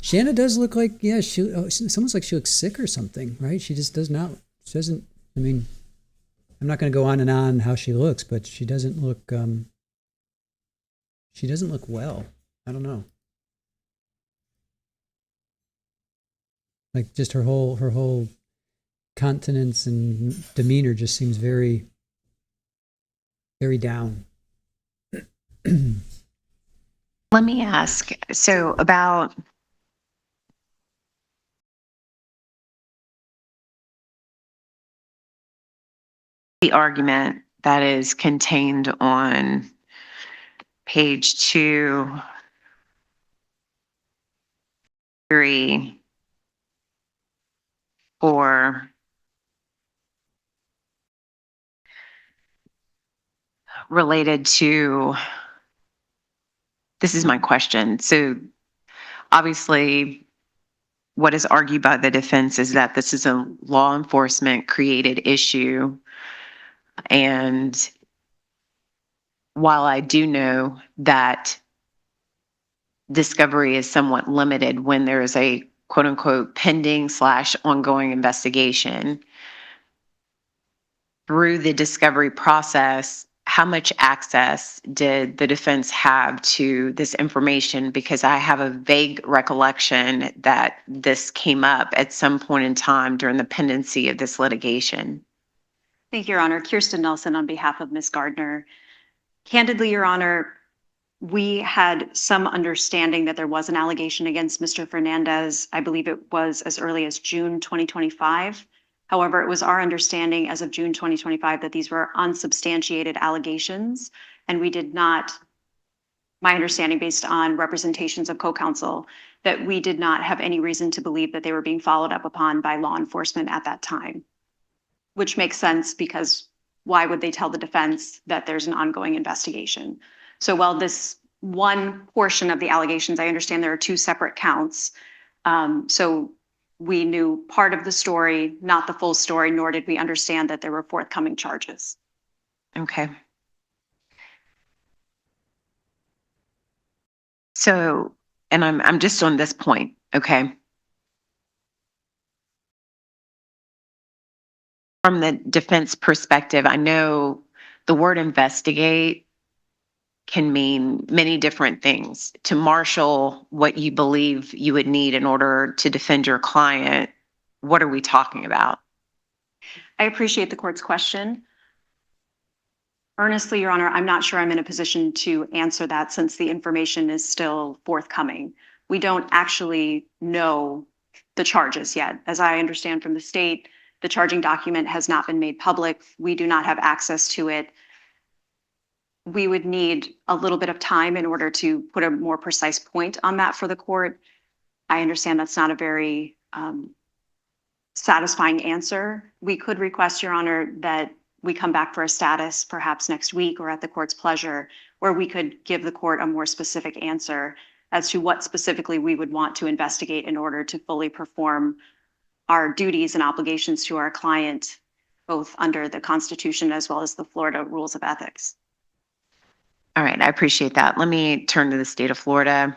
Shanna does look like, yeah, it's almost like she looks sick or something, right? She just does not. She doesn't. I mean, I'm not going to go on and on how she looks, but she doesn't look. She doesn't look well. I don't know. Like just her whole countenance and demeanor just seems very, very down. Let me ask, so about the argument that is contained on page 2, 3, 4, related to, this is my question. So obviously what is argued by the defense is that this is a law enforcement created issue. And while I do know that discovery is somewhat limited when there is a quote unquote pending / ongoing investigation, through the discovery process, how much access did the defense have to this information? Because I have a vague recollection that this came up at some point in time during the pendency of this litigation. Thank you, Your Honor. Kirsten Nelson on behalf of Ms. Gardner. Candidly, Your Honor, we had some understanding that there was an allegation against Mr. Fernandez. I believe it was as early as June 2025. However, it was our understanding as of June 2025 that these were unsubstantiated allegations, and we did not, my understanding based on representations of co-counsel, that we did not have any reason to believe that they were being followed up upon by law enforcement at that time. Which makes sense because why would they tell the defense that there's an ongoing investigation? So while this one portion of the allegations, I understand there are 2 separate counts. So we knew part of the story, not the full story, nor did we understand that there were forthcoming charges. Okay. So, and I'm just on this point, okay? From the defense perspective, I know the word investigate can mean many different things. To marshal what you believe you would need in order to defend your client, what are we talking about? I appreciate the court's question. Earnestly, Your Honor, I'm not sure I'm in a position to answer that since the information is still forthcoming. We don't actually know the charges yet. As I understand from the state, the charging document has not been made public. We do not have access to it. We would need a little bit of time in order to put a more precise point on that for the court. I understand that's not a very satisfying answer. We could request, Your Honor, that we come back for a status perhaps next week or at the court's pleasure, where we could give the court a more specific answer as to what specifically we would want to investigate in order to fully perform our duties and obligations to our client, both under the Constitution as well as the Florida Rules of Ethics. All right, I appreciate that. Let me turn to the state of Florida.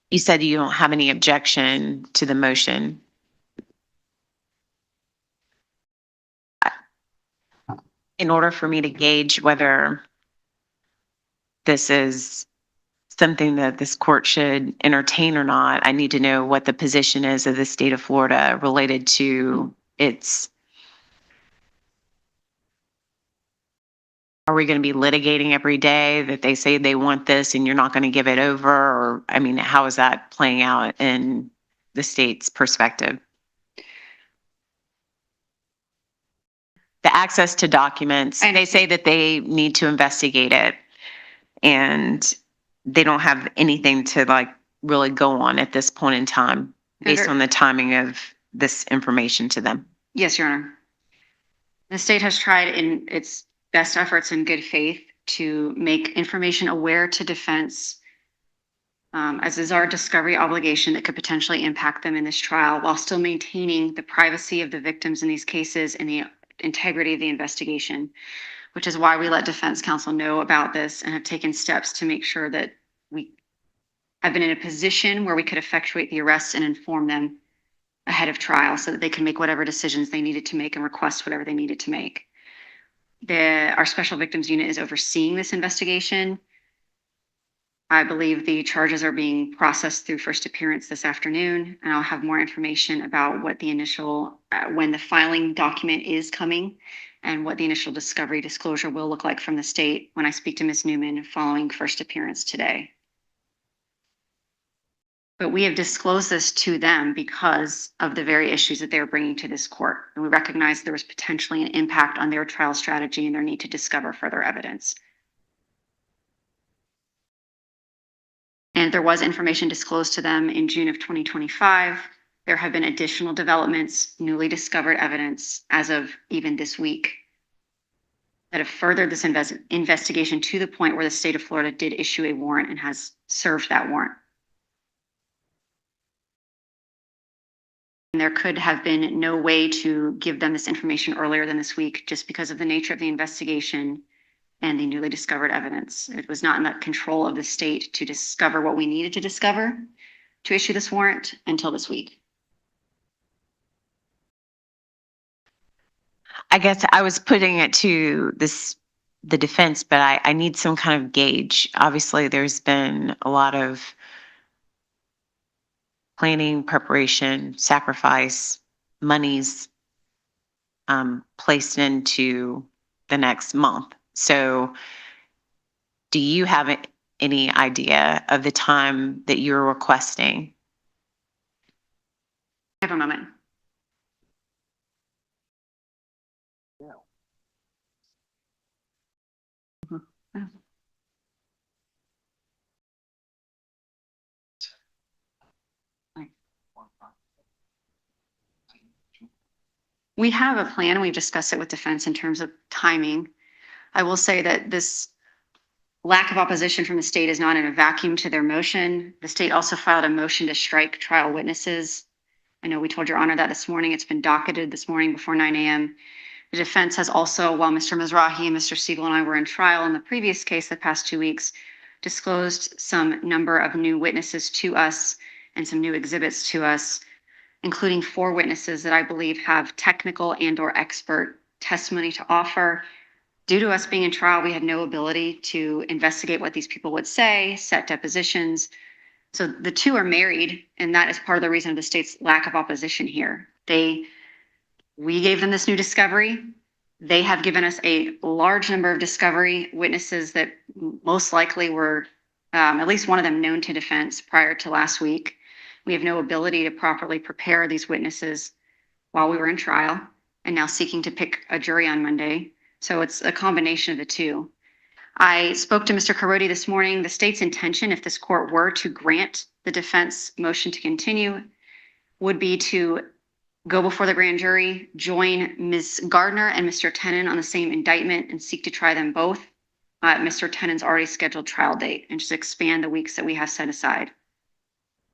You said you don't have any objection to the motion. In order for me to gauge whether this is something that this court should entertain or not, I need to know what the position is of the state of Florida related to its Are we going to be litigating every day that they say they want this and you're not going to give it over? Or, I mean, how is that playing out in the state's perspective? The access to documents, they say that they need to investigate it and they don't have anything to like really go on at this point in time based on the timing of this information to them. Yes, Your Honor. The state has tried in its best efforts in good faith to make information aware to defense, as is our discovery obligation that could potentially impact them in this trial while still maintaining the privacy of the victims in these cases and the integrity of the investigation, which is why we let defense counsel know about this and have taken steps to make sure that we have been in a position where we could effectuate the arrests and inform them ahead of trial so that they can make whatever decisions they needed to make and request whatever they needed to make. Our Special Victims Unit is overseeing this investigation. I believe the charges are being processed through first appearance this afternoon, and I'll have more information about what the initial, when the filing document is coming and what the initial discovery disclosure will look like from the state when I speak to Ms. Newman following first appearance today. But we have disclosed this to them because of the very issues that they're bringing to this court. And we recognize there was potentially an impact on their trial strategy and their need to discover further evidence. And there was information disclosed to them in June of 2025. There have been additional developments, newly discovered evidence as of even this week that have furthered this investigation to the point where the state of Florida did issue a warrant and has served that warrant. And there could have been no way to give them this information earlier than this week just because of the nature of the investigation and the newly discovered evidence. It was not in the control of the state to discover what we needed to discover to issue this warrant until this week. I guess I was putting it to the defense, but I need some kind of gauge. Obviously, there's been a lot of planning, preparation, sacrifice, monies placed into the next month. So do you have any idea of the time that you're requesting? Have a moment. We have a plan. We've discussed it with defense in terms of timing. I will say that this lack of opposition from the state is not in a vacuum to their motion. The state also filed a motion to strike trial witnesses. I know we told Your Honor that this morning. It's been docketed this morning before 9 a.m. The defense has also, while Mr. Mizrahi and Mr. Siegel and I were in trial in the previous case the past 2 weeks, disclosed some number of new witnesses to us and some new exhibits to us, including 4 witnesses that I believe have technical and/or expert testimony to offer. Due to us being in trial, we had no ability to investigate what these people would say, set depositions. So the 2 are married, and that is part of the reason of the state's lack of opposition here. We gave them this new discovery. They have given us a large number of discovery witnesses that most likely were, at least one of them, known to defense prior to last week. We have no ability to properly prepare these witnesses while we were in trial and now seeking to pick a jury on Monday. So it's a combination of the 2. I spoke to Mr. Carodi this morning. The state's intention, if this court were to grant the defense motion to continue, would be to go before the grand jury, join Ms. Gardner and Mr. Tenon on the same indictment and seek to try them both at Mr. Tenon's already scheduled trial date and just expand the weeks that we have set aside.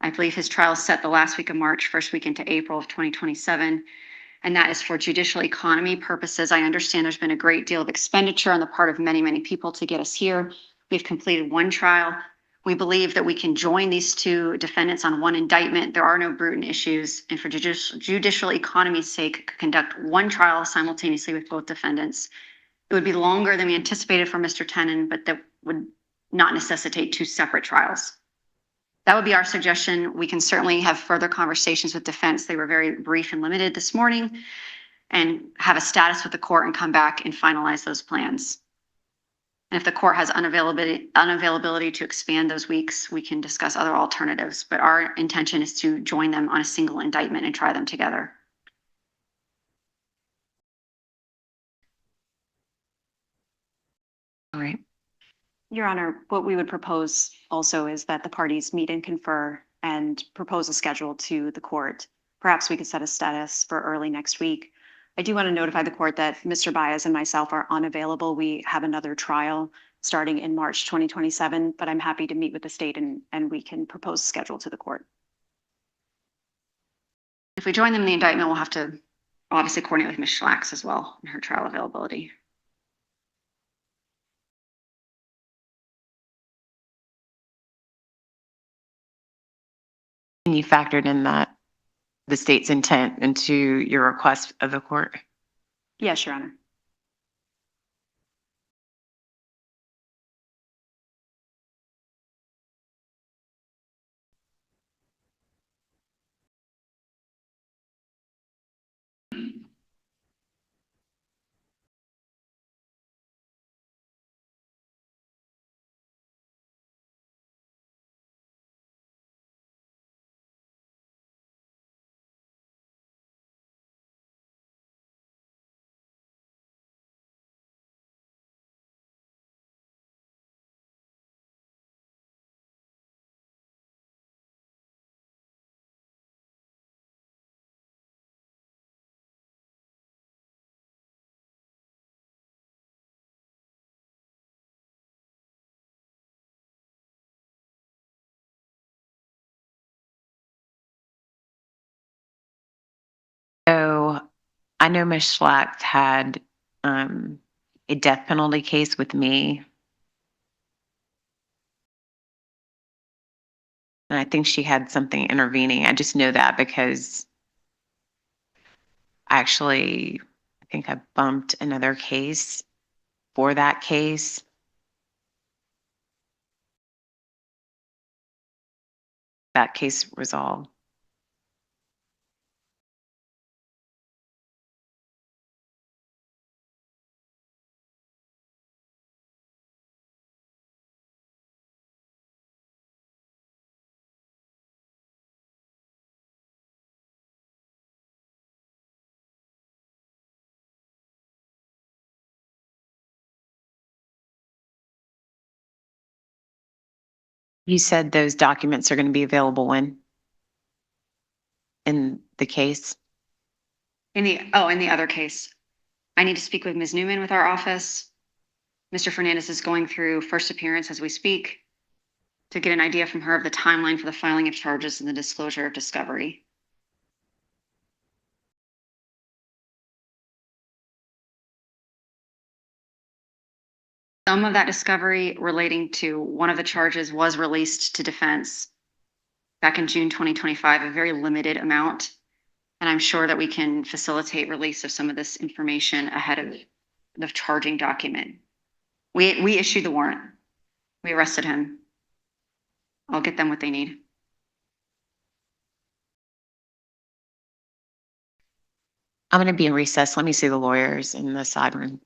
I believe his trial is set the last week of March, first week into April of 2027, and that is for judicial economy purposes. I understand there's been a great deal of expenditure on the part of many, many people to get us here. We've completed 1 trial. We believe that we can join these 2 defendants on 1 indictment. There are no brutal issues, and for judicial economy's sake, conduct 1 trial simultaneously with both defendants. It would be longer than we anticipated for Mr. Tenon, but that would not necessitate 2 separate trials. That would be our suggestion. We can certainly have further conversations with defense. They were very brief and limited this morning, and have a status with the court and come back and finalize those plans. And if the court has unavailability to expand those weeks, we can discuss other alternatives. But our intention is to join them on a single indictment and try them together. All right. Your Honor, what we would propose also is that the parties meet and confer and propose a schedule to the court. Perhaps we could set a status for early next week. I do want to notify the court that Mr. Baez and myself are unavailable. We have another trial starting in March 2027, but I'm happy to meet with the state and we can propose a schedule to the court. If we join them in the indictment, we'll have to obviously coordinate with Ms. Schlacks as well and her trial availability. And you factored in that the state's intent into your request of the court? Yes, Your Honor. So I know Ms. Schlacks had a death penalty case with me. And I think she had something intervening. I just know that because I think I bumped another case for that case. That case resolved. You said those documents are going to be available when? In the case? In the other case, I need to speak with Ms. Newman with our office. Mr. Fernandez is going through first appearance as we speak to get an idea from her of the timeline for the filing of charges and the disclosure of discovery. Some of that discovery relating to one of the charges was released to defense back in June 2025, a very limited amount. And I'm sure that we can facilitate release of some of this information ahead of the charging document. We issued the warrant. We arrested him. I'll get them what they need. I'm going to be in recess. Let me see the lawyers in the side room.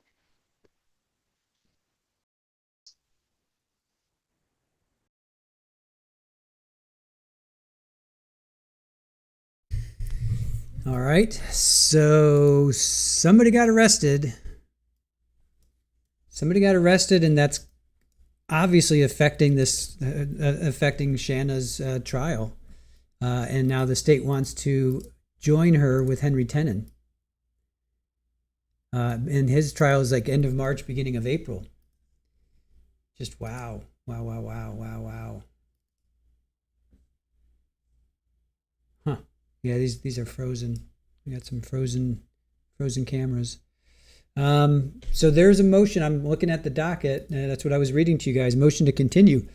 All right, so somebody got arrested. And that's obviously affecting Shanna's trial. And now the state wants to join her with Henry Tenon. And his trial is like end of March, beginning of April. Just wow. Huh. Yeah, these are frozen. We got some frozen cameras. So there's a motion. I'm looking at the docket. That's what I was reading to you guys. Motion to continue.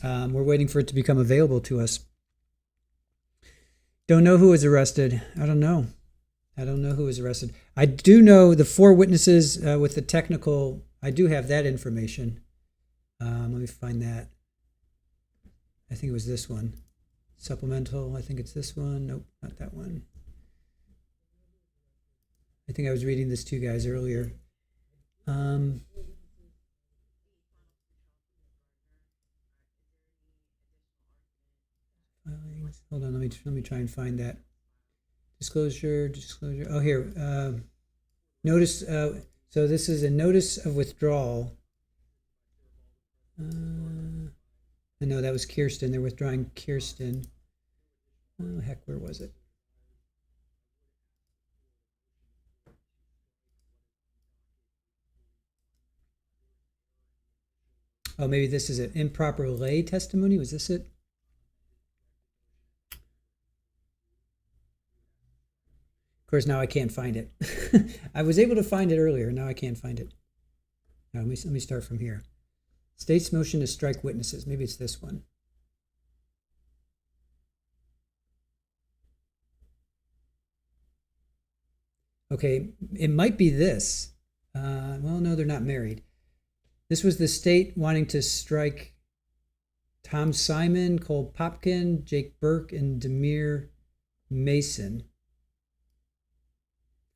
We're waiting for it to become available to us. Don't know who was arrested. I don't know who was arrested. I do know the 4 witnesses with the technical. I do have that information. Let me find that. I think it was this one. Supplemental. I think it's this one. Nope, not that one. I think I was reading this to you guys earlier. Hold on, let me try and find that. Disclosure. Oh, here. Notice. So this is a notice of withdrawal. No, that was Kirsten. They're withdrawing Kirsten. Oh, heck, where was it? Oh, maybe this is an improper lay testimony. Was this it? Of course, now I can't find it. I was able to find it earlier. Now I can't find it. Now, let me start from here. State's motion to strike witnesses. Maybe it's this one. Okay, it might be this. Well, no, they're not married. This was the state wanting to strike Tom Simon, Cole Popkin, Jake Burke, and Demir Mason.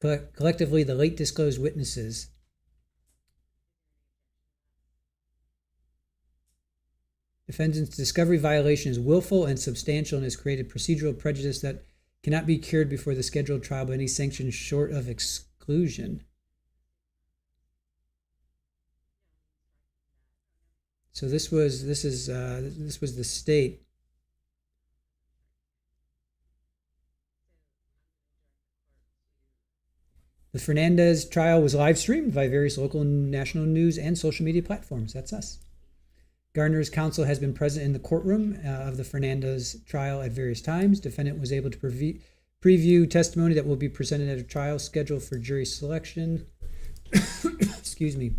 Collectively, the late disclosed witnesses. Defendant's discovery violation is willful and substantial and has created procedural prejudice that cannot be cured before the scheduled trial by any sanction short of exclusion. So this was the state. The Fernandez trial was live streamed by various local and national news and social media platforms. That's us. Gardner's counsel has been present in the courtroom of the Fernandez trial at various times. Defendant was able to preview testimony that will be presented at a trial scheduled for jury selection. Excuse me.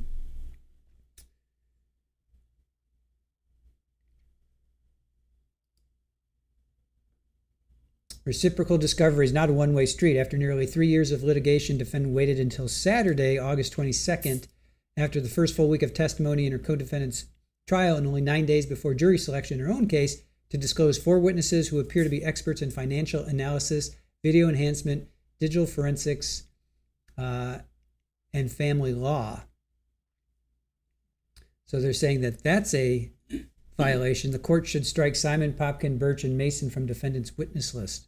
Reciprocal discovery is not a one-way street. After nearly 3 years of litigation, defendant waited until Saturday, August 22nd, after the first full week of testimony in her co-defendant's trial and only 9 days before jury selection in her own case, to disclose 4 witnesses who appear to be experts in financial analysis, video enhancement, digital forensics, and family law. So they're saying that that's a violation. The court should strike Simon, Popkin, Birch, and Mason from defendant's witness list.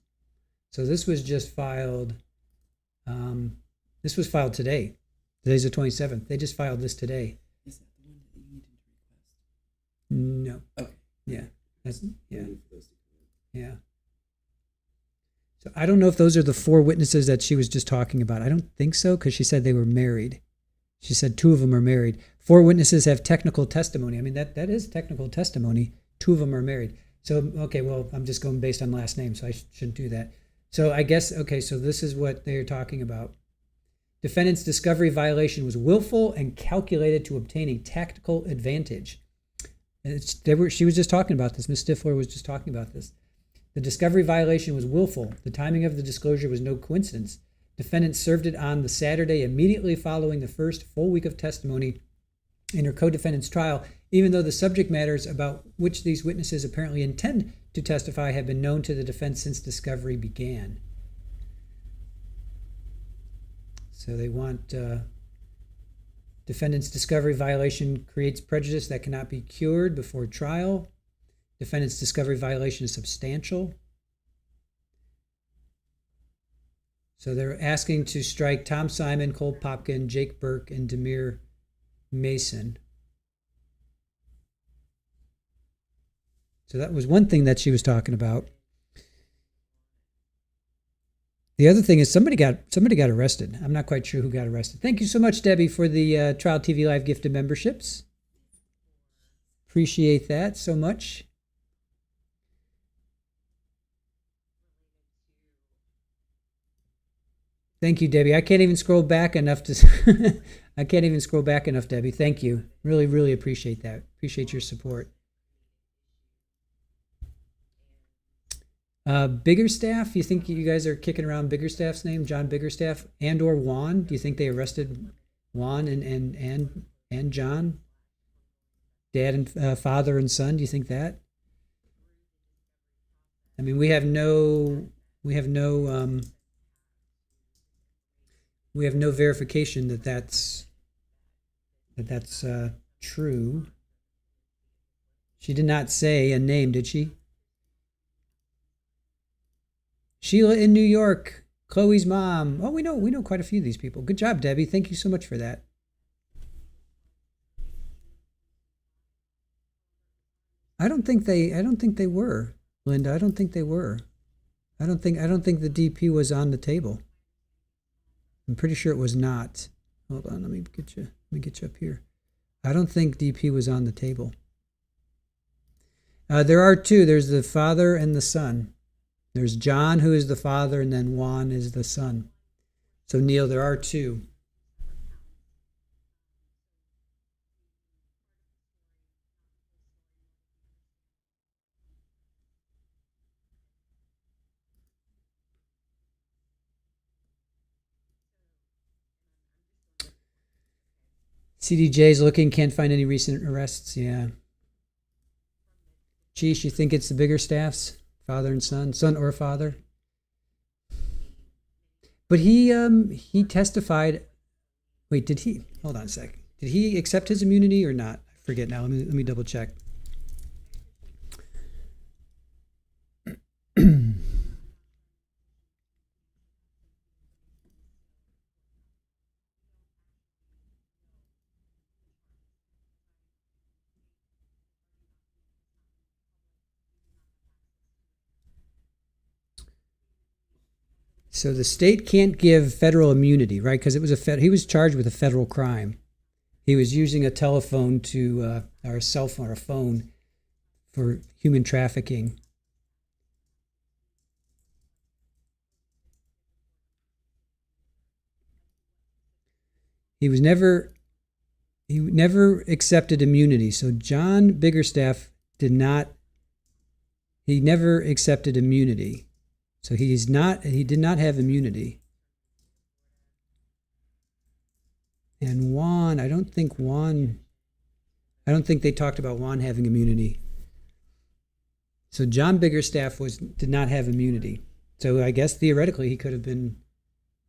So this was just filed. This was filed today. Today's the 27th. They just filed this today. Is that the one that you needed to request? No. Okay. Yeah. Yeah. So I don't know if those are the 4 witnesses that she was just talking about. I don't think so, because she said they were married. She said 2 of them are married. 4 witnesses have technical testimony. I mean, that is technical testimony. 2 of them are married. So, okay, well, I'm just going based on last name, so I shouldn't do that. So I guess, okay, so this is what they're talking about. Defendant's discovery violation was willful and calculated to obtain a tactical advantage. She was just talking about this. Ms. Stifler was just talking about this. The discovery violation was willful. The timing of the disclosure was no coincidence. Defendant served it on the Saturday immediately following the first full week of testimony in her co-defendant's trial, even though the subject matters about which these witnesses apparently intend to testify have been known to the defense since discovery began. So they want defendant's discovery violation creates prejudice that cannot be cured before trial. Defendant's discovery violation is substantial. So they're asking to strike Tom Simon, Cole Popkin, Jake Burke, and Demir Mason. So that was one thing that she was talking about. The other thing is somebody got arrested. I'm not quite sure who got arrested. Thank you so much, Debbie, for the Trial TV Live gifted memberships. Appreciate that so much. Thank you, Debbie. I can't even scroll back enough to. I can't even scroll back enough, Debbie. Thank you. Really, really appreciate that. Appreciate your support. Biggerstaff, you think you guys are kicking around Biggerstaff's name, John Biggerstaff, and or Juan? Do you think they arrested Juan and John? Dad and father and son? Do you think that? I mean, we have no verification that that's true. She did not say a name, did she? Sheila in New York, Chloe's mom. Oh, we know quite a few of these people. Good job, Debbie. Thank you so much for that. I don't think they were, Linda. I don't think they were. I don't think the DP was on the table. I'm pretty sure it was not. Hold on, let me get you up here. I don't think DP was on the table. There are two. There's the father and the son. There's John, who is the father, and then Juan is the son. So, Neil, there are two. CDJ's looking, can't find any recent arrests. Yeah. Geez, you think it's the bigger staffs? Father and son or father? But he testified. Wait, did he? Hold on a sec. Did he accept his immunity or not? I forget now. Let me double check. So the state can't give federal immunity, right? Because it was he was charged with a federal crime. He was using a telephone or a cell phone or a phone for human trafficking. He never accepted immunity. So John Biggerstaff he never accepted immunity. So he did not have immunity. And Juan, I don't think they talked about Juan having immunity. So John Biggerstaff did not have immunity. So I guess theoretically he could have been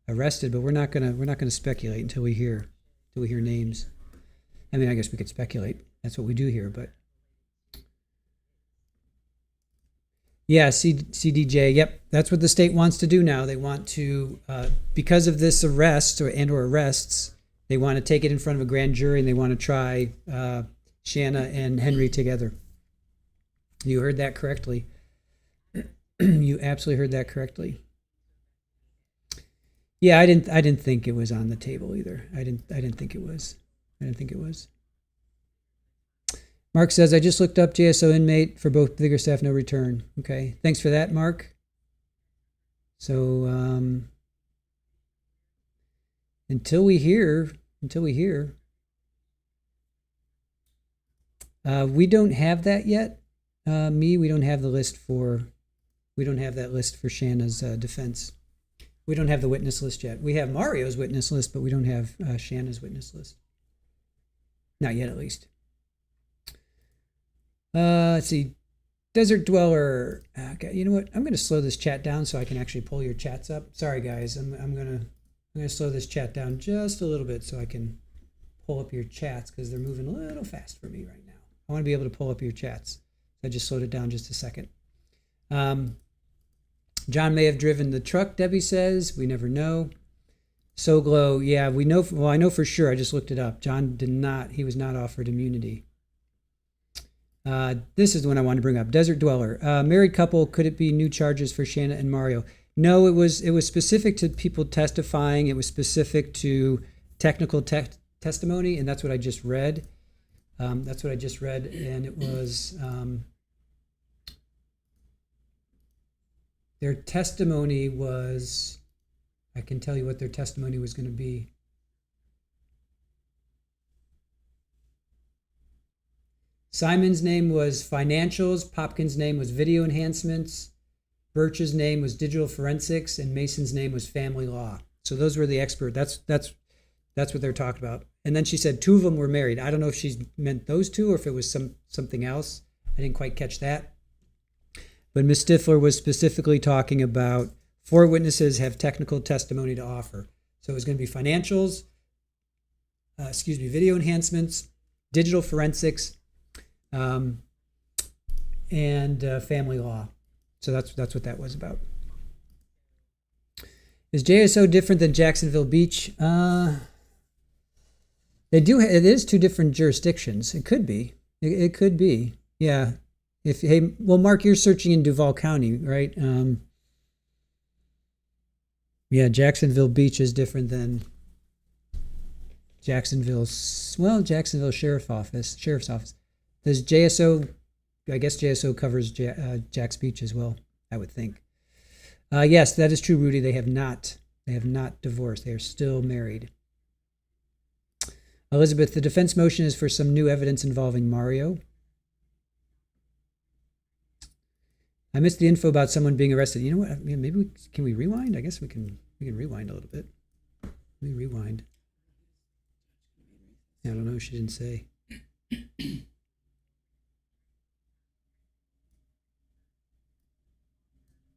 arrested, but we're not gonna speculate until we hear names. I mean, I guess we could speculate. That's what we do here, but yeah, CDJ. Yep, that's what the state wants to do now. They want to, because of this arrest or arrests, they want to take it in front of a grand jury and they want to try Shanna and Henry together. You heard that correctly. You absolutely heard that correctly. Yeah, I didn't think it was on the table either. I didn't think it was. Mark says, I just looked up JSO inmate for both Biggerstaff, no return. Okay, thanks for that, Mark. So until we hear, we don't have that yet. We don't have that list for Shanna's defense. We don't have the witness list yet. We have Mario's witness list, but we don't have Shanna's witness list. Not yet, at least. Let's see. Desert Dweller. Okay, you know what? I'm going to slow this chat down so I can actually pull your chats up. Sorry, guys. I'm going to slow this chat down just a little bit so I can pull up your chats because they're moving a little fast for me right now. I want to be able to pull up your chats. I just slowed it down just a second. John may have driven the truck, Debbie says. We never know. Soglo, yeah, we know. Well, I know for sure. I just looked it up. John did not. He was not offered immunity. This is the one I wanted to bring up. Desert Dweller. Married couple, could it be new charges for Shanna and Mario? No, it was specific to people testifying. It was specific to technical testimony, and that's what I just read. And it was their testimony was, I can tell you what their testimony was going to be. Simon's name was financials, Popkin's name was video enhancements, Birch's name was digital forensics, and Mason's name was family law. So those were the experts. That's what they're talking about. And then she said two of them were married. I don't know if she meant those two or if it was something else. I didn't quite catch that. But Ms. Stifler was specifically talking about 4 witnesses have technical testimony to offer. So it was going to be financials, video enhancements, digital forensics, and family law. So that's what that was about. Is JSO different than Jacksonville Beach? They do. It is two different jurisdictions. It could be. It could be. Yeah. Mark, you're searching in Duval County, right? Yeah, Jacksonville Beach is different than Jacksonville Sheriff's Office. Does JSO? I guess JSO covers Jack's Beach as well. I would think. Yes, that is true, Rudy. They have not divorced. They are still married. Elizabeth, the defense motion is for some new evidence involving Mario. I missed the info about someone being arrested. You know what? Maybe can we rewind? I guess we can rewind a little bit. Let me rewind. I don't know. She didn't say.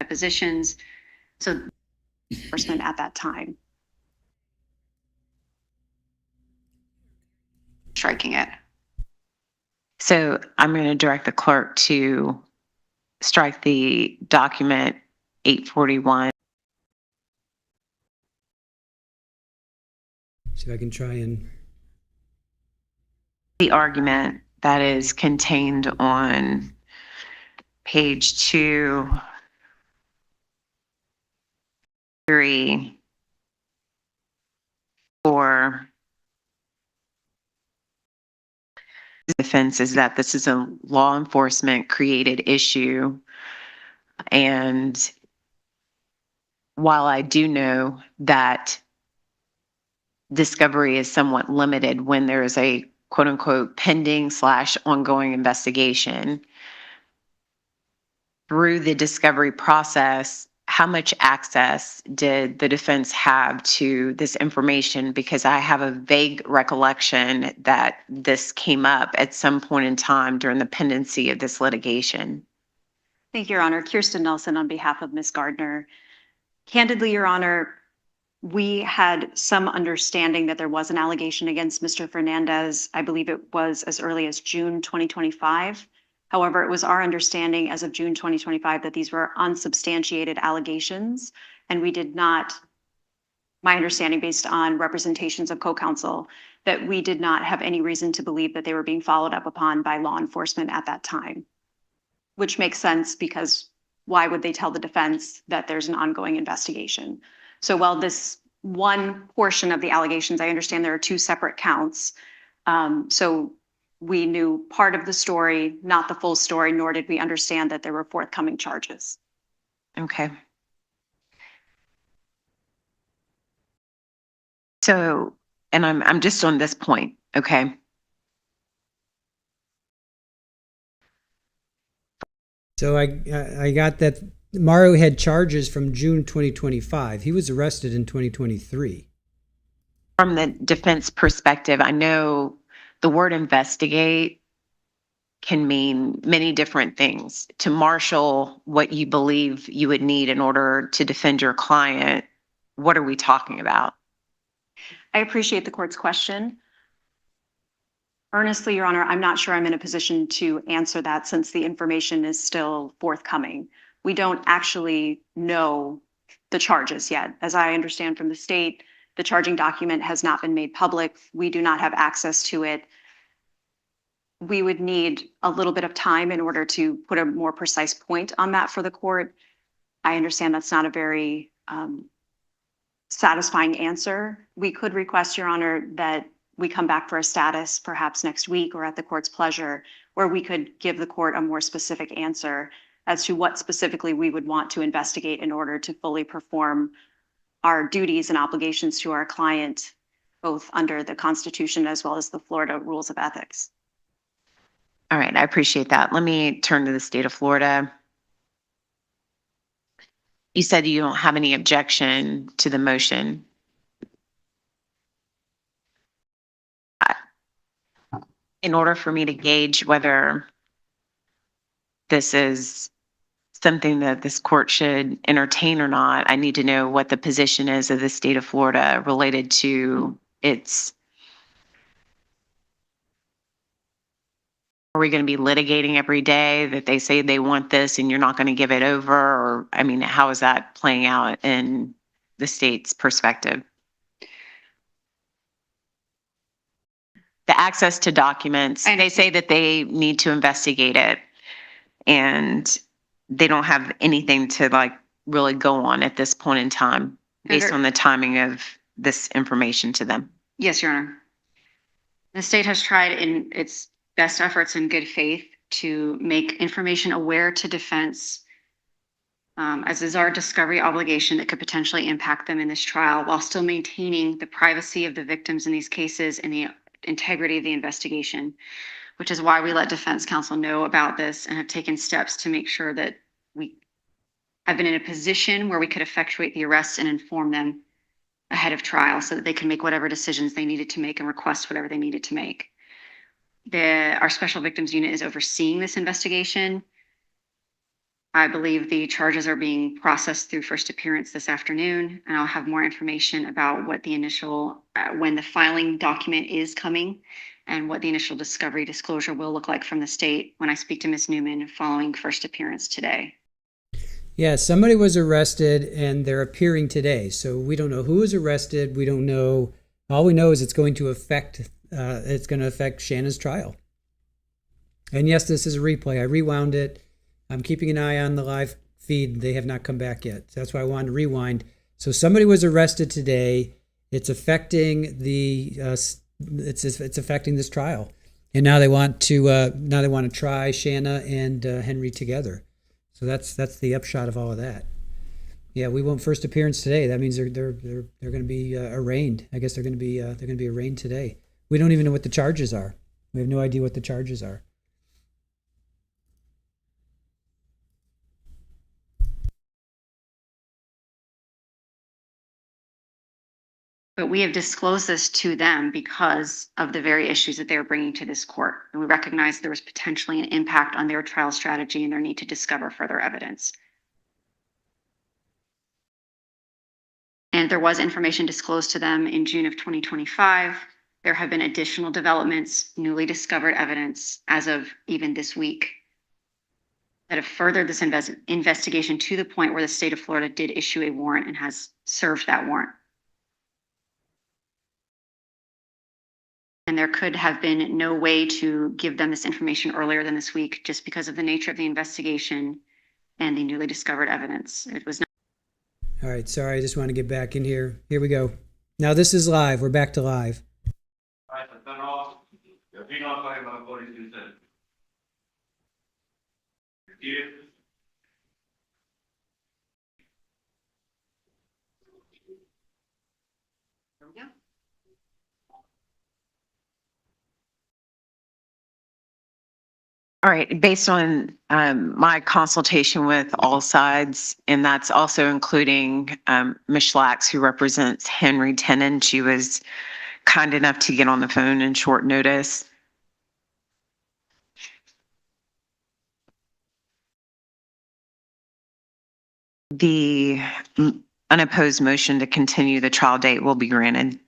Positions. So enforcement at that time. Striking it. So I'm going to direct the clerk to strike the document 841. See if I can try and. The argument that is contained on page 2, 3, 4. Defense is that this is a law enforcement created issue. And while I do know that discovery is somewhat limited when there is a quote unquote pending / ongoing investigation, through the discovery process, how much access did the defense have to this information? Because I have a vague recollection that this came up at some point in time during the pendency of this litigation. Thank you, Your Honor. Kirsten Nelson on behalf of Ms. Gardner. Candidly, Your Honor, we had some understanding that there was an allegation against Mr. Fernandez. I believe it was as early as June 2025. However, it was our understanding as of June 2025 that these were unsubstantiated allegations, and we did not, my understanding based on representations of co-counsel, that we did not have any reason to believe that they were being followed up upon by law enforcement at that time, which makes sense because why would they tell the defense that there's an ongoing investigation? So while this one portion of the allegations, I understand there are 2 separate counts, so we knew part of the story, not the full story, nor did we understand that there were forthcoming charges. Okay. So, and I'm just on this point, okay? So I got that Mario had charges from June 2025. He was arrested in 2023. From the defense perspective, I know the word investigate can mean many different things. To marshal what you believe you would need in order to defend your client, what are we talking about? I appreciate the court's question. Earnestly, Your Honor, I'm not sure I'm in a position to answer that since the information is still forthcoming. We don't actually know the charges yet. As I understand from the state, the charging document has not been made public. We do not have access to it. We would need a little bit of time in order to put a more precise point on that for the court. I understand that's not a very satisfying answer. We could request, Your Honor, that we come back for a status perhaps next week or at the court's pleasure, where we could give the court a more specific answer as to what specifically we would want to investigate in order to fully perform our duties and obligations to our client, both under the Constitution as well as the Florida Rules of Ethics. All right, I appreciate that. Let me turn to the state of Florida. You said you don't have any objection to the motion. In order for me to gauge whether this is something that this court should entertain or not, I need to know what the position is of the state of Florida related to its. Are we going to be litigating every day that they say they want this and you're not going to give it over? Or, I mean, how is that playing out in the state's perspective. The access to documents, they say that they need to investigate it, and they don't have anything to like really go on at this point in time based on the timing of this information to them. Yes, Your Honor. The state has tried in its best efforts in good faith to make information aware to defense, as is our discovery obligation that could potentially impact them in this trial, while still maintaining the privacy of the victims in these cases and the integrity of the investigation, which is why we let defense counsel know about this and have taken steps to make sure that we have been in a position where we could effectuate the arrests and inform them ahead of trial so that they can make whatever decisions they needed to make and request whatever they needed to make. Our Special Victims Unit is overseeing this investigation. I believe the charges are being processed through first appearance this afternoon, and I'll have more information about what the initial, when the filing document is coming and what the initial discovery disclosure will look like from the state when I speak to Ms. Newman following first appearance today. Yeah, somebody was arrested and they're appearing today. So we don't know who was arrested. We don't know. All we know is it's going to affect Shanna's trial. And yes, this is a replay. I rewound it. I'm keeping an eye on the live feed. They have not come back yet. So that's why I wanted to rewind. So somebody was arrested today. It's affecting it's affecting this trial. And now they want to try Shanna and Henry together. So that's the upshot of all of that. Yeah, we won't first appearance today. That means they're going to be arraigned. I guess they're going to be arraigned today. We don't even know what the charges are. We have no idea what the charges are. But we have disclosed this to them because of the very issues that they're bringing to this court. And we recognize there was potentially an impact on their trial strategy and their need to discover further evidence. And there was information disclosed to them in June of 2025. There have been additional developments, newly discovered evidence as of even this week that have furthered this investigation to the point where the state of Florida did issue a warrant and has served that warrant. And there could have been no way to give them this information earlier than this week just because of the nature of the investigation and the newly discovered evidence. It was not. All right, sorry, I just want to get back in here. Here we go. Now this is live. We're back to live. All right, based on my consultation with all sides, and that's also including Ms. Schlax, who represents Henry Tenon. She was kind enough to get on the phone in short notice. The unopposed motion to continue the trial date will be granted.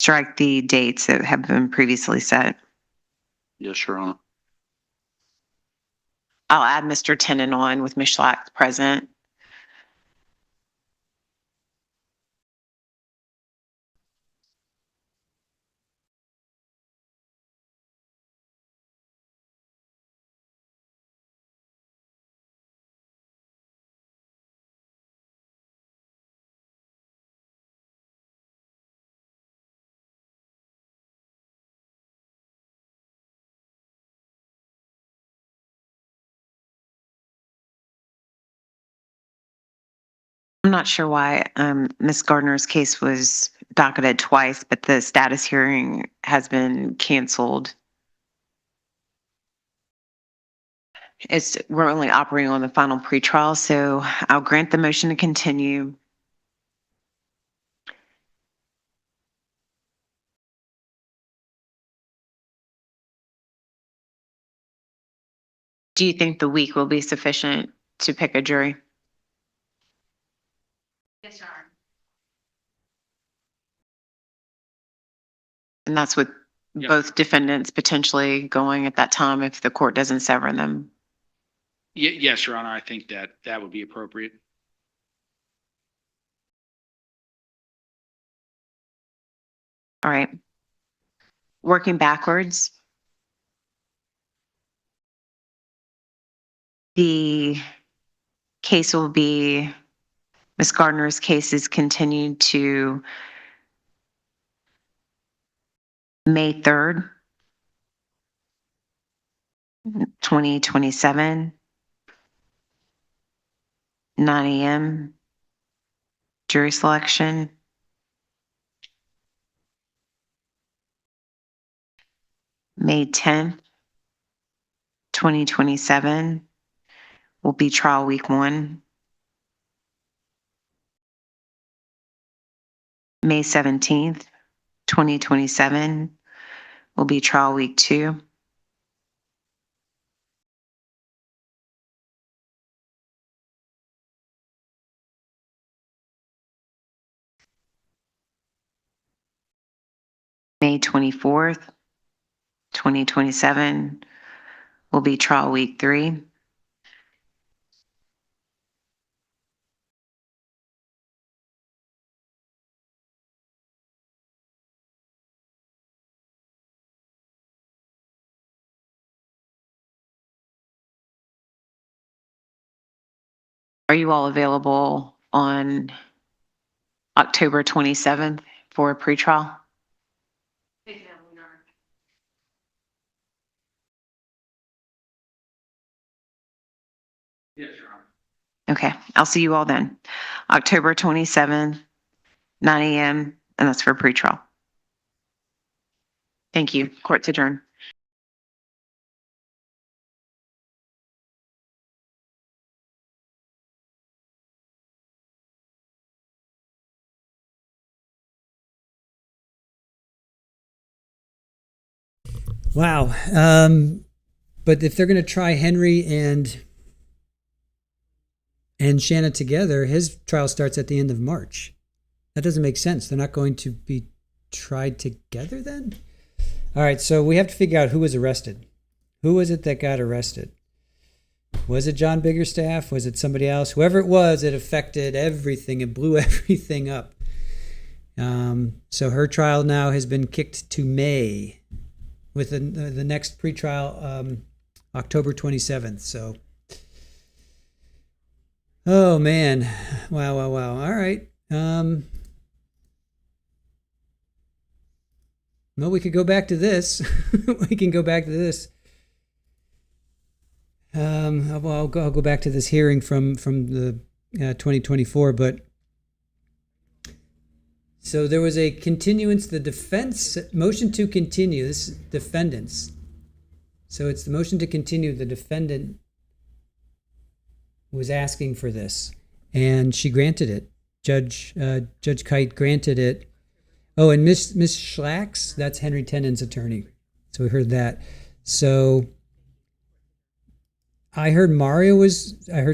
Strike the dates that have been previously set. Yes, Your Honor. I'll add Mr. Tenon on with Ms. Schlax present. I'm not sure why Ms. Gardner's case was docketed twice, but the status hearing has been canceled. We're only operating on the final pretrial, so I'll grant the motion to continue. Do you think the week will be sufficient to pick a jury? Yes, Your Honor. And that's with both defendants potentially going at that time if the court doesn't sever them. Yes, Your Honor, I think that would be appropriate. All right. Working backwards. The case will be, Ms. Gardner's case is continued to May 3rd, 2027, 9 a.m. Jury selection. May 10th, 2027 will be trial week 1. May 17th, 2027 will be trial week 2. May 24th, 2027 will be trial week 3. Are you all available on October 27th for a pretrial? Yes, Your Honor. Okay, I'll see you all then. October 27th, 9 a.m., and that's for pretrial. Thank you. Court's adjourned. Wow. But if they're going to try Henry and Shanna together, his trial starts at the end of March. That doesn't make sense. They're not going to be tried together then? All right, so we have to figure out who was arrested. Who was it that got arrested? Was it John Biggerstaff? Was it somebody else? Whoever it was, it affected everything. It blew everything up. So her trial now has been kicked to May, with the next pretrial October 27th. So, oh man, wow. All right. Well, we could go back to this. We can go back to this. I'll go back to this hearing from the 2024, but so there was a continuance, the defense motion to continue, this is defendants. So it's the motion to continue, the defendant was asking for this and she granted it. Judge Kite granted it. Oh, and Miss Schlacks, that's Henry Tenon's attorney. So we heard that. So I heard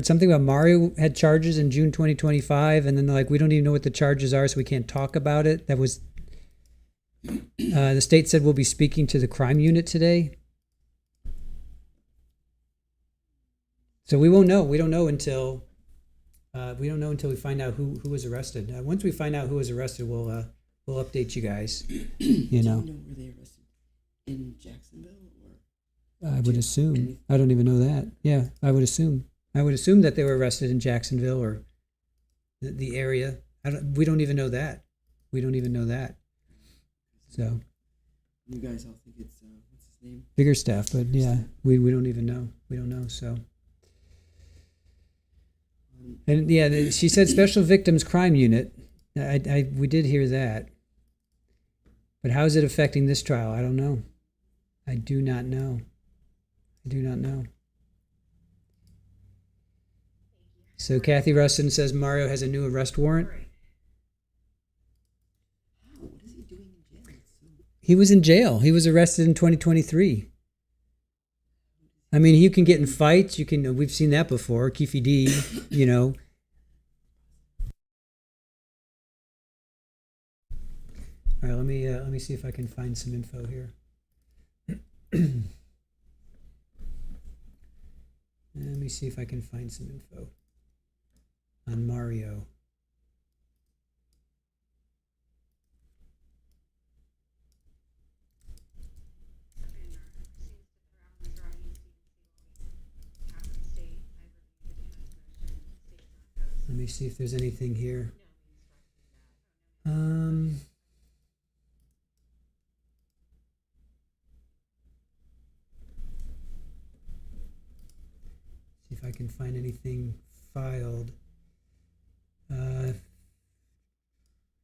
something about Mario had charges in June 2025, and then they're like, we don't even know what the charges are, so we can't talk about it. That was, the state said we'll be speaking to the crime unit today. So we won't know. We don't know until we find out who was arrested. Once we find out who was arrested, we'll update you guys. You know. Do you know where they arrested? In Jacksonville? I would assume. I don't even know that. Yeah, I would assume. I would assume that they were arrested in Jacksonville or the area. We don't even know that. We don't even know that. So. You guys all think it's what's his name? Biggerstaff, but yeah, we don't even know. We don't know. So. And yeah, she said Special Victims Crime Unit. We did hear that. But how is it affecting this trial? I don't know. I do not know. So Kathy Rustin says Mario has a new arrest warrant. What is he doing in jail? He was in jail. He was arrested in 2023. I mean, you can get in fights. We've seen that before. Keefe D, you know. All right, let me see if I can find some info here. Let me see if I can find some info on Mario. Let me see if there's anything here. See if I can find anything filed.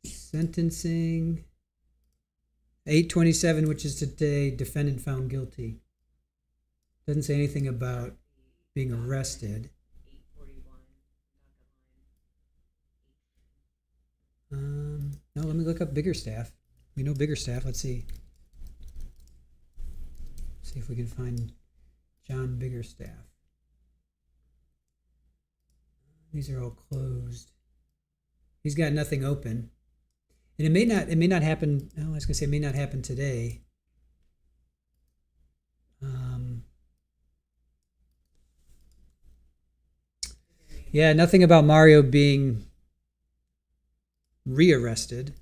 Sentencing. 8/27, which is today, defendant found guilty. Doesn't say anything about being arrested. No, let me look up Biggerstaff. We know Biggerstaff. Let's see. See if we can find John Biggerstaff. These are all closed. He's got nothing open. And it may not happen. Oh, I was gonna say it may not happen today. Yeah, nothing about Mario being rearrested.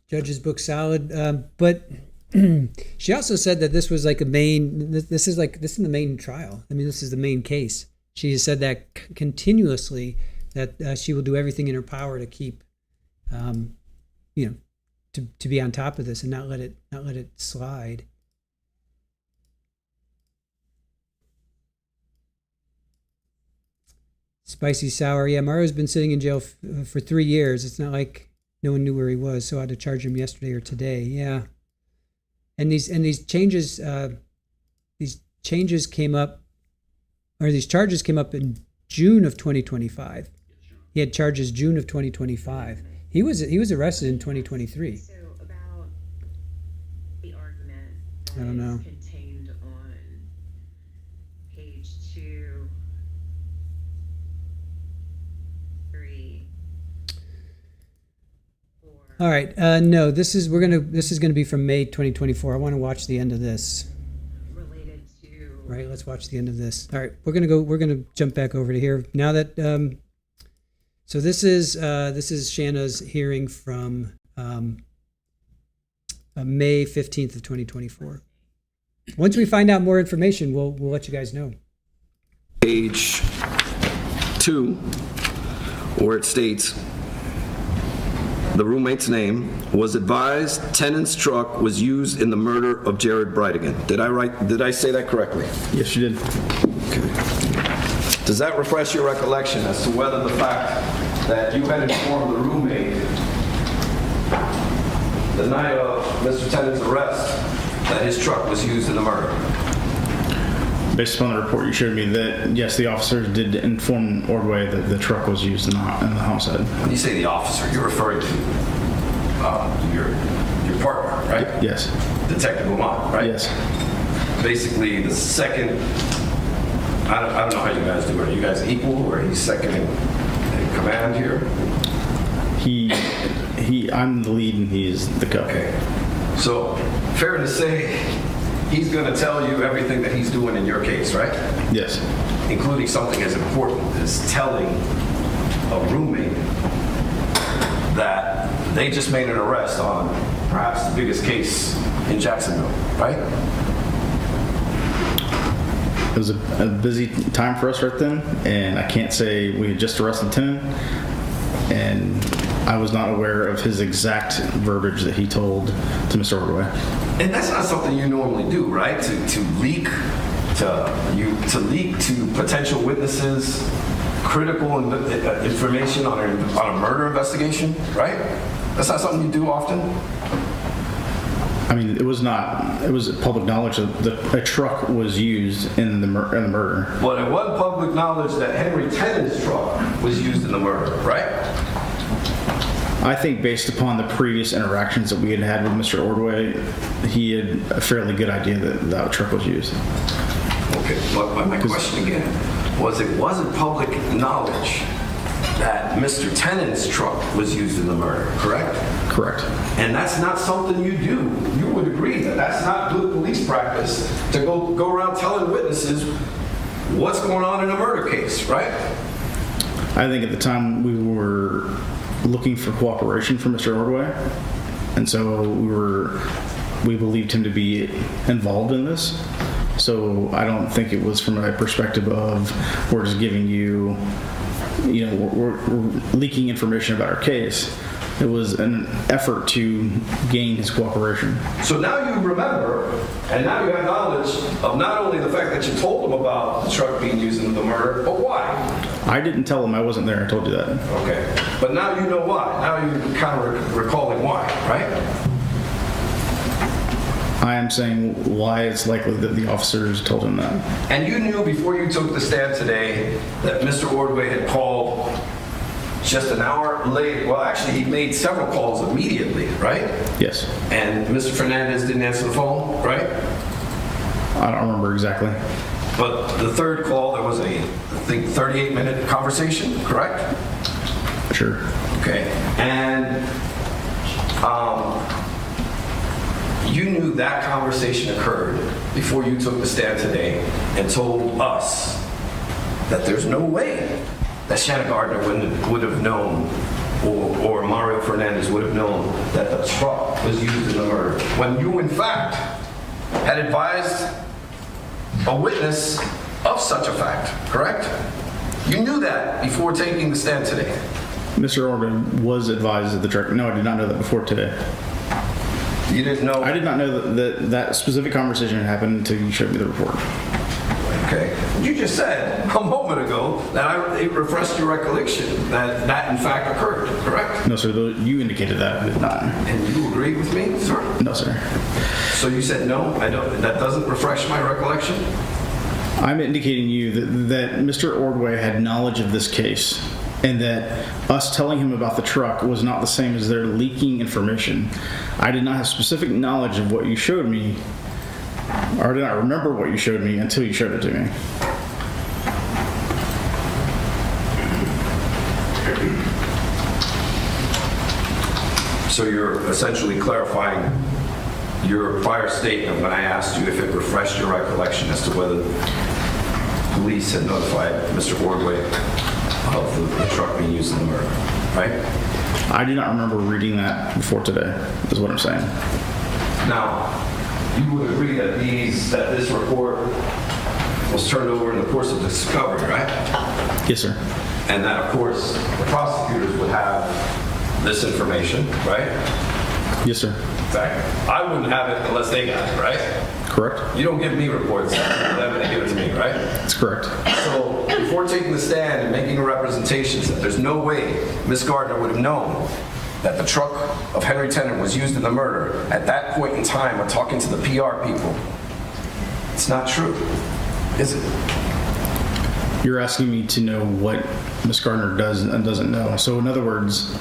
Judge's book solid, but she also said that this was like a main. This is the main trial. I mean, this is the main case. She has said that continuously, that she will do everything in her power to keep, to be on top of this and not let it slide. Spicy sour. Yeah, Mario's been sitting in jail for 3 years. It's not like no one knew where he was, so I had to charge him yesterday or today. Yeah, and these changes came up, or these charges came up in June of 2025. He had charges June of 2025. He was arrested in 2023. So about the argument I don't know. contained on page 2, 3, 4. All right. No, this is gonna be from May 2024. I want to watch the end of this. Related to. Right. Let's watch the end of this. All right. We're gonna jump back over to here now that. So this is Shanna's hearing from May 15th of 2024. Once we find out more information, we'll let you guys know. Page 2, where it states, the roommate's name was advised Tenon's truck was used in the murder of Jared Bridegan. Did I say that correctly? Yes, you did. Okay. Does that refresh your recollection as to whether the fact that you had informed the roommate the night of Mr. Tenon's arrest that his truck was used in the murder? Based upon the report you showed me, that yes, the officers did inform Ordway that the truck was used in the homicide. When you say the officer, you're referring to your partner, right? Yes. Detective Lamont, right? Yes. Basically, the second. I don't know how you guys do it. Are you guys equal, or he's second in command here? I'm the lead and he's the co. Okay. So, fair to say, he's going to tell you everything that he's doing in your case, right? Yes. Including something as important as telling a roommate that they just made an arrest on perhaps the biggest case in Jacksonville, right? It was a busy time for us right then, and I can't say we had just arrested Tenon, and I was not aware of his exact verbiage that he told to Mr. Ordway. And that's not something you normally do, right? To leak to potential witnesses critical information on a murder investigation, right? That's not something you do often. I mean, it was public knowledge that a truck was used in the murder. But it was public knowledge that Henry Tenon's truck was used in the murder, right? I think based upon the previous interactions that we had had with Mr. Ordway, he had a fairly good idea that truck was used. Okay, but my question again was, it wasn't public knowledge that Mr. Tenon's truck was used in the murder, correct? Correct. And that's not something you do. You would agree that that's not good police practice to go around telling witnesses what's going on in a murder case, right? I think at the time we were looking for cooperation from Mr. Ordway, and so we believed him to be involved in this. So I don't think it was from a perspective of we're just giving you, we're leaking information about our case. It was an effort to gain his cooperation. So now you remember, and now you have knowledge of not only the fact that you told him about the truck being used in the murder, but why? I didn't tell him I wasn't there. I told you that. Okay. But now you know why. Now you're kind of recalling why, right? I am saying why it's likely that the officers told him that. And you knew before you took the stand today that Mr. Ordway had called just an hour late. Well, actually, he made several calls immediately, right? Yes. And Mr. Fernandez didn't answer the phone, right? I don't remember exactly. But the third call, there was a, I think, 38-minute conversation, correct? Sure. Okay. And you knew that conversation occurred before you took the stand today and told us that there's no way that Shanna Gardner would have known, or Mario Fernandez would have known that the truck was used in the murder, when you, in fact, had advised a witness of such a fact, correct? You knew that before taking the stand today. Mr. Ordway was advised of the truck. No, I did not know that before today. You didn't know? I did not know that specific conversation had happened until you showed me the report. Okay. You just said a moment ago that it refreshed your recollection that that in fact occurred, correct? No, sir. You indicated that. I did not. And you agreed with me, sir? No, sir. So you said no, I don't. That doesn't refresh my recollection? I'm indicating you that Mr. Ordway had knowledge of this case, and that us telling him about the truck was not the same as their leaking information. I did not have specific knowledge of what you showed me, or did not remember what you showed me until you showed it to me. So you're essentially clarifying your prior statement when I asked you if it refreshed your recollection as to whether police had notified Mr. Ordway of the truck being used in the murder, right? I do not remember reading that before today, is what I'm saying. Now, You would agree that this report was turned over in the course of discovery, right? Yes, sir. And that, of course, the prosecutors would have this information, right? Yes, sir. Exactly. I wouldn't have it unless they got it, right? Correct. You don't give me reports, they give it to me, right? That's correct. So before taking the stand and making representations that there's no way Miss Gardner would have known that the truck of Henry Tenon was used in the murder at that point in time of talking to the PR people, it's not true, is it? You're asking me to know what Miss Gardner does and doesn't know. So in other words,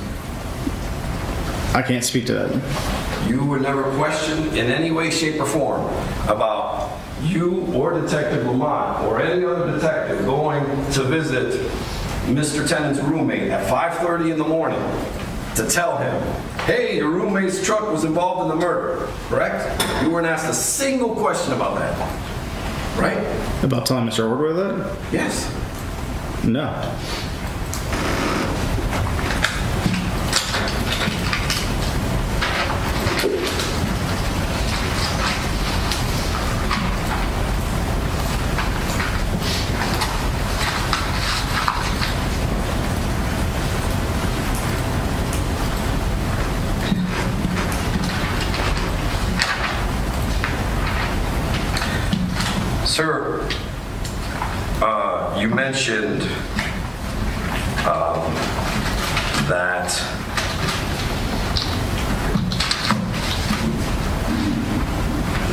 I can't speak to that. You were never questioned in any way, shape, or form about you or Detective Lamont or any other detective going to visit Mr. Tenon's roommate at 5:30 in the morning to tell him, hey, your roommate's truck was involved in the murder, correct? You weren't asked a single question about that, right? About telling Mr. Ordway that? Yes. No. Sir, you mentioned that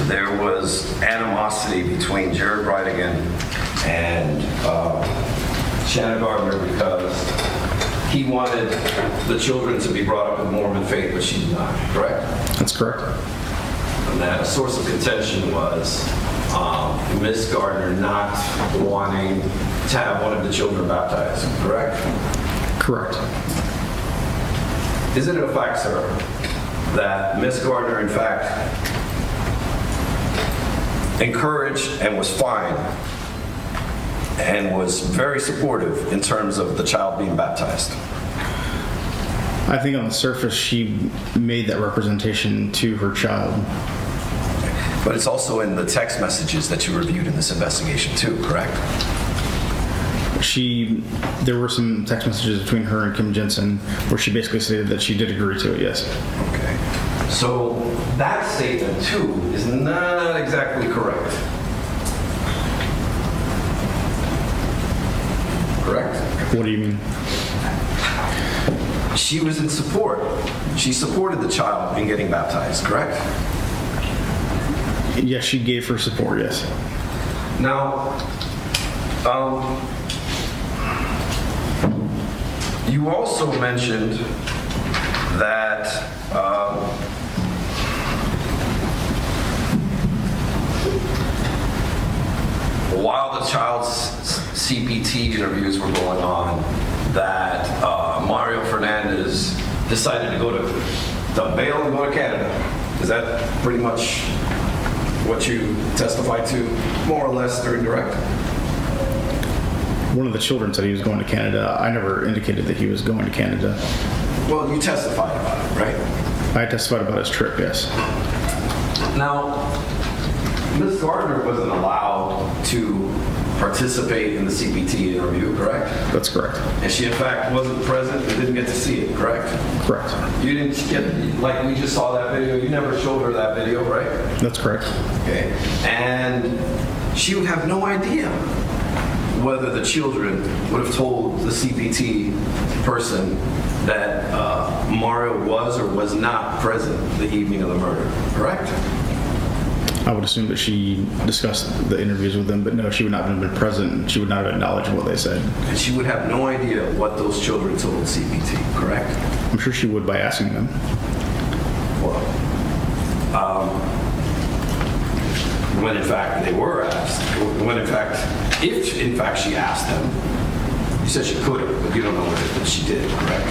there was animosity between Jared Bridegan and Shanna Gardner because he wanted the children to be brought up in Mormon faith, but she did not, correct? That's correct. And that a source of contention was Miss Gardner not wanting to have one of the children baptized, correct? Correct. Is it a fact, sir, that Ms. Gardner, in fact, encouraged and was fine and was very supportive in terms of the child being baptized? I think on the surface she made that representation to her child. But it's also in the text messages that you reviewed in this investigation too, correct? There were some text messages between her and Kim Jensen where she basically stated that she did agree to it, yes. Okay. So that statement too is not exactly correct. Correct? What do you mean? She was in support. She supported the child in getting baptized, correct? Yes, she gave her support, yes. Now, you also mentioned that while the child's CPT interviews were going on, that Mario Fernandez decided to go to bail and go to Canada. Is that pretty much what you testified to, more or less, during direct? One of the children said he was going to Canada. I never indicated that he was going to Canada. Well, you testified about it, right? I testified about his trip, yes. Now, Ms. Gardner wasn't allowed to participate in the CPT interview, correct? That's correct. And she, in fact, wasn't present and didn't get to see it, correct? Correct. You didn't get, like we just saw that video, you never showed her that video, right? That's correct. Okay. And she would have no idea whether the children would have told the CPT person that Mario was or was not present the evening of the murder, correct? I would assume that she discussed the interviews with them, but no, she would not have been present. She would not have acknowledged what they said. And she would have no idea what those children told CPT, correct? I'm sure she would by asking them. Well, when in fact they were asked, when in fact, if in fact she asked them, you said she could have, but you don't know whether she did, correct?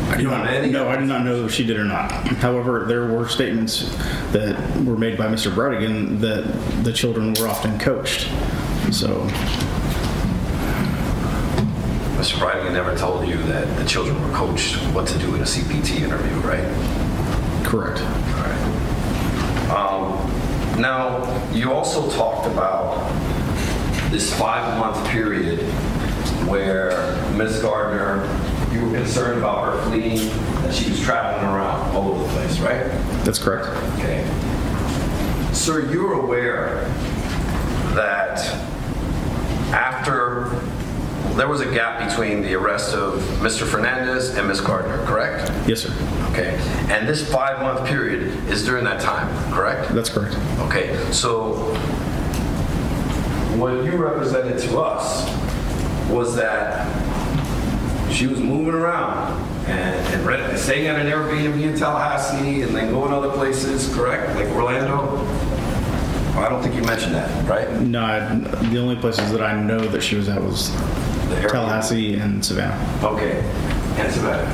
I do not know if she did or not. However, there were statements that were made by Mr. Bridegan that the children were often coached. So, Mr. Bridegan never told you that the children were coached what to do in a CPT interview, right? Correct. All right. Now, you also talked about this 5-month period where Ms. Gardner, you were concerned about her fleeing, that she was traveling around all over the place, right? That's correct. Okay. Sir, you're aware that after there was a gap between the arrest of Mr. Fernandez and Ms. Gardner, correct? Yes, sir. Okay. And this 5-month period is during that time, correct? That's correct. Okay. So what you represented to us was that she was moving around and staying at an Airbnb in Tallahassee and then going other places, correct? Like Orlando? I don't think you mentioned that, right? No, the only places that I know that she was at was Tallahassee and Savannah. Okay, and Savannah.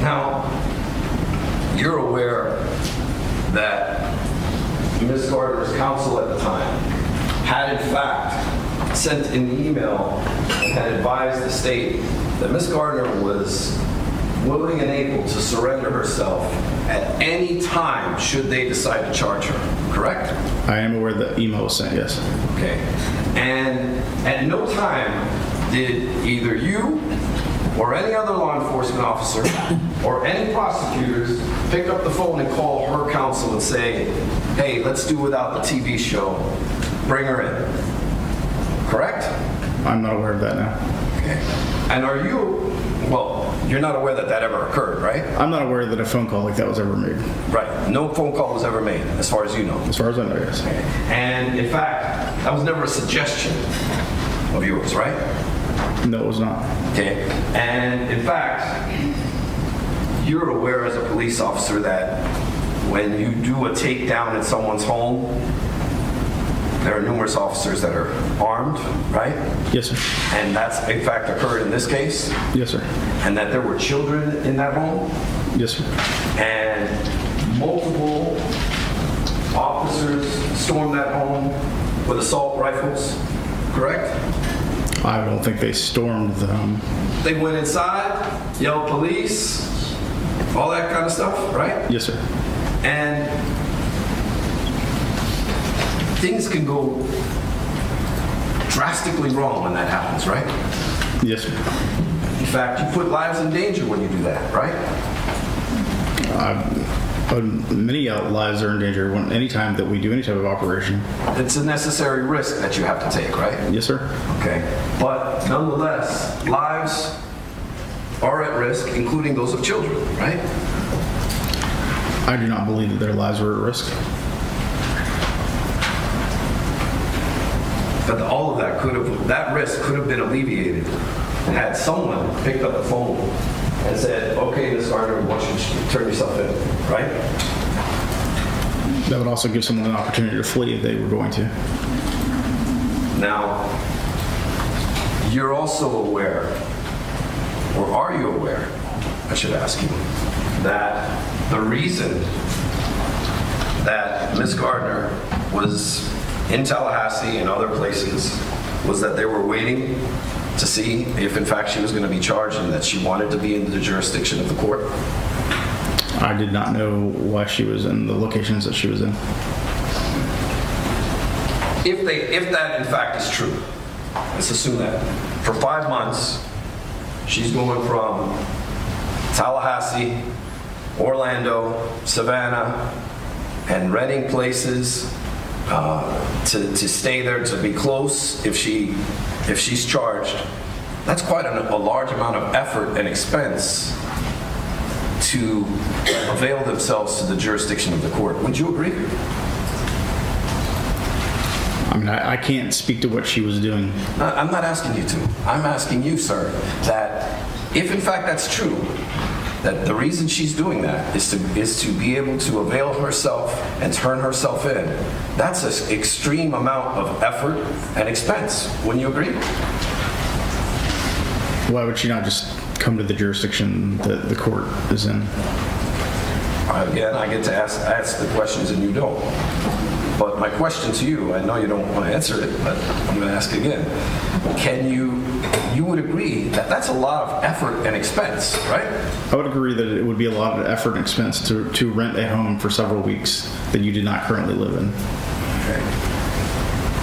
Now, you're aware that Ms. Gardner's counsel at the time had in fact sent an email and had advised the state that Ms. Gardner was willing and able to surrender herself at any time should they decide to charge her, correct? I am aware that email was sent, yes. Okay. And at no time did either you or any other law enforcement officer or any prosecutors pick up the phone and call her counsel and say, hey, let's do without the TV show. Bring her in. Correct? I'm not aware of that now. Okay. And are you, well, you're not aware that that ever occurred, right? I'm not aware that a phone call like that was ever made. Right. No phone call was ever made, as far as you know. As far as I know, yes. Okay. And in fact, that was never a suggestion of yours, right? No, it was not. Okay. And in fact, you're aware as a police officer that when you do a takedown in someone's home, there are numerous officers that are armed, right? Yes, sir. And that's, in fact, occurred in this case? Yes, sir. And that there were children in that home? Yes, sir. And multiple officers stormed that home with assault rifles, correct? I don't think they stormed the home. They went inside, yelled police, all that kind of stuff, right? Yes, sir. And things can go drastically wrong when that happens, right? Yes, sir. In fact, you put lives in danger when you do that, right? Many lives are in danger anytime that we do any type of operation. It's a necessary risk that you have to take, right? Yes, sir. Okay. But nonetheless, lives are at risk, including those of children, right? I do not believe that their lives were at risk. But all of that risk could have been alleviated had someone picked up the phone and said, okay, Ms. Gardner, we want you to turn yourself in, right? That would also give someone an opportunity to flee if they were going to. Now, you're also aware, or are you aware, I should ask you, that the reason that Ms. Gardner was in Tallahassee and other places was that they were waiting to see if in fact she was going to be charged and that she wanted to be in the jurisdiction of the court? I did not know why she was in the locations that she was in. If that in fact is true, let's assume that for 5 months she's going from Tallahassee, Orlando, Savannah, and renting places to stay there, to be close if she's charged. That's quite a large amount of effort and expense to avail themselves to the jurisdiction of the court. Would you agree? I mean, I can't speak to what she was doing. I'm not asking you to. I'm asking you, sir, that if in fact that's true, that the reason she's doing that is to be able to avail herself and turn herself in. That's an extreme amount of effort and expense. Wouldn't you agree? Why would she not just come to the jurisdiction that the court is in? Again, I get to ask the questions and you don't. But my question to you, I know you don't want to answer it, but I'm going to ask again. You would agree that that's a lot of effort and expense, right? I would agree that it would be a lot of effort and expense to rent a home for several weeks that you did not currently live in. Okay.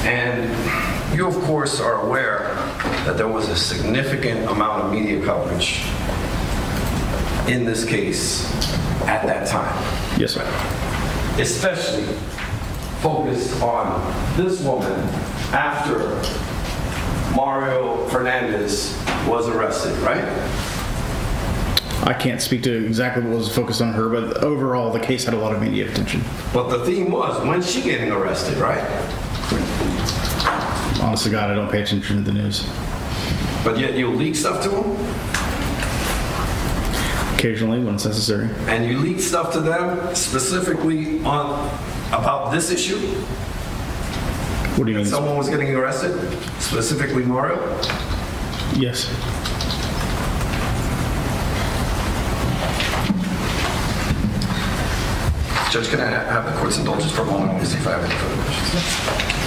And you, of course, are aware that there was a significant amount of media coverage in this case at that time. Yes, sir. Especially focused on this woman after Mario Fernandez was arrested, right? I can't speak to exactly what was focused on her, but overall the case had a lot of media attention. But the theme was, when's she getting arrested, right? Honest to God, I don't pay attention to the news. But yet you leak stuff to them? Occasionally, when it's necessary. And you leak stuff to them specifically about this issue? What do you mean? Someone was getting arrested? Specifically Mario? Yes. Judge, can I have the court's indulgence for a moment? Let me see if I have any further questions.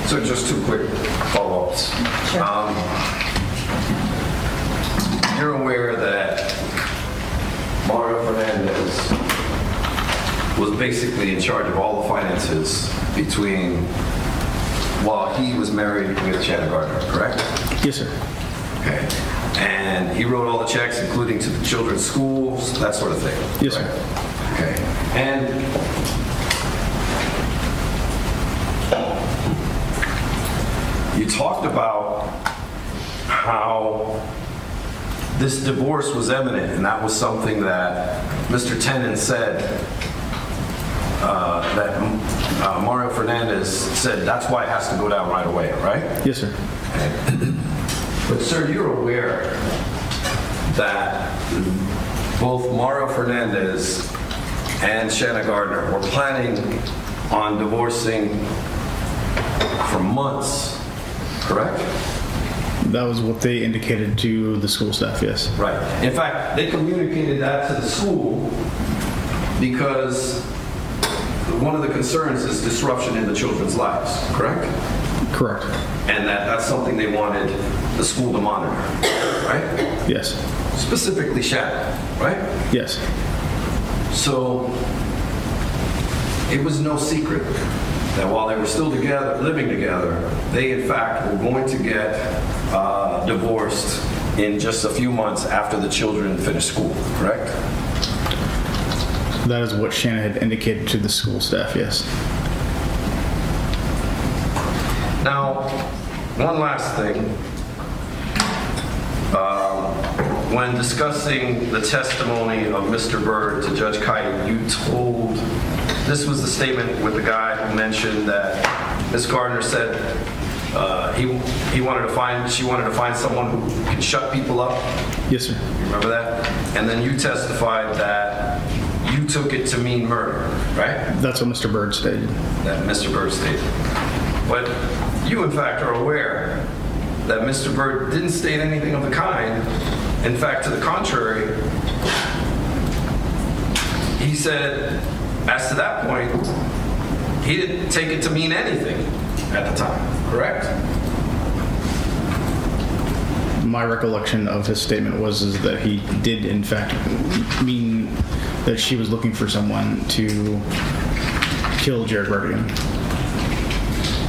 So just two quick follow-ups. You're aware that Mario Fernandez was basically in charge of all the finances while he was married with Shanna Gardner, correct? Yes, sir. Okay. And he wrote all the checks, including to the children's schools, that sort of thing? Yes, sir. Okay. And you talked about how this divorce was imminent, and that was something that Mr. Tenon said, that Mario Fernandez said that's why it has to go down right away, right? Yes, sir. Okay. But sir, you're aware that both Mario Fernandez and Shanna Gardner were planning on divorcing for months, correct? That was what they indicated to the school staff, yes. Right. In fact, they communicated that to the school because one of the concerns is disruption in the children's lives, correct? Correct. And that's something they wanted the school to monitor, right? Yes. Specifically Shanna, right? Yes. So it was no secret that while they were still together, living together, they in fact were going to get divorced in just a few months after the children finished school, correct? That is what Shanna had indicated to the school staff, yes. Now, one last thing. When discussing the testimony of Mr. Byrd to Judge Kite, you told, this was the statement with the guy who mentioned that Ms. Gardner said she wanted to find someone who can shut people up. Yes, sir. You remember that? And then you testified that you took it to mean murder, right? That's what Mr. Byrd stated. That Mr. Byrd stated. But you, in fact, are aware that Mr. Byrd didn't state anything of the kind. In fact, to the contrary, he said, as to that point, he didn't take it to mean anything at the time, correct? My recollection of his statement was that he did, in fact, mean that she was looking for someone to kill Jared Bridegan.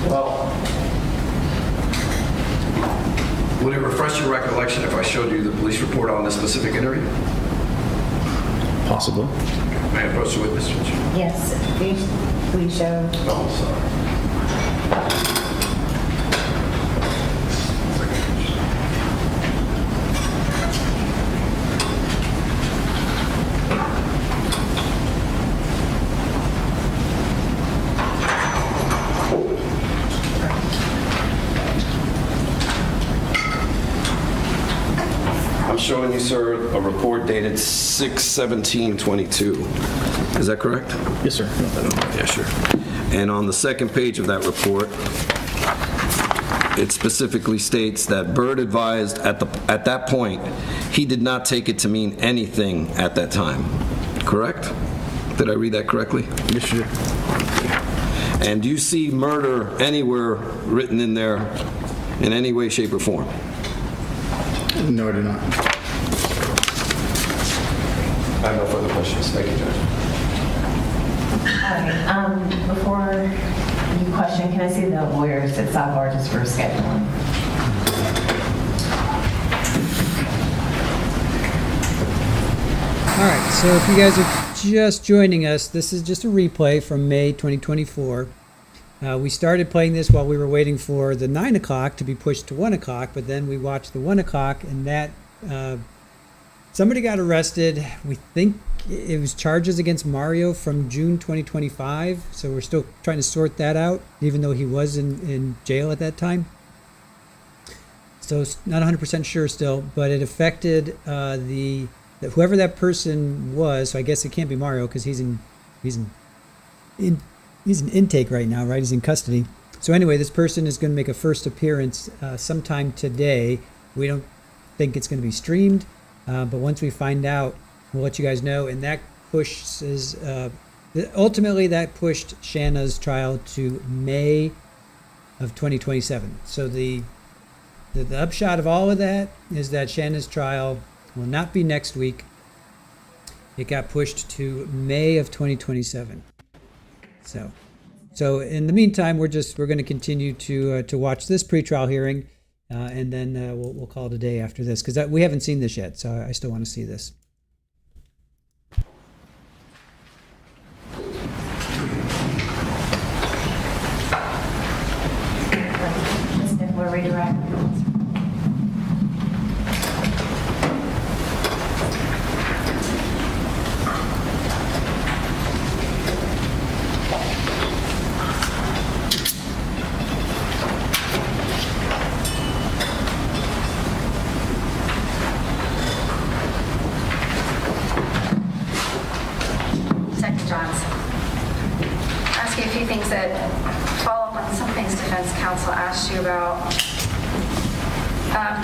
Well, would it refresh your recollection if I showed you the police report on this specific interview? Possibly. May I approach the witness, Judge? Yes, please show. Oh, sorry. Showing you, sir, a report dated 6/17/22. Is that correct? Yes, sir. Yeah, sure. And on the second page of that report, it specifically states that Byrd advised at that point he did not take it to mean anything at that time. Correct? Did I read that correctly? Yes, you did. And do you see murder anywhere written in there in any way, shape, or form? No, I do not. I have no further questions. Thank you, Judge. All right. Before you question, can I see the lawyers at sidebar just for scheduling? All right, so if you guys are just joining us, this is just a replay from May 2024. We started playing this while we were waiting for the 9 o'clock to be pushed to 1 o'clock, but then we watched the 1 o'clock, and that somebody got arrested. We think it was charges against Mario from June 2025, so we're still trying to sort that out, even though he was in jail at that time. So it's not 100% sure still, but it affected whoever that person was. So I guess it can't be Mario because he's in intake right now, right? He's in custody. So anyway, this person is going to make a first appearance sometime today. We don't think it's going to be streamed, but once we find out, we'll let you guys know. And that ultimately that pushed Shanna's trial to May of 2027. So the upshot of all of that is that Shanna's trial will not be next week. It got pushed to May of 2027. So in the meantime, we're going to continue to watch this pretrial hearing, and then we'll call it a day after this, because we haven't seen this yet. So I still want to see this. We're ready to wrap. Second Johnson. Ask you a few things that follow up on some things defense counsel asked you about.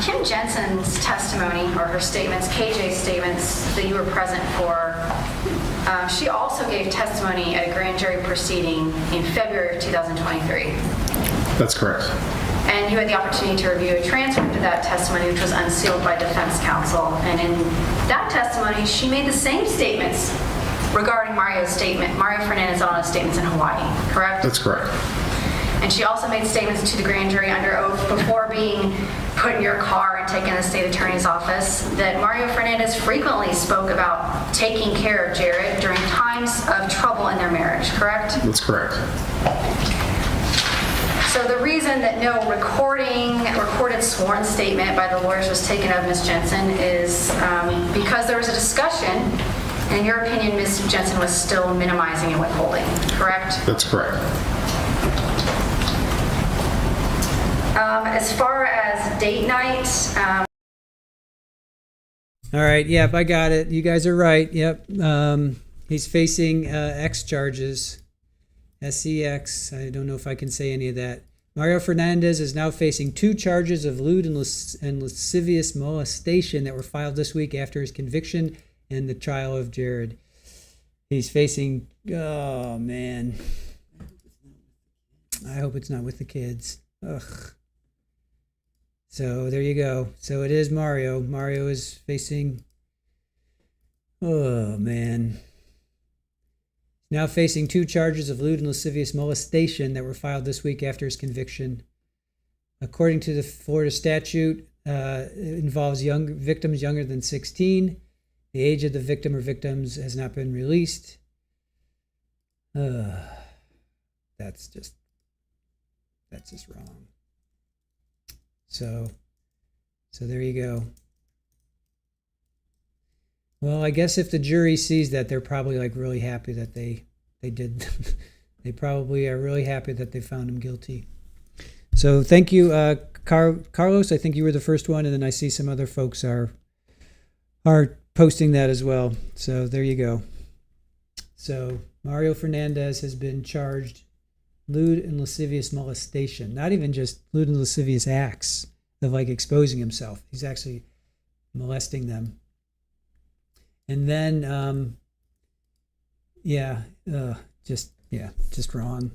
Kim Jensen's testimony, or her statements, KJ's statements that you were present for, she also gave testimony at a grand jury proceeding in February of 2023. That's correct. And you had the opportunity to review a transcript of that testimony, which was unsealed by defense counsel. And in that testimony, she made the same statements regarding Mario Fernandez Saldana's statements in Hawaii, correct? That's correct. And she also made statements to the grand jury under oath before being put in your car and taken to the state attorney's office that Mario Fernandez frequently spoke about taking care of Jared during times of trouble in their marriage, correct? That's correct. So the reason that no recorded sworn statement by the lawyers was taken of Ms. Jensen is because there was a discussion, and in your opinion, Ms. Jensen was still minimizing and withholding, correct? That's correct. As far as date night, All right. Yep, I got it. You guys are right. Yep. He's facing X charges. SEX. I don't know if I can say any of that. Mario Fernandez is now facing 2 charges of lewd and lascivious molestation that were filed this week after his conviction in the trial of Jared. He's facing, oh man. I hope it's not with the kids. Ugh. So there you go. So it is Mario. Mario is facing, oh man. Now facing 2 charges of lewd and lascivious molestation that were filed this week after his conviction. According to the Florida statute, it involves victims younger than 16. The age of the victim or victims has not been released. That's just wrong. So there you go. Well, I guess if the jury sees that, they're probably like really happy that they did. They probably are really happy that they found him guilty. So thank you, Carlos. I think you were the first one, and then I see some other folks are posting that as well. So there you go. So Mario Fernandez has been charged lewd and lascivious molestation, not even just lewd and lascivious acts of like exposing himself. He's actually molesting them. And then, just wrong.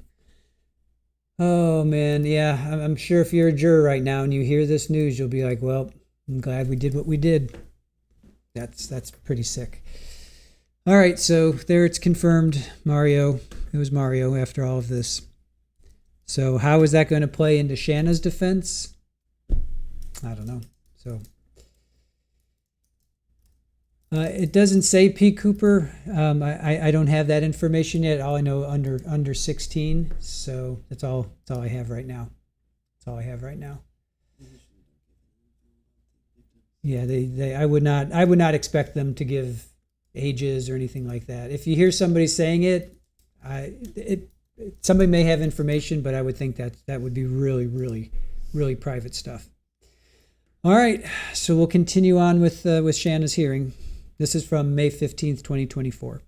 Oh man, yeah, I'm sure if you're a juror right now and you hear this news, you'll be like, well, I'm glad we did what we did. That's pretty sick. All right, so there it's confirmed, Mario. It was Mario after all of this. So how is that going to play into Shanna's defense? I don't know. So it doesn't say P. Cooper. I don't have that information yet. All I know under 16. So that's all I have right now. That's all I have right now. Yeah, I would not expect them to give ages or anything like that. If you hear somebody saying it, somebody may have information, but I would think that would be really, really, really private stuff. All right, so we'll continue on with Shanna's hearing. This is from May 15th, 2024.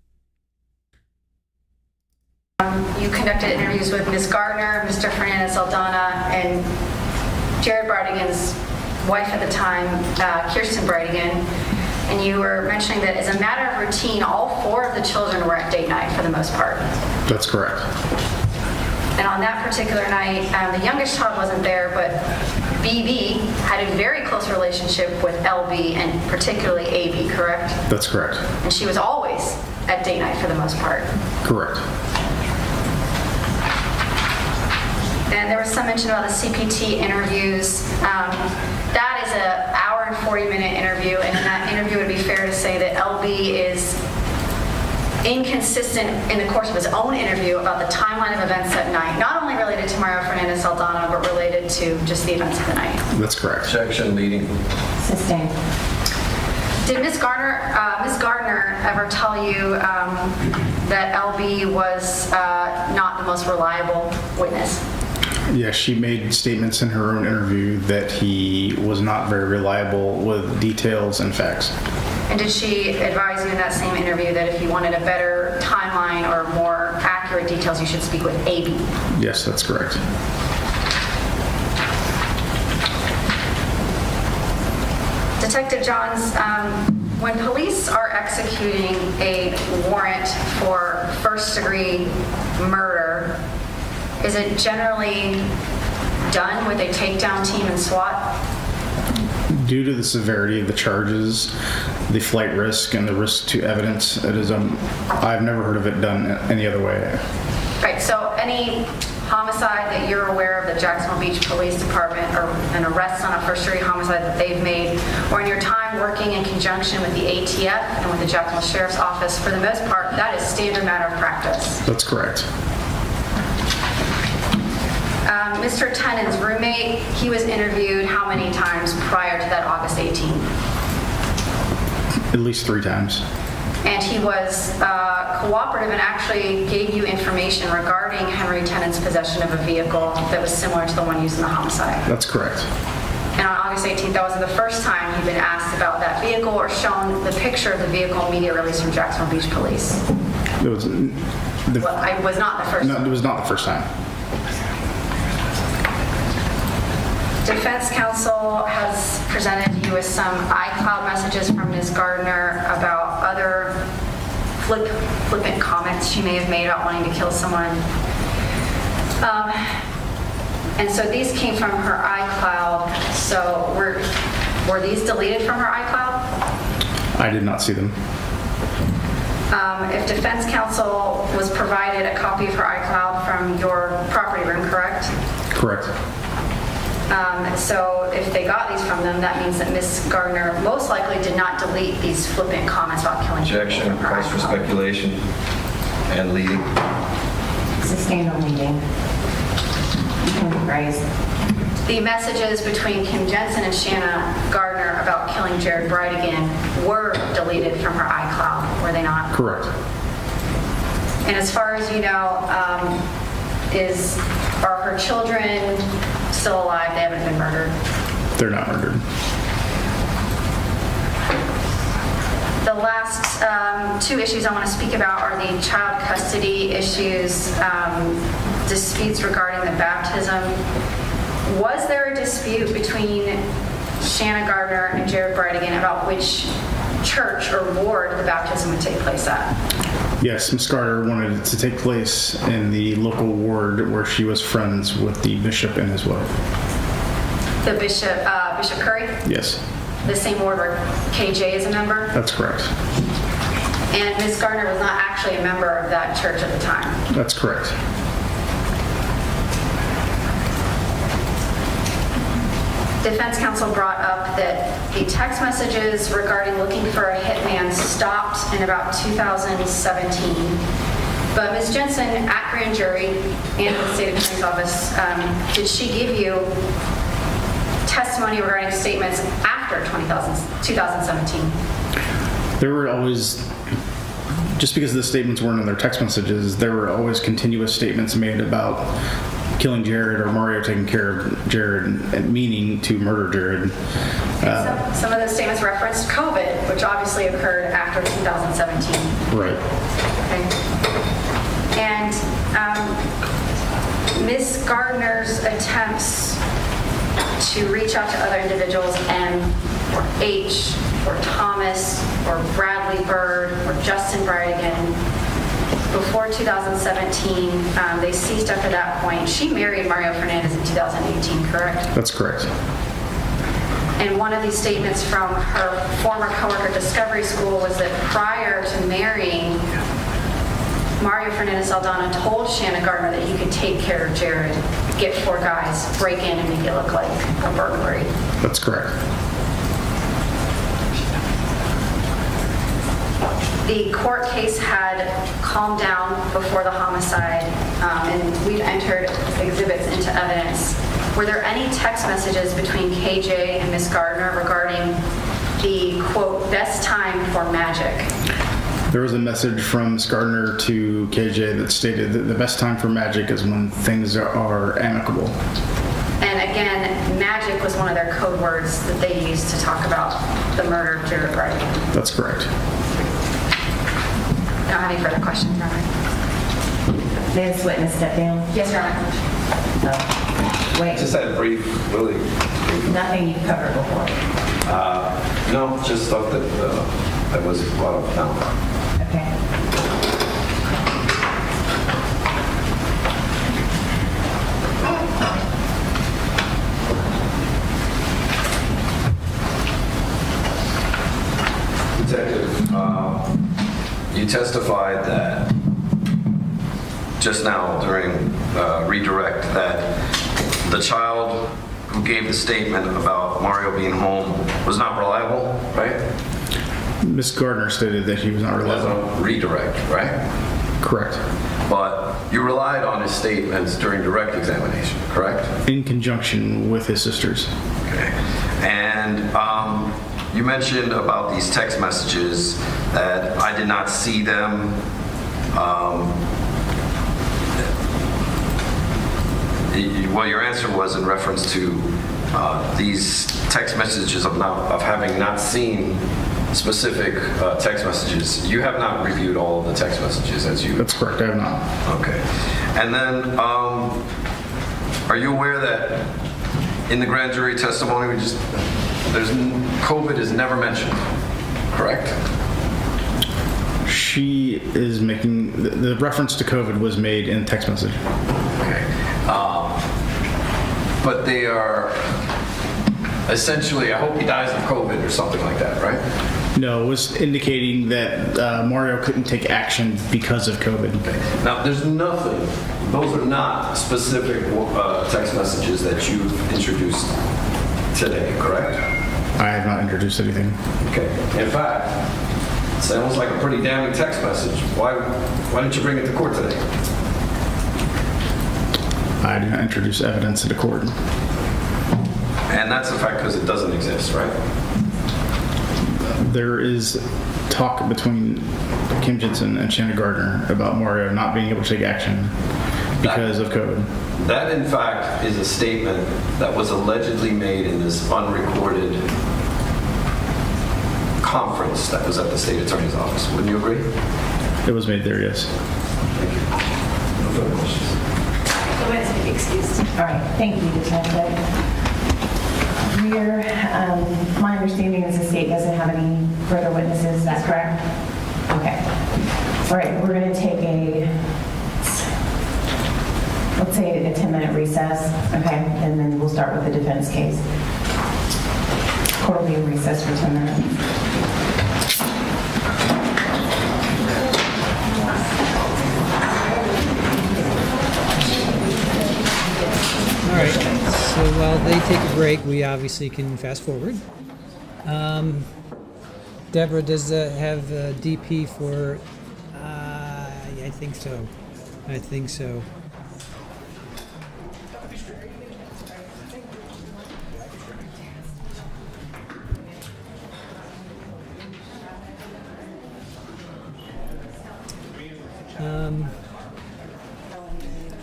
You conducted interviews with Ms. Gardner, Mr. Fernandez Saldana, and Jared Bridegan's wife at the time, Kirsten Bridegan, and you were mentioning that as a matter of routine, all 4 of the children were at date night for the most part. That's correct. And on that particular night, the youngest child wasn't there, but BB had a very close relationship with LB and particularly AB, correct? That's correct. And she was always at date night for the most part. Correct. And there was some mention about the CPT interviews. That is an hour and 40-minute interview, and in that interview it would be fair to say that LB is inconsistent in the course of his own interview about the timeline of events that night, not only related to Mario Fernandez Saldana, but related to just the events of the night. That's correct. Objection, leading. Sustained. Did Ms. Gardner ever tell you that LB was not the most reliable witness? Yes, she made statements in her own interview that he was not very reliable with details and facts. And did she advise you in that same interview that if you wanted a better timeline or more accurate details, you should speak with AB? Yes, that's correct. Detective Johns, when police are executing a warrant for first-degree murder, is it generally done with a takedown team and SWAT? Due to the severity of the charges, the flight risk, and the risk to evidence, it is I've never heard of it done any other way. Right, so any homicide that you're aware of the Jacksonville Beach Police Department or an arrest on a first-degree homicide that they've made, or in your time working in conjunction with the ATF and with the Jacksonville Sheriff's Office, for the most part, that is standard matter of practice. That's correct. Mr. Tenon's roommate, he was interviewed how many times prior to that August 18th? At least 3 times. And he was cooperative and actually gave you information regarding Henry Tenon's possession of a vehicle that was similar to the one used in the homicide. That's correct. And on August 18th, that wasn't the first time he'd been asked about that vehicle or shown the picture of the vehicle media release from Jacksonville Beach Police. It was, Well, it was not the first time. No, it was not the first time. Defense counsel has presented you with some iCloud messages from Ms. Gardner about other flippant comments she may have made about wanting to kill someone. And so these came from her iCloud. So were these deleted from her iCloud? I did not see them. If defense counsel was provided a copy of her iCloud from your property room, correct? Correct. So if they got these from them, that means that Ms. Gardner most likely did not delete these flippant comments about killing people. Objection, calls for speculation and leading. Sustained on leading. You can be raised. The messages between Kim Jensen and Shanna Gardner about killing Jared Bridegan were deleted from her iCloud, were they not? Correct. And as far as you know, are her children still alive? They haven't been murdered? They're not murdered. The last 2 issues I want to speak about are the child custody issues, disputes regarding the baptism. Was there a dispute between Shanna Gardner and Jared Bridegan about which church or ward the baptism would take place at? Yes, Ms. Gardner wanted it to take place in the local ward where she was friends with the bishop and his wife. The Bishop Curry? Yes. The same ward where KJ is a member? That's correct. And Ms. Gardner was not actually a member of that church at the time? That's correct. Defense counsel brought up that the text messages regarding looking for a hitman stopped in about 2017. But Ms. Jensen, at grand jury and at the state attorney's office, did she give you testimony regarding statements after 2017? There were always, just because the statements weren't in their text messages, there were always continuous statements made about killing Jared or Mario taking care of Jared and meaning to murder Jared. Some of those statements referenced COVID, which obviously occurred after 2017. Right. Okay. And Ms. Gardner's attempts to reach out to other individuals, M or H or Thomas or Bradley Bird or Justin Bridegan, before 2017. They ceased after that point. She married Mario Fernandez in 2018, correct? That's correct. And one of these statements from her former coworker at Discovery School was that prior to marrying, Mario Fernandez Saldana told Shanna Gardner that he could take care of Jared, get 4 guys, break in and make it look like a burglary. That's correct. The court case had calmed down before the homicide, and we'd entered exhibits into evidence. Were there any text messages between KJ and Miss Gardner regarding the, quote, best time for magic? There was a message from Ms. Gardner to KJ that stated that the best time for magic is when things are amicable. And again, magic was one of their code words that they used to talk about the murder of Jared Bridegan. That's correct. I don't have any further questions, Your Honor. May this witness step down? Yes, Your Honor. Wait. Just had a brief, really. Nothing you've covered before. No, just stuff that was brought up now. Okay. Detective, you testified that just now during redirect that the child who gave the statement about Mario being home was not reliable, right? Ms. Gardner stated that he was not reliable. It was a redirect, right? Correct. But you relied on his statements during direct examination, correct? In conjunction with his sisters. Okay. And you mentioned about these text messages that I did not see them. Well, your answer was in reference to these text messages of having not seen specific text messages. You have not reviewed all of the text messages as you... That's correct, I have not. Okay. And then, are you aware that in the grand jury testimony, COVID is never mentioned, correct? She is making, the reference to COVID was made in text message. Okay. But they are essentially, I hope he dies of COVID or something like that, right? No, it was indicating that Mario couldn't take action because of COVID. Okay. Now, there's nothing, those are not specific text messages that you've introduced today, correct? I have not introduced anything. Okay. In fact, it sounds like a pretty damning text message. Why didn't you bring it to court today? I did not introduce evidence to the court. And that's a fact because it doesn't exist, right? There is talk between Kim Jensen and Shanna Gardner about Mario not being able to take action because of COVID. That, in fact, is a statement that was allegedly made in this unrecorded conference that was at the state attorney's office. Wouldn't you agree? It was made there, yes. Thank you. No further questions. The witness may be excused. All right, thank you, Detective. My understanding is the state doesn't have any further witnesses, is that correct? Okay. All right, we're going to take let's say a 10-minute recess, okay? And then we'll start with the defense case. Court will be in recess for 10 minutes. All right, so while they take a break, we obviously can fast forward. Deborah, does have DP for, I think so. I think so.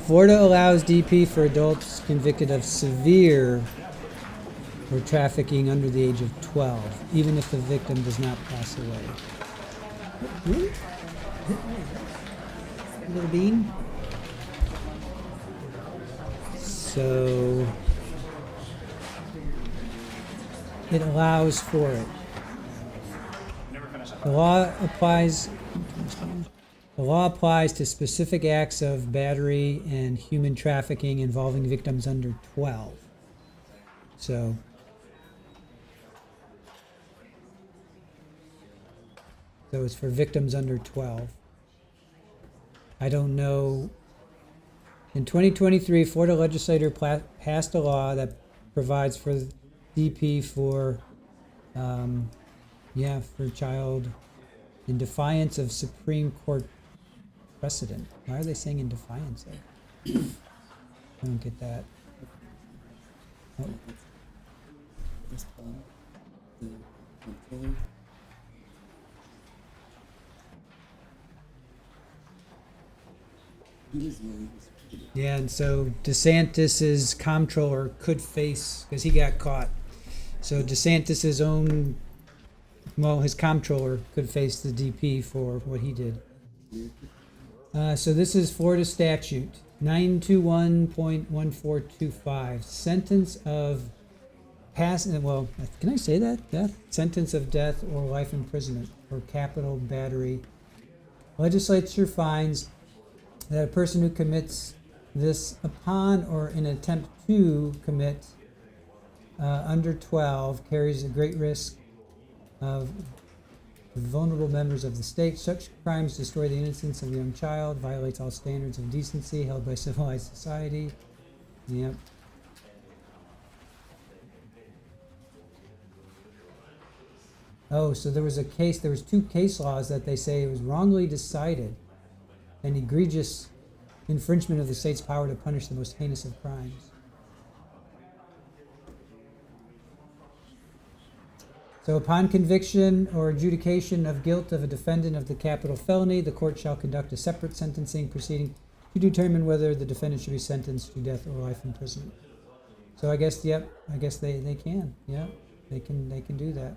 Florida allows DP for adults convicted of severe or trafficking under the age of 12, even if the victim does not pass away. Really? Little bean? So it allows for it. The law applies. The law applies to specific acts of battery and human trafficking involving victims under 12. So it's for victims under 12. I don't know. In 2023, Florida legislature passed a law that provides for DP for child in defiance of Supreme Court precedent. Why are they saying in defiance there? I don't get that. Oh. Yeah, and so DeSantis's comptroller could face, because he got caught. So DeSantis's his comptroller could face the DP for what he did. So this is Florida statute 921.1425. Sentence of can I say that? Death? Sentence of death or life imprisonment for capital battery. Legislature finds that a person who commits this upon or in an attempt to commit under 12 carries a great risk of vulnerable members of the state. Such crimes destroy the innocence of a young child, violates all standards of decency held by civilized society. Yep. Oh, so there was two case laws that they say it was wrongly decided, an egregious infringement of the state's power to punish the most heinous of crimes. So upon conviction or adjudication of guilt of a defendant of the capital felony, the court shall conduct a separate sentencing proceeding to determine whether the defendant should be sentenced to death or life imprisonment. So I guess they can. Yeah, they can do that.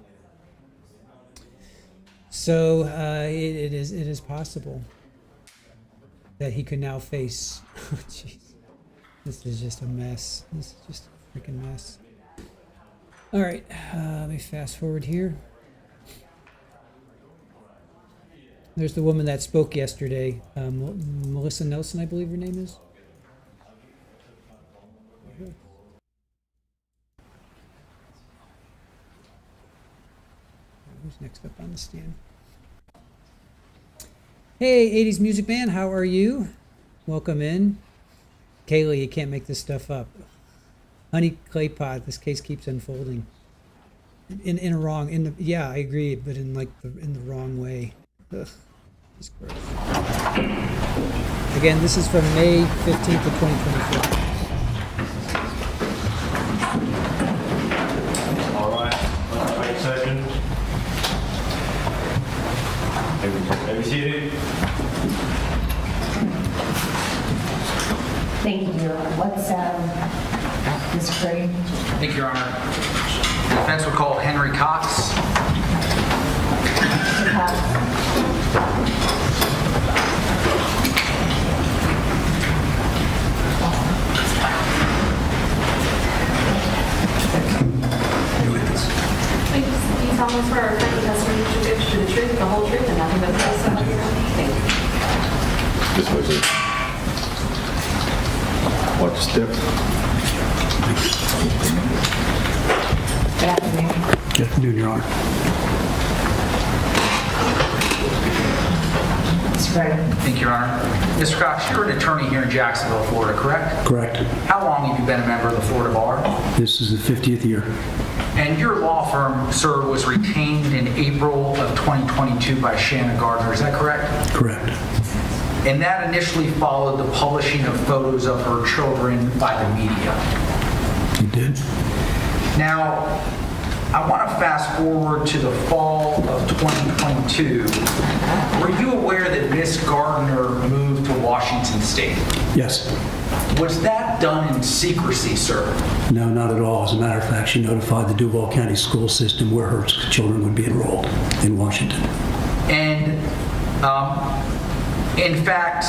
So it is possible that he could now face. Oh, jeez, this is just a mess. This is just a freaking mess. All right, let me fast forward here. There's the woman that spoke yesterday, Melissa Nelson, I believe her name is. Who's next up on the stand? Hey, 80s Music Man, how are you? Welcome in. Kaylee, you can't make this stuff up. Honey Clay Pot, this case keeps unfolding. Yeah, I agree, but in the wrong way. Ugh, it's gross. Again, this is from May 15th of 2024. All right, right session. Have you seated? Thank you. What's Ms. Gray? Thank you, Your Honor. The defense will call Henry Cox. Mr. Cox. Please solemnly swear or affirm the testimony you give to the truth, the whole truth, and nothing but the truth, so help you God. Thank you. This was it. Watch step. Good afternoon. Good afternoon, Your Honor. Mr. Gray. Thank you, Your Honor. Mr. Cox, you're an attorney here in Jacksonville, Florida, correct? Correct. How long have you been a member of the Florida Bar? This is the 50th year. And your law firm, sir, was retained in April of 2022 by Shanna Gardner, is that correct? Correct. And that initially followed the publishing of photos of her children by the media. You did? Now, I want to fast forward to the fall of 2022. Were you aware that Miss Gardner moved to Washington State? Yes. Was that done in secrecy, sir? No, not at all. As a matter of fact, she notified the Duval County school system where her children would be enrolled in Washington. And, in fact,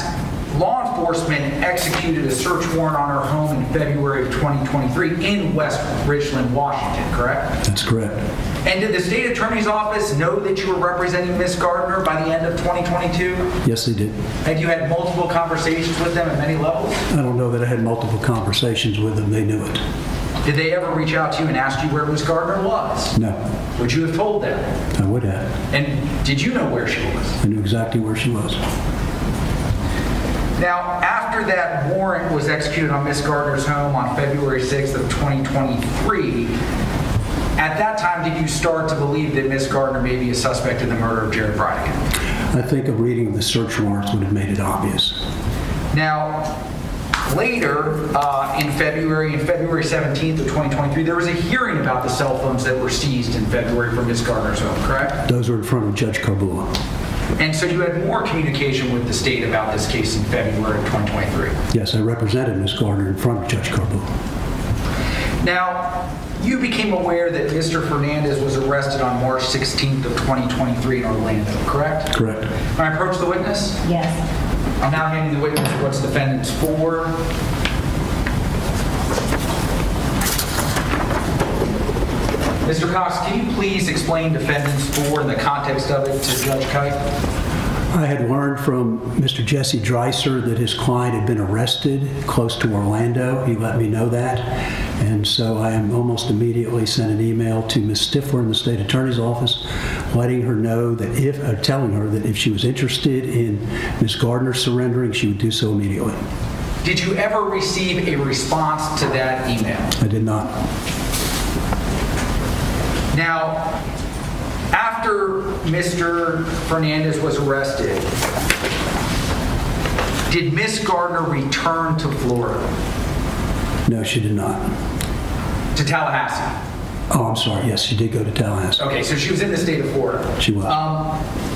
law enforcement executed a search warrant on her home in February of 2023 in West Richland, Washington, correct? That's correct. And did the state attorney's office know that you were representing Ms. Gardner by the end of 2022? Yes, they did. Had you had multiple conversations with them at many levels? I don't know that I had multiple conversations with them. They knew it. Did they ever reach out to you and ask you where Ms. Gardner was? No. Would you have told them? I would have. And did you know where she was? I knew exactly where she was. Now, after that warrant was executed on Ms. Gardner's home on February 6th of 2023, at that time, did you start to believe that Ms. Gardner may be a suspect in the murder of Jared Bridegan? I think a reading of the search warrants would have made it obvious. Now, later in February 17th of 2023, there was a hearing about the cell phones that were seized in February from Ms. Gardner's home, correct? Those were in front of Judge Carbula. And so you had more communication with the state about this case in February of 2023? Yes, I represented Ms. Gardner in front of Judge Carbula. Now, you became aware that Mr. Fernandez was arrested on March 16th of 2023 in Orlando, correct? Correct. Can I approach the witness? Yes. I'm now handing the witness what's defendants for. Mr. Cox, can you please explain defendants for in the context of it to Judge Kite? I had learned from Mr. Jesse Dreiser that his client had been arrested close to Orlando. He let me know that. And so I almost immediately sent an email to Ms. Stifler in the state attorney's office, letting her know that telling her that if she was interested in Ms. Gardner surrendering, she would do so immediately. Did you ever receive a response to that email? I did not. Now, after Mr. Fernandez was arrested, did Ms. Gardner return to Florida? No, she did not. To Tallahassee? Oh, I'm sorry. Yes, she did go to Tallahassee. Okay, so she was in the state of Florida. She was.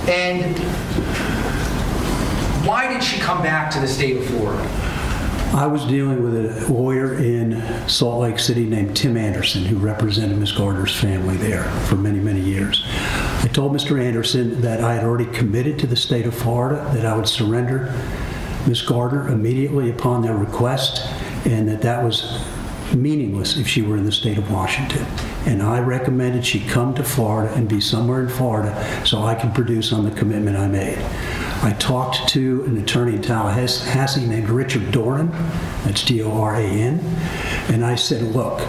And why did she come back to the state of Florida? I was dealing with a lawyer in Salt Lake City named Tim Anderson, who represented Ms. Gardner's family there for many, many years. I told Mr. Anderson that I had already committed to the state of Florida, that I would surrender Ms. Gardner immediately upon their request, and that was meaningless if she were in the state of Washington. And I recommended she come to Florida and be somewhere in Florida so I could produce on the commitment I made. I talked to an attorney in Tallahassee named Richard Doran, that's D-O-R-A-N, and I said, look,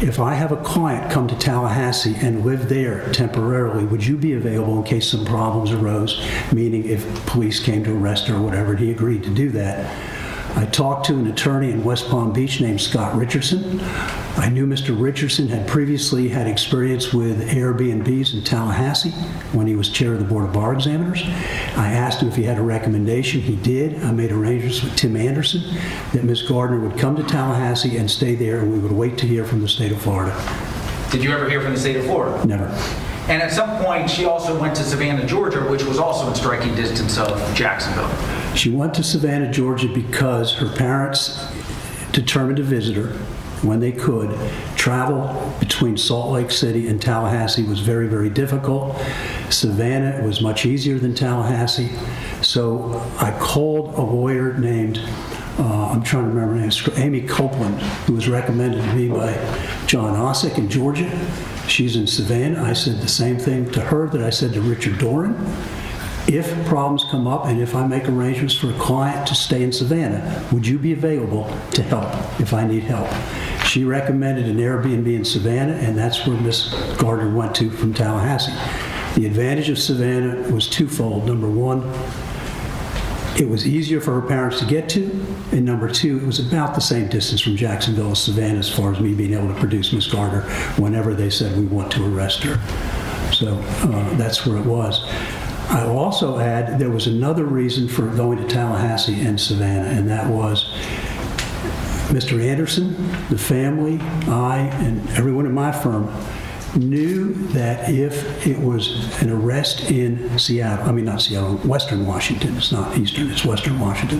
if I have a client come to Tallahassee and live there temporarily, would you be available in case some problems arose, meaning if police came to arrest her or whatever? And he agreed to do that. I talked to an attorney in West Palm Beach named Scott Richardson. I knew Mr. Richardson had previously had experience with Airbnbs in Tallahassee when he was chair of the Board of Bar Examiners. I asked him if he had a recommendation. He did. I made arrangements with Tim Anderson that Ms. Gardner would come to Tallahassee and stay there, and we would wait to hear from the state of Florida. Did you ever hear from the state of Florida? Never. And at some point, she also went to Savannah, Georgia, which was also in striking distance of Jacksonville. She went to Savannah, Georgia because her parents determined to visit her when they could. Travel between Salt Lake City and Tallahassee was very, very difficult. Savannah was much easier than Tallahassee. So I called a lawyer named, I'm trying to remember her name, Amy Copeland, who was recommended to me by John Osick in Georgia. She's in Savannah. I said the same thing to her that I said to Richard Doran. If problems come up and if I make arrangements for a client to stay in Savannah, would you be available to help if I need help? She recommended an Airbnb in Savannah, and that's where Ms. Gardner went to from Tallahassee. The advantage of Savannah was twofold. Number one, it was easier for her parents to get to, and number two, it was about the same distance from Jacksonville as Savannah as far as me being able to produce Ms. Gardner whenever they said we want to arrest her. So that's where it was. I will also add there was another reason for going to Tallahassee and Savannah, and that was Mr. Anderson, the family, I, and everyone in my firm knew that if it was an arrest in Seattle, I mean not Seattle, Western Washington, it's not Eastern, it's Western Washington,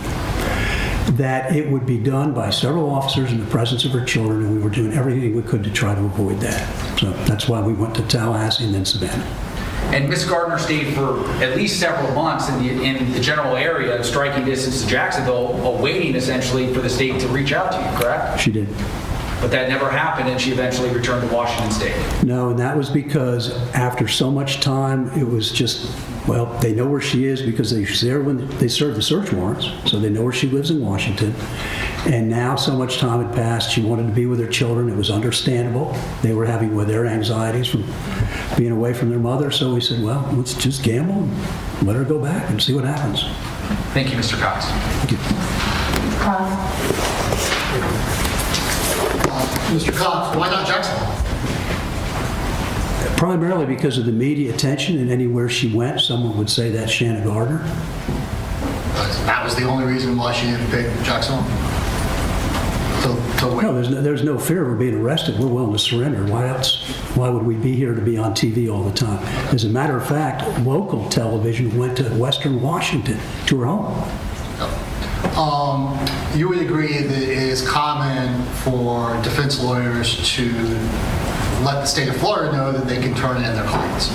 that it would be done by several officers in the presence of her children, and we were doing everything we could to try to avoid that. So that's why we went to Tallahassee and then Savannah. And Miss Gardner stayed for at least several months in the general area of striking distance to Jacksonville, awaiting essentially for the state to reach out to you, correct? She did. But that never happened, and she eventually returned to Washington State. No, and that was because after so much time, it was just, well, they know where she is because they was there when they served the search warrants, so they know where she lives in Washington. And now so much time had passed, she wanted to be with her children. It was understandable. They were having with their anxieties from being away from their mother, so we said, well, let's just gamble and let her go back and see what happens. Thank you, Mr. Cox. Thank you. Mr. Cox, why not Jacksonville? Primarily because of the media attention, and anywhere she went, someone would say that's Shanna Gardner. That was the only reason why she didn't pick Jacksonville? No, there's no fear of her being arrested. We're willing to surrender. Why else? Why would we be here to be on TV all the time? As a matter of fact, local television went to Western Washington to her home. You would agree that it is common for defense lawyers to let the state of Florida know that they can turn in their clients?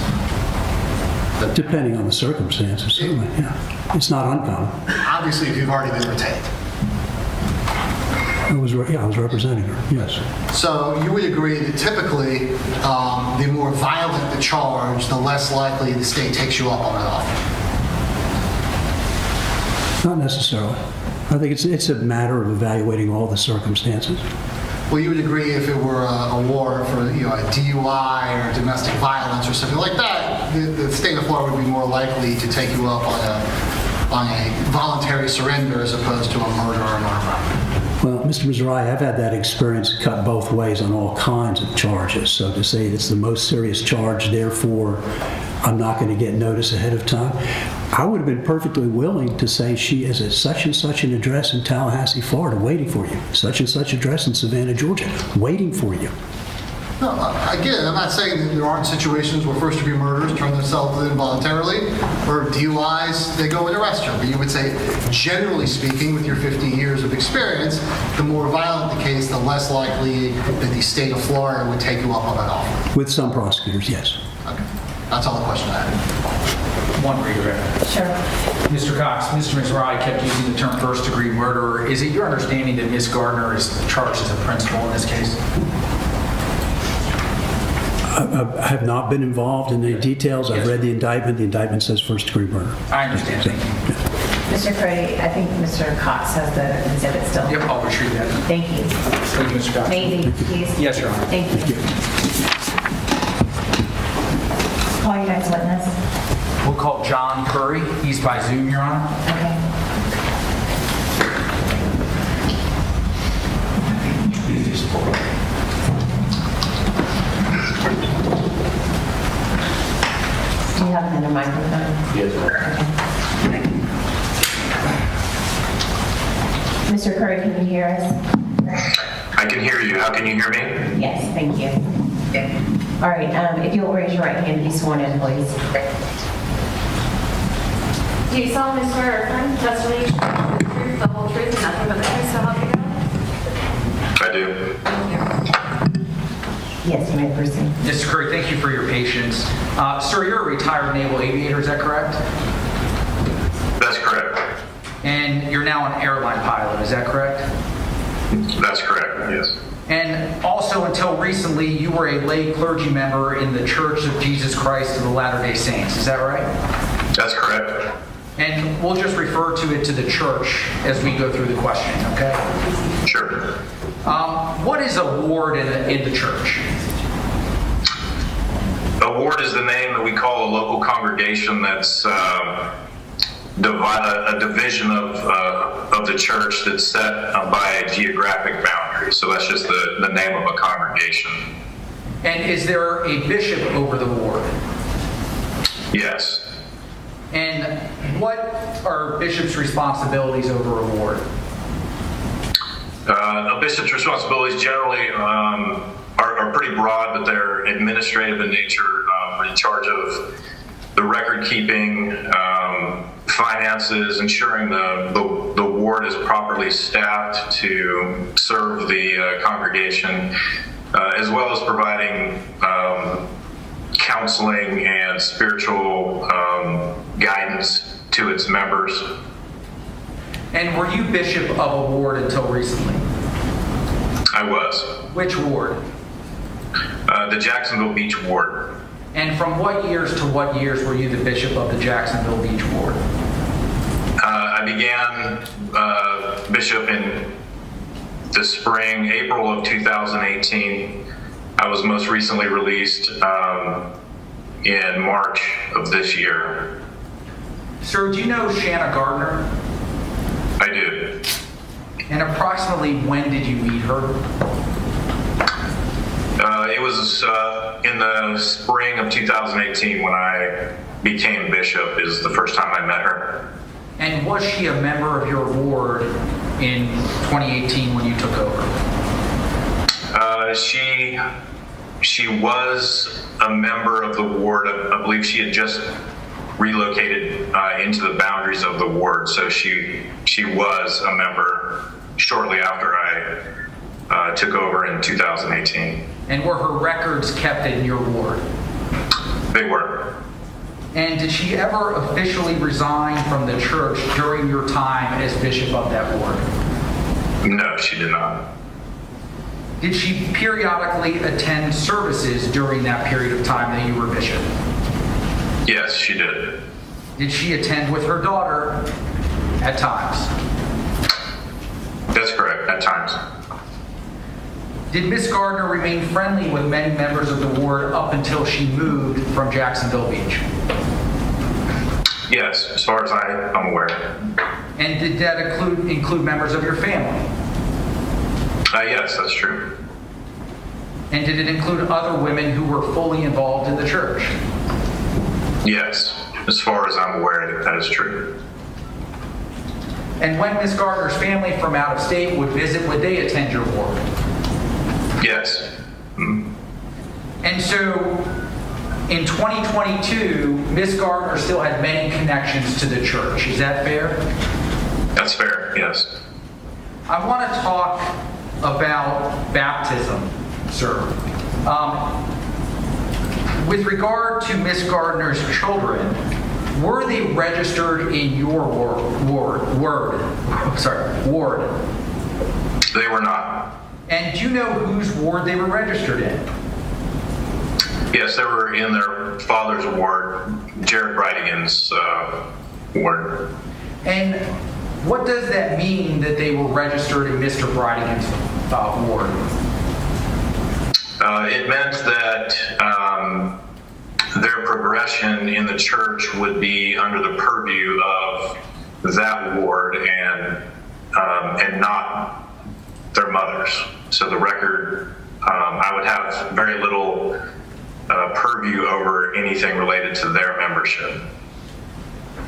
Depending on the circumstances, certainly, yeah. It's not uncommon. Obviously, if you've already been retained. I was representing her, yes. So you would agree that typically, the more violent the charge, the less likely the state takes you up on an offer? Not necessarily. I think it's a matter of evaluating all the circumstances. Well, you would agree if it were a warrant for a DUI or domestic violence or something like that, the state of Florida would be more likely to take you up on a voluntary surrender as opposed to a murder or an armed robbery. Well, Mr. Mizrahi, I've had that experience cut both ways on all kinds of charges. So to say it's the most serious charge, therefore I'm not going to get notice ahead of time. I would have been perfectly willing to say she is at such and such an address in Tallahassee, Florida, waiting for you. Such and such address in Savannah, Georgia, waiting for you. No, again, I'm not saying that there aren't situations where first-degree murderers turn themselves in voluntarily, or DUIs, they go and arrest you. But you would say, generally speaking, with your 50 years of experience, the more violent the case, the less likely that the state of Florida would take you up on that offer. With some prosecutors, yes. Okay. That's all the question I had. One redirect. Sure. Mr. Cox, Mr. Mizrahi kept using the term first-degree murderer. Is it your understanding that Ms. Gardner is charged as a principal in this case? I have not been involved in the details. I've read the indictment. The indictment says first-degree murder. I understand. Thank you. Mr. Cray, I think Mr. Cox has the exhibit still. Yep, I'll retrieve that. Thank you. Thank you, Mr. Cox. May I please? Yes, Your Honor. Thank you. Call your next witness. We'll call John Curry. He's by Zoom, Your Honor. Okay. Do you have another microphone? Yes, ma'am. Okay. Mr. Curry, can you hear us? I can hear you. How can you hear me? Yes, thank you. All right, if you'll raise your right hand to be sworn in, please. Do you solemnly swear or affirm the testimony you shall give the truth, the whole truth, and nothing but the truth, so help you God? I do. Yes, you may proceed. Mr. Curry, thank you for your patience. Sir, you're a retired naval aviator, is that correct? That's correct. And you're now an airline pilot, is that correct? That's correct, yes. And also, until recently, you were a lay clergy member in the Church of Jesus Christ of the Latter-day Saints, is that right? That's correct. And we'll just refer to it to the church as we go through the questioning, okay? Sure. What is a ward in the church? A ward is the name that we call a local congregation that's a division of the church that's set by a geographic boundary. So that's just the name of a congregation. And is there a bishop over the ward? Yes. And what are bishop's responsibilities over a ward? A bishop's responsibilities generally are pretty broad, but they're administrative in nature, in charge of the record keeping, finances, ensuring the ward is properly staffed to serve the congregation, as well as providing counseling and spiritual guidance to its members. And were you bishop of a ward until recently? I was. Which ward? The Jacksonville Beach ward. And from what years to what years were you the bishop of the Jacksonville Beach ward? I began bishop in the spring, April of 2018. I was most recently released in March of this year. Sir, do you know Shanna Gardner? I do. And approximately when did you meet her? It was in the spring of 2018 when I became bishop is the first time I met her. And was she a member of your ward in 2018 when you took over? She was a member of the ward. I believe she had just relocated into the boundaries of the ward, so she was a member shortly after I took over in 2018. And were her records kept in your ward? They were. And did she ever officially resign from the church during your time as bishop of that ward? No, she did not. Did she periodically attend services during that period of time that you were bishop? Yes, she did. Did she attend with her daughter at times? That's correct, at times. Did Miss Gardner remain friendly with many members of the ward up until she moved from Jacksonville Beach? Yes, as far as I'm aware. And did that include members of your family? Yes, that's true. And did it include other women who were fully involved in the church? Yes, as far as I'm aware, that is true. And when Miss Gardner's family from out of state would visit, would they attend your ward? Yes. Mm-hmm. And so in 2022, Miss Gardner still had many connections to the church. Is that fair? That's fair, yes. I want to talk about baptism, sir. With regard to Miss Gardner's children, were they registered in your ward? They were not. And do you know whose ward they were registered in? Yes, they were in their father's ward, Jared Bridegan's ward. And what does that mean that they were registered in Mr. Bridegan's ward? It meant that their progression in the church would be under the purview of that ward and not their mother's. So the record, I would have very little purview over anything related to their membership.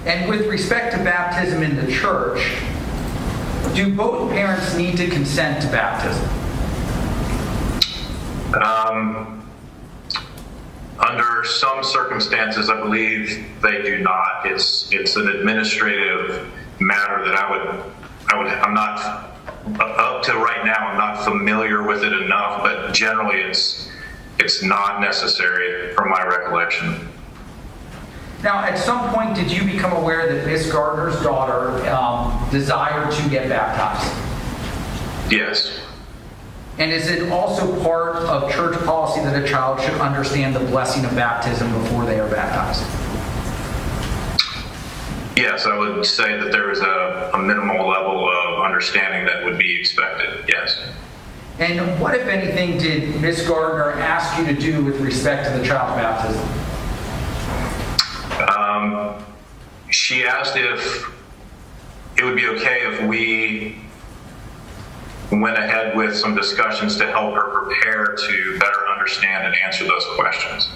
And with respect to baptism in the church, do both parents need to consent to baptism? Under some circumstances, I believe they do not. It's an administrative matter that I'm not up to right now. I'm not familiar with it enough, but generally it's not necessary from my recollection. Now, at some point, did you become aware that Miss Gardner's daughter desired to get baptized? Yes. And is it also part of church policy that a child should understand the blessing of baptism before they are baptized? Yes, I would say that there is a minimal level of understanding that would be expected, yes. And what, if anything, did Miss Gardner ask you to do with respect to the child's baptism? She asked if it would be okay if we went ahead with some discussions to help her prepare to better understand and answer those questions.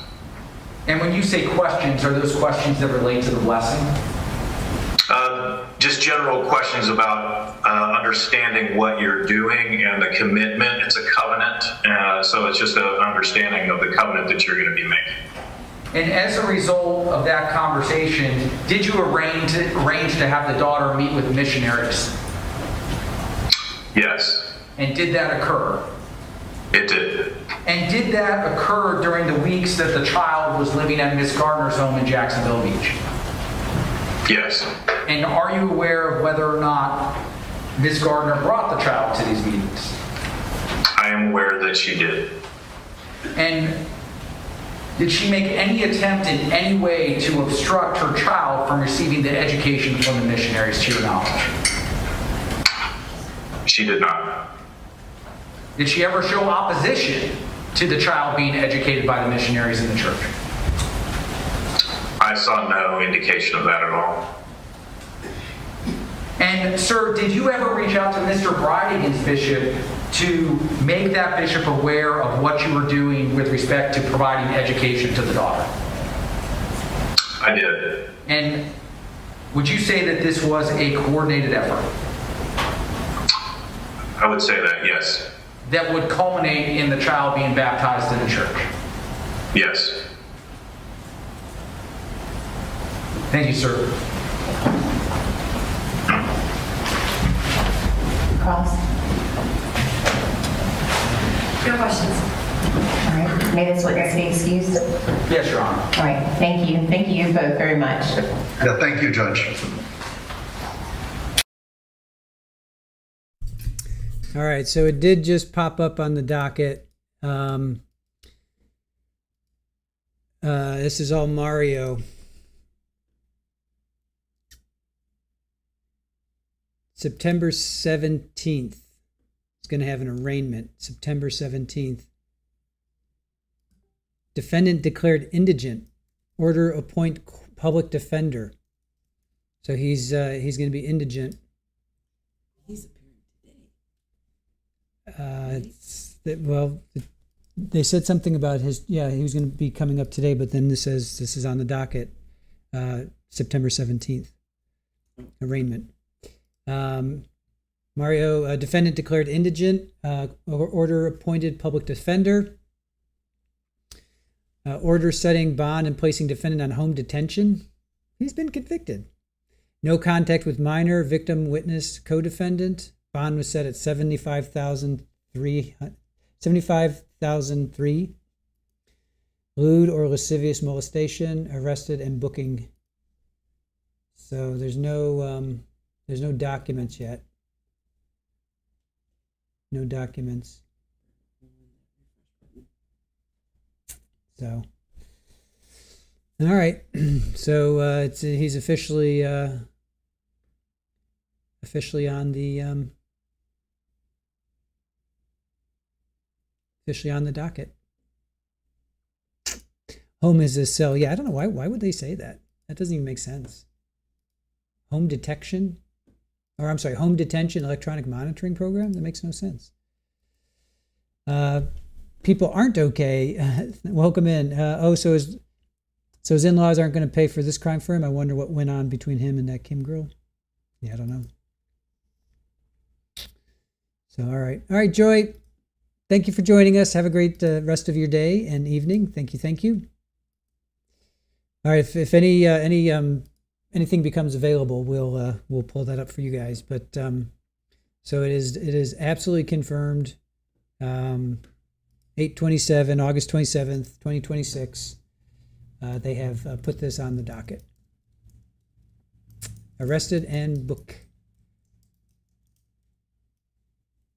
And when you say questions, are those questions that relate to the blessing? Just general questions about understanding what you're doing and the commitment. It's a covenant, so it's just an understanding of the covenant that you're going to be making. And as a result of that conversation, did you arrange to have the daughter meet with missionaries? Yes. And did that occur? It did. And did that occur during the weeks that the child was living at Miss Gardner's home in Jacksonville Beach? Yes. And are you aware of whether or not Miss Gardner brought the child to these meetings? I am aware that she did. And did she make any attempt in any way to obstruct her child from receiving the education from the missionaries, to your knowledge? She did not. Did she ever show opposition to the child being educated by the missionaries in the church? I saw no indication of that at all. And sir, did you ever reach out to Mr. Bridegan's bishop to make that bishop aware of what you were doing with respect to providing education to the daughter? I did. And would you say that this was a coordinated effort? I would say that, yes. That would culminate in the child being baptized in the church? Yes. Thank you, sir. Cross. No questions. All right. May this witness be excused? Yes, Your Honor. All right. Thank you. Thank you both very much. Yeah, thank you, Judge. All right, so it did just pop up on the docket. This is all Mario. September 17th. It's going to have an arraignment. September 17th. Defendant declared indigent. Order appoint public defender. So he's going to be indigent. He's appearing today. They said something about he was going to be coming up today, but then this says this is on the docket, September 17th, arraignment. Mario, defendant declared indigent, order appointed public defender, order setting bond and placing defendant on home detention. He's been convicted. No contact with minor, victim, witness, co-defendant. Bond was set at $75,003. Lewd or lascivious molestation, arrested and booking. So there's no documents yet. No documents. So, all right. So he's officially on the docket. Home is a cell. Yeah, I don't know why. Why would they say that? That doesn't even make sense. Home detection, home detention electronic monitoring program. That makes no sense. People aren't okay. Welcome in. So his in-laws aren't going to pay for this crime for him. I wonder what went on between him and that Kim girl. Yeah, I don't know. So all right, Joy. Thank you for joining us. Have a great rest of your day and evening. Thank you. All right, if anything becomes available, we'll pull that up for you guys. But so it is absolutely confirmed. 8/27, August 27th, 2026. They have put this on the docket. Arrested and book.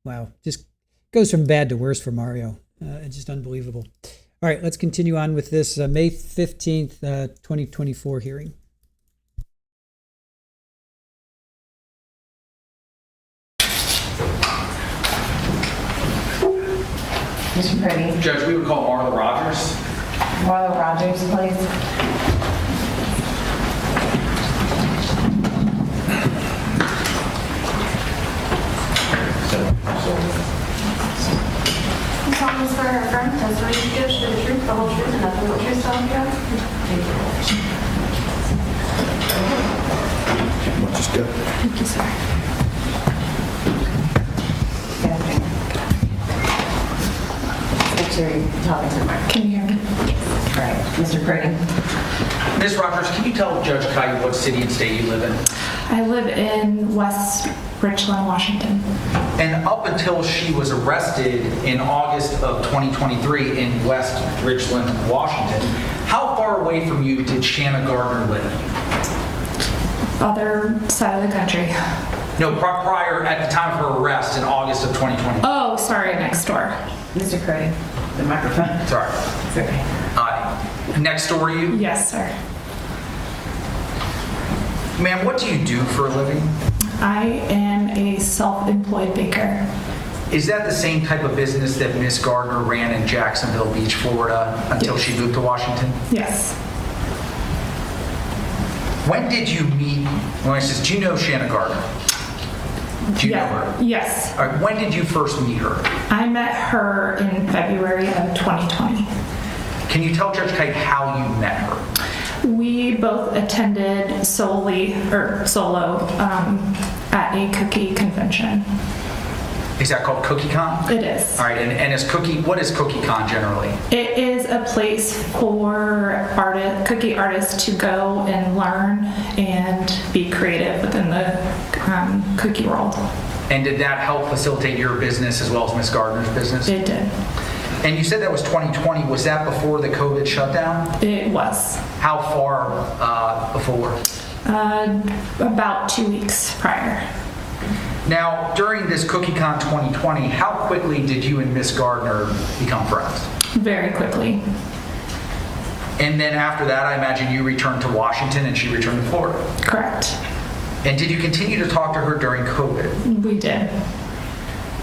Wow, just goes from bad to worse for Mario. It's just unbelievable. All right, let's continue on with this May 15th, 2024 hearing. Mr. Pretty. Judge, we would call Marla Rogers. Marla Rogers, please. You promise to affirm the testimony you give should be the truth, the whole truth, and nothing but the truth, so help you God? Much is good. Thank you, sir. Make sure you're talking to the mic. Can you hear me? Yes. All right. Mr. Pretty. Ms. Rogers, can you tell Judge Kite what city and state you live in? I I live in West Richland, Washington. And up until she was arrested in August of 2023 in West Richland, Washington, how far away from you did Shanna Gardner live? Other side of the country. No, prior, at the time of her arrest in August of 2020. Oh, sorry, next door. Mr. Crody, the microphone. Sorry. It's okay. Next door to you? Yes, sir. Ma'am, what do you do for a living? I am a self-employed baker. Is that the same type of business that Miss Gardner ran in Jacksonville Beach, Florida, until she moved to Washington? Yes. When did you meet, do you know Shanna Gardner? Do you know her? Yes. All right, when did you first meet her? I met her in February of 2020. Can you tell Judge Kite how you met her? We both attended solo at a cookie convention. Is that called CookieCon? It is. All right, and what is CookieCon generally? It is a place for cookie artists to go and learn and be creative within the cookie world. And did that help facilitate your business as well as Miss Gardner's business? It did. And you said that was 2020. Was that before the COVID shutdown? It was. How far before? About 2 weeks prior. Now, during this CookieCon 2020, how quickly did you and Miss Gardner become friends? Very quickly. And then after that, I imagine you returned to Washington and she returned to Florida. Correct. And did you continue to talk to her during COVID? We did.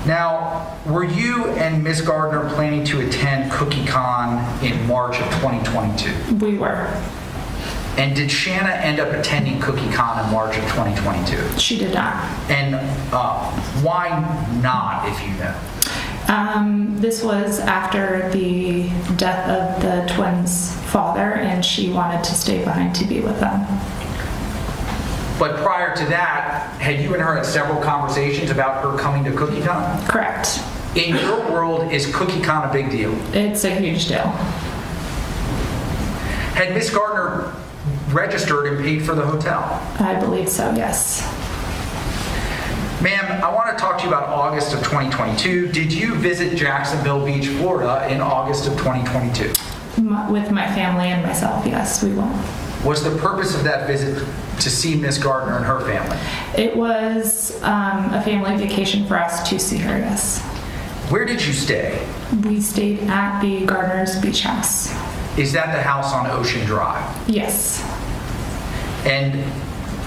Now, were you and Miss Gardner planning to attend CookieCon in March of 2022? We were. And did Shanna end up attending CookieCon in March of 2022? She did not. And why not, if you know? This was after the death of the twins' father, and she wanted to stay behind to be with them. But prior to that, had you and her had several conversations about her coming to CookieCon? Correct. In your world, is CookieCon a big deal? It's a huge deal. Had Miss Gardner registered and paid for the hotel? I believe so, yes. Ma'am, I want to talk to you about August of 2022. Did you visit Jacksonville Beach, Florida in August of 2022? With my family and myself, yes, we went. Was the purpose of that visit to see Miss Gardner and her family? It was a family vacation for us to see her, yes. Where did you stay? We stayed at the Gardner's Beach House. Is that the house on Ocean Drive? Yes. And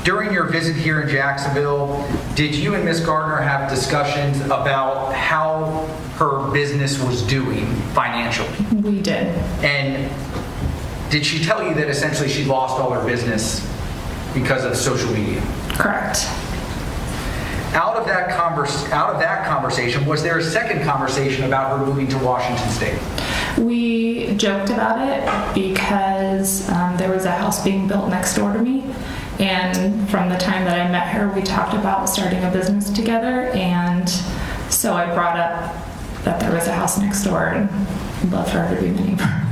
during your visit here in Jacksonville, did you and Miss Gardner have discussions about how her business was doing financially? We did. And did she tell you that essentially she lost all her business because of social media? Correct. Out of that conversation, was there a second conversation about her moving to Washington State? We joked about it because there was a house being built next door to me. And from the time that I met her, we talked about starting a business together. And so I brought up that there was a house next door and I'd love for her to be my neighbor.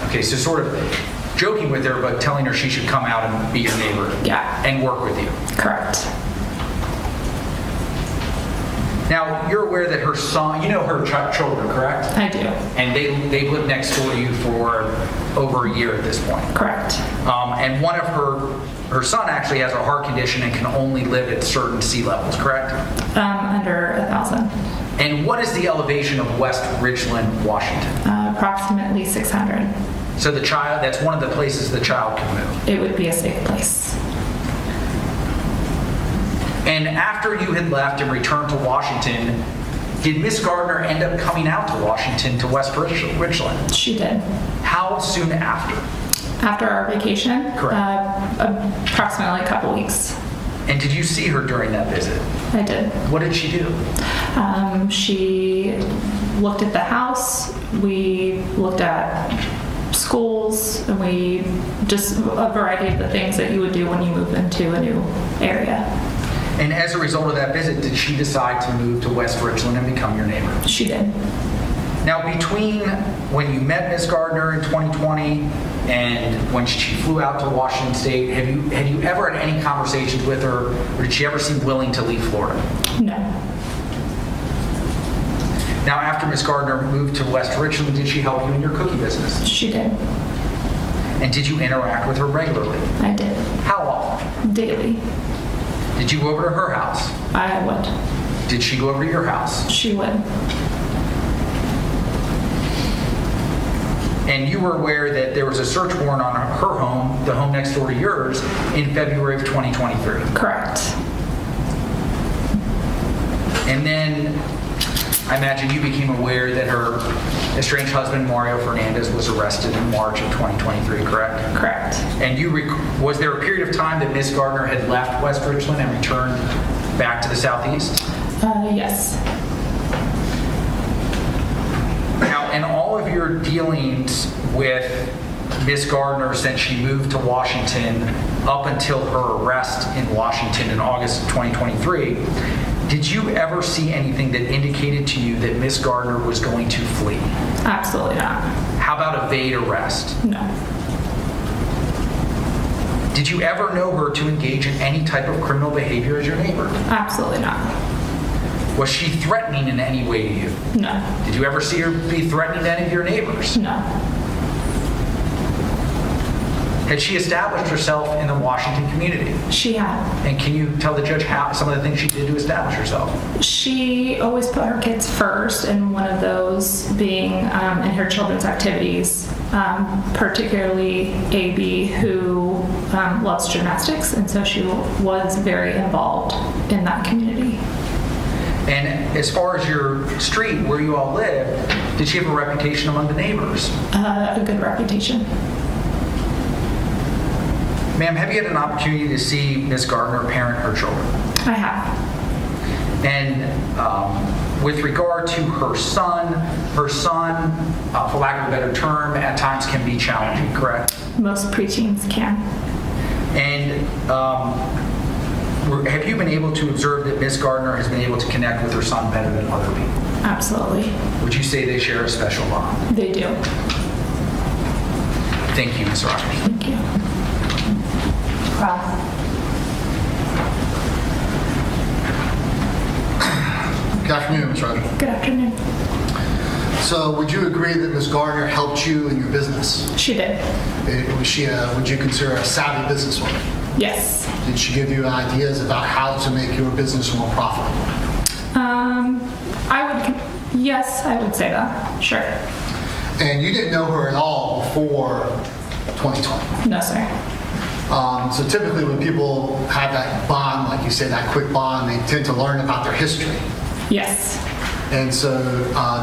Okay, so sort of joking with her, but telling her she should come out and be your neighbor. Yeah. And work with you. Correct. Now, you're aware that her son, you know her children, correct? I do. And they've lived next door to you for over a year at this point. Correct. And one of her son actually has a heart condition and can only live at certain sea levels, correct? Under 1,000. And what is the elevation of West Richland, Washington? Approximately 600. So the child, that's one of the places the child can move. It would be a safe place. And after you had left and returned to Washington, did Miss Gardner end up coming out to Washington, to West Richland? She did. How soon after? After our vacation? Correct. Approximately a couple weeks. And did you see her during that visit? I did. What did she do? She looked at the house. We looked at schools, and we just a variety of the things that you would do when you move into a new area. And as a result of that visit, did she decide to move to West Richland and become your neighbor? She did. Now, between when you met Miss Gardner in 2020 And when she flew out to Washington State, had you ever had any conversations with her, or did she ever seem willing to leave Florida? No. Now, after Ms. Gardner moved to West Richland, did she help you in your cookie business? She did. And did you interact with her regularly? I did. How often? Daily. Did you go over to her house? I would. Did she go over to your house? She would. And you were aware that there was a search warrant on her home, the home next door to yours, in February of 2023? Correct. And then I imagine you became aware that her estranged husband, Mario Fernandez, was arrested in March of 2023, correct? Correct. And was there a period of time that Ms. Gardner had left West Richland and returned back to the southeast? Yes. Now, in all of your dealings with Ms. Gardner since she moved to Washington up until her arrest in Washington in August of 2023, did you ever see anything that indicated to you that Ms. Gardner was going to flee? Absolutely not. How about evade arrest? No. Did you ever know her to engage in any type of criminal behavior as your neighbor? Absolutely not. Was she threatening in any way to you? No. Did you ever see her be threatening to any of your neighbors? No. Had she established herself in the Washington community? She had. And can you tell the judge how some of the things she did to establish herself? She always put her kids first, and one of those being in her children's activities, particularly AB, who loves gymnastics, and so she was very involved in that community. And as far as your street, where you all live, did she have a reputation among the neighbors? A good reputation. Ma'am, have you had an opportunity to see Ms. Gardner parent her children? I have. And with regard to her son, for lack of a better term, at times can be challenging, correct? Most preteens can. And have you been able to observe that Ms. Gardner has been able to connect with her son better than other people? Absolutely. Would you say they share a special bond? They do. Thank you, Ms. Rogers. Thank you. Good afternoon, Ms. Rogers. Good afternoon. So would you agree that Ms. Gardner helped you in your business? She did. Was she, would you consider a savvy businesswoman? Yes. Did she give you ideas about how to make your business more profitable? Yes, I would say that. Sure. And you didn't know her at all before 2020? No, sir. So typically when people have that bond, like you say, that quick bond, they tend to learn about their history. Yes. And so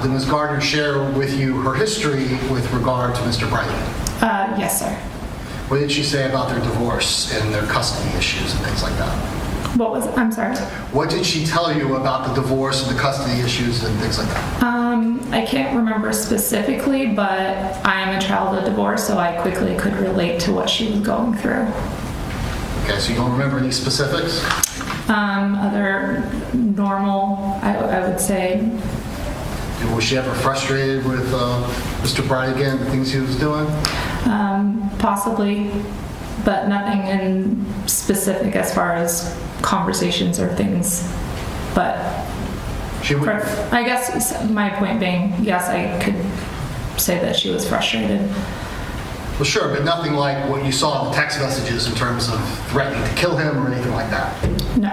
did Ms. Gardner share with you her history with regard to Mr. Bridegan? Yes, sir. What did she say about their divorce and their custody issues and things like that? What was it? I'm sorry? What did she tell you about the divorce and the custody issues and things like that? I can't remember specifically, but I am a child of divorce, so I quickly could relate to what she was going through. Okay, so you don't remember any specifics? Other normal, I would say. Was she ever frustrated with Mr. Bridegan, the things he was doing? Possibly, but nothing in specific as far as conversations or things. But I guess my point being, yes, I could say that she was frustrated. Well, sure, but nothing like what you saw in the text messages in terms of threatening to kill him or anything like that? No.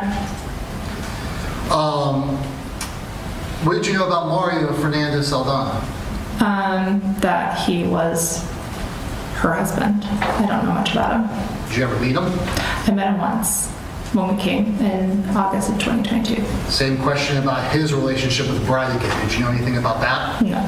What did you know about Mario Fernandez Saldana? That he was her husband. I don't know much about him. Did you ever meet him? I met him once when we came in August of 2022. Same question about his relationship with Bridegan. Did you know anything about that? No.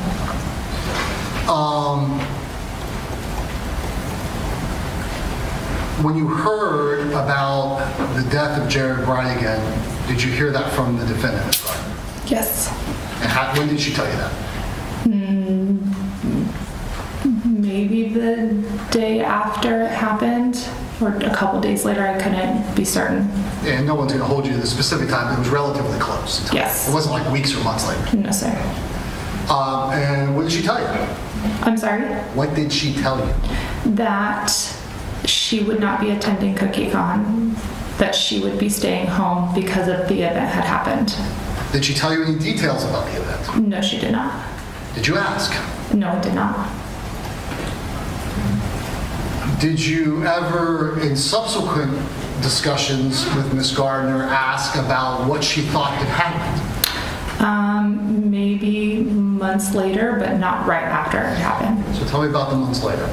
When you heard about the death of Jared Bridegan, did you hear that from the defendant? Yes. And when did she tell you that? Maybe the day after it happened, or a couple days later. I couldn't be certain. And no one's going to hold you to the specific time. It was relatively close. Yes. It wasn't like weeks or months later. No, sir. And what did she tell you? I'm sorry? What did she tell you? That she would not be attending CookieCon, that she would be staying home because of the event had happened. Did she tell you any details about the event? No, she did not. Did you ask? No, I did not. Did you ever, in subsequent discussions with Ms. Gardner, ask about what she thought had happened? Maybe months later, but not right after it happened. So tell me about the months later.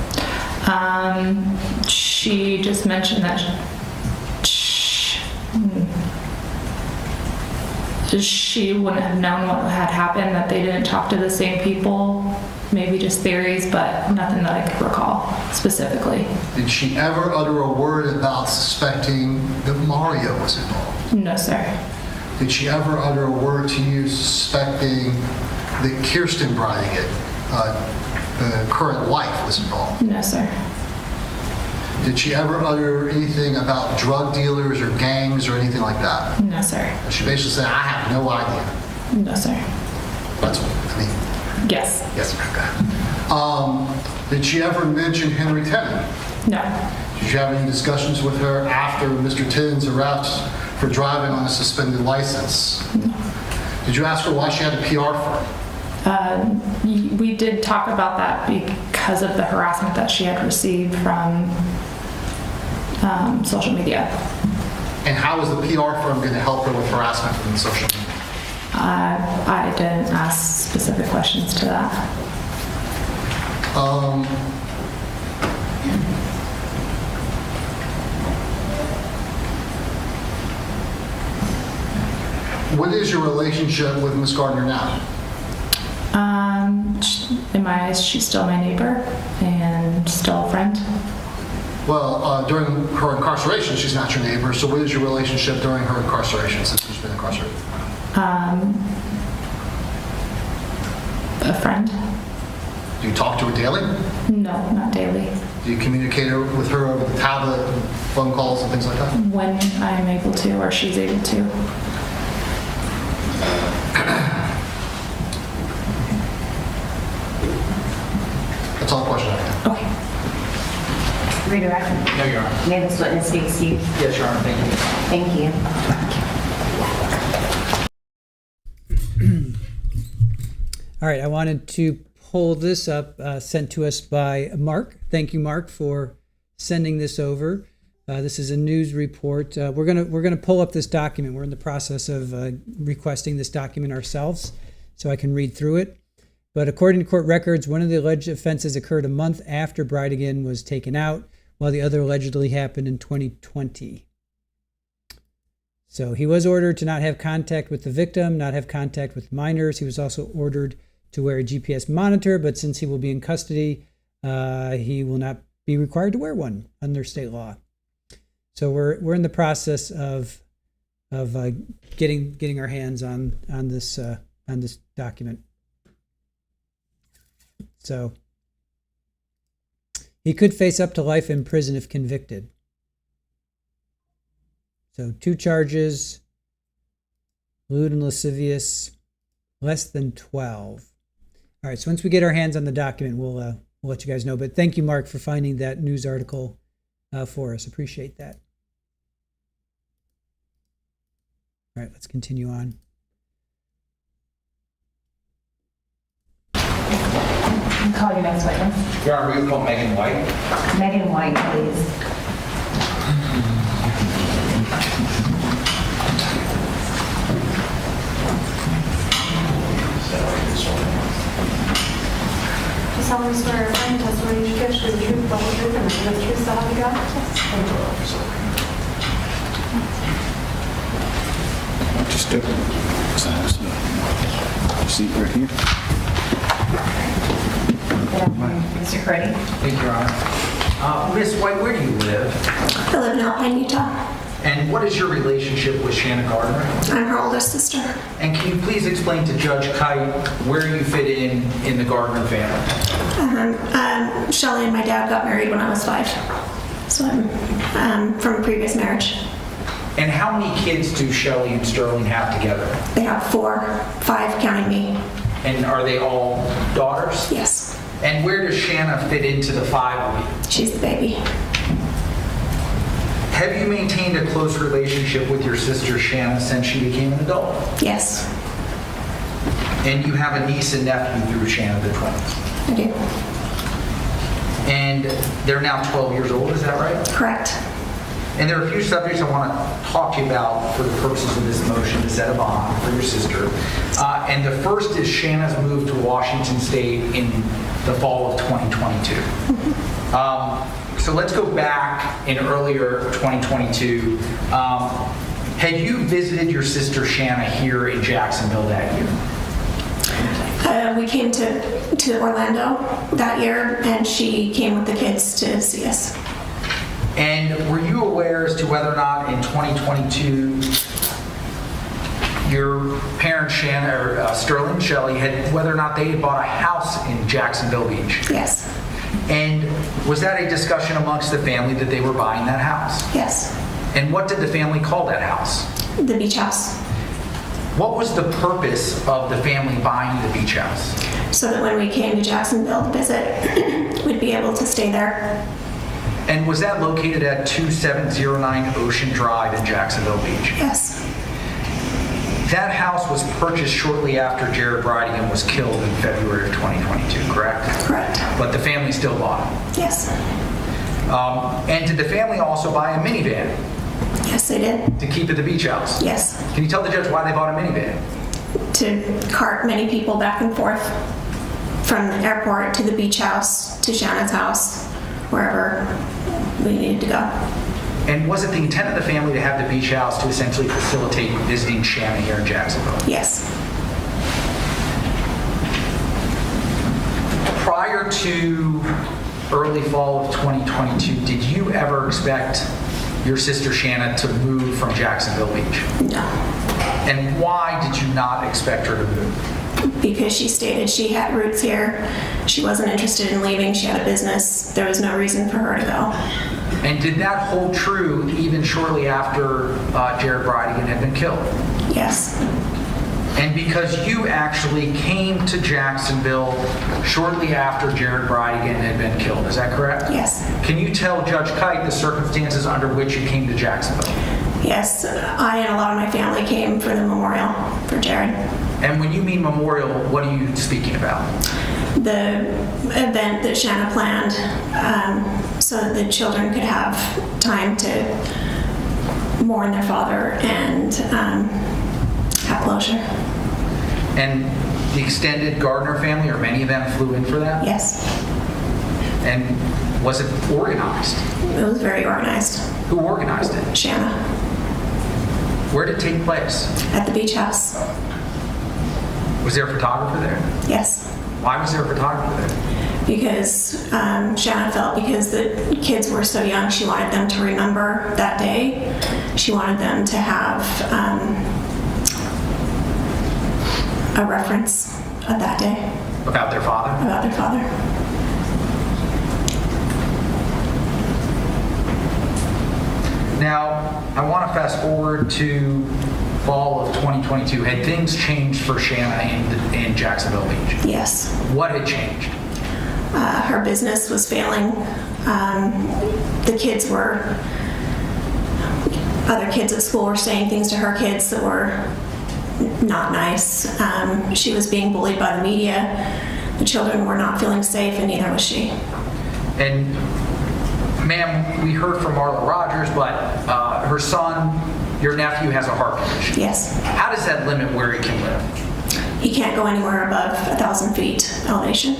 She just mentioned that she wouldn't have known what had happened, that they didn't talk to the same people, maybe just theories, but nothing that I could recall specifically. Did she ever utter a word about suspecting that Mario was involved? No, sir. Did she ever utter a word to you suspecting that Kirsten Bridegan, the current wife, was involved? No, sir. Did she ever utter anything about drug dealers or gangs or anything like that? No, sir. She basically said, I have no idea. No, sir. That's what I mean. Yes. Yes, okay. Did she ever mention Henry Tenon? No. Did you have any discussions with her after Mr. Tenon's arrest for driving on a suspended license? No. Did you ask her why she had a PR firm? We did talk about that because of the harassment that she had received from social media. And how is the PR firm going to help her with harassment from the social media? I didn't ask specific questions to that. What is your relationship with Ms. Gardner now? In my eyes, she's still my neighbor and still a friend. Well, during her incarceration, she's not your neighbor, so what is your relationship during her incarceration, since she's been incarcerated? A friend. Do you talk to her daily? No, not daily. Do you communicate with her over the tablet, phone calls, and things like that? When I'm able to, or she's able to. That's all the question I have. Okay. Redirect. No, Your Honor. May this witness speak to you? Yes, Your Honor, thank you. Thank you. All right, I wanted to pull this up, sent to us by Mark. Thank you, Mark, for sending this over. This is a news report. We're gonna pull up this document. We're in the process of requesting this document ourselves, so I can read through it. But according to court records, one of the alleged offenses occurred a month after Bridegan was taken out, while the other allegedly happened in 2020. So he was ordered to not have contact with the victim, not have contact with minors. He was also ordered to wear a GPS monitor, but since he will be in custody, he will not be required to wear one under state law. So we're in the process of getting our hands on this document. So he could face up to life in prison if convicted. So 2 charges, lewd and lascivious, less than 12. All right, so once we get our hands on the document, we'll let you guys know. But thank you, Mark, for finding that news article for us. Appreciate that. All right, let's continue on. Call your next witness. Your Honor, we would call Megan White. Megan White, please. Do you solemnly swear or affirm the testimony you give should be the truth, the whole truth, and nothing but the truth, so help you God? Just do it. Seat right here. Mr. Creddy. Thank you, Your Honor. Ms. White, where do you live? I live in Alpine, Utah. And what is your relationship with Shanna Gardner? I'm her older sister. And can you please explain to Judge Kite where you fit in the Gardner family? Shelley and my dad got married when I was 5. So I'm from a previous marriage. And how many kids do Shelley and Sterling have together? They have 4, 5 counting me. And are they all daughters? Yes. And where does Shanna fit into the 5 of you? She's the baby. Have you maintained a close relationship with your sister Shanna since she became an adult? Yes, And you have a niece and nephew through Shanna, the twins. I do. And they're now 12 years old, is that right? Correct. And there are a few subjects I want to talk to you about for the purposes of this motion to set a bond for your sister. And the first is Shanna's move to Washington State in the fall of 2022. So let's go back in earlier 2022. Had you visited your sister Shanna here in Jacksonville that year? We came to Orlando that year, and she came with the kids to see us. And were you aware as to whether or not in 2022 your parents, Shanna or Sterling and Shelley, whether or not they had bought a house in Jacksonville Beach? Yes. And was that a discussion amongst the family that they were buying that house? Yes. And what did the family call that house? The beach house. What was the purpose of the family buying the beach house? So that when we came to Jacksonville to visit, we'd be able to stay there. And was that located at 2709 Ocean Drive in Jacksonville Beach? Yes. That house was purchased shortly after Jared Bridegan was killed in February of 2022, correct? Correct. But the family still bought it? Yes. And did the family also buy a minivan? Yes, they did. To keep at the beach house? Yes. Can you tell the judge why they bought a minivan? To cart many people back and forth from the airport to the beach house to Shanna's house, wherever we needed to go. And was it the intent of the family to have the beach house to essentially facilitate visiting Shanna here in Jacksonville? Yes. Prior to early fall of 2022, did you ever expect your sister Shanna to move from Jacksonville Beach? No. And why did you not expect her to move? Because she stated she had roots here. She wasn't interested in leaving. She had a business. There was no reason for her to go. And did that hold true even shortly after Jared Bridegan had been killed? Yes. And because you actually came to Jacksonville shortly after Jared Bridegan had been killed, is that correct? Yes. Can you tell Judge Kite the circumstances under which you came to Jacksonville? Yes, I and a lot of my family came for the memorial for Jared. And when you mean memorial, what are you speaking about? The event that Shanna planned so that the children could have time to mourn their father and have closure. And the extended Gardner family, or many of them, flew in for that? Yes. And was it organized? It was very organized. Who organized it? Shanna. Where did it take place? At the beach house. Was there a photographer there? Yes. Why was there a photographer there? Because Shanna felt because the kids were so young, she wanted them to remember that day. She wanted them to have a reference of that day. About their father? About their father. Now, I want to fast forward to fall of 2022. Had things changed for Shanna in Jacksonville Beach? Yes. What had changed? Her business was failing. The kids were, other kids at school were saying things to her kids that were not nice. She was being bullied by the media. The children were not feeling safe, and neither was she. And, ma'am, we heard from Marla Rogers, but her son, your nephew, has a heart condition. Yes. How does that limit where he can live? He can't go anywhere above 1,000 feet elevation.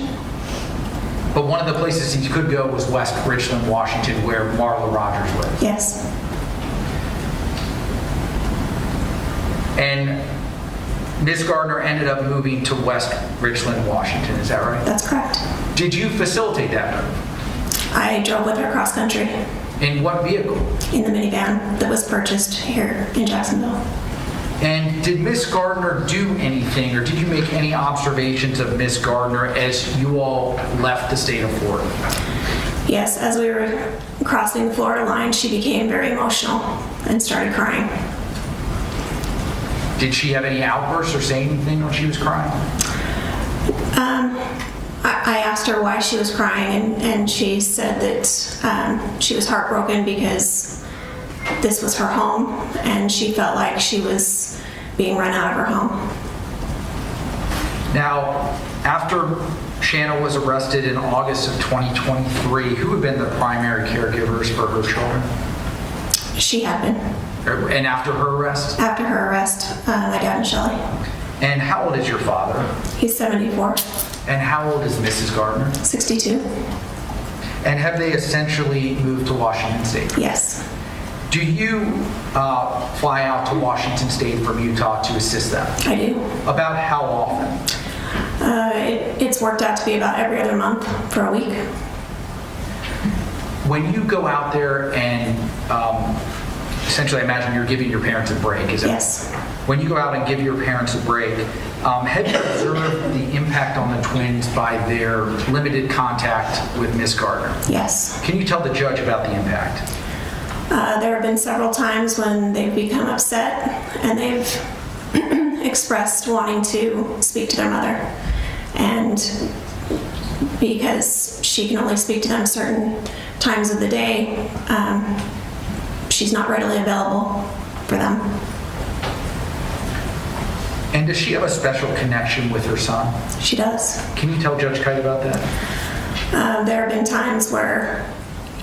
But one of the places he could go was West Richland, Washington, where Marla Rogers lives. Yes. And Ms. Gardner ended up moving to West Richland, Washington. Is that right? That's correct. Did you facilitate that move? I drove with her cross country. In what vehicle? In the minivan that was purchased here in Jacksonville. And did Ms. Gardner do anything, or did you make any observations of Ms. Gardner as you all left the state of Florida? Yes, as we were crossing the Florida line, she became very emotional and started crying. Did she have any outbursts or say anything when she was crying? I asked her why she was crying, and she said that she was heartbroken because this was her home, and she felt like she was being run out of her home. Now, after Shanna was arrested in August of 2023, who had been the primary caregivers for her children? She had been. And after her arrest? After her arrest, my dad and Shelley. And how old is your father? He's 74. And how old is Mrs. Gardner? 62. And have they essentially moved to Washington State? Yes. Do you fly out to Washington State from Utah to assist them? I do. About how often? It's worked out to be about every other month for a week. When you go out there and essentially, I imagine you're giving your parents a break, is it? Yes. When you go out and give your parents a break, have you observed the impact on the twins by their limited contact with Miss Gardner? Yes. Can you tell the judge about the impact? There have been several times when they've become upset and they've expressed wanting to speak to their mother. And because she can only speak to them certain times of the day, she's not readily available for them. And does she have a special connection with her son? She does. Can you tell Judge Kite about that? There have been times where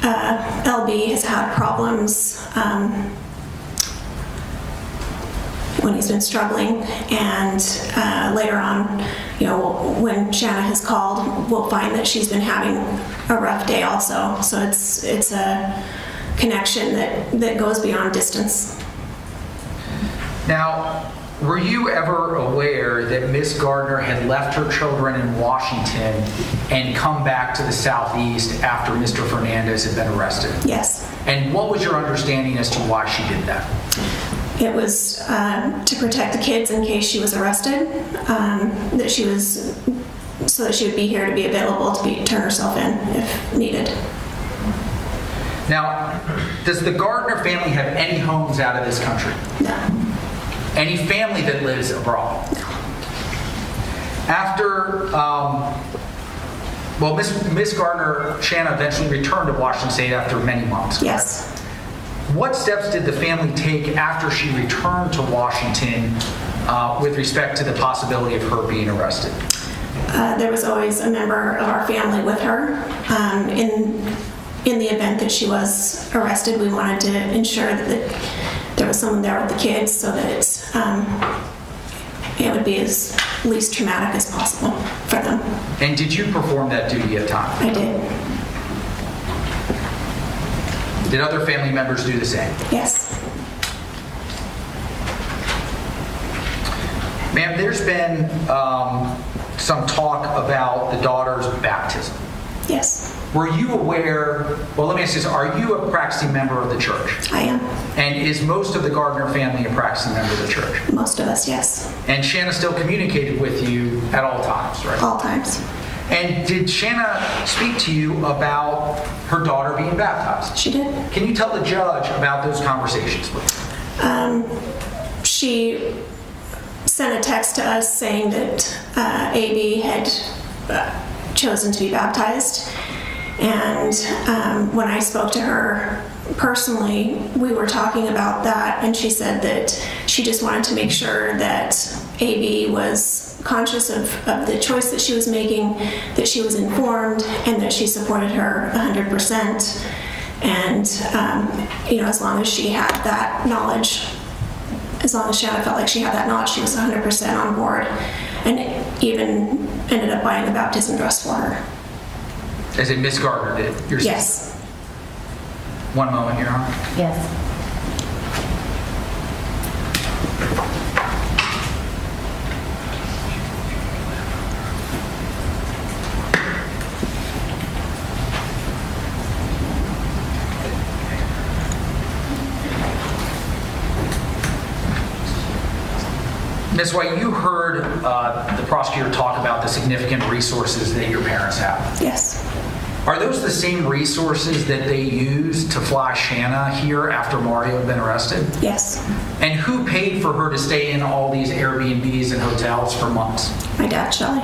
LB has had problems when he's been struggling, and later on, when Shanna has called, we'll find that she's been having a rough day also. So it's a connection that goes beyond distance. Now, were you ever aware that Miss Gardner had left her children in Washington and come back to the Southeast after Mr. Fernandez had been arrested? Yes. And what was your understanding as to why she did that? It was to protect the kids in case she was arrested, so that she would be here to be available to turn herself in if needed. Now, does the Gardner family have any homes out of this country? No. Any family that lives abroad? No. After, Miss Gardner, Shanna eventually returned to Washington State after many months. Correct? Yes. What steps did the family take after she returned to Washington with respect to the possibility of her being arrested? There was always a member of our family with her. In the event that she was arrested, we wanted to ensure that there was someone there with the kids so that it would be as least traumatic as possible for them. And did you perform that duty at times? I did. Did other family members do the same? Yes. Ma'am, there's been some talk about the daughter's baptism. Yes. Were you aware, well, let me ask you this, are you a practicing member of the church? I am. And is most of the Gardner family a practicing member of the church? Most of us, yes. And Shanna still communicated with you at all times, right? All times. And did Shanna speak to you about her daughter being baptized? She did. Can you tell the judge about those conversations, please? She sent a text to us saying that AB had chosen to be baptized. And when I spoke to her personally, we were talking about that, and she said that she just wanted to make sure that AB was conscious of the choice that she was making, that she was informed, and that she supported her 100%. And, as long as she had that knowledge, as long as Shanna felt like she had that knowledge, she was 100% on board, and even ended up buying a baptism dress for her. As in Miss Gardner did? Yes. One moment, Your Honor. Yes. Ms. White, you heard the prosecutor talk about the significant resources that your parents have. Yes. Are those the same resources that they used to fly Shanna here after Mario had been arrested? Yes. And who paid for her to stay in all these Airbnbs and hotels for months? My dad, Shelley.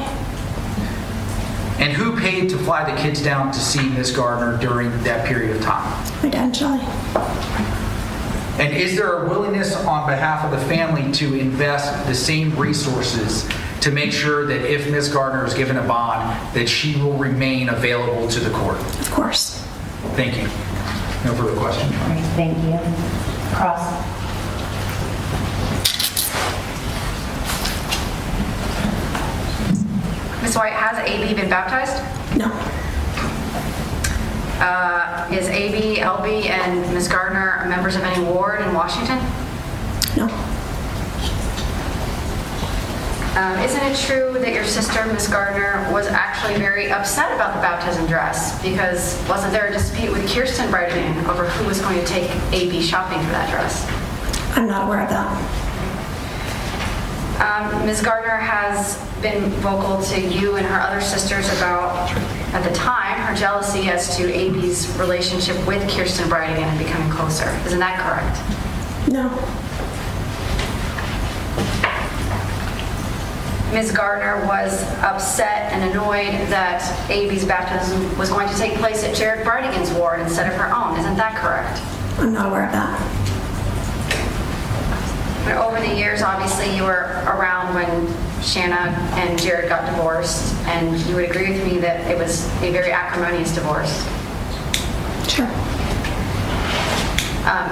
And who paid to fly the kids down to see Ms. Gardner during that period of time? My dad and Shelly. And is there a willingness on behalf of the family to invest the same resources to make sure that if Ms. Gardner is given a bond, that she will remain available to the court? Of course. Thank you. No further questions. All right, thank you. Cross. Ms. White, has AB been baptized? No. Is AB, LB, and Ms. Gardner members of any ward in Washington? No. Isn't it true that your sister, Ms. Gardner, was actually very upset about the baptism dress? Because wasn't there a dispute with Kirsten Bridegan over who was going to take AB shopping for that dress? I'm not aware of that. Ms. Gardner has been vocal to you and her other sisters about, at the time, her jealousy as to AB's relationship with Kirsten Bridegan and becoming closer. Isn't that correct? No. Ms. Gardner was upset and annoyed that AB's baptism was going to take place at Jared Bridegan's ward instead of her own. Isn't that correct? I'm not aware of that. But over the years, obviously, you were around when Shanna and Jared got divorced, and you would agree with me that it was a very acrimonious divorce. Sure.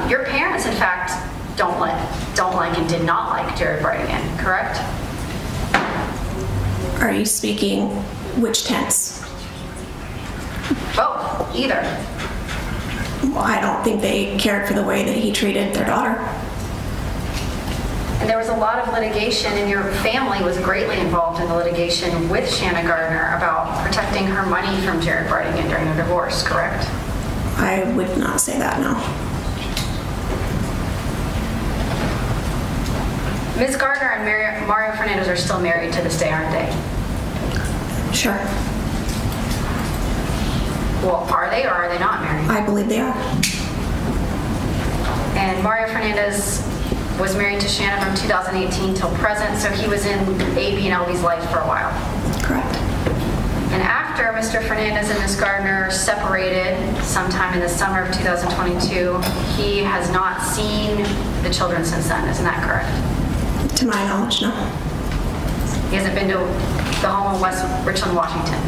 Your parents, in fact, don't like and did not like Jared Bridegan, correct? Are you speaking which tense? Both, either. Well, I don't think they cared for the way that he treated their daughter. And there was a lot of litigation, and your family was greatly involved in the litigation with Shanna Gardner about protecting her money from Jared Bridegan during their divorce, correct? I would not say that, no. Ms. Gardner and Mario Fernandez are still married to this day, aren't they? Sure. Well, are they or are they not married? I believe they are. And Mario Fernandez was married to Shanna from 2018 till present, so he was in AB and LB's life for a while. Correct. And after Mr. Fernandez and Ms. Gardner separated sometime in the summer of 2022, he has not seen the children since then. Isn't that correct? To my knowledge, no. He hasn't been to the home in West Richland, Washington?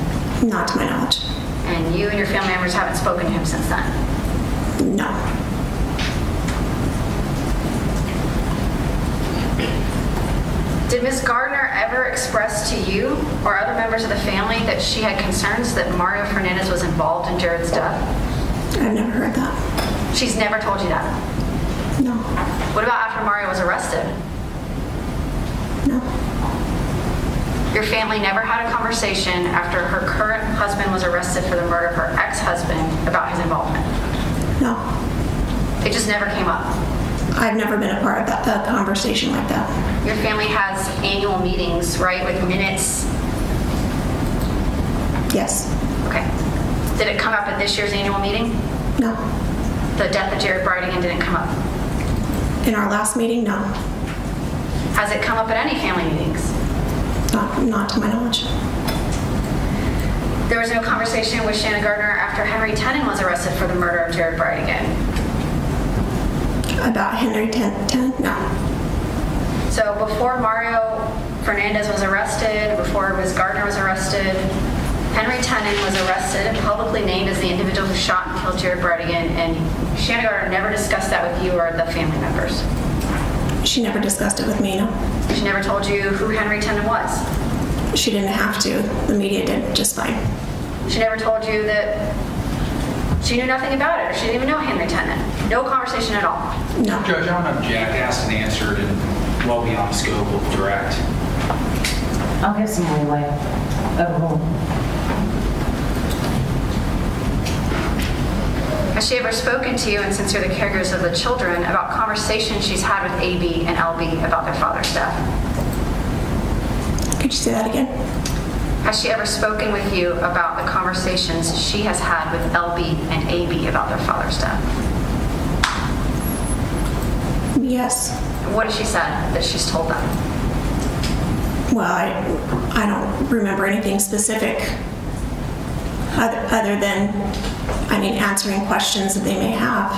Not to my knowledge. And you and your family members haven't spoken to him since then? No. Did Ms. Gardner ever express to you or other members of the family that she had concerns that Mario Fernandez was involved in Jared's death? I've never heard that. She's never told you that? No. What about after Mario was arrested? No. Your family never had a conversation after her current husband was arrested for the murder of her ex-husband about his involvement? No. It just never came up? I've never been a part of a conversation like that. Your family has annual meetings, right, with minutes? Yes. Okay. Did it come up at this year's annual meeting? No. The death of Jared Bridegan didn't come up? In our last meeting, no. Has it come up at any family meetings? Not to my knowledge. There was no conversation with Shanna Gardner after Henry Tenon was arrested for the murder of Jared Bridegan? About Henry Tenon? No. So before Mario Fernandez was arrested, before Ms. Gardner was arrested, Henry Tenon was arrested and publicly named as the individual who shot and killed Jared Bridegan, and Shanna Gardner never discussed that with you or the family members? She never discussed it with me, no. She never told you who Henry Tenon was? She didn't have to. The media did just fine. She never told you that she knew nothing about it, or she didn't even know Henry Tenon? No conversation at all? No. Judge, I want to object, asked and answered, and well beyond scope of direct. I'll give some leeway. Overrule. Has she ever spoken to you, and since you're the caregivers of the children, about conversations she's had with AB and LB about their father's death? Could you say that again? Has she ever spoken with you about the conversations she has had with LB and AB about their father's death? Yes. What has she said that she's told them? Well, I don't remember anything specific other than, I mean, answering questions that they may have.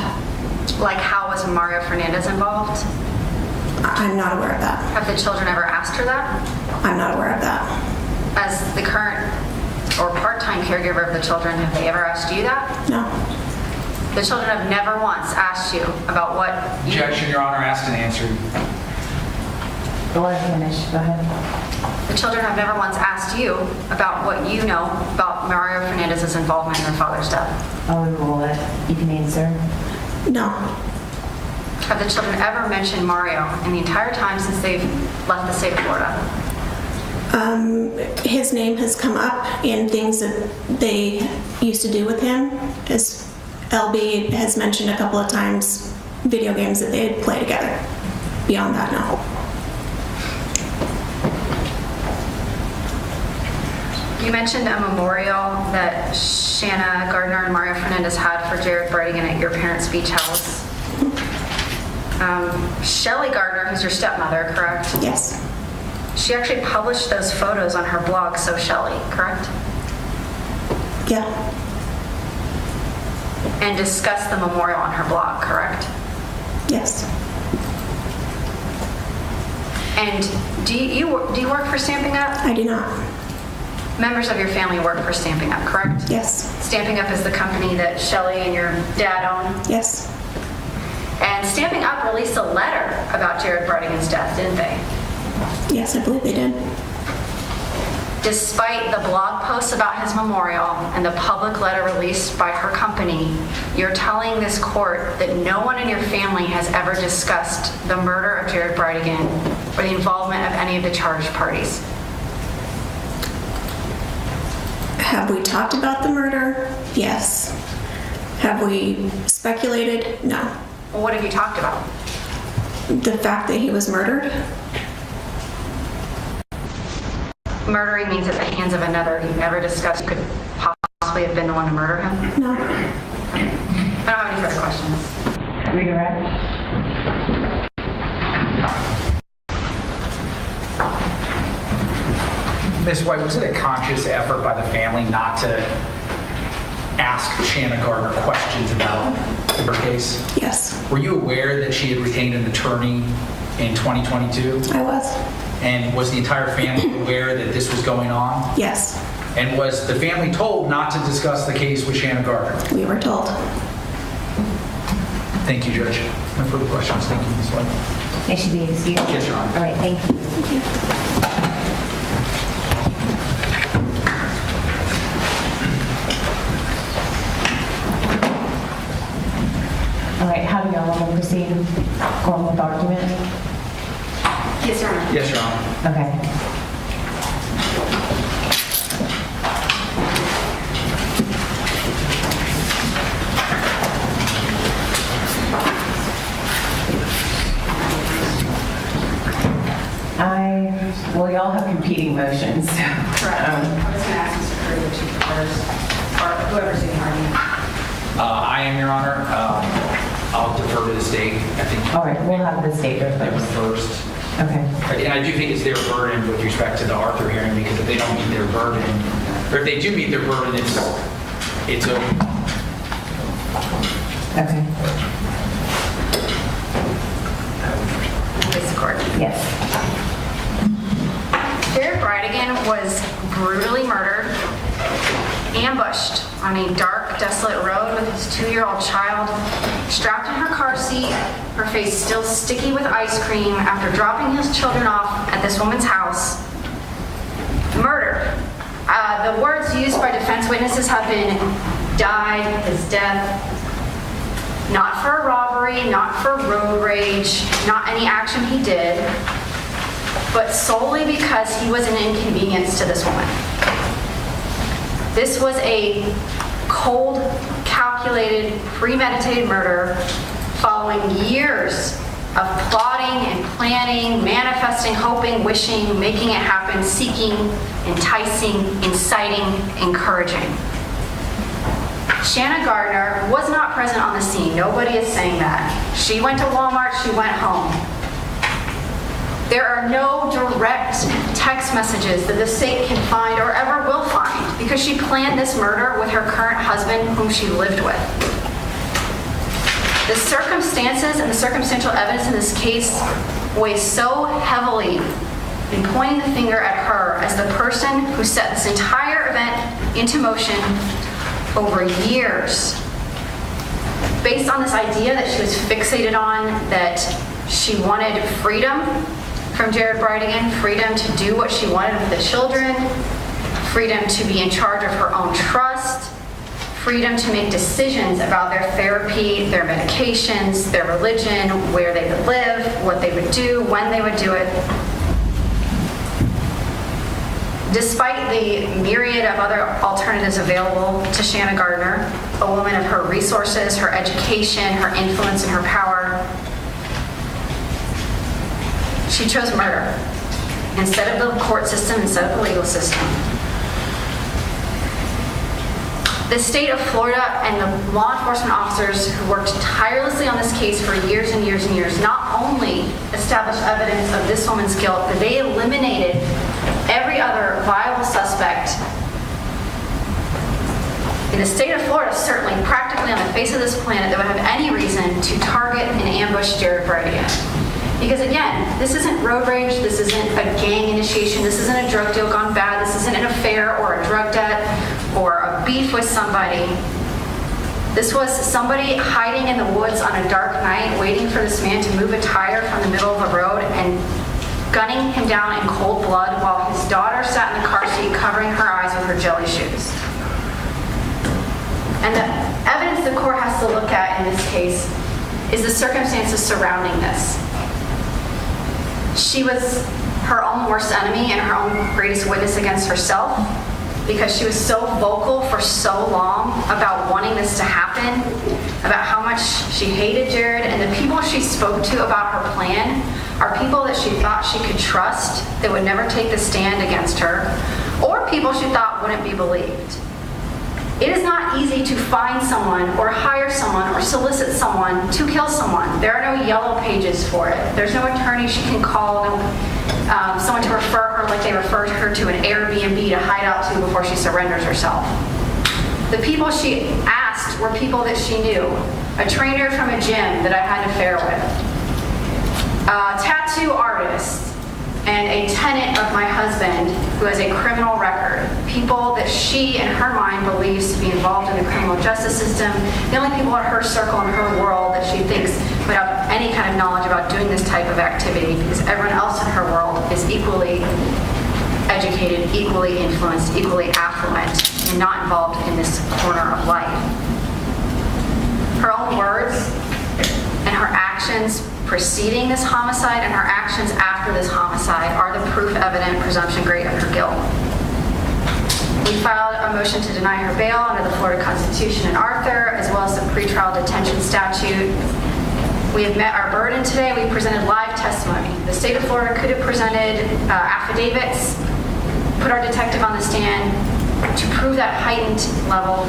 Like, how was Mario Fernandez involved? I'm not aware of that. Have the children ever asked her that? I'm not aware of that. As the current or part-time caregiver of the children, have they ever asked you that? No. The children have never once asked you about what you... Objection, Your Honor, asked and answered. Go ahead, finish. Go ahead. The children have never once asked you about what you know about Mario Fernandez's involvement in their father's death. I'll rule it. You can answer. No. Have the children ever mentioned Mario in the entire time since they've left the state of Florida? His name has come up in things that they used to do with him, as LB has mentioned a couple of times, video games that they had played together. Beyond that, no. You mentioned a memorial that Shanna Gardner and Mario Fernandez had for Jared Bridegan at your parents' beach house. Shelly Gardner, who's your stepmother, correct? Yes. She actually published those photos on her blog, So Shelly, correct? Yeah. And discussed the memorial on her blog, correct? Yes. And do you work for Stamping Up? I do not. Members of your family work for Stamping Up, correct? Yes. Stamping Up is the company that Shelly and your dad own? Yes. And Stamping Up released a letter about Jared Bridegan's death, didn't they? Yes, I believe they did. Despite the blog posts about his memorial and the public letter released by her company, you're telling this court that no one in your family has ever discussed the murder of Jared Bridegan or the involvement of any of the charged parties. Have we talked about the murder? Yes. Have we speculated? No. Well, what have you talked about? The fact that he was murdered? Murdering means at the hands of another. You've never discussed you could possibly have been the one to murder him? No. I don't have any further questions. Redirect. Ms. White, was it a conscious effort by the family not to ask Shanna Gardner questions about her case? Yes. Were you aware that she had retained an attorney in 2022? I was. And was the entire family aware that this was going on? Yes. And was the family told not to discuss the case with Shanna Gardner? We were told. Thank you, Judge. No further questions. Thank you, Ms. White. They should be excused. Yes, Your Honor. All right, thank you. Thank you. All right, how do y'all want to proceed? Going with argument? Yes, Your Honor. Yes, Your Honor. Okay. Well, y'all have competing motions. Correct. I was going to ask Mr. Curry if she prefers, or whoever's doing the argument. I am, Your Honor. I'll defer to the state. I think. All right, we'll have the state go first. Okay. And I do think it's their burden with respect to the Arthur hearing, because if they don't meet their burden, or if they do meet their burden, it's open. Okay. Please, court. Yes. Jared Bridegan was brutally murdered, ambushed on a dark, desolate road with his 2-year-old child, strapped in her car seat, her face still sticky with ice cream after dropping his children off at this woman's house. Murder. The words used by defense witnesses have been died, his death, not for a robbery, not for road rage, not any action he did, but solely because he was an inconvenience to this woman. This was a cold, calculated, premeditated murder following years of plotting and planning, manifesting, hoping, wishing, making it happen, seeking, enticing, inciting, encouraging. Shanna Gardner was not present on the scene. Nobody is saying that. She went to Walmart, she went home. There are no direct text messages that the state can find or ever will find because she planned this murder with her current husband whom she lived with. The circumstances and the circumstantial evidence in this case weighs so heavily in pointing the finger at her as the person who set this entire event into motion over years, based on this idea that she was fixated on, that she wanted freedom from Jared Bridegan, freedom to do what she wanted with the children, freedom to be in charge of her own trust, freedom to make decisions about their therapy, their medications, their religion, where they would live, what they would do, when they would do it. Despite the myriad of other alternatives available to Shanna Gardner, a woman of her resources, her education, her influence, and her power, she chose murder instead of the court system, instead of the legal system. The state of Florida and the law enforcement officers who worked tirelessly on this case for years and years and years not only established evidence of this woman's guilt, but they eliminated every other viable suspect in the state of Florida, certainly practically on the face of this planet, that would have any reason to target and ambush Jared Bridegan. Because again, this isn't road rage, this isn't a gang initiation, this isn't a drug deal gone bad, this isn't an affair or a drug debt or a beef with somebody. This was somebody hiding in the woods on a dark night, waiting for this man to move a tire from the middle of the road and gunning him down in cold blood while his daughter sat in the car seat covering her eyes with her jelly shoes. And the evidence the court has to look at in this case is the circumstances surrounding this. She was her own worst enemy and her own greatest witness against herself because she was so vocal for so long about wanting this to happen, about how much she hated Jared, and the people she spoke to about her plan are people that she thought she could trust, that would never take the stand against her, or people she thought wouldn't be believed. It is not easy to find someone or hire someone or solicit someone to kill someone. There are no yellow pages for it. There's no attorney she can call, no, someone to refer her like they referred her to an Airbnb to hide out to before she surrenders herself. The people she asked were people that she knew. A trainer from a gym that I had an affair with. A tattoo artist. And a tenant of my husband who has a criminal record. People that she, in her mind, believes to be involved in the criminal justice system. The only people in her circle, in her world, that she thinks would have any kind of knowledge about doing this type of activity, because everyone else in her world is equally educated, equally influenced, equally affluent, and not involved in this corner of life. Her own words and her actions preceding this homicide and her actions after this homicide are the proof evident presumption great of her guilt. We filed a motion to deny her bail under the Florida Constitution and Arthur, as well as the pretrial detention statute. We have met our burden today. We presented live testimony. The state of Florida could have presented affidavits, put our detective on the stand to prove that heightened level,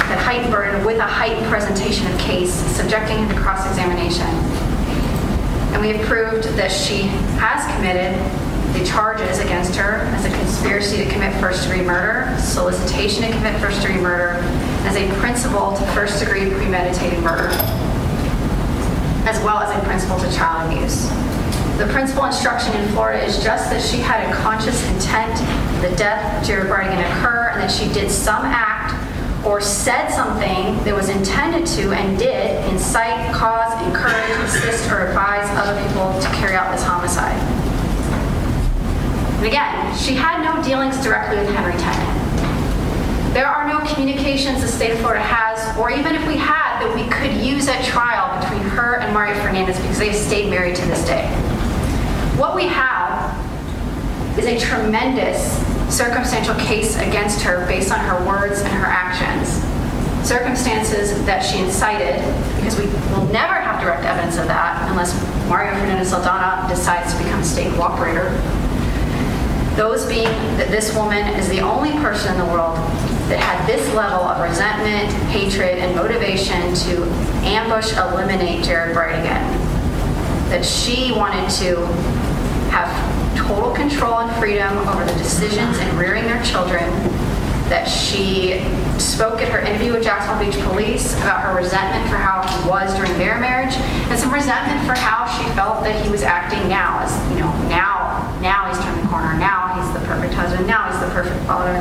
that heightened burden with a heightened presentation of case, subjecting him to cross-examination. And we have proved that she has committed the charges against her as a conspiracy to commit first-degree murder, solicitation to commit first-degree murder, as a principal to first-degree premeditated murder, as well as a principal to child abuse. The principal instruction in Florida is just that she had a conscious intent the death of Jared Bridegan occur, and that she did some act or said something that was intended to and did incite, cause, encourage, assist, or advise other people to carry out this homicide. And again, she had no dealings directly with Henry Tenon. There are no communications the state of Florida has, or even if we had, that we could use at trial between her and Mario Fernandez, because they have stayed married to this day. What we have is a tremendous circumstantial case against her based on her words and her actions. Circumstances that she incited, because we will never have direct evidence of that unless Mario Fernandez Saldana decides to become a state cooperator. Those being that this woman is the only person in the world that had this level of resentment, hatred, and motivation to ambush, eliminate Jared Bridegan. That she wanted to have total control and freedom over the decisions in rearing their children, that she spoke at her interview with Jacksonville Beach Police about her resentment for how he was during their marriage, and some resentment for how she felt that he was acting now, as, you know, now he's turned the corner, now he's the perfect husband, now he's the perfect father.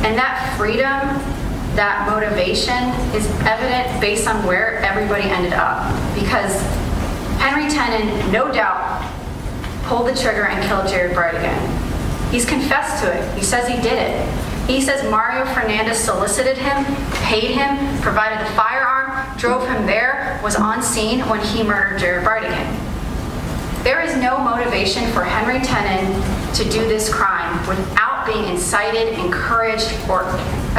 And that freedom, that motivation is evident based on where everybody ended up. Because Henry Tenon, no doubt, pulled the trigger and killed Jared Bridegan. He's confessed to it. He says he did it. He says Mario Fernandez solicited him, paid him, provided the firearm, drove him there, was on scene when he murdered Jared Bridegan. There is no motivation for Henry Tenon to do this crime without being incited, encouraged, or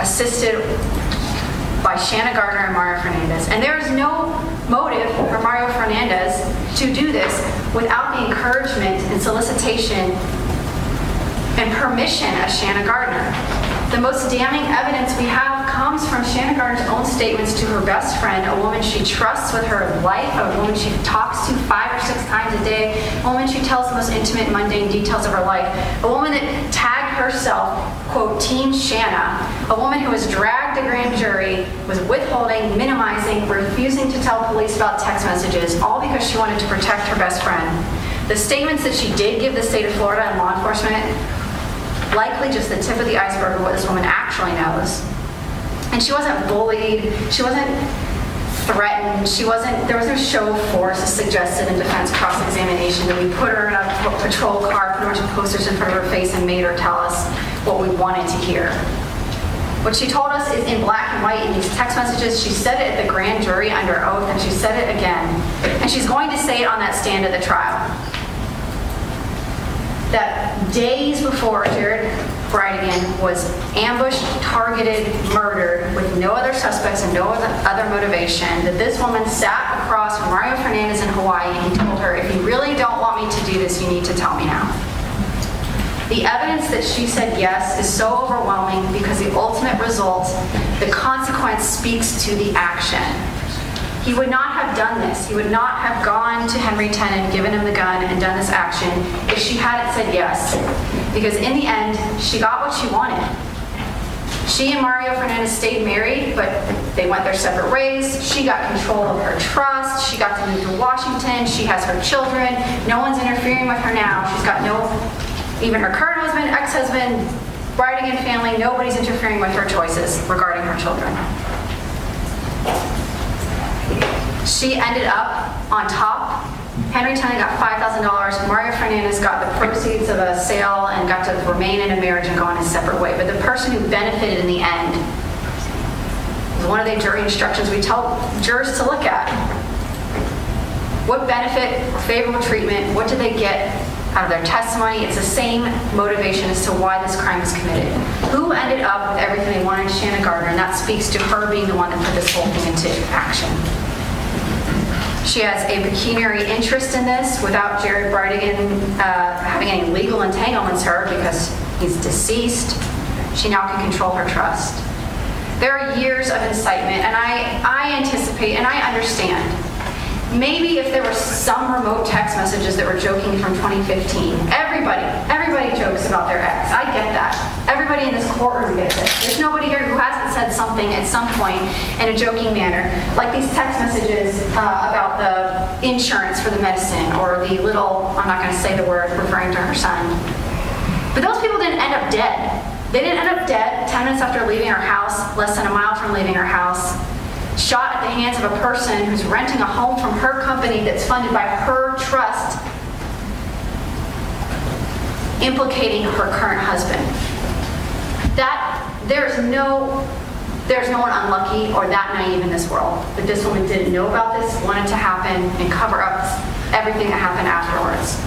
assisted by Shanna Gardner and Mario Fernandez. And there is no motive for Mario Fernandez to do this without the encouragement and solicitation and permission of Shanna Gardner. The most damning evidence we have comes from Shanna Gardner's own statements to her best friend, a woman she trusts with her life, a woman she talks to 5 or 6 times a day, a woman she tells the most intimate, mundane details of her life, a woman that tagged herself, quote, Team Shanna, a woman who was dragged to grand jury, was withholding, minimizing, refusing to tell police about text messages, all because she wanted to protect her best friend. The statements that she did give the state of Florida and law enforcement, likely just the tip of the iceberg of what this woman actually knows. And she wasn't bullied, she wasn't threatened, there was no show of force as suggested in defense cross-examination that we put her in a patrol car, put a bunch of posters in front of her face and made her tell us what we wanted to hear. What she told us is in black and white in these text messages. She said it at the grand jury under oath, and she said it again. And she's going to say it on that stand at the trial. That days before Jared Bridegan was ambushed, targeted, murdered with no other suspects and no other motivation, that this woman sat across from Mario Fernandez in Hawaii and he told her, if you really don't want me to do this, you need to tell me now. The evidence that she said yes is so overwhelming because the ultimate result, the consequence, speaks to the action. He would not have done this. He would not have gone to Henry Tenon, given him the gun, and done this action if she hadn't said yes. Because in the end, she got what she wanted. She and Mario Fernandez stayed married, but they went their separate ways. She got control of her trust. She got to move to Washington. She has her children. No one's interfering with her now. She's got even her current husband, ex-husband, Bridegan family, nobody's interfering with her choices regarding her children. She ended up on top. Henry Tenon got $5,000. Mario Fernandez got the proceeds of a sale and got to remain in a marriage and go on his separate way. But the person who benefited in the end was one of the jury instructions we tell jurors to look at. What benefit or favorable treatment, what did they get out of their testimony? It's the same motivation as to why this crime was committed. Who ended up with everything they wanted? Shanna Gardner, and that speaks to her being the one that put this whole thing into action. She has a pecuniary interest in this without Jared Bridegan having any legal entanglements her because he's deceased. She now can control her trust. There are years of incitement, and I anticipate and I understand. Maybe if there were some remote text messages that were joking from 2015, everybody jokes about their ex. I get that. Everybody in this courtroom gets it. There's nobody here who hasn't said something at some point in a joking manner, like these text messages about the insurance for the medicine or the little, I'm not going to say the word, referring to her son. But those people didn't end up dead. They didn't end up dead 10 minutes after leaving her house, less than a mile from leaving her house, shot at the hands of a person who's renting a home from her company that's funded by her trust, implicating her current husband. There's no one unlucky or that naive in this world. But this woman didn't know about this, wanted to happen, and cover up everything that happened afterwards.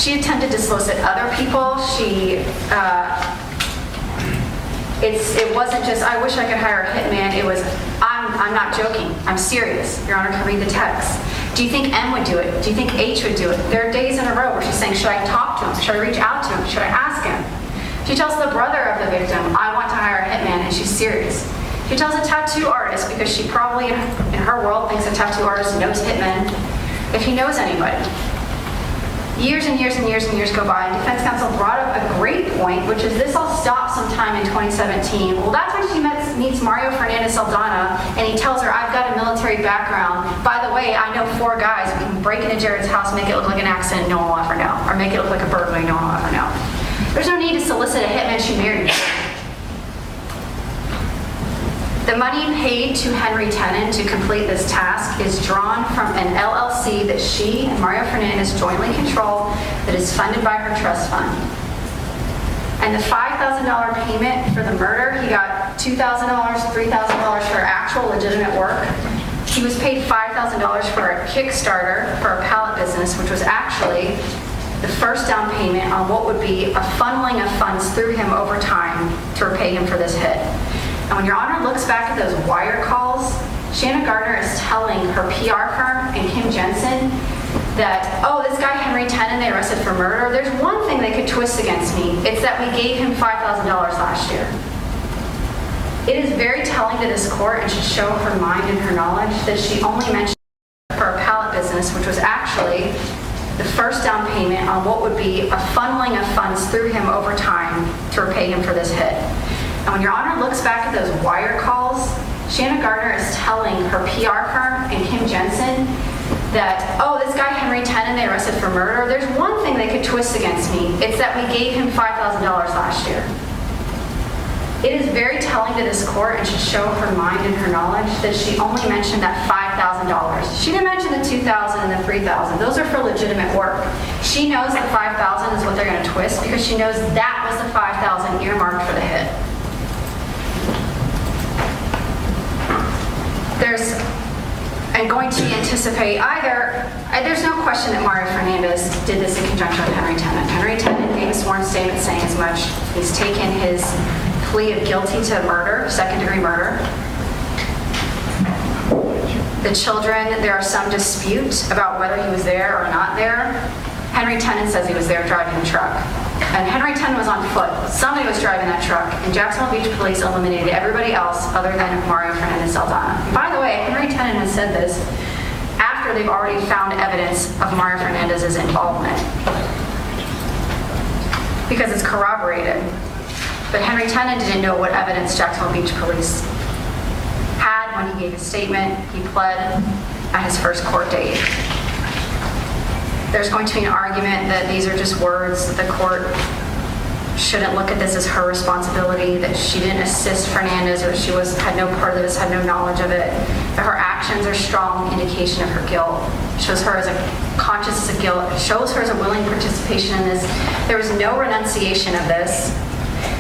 She attempted to solicit other people. It wasn't just, I wish I could hire a hitman. It was, I'm not joking. I'm serious. Your Honor can read the text. Do you think M would do it? Do you think H would do it? There are days in a row where she's saying, should I talk to him? Should I reach out to him? Should I ask him? She tells the brother of the victim, I want to hire a hitman, and she's serious. She tells a tattoo artist, because she probably, in her world, thinks a tattoo artist knows hitmen. if he knows anybody. Years and years and years and years go by, and defense counsel brought up a great point, which is this all stopped sometime in 2017. Well, that's when she meets Mario Fernandez Saldana, and he tells her, I've got a military background. By the way, I know 4 guys. We can break into Jared's house, make it look like an accident, no one will ever know. Or make it look like a burglary, no one will ever know. There's no need to solicit a hitman, she married him. The money paid to Henry Tenon to complete this task is drawn from an LLC that she and Mario Fernandez jointly control that is funded by her trust fund. And the $5,000 payment for the murder, he got $2,000, $3,000 for actual legitimate work. He was paid $5,000 for a Kickstarter for a pallet business, which was actually the first down payment on what would be a funneling of funds through him over time to repay him for this hit. And when Your Honor looks back at those wire calls, Shanna Gardner is telling her PR firm and Kim Jensen that, oh, this guy Henry Tenon, they arrested for murder. There's one thing they could twist against me. It's that we gave him $5,000 last year. It is very telling to this court and should show her mind and her knowledge that she only mentioned for a pallet business, which was actually the first down payment on what would be a funneling of funds through him over time to repay him for this hit. And when Your Honor looks back at those wire calls, Shanna Gardner is telling her PR firm and Kim Jensen that, oh, this guy Henry Tenon, they arrested for murder. There's one thing they could twist against me. It's that we gave him $5,000 last year. It is very telling to this court and should show her mind and her knowledge that she only mentioned that $5,000. She didn't mention the $2,000 and the $3,000. Those are for legitimate work. She knows the $5,000 is what they're going to twist because she knows that was the $5,000 earmarked for the hit. I'm going to anticipate there's no question that Mario Fernandez did this in conjunction with Henry Tenon. Henry Tenon gave a sworn statement saying as much. He's taken his plea of guilty to murder, second-degree murder. The children, there are some dispute about whether he was there or not there. Henry Tenon says he was there driving the truck. And Henry Tenon was on foot. Somebody was driving that truck, and Jacksonville Beach police eliminated everybody else other than Mario Fernandez Saldana. By the way, Henry Tenon has said this after they've already found evidence of Mario Fernandez's involvement, because it's corroborated. But Henry Tenon didn't know what evidence Jacksonville Beach police had when he gave his statement. He pled at his first court date. There's going to be an argument that these are just words, that the court shouldn't look at this as her responsibility, that she didn't assist Fernandez, or that she had no part of this, had no knowledge of it. That her actions are strong indication of her guilt. Shows her as a consciousness of guilt. Shows her as a willing participation in this. There was no renunciation of this.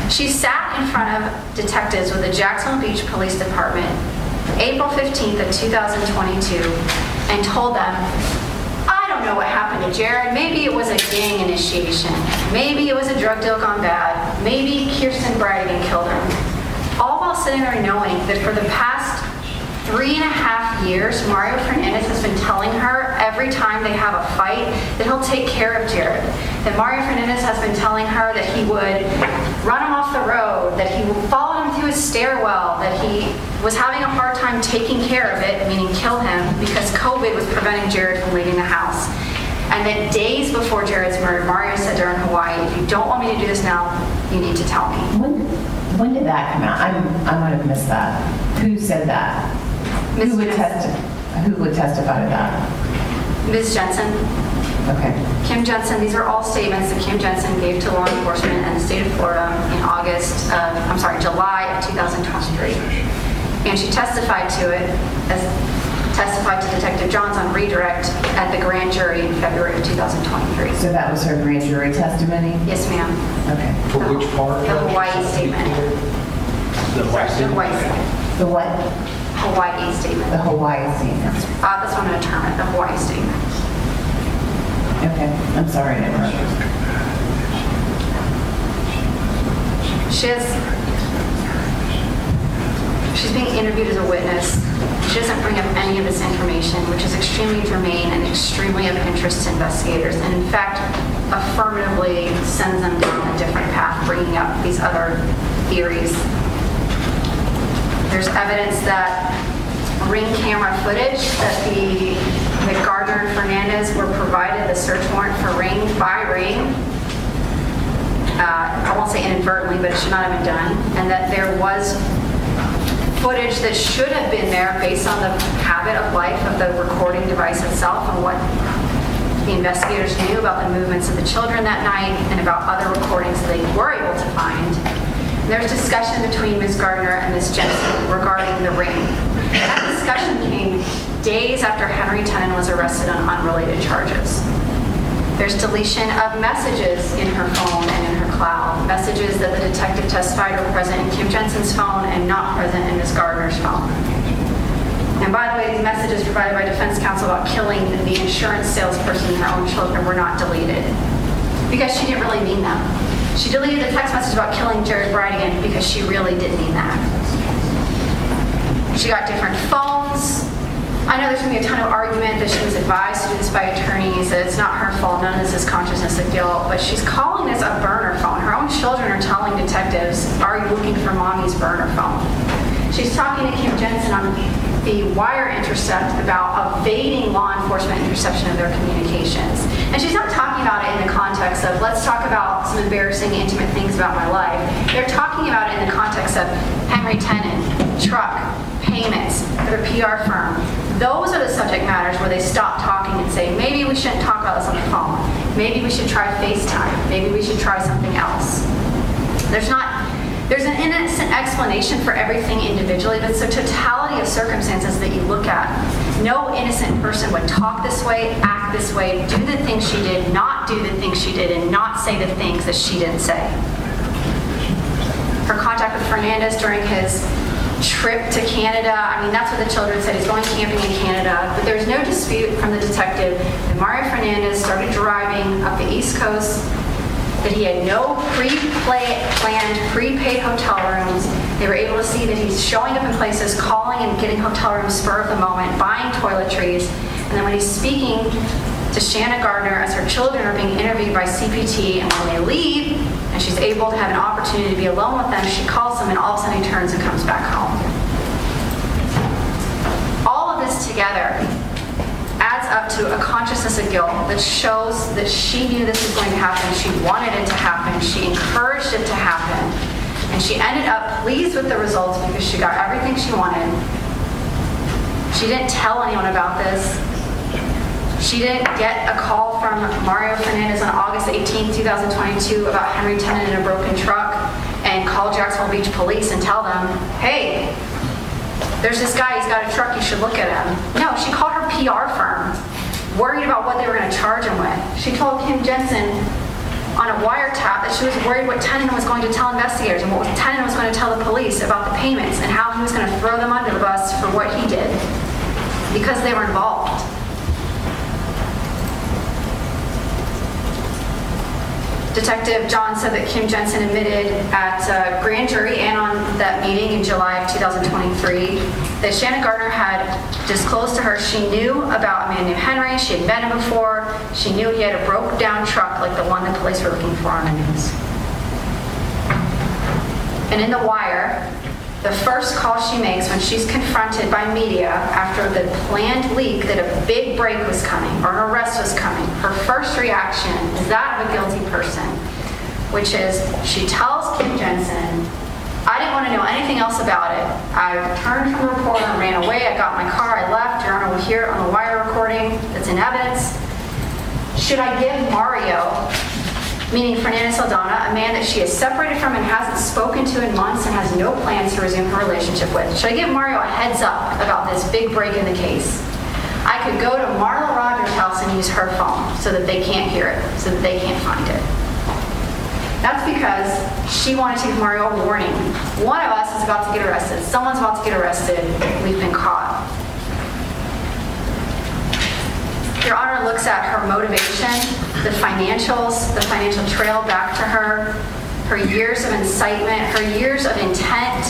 She sat in front of detectives with the Jacksonville Beach Police Department April 15th of 2022 and told them, I don't know what happened to Jared. Maybe it was a gang initiation. Maybe it was a drug deal gone bad. Maybe Kirsten Bridegan killed him. All while sitting there knowing that for the past 3.5 years, Mario Fernandez has been telling her every time they have a fight that he'll take care of Jared. That Mario Fernandez has been telling her that he would run him off the road, that he would follow him through his stairwell, that he was having a hard time taking care of it, meaning kill him, because COVID was preventing Jared from leaving the house. And that days before Jared's murder, Mario said to her in Hawaii, if you don't want me to do this now, you need to tell me. When did that come out? I might have missed that. Who said that? Who would testify to that? Ms. Jensen. Okay. Kim Jensen, these are all statements that Kim Jensen gave to law enforcement in the state of Florida in July of 2023. And she testified to it, testified to Detective Johns on redirect at the grand jury in February of 2023. So that was her grand jury testimony? Yes, ma'am. Okay. For which part? The Hawaii statement. The Hawaii statement? The Hawaii statement. The what? Hawaii statement. The Hawaii statement. That's what I'm going to term it, the Hawaii statement. Okay, I'm sorry to interrupt. She's being interviewed as a witness. She doesn't bring up any of this information, which is extremely germane and extremely of interest to investigators, and in fact, affirmatively sends them down a different path, bringing up these other theories. There's evidence that ring camera footage that the that Gardner and Fernandez were provided the search warrant for Ring by Ring. I won't say inadvertently, but it should not have been done. And that there was footage that should have been there based on the habit of life of the recording device itself and what the investigators knew about the movements of the children that night and about other recordings they were able to find. And there was discussion between Ms. Gardner and Ms. Jensen regarding the ring. That discussion came days after Henry Tenon was arrested on unrelated charges. There's deletion of messages in her phone and in her cloud, messages that the detective testified were present in Kim Jensen's phone and not present in Ms. Gardner's phone. And by the way, these messages provided by defense counsel about killing the insurance salesperson and her own children were not deleted because she didn't really mean them. She deleted the text message about killing Jared Bridegan because she really did mean that. She got different phones. I know there's going to be a ton of argument that she was advised to do this by attorneys, that it's not her fault, none of this is consciousness of guilt, but she's calling this a burner phone. Her own children are telling detectives, are you looking for mommy's burner phone? She's talking to Kim Jensen on the wire intercept about evading law enforcement interception of their communications. And she's not talking about it in the context of, let's talk about some embarrassing, intimate things about my life. They're talking about it in the context of Henry Tenon, truck, payments, their PR firm. Those are the subject matters where they stop talking and say, maybe we shouldn't talk about this on the phone. Maybe we should try FaceTime. Maybe we should try something else. There's an innocent explanation for everything individually, but it's the totality of circumstances that you look at. No innocent person would talk this way, act this way, do the things she did, not do the things she did, and not say the things that she didn't say. Her contact with Fernandez during his trip to Canada, I mean, that's what the children said, he's going camping in Canada, but there's no dispute from the detective that Mario Fernandez started driving up the East Coast, that he had no pre-planned, prepaid hotel rooms. They were able to see that he's showing up in places, calling and getting hotel rooms spur of the moment, buying toiletries, and then when he's speaking to Shanna Gardner as her children are being interviewed by CPT, and when they leave, and she's able to have an opportunity to be alone with them, she calls them and all of a sudden he turns and comes back home. All of this together adds up to a consciousness of guilt that shows that she knew this was going to happen, she wanted it to happen, she encouraged it to happen, and she ended up pleased with the results because she got everything she wanted. She didn't tell anyone about this. She didn't get a call from Mario Fernandez on August 18, 2022 about Henry Tenon in a broken truck and call Jacksonville Beach police and tell them, hey, there's this guy, he's got a truck, you should look at him. No, she called her PR firm, worried about what they were going to charge him with. She told Kim Jensen on a wiretap that she was worried what Tenon was going to tell investigators and what Tenon was going to tell the police about the payments and how he was going to throw them under the bus for what he did because they were involved. Detective John said that Kim Jensen admitted at grand jury and on that meeting in July of 2023 that Shanna Gardner had disclosed to her she knew about a man named Henry, she had met him before, she knew he had a broke down truck like the one the police were looking for on the news. And in The Wire, the first call she makes when she's confronted by media after the planned leak that a big break was coming or an arrest was coming, her first reaction is that of a guilty person, which is she tells Kim Jensen, I didn't want to know anything else about it. I turned from the reporter and ran away. I got in my car, I left. Your Honor will hear it on the Wire recording that's in evidence. Should I give Mario, meaning Fernandez Saldana, a man that she has separated from and hasn't spoken to in months and has no plans to resume her relationship with, should I give Mario a heads up about this big break in the case? I could go to Marla Rogers' house and use her phone so that they can't hear it, so that they can't find it. That's because she wanted to give Mario a warning. One of us is about to get arrested. Someone's about to get arrested. We've been caught. Your Honor looks at her motivation, the financials, the financial trail back to her years of incitement, her years of intent,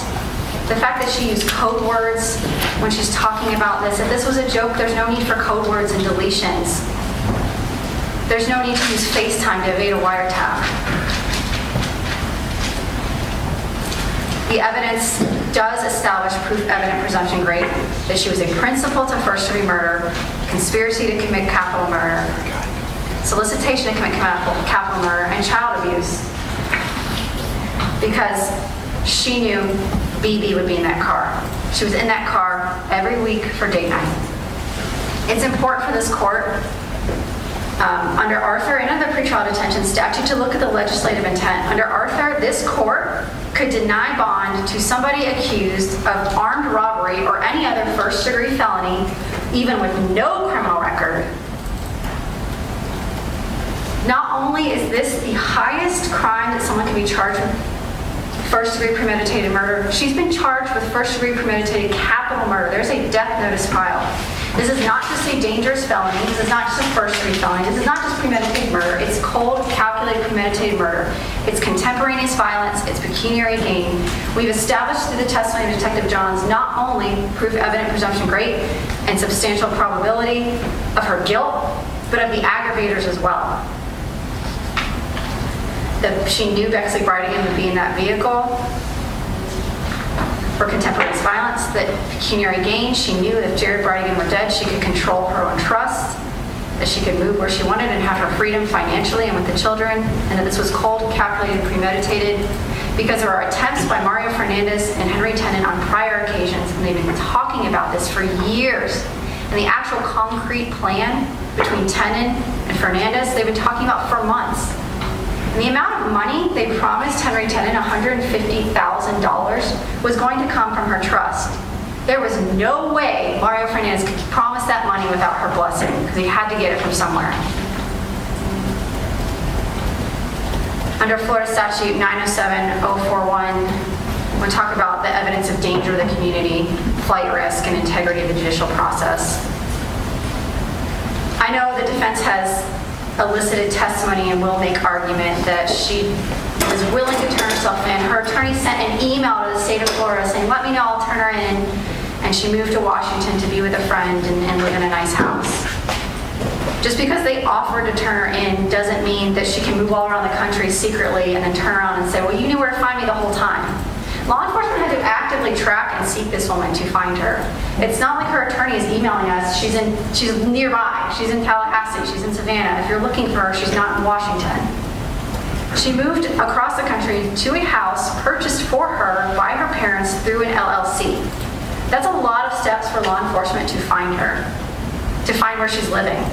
the fact that she used code words when she's talking about this. If this was a joke, there's no need for code words and deletions. There's no need to use FaceTime to evade a wiretap. The evidence does establish proof evident presumption great that she was a principal to first-degree murder conspiracy to commit capital murder, solicitation to commit capital murder, and child abuse. Because she knew BB would be in that car. She was in that car every week for date night. It's important for this court, under Arthur and other pretrial detention statute, to look at the legislative intent. Under Arthur, this court could deny bond to somebody accused of armed robbery or any other first-degree felony, even with no criminal record. Not only is this the highest crime that someone can be charged with, first-degree premeditated murder, she's been charged with first-degree premeditated capital murder. There's a death notice filed. This is not just a dangerous felony. This is not just a first-degree felony. This is not just premeditated murder. It's cold, calculated, premeditated murder. It's contemporaneous violence. It's pecuniary gain. We've established through the testimony of Detective Johns not only proof evident presumption great and substantial probability of her guilt, but of the aggravators as well. That she knew Bexley Bridegan would be in that vehicle for contemporaneous violence, that pecuniary gain, she knew that if Jared Bridegan were dead, she could control her own trust, that she could move where she wanted and have her freedom financially and with the children, and that this was cold, calculated, premeditated, because there are attempts by Mario Fernandez and Henry Tenon on prior occasions, and they've been talking about this for years. And the actual concrete plan between Tenon and Fernandez, they've been talking about for months. And the amount of money they promised Henry Tenon, $150,000, was going to come from her trust. There was no way Mario Fernandez could promise that money without her blessing, because he had to get it from somewhere. Under Florida Statute 907-041, we talk about the evidence of danger to the community, flight risk, and integrity of the judicial process. I know the defense has elicited testimony and will make argument that she was willing to turn herself in. Her attorney sent an email to the state of Florida saying, let me know, I'll turn her in. And she moved to Washington to be with a friend and live in a nice house. Just because they offered to turn her in doesn't mean that she can move all around the country secretly and then turn around and say, well, you knew where to find me the whole time. Law enforcement had to actively track and seek this woman to find her. It's not like her attorney is emailing us. She's nearby. She's in Tallahassee. She's in Savannah. If you're looking for her, she's not in Washington. She moved across the country to a house purchased for her by her parents through an LLC. That's a lot of steps for law enforcement to find her, to find where she's living.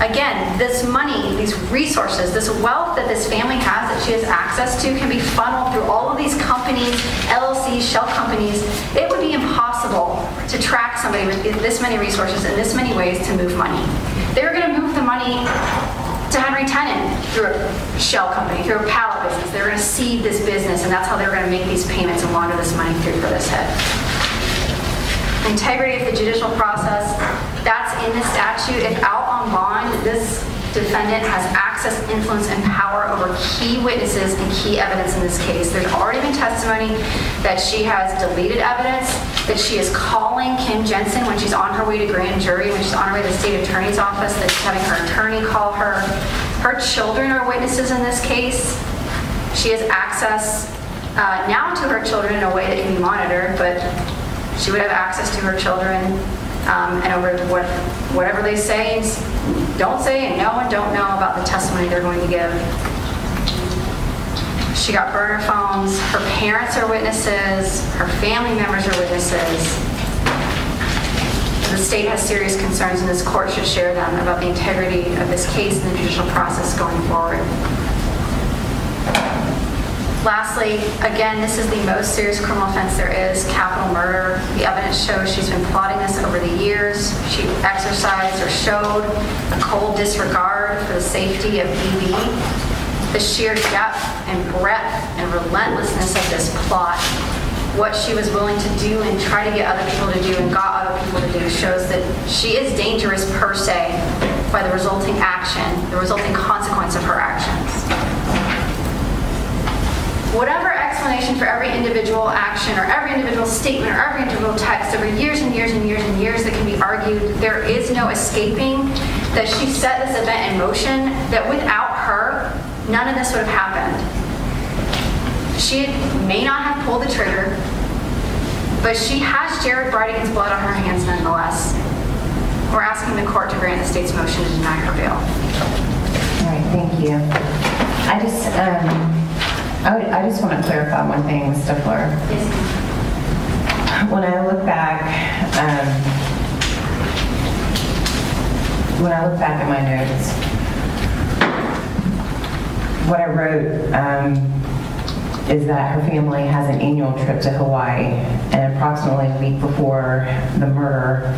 Again, this money, these resources, this wealth that this family has that she has access to can be funneled through all of these companies, LLCs, shell companies. It would be impossible to track somebody with this many resources in this many ways to move money. They were going to move the money to Henry Tenon through a shell company, through a pallet business. They were going to seed this business, and that's how they were going to make these payments and launder this money through for this head. Integrity of the judicial process, that's in the statute. If out on bond, this defendant has access, influence, and power over key witnesses and key evidence in this case. There's already been testimony that she has deleted evidence, that she is calling Kim Jensen when she's on her way to grand jury, when she's on her way to the state attorney's office, that she's having her attorney call her. Her children are witnesses in this case. She has access now to her children in a way that can be monitored, but she would have access to her children and over whatever they say, don't say, and know and don't know about the testimony they're going to give. She got burner phones. Her parents are witnesses. Her family members are witnesses. The state has serious concerns, and this court should share them about the integrity of this case and the judicial process going forward. Lastly, again, this is the most serious criminal offense there is, capital murder. The evidence shows she's been plotting this over the years. She exercised or showed a cold disregard for the safety of BB. The sheer depth and breadth and relentlessness of this plot, what she was willing to do and try to get other people to do and got other people to do, shows that she is dangerous per se by the resulting action, the resulting consequence of her actions. Whatever explanation for every individual action or every individual statement or every individual text over years and years and years and years that can be argued, there is no escaping that she set this event in motion, that without her, none of this would have happened. She may not have pulled the trigger, but she has Jared Bridegan's blood on her hands nonetheless. We're asking the court to grant the state's motion to deny her bail. All right, thank you. I just want to clarify one thing, Ms. Stifler. When I look back at my notes, what I wrote is that her family has an annual trip to Hawaii, and approximately a week before the murder,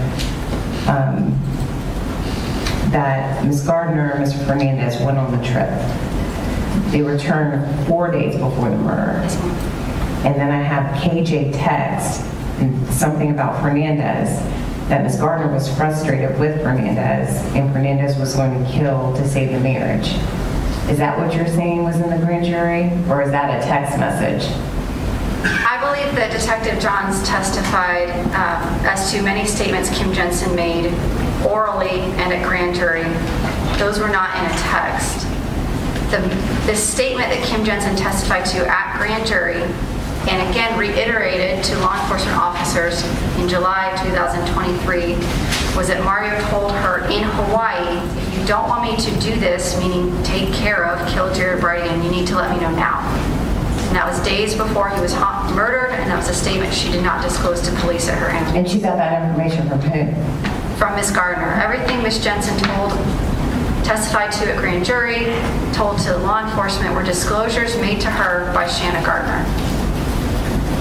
that Ms. Gardner and Mr. Fernandez went on the trip. They returned 4 days before the murder. And then I have KJ text and something about Fernandez, that Ms. Gardner was frustrated with Fernandez, and Fernandez was going to kill to save the marriage. Is that what you're saying was in the grand jury, or is that a text message? I believe that Detective Johns testified as to many statements Kim Jensen made orally and at grand jury. Those were not in a text. The statement that Kim Jensen testified to at grand jury, and again reiterated to law enforcement officers in July of 2023, was that Mario told her in Hawaii, if you don't want me to do this, meaning take care of, kill Jared Bridegan, you need to let me know now. And that was days before he was murdered, and that was a statement she did not disclose to police at her interview. And she got that information from who? From Ms. Gardner. Everything Ms. Jensen testified to at grand jury, told to law enforcement, were disclosures made to her by Shanna Gardner.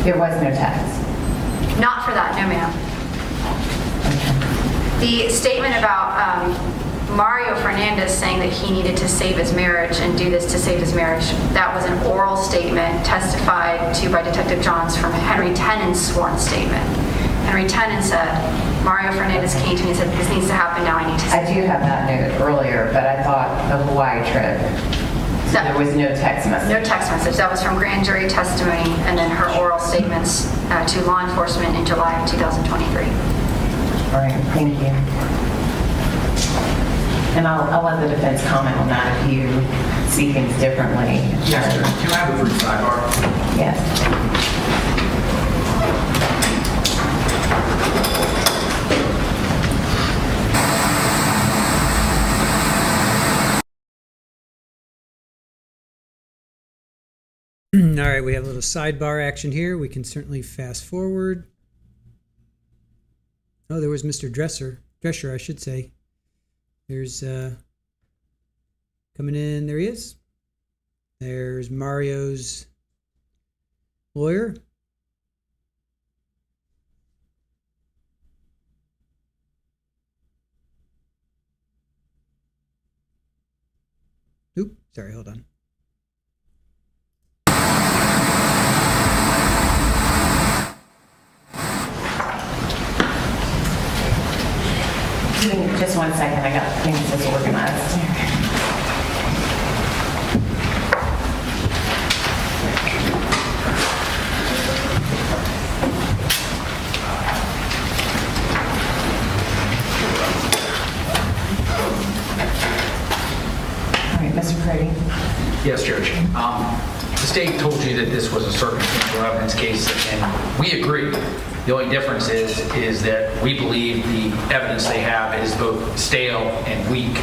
There was no text? Not for that, no ma'am. The statement about Mario Fernandez saying that he needed to save his marriage and do this to save his marriage, that was an oral statement testified to by Detective Johns from Henry Tenon's sworn statement. Henry Tenon said, Mario Fernandez came to me and said, this needs to happen now, I need to save. I do have that note earlier, but I thought the Hawaii trip, so there was no text message. No text message. That was from grand jury testimony and then her oral statements to law enforcement in July of 2023. All right, thank you. And I'll let the defense comment on that if you see things differently. Yes, sir. Can I have a brief sidebar? Yes. All right, we have a little sidebar action here. We can certainly fast forward. Oh, there was Mr. Drescher, I should say. There's coming in. There he is. There's Mario's lawyer. Oop, sorry, hold on. Just 1 second, I got things disorganized. All right, Mr. Crady. Yes, Judge. The state told you that this was a circumstantial evidence case, and we agree. The only difference is that we believe the evidence they have is both stale and weak.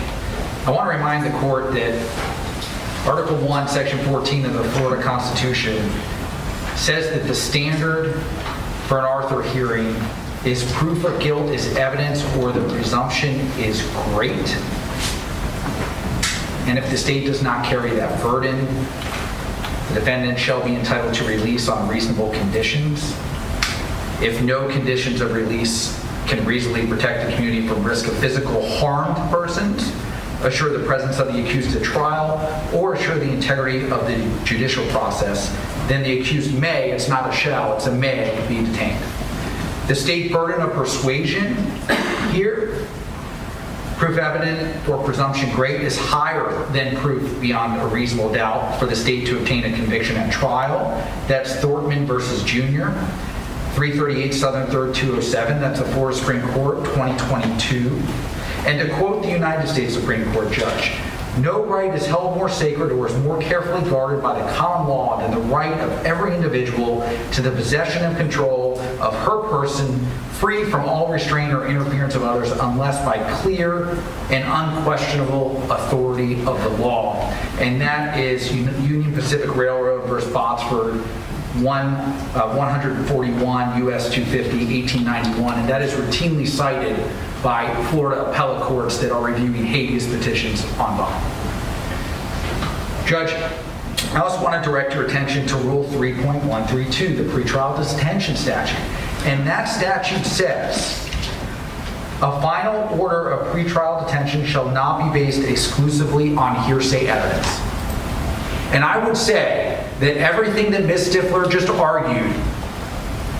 I want to remind the court that Article 1, Section 14 of the Florida Constitution says that the standard for an Arthur hearing is proof of guilt is evidence or the presumption is great. And if the state does not carry that burden, the defendant shall be entitled to release on reasonable conditions. If no conditions of release can reasonably protect the community from risk of physical harm to persons, assure the presence of the accused at trial, or assure the integrity of the judicial process, then the accused may, it's not a shall, it's a may, be detained. The state burden of persuasion here, proof evident or presumption great, is higher than proof beyond a reasonable doubt for the state to obtain a conviction at trial. That's Thorntman versus Junior. 338 Southern 3rd 207, that's the Florida Supreme Court, 2022. And to quote the United States Supreme Court judge, no right is held more sacred or is more carefully guarded by the common law than the right of every individual to the possession and control of her person free from all restraint or interference of others unless by clear and unquestionable authority of the law. And that is Union Pacific Railroad versus Botsford 141 U.S. 250, 1891, and that is routinely cited by Florida appellate courts that are reviewing habeas petitions en banc. Judge, I also want to direct your attention to Rule 3.132, the pretrial detention statute. And that statute says, a final order of pretrial detention shall not be based exclusively on hearsay evidence. And I would say that everything that Ms. Stifler just argued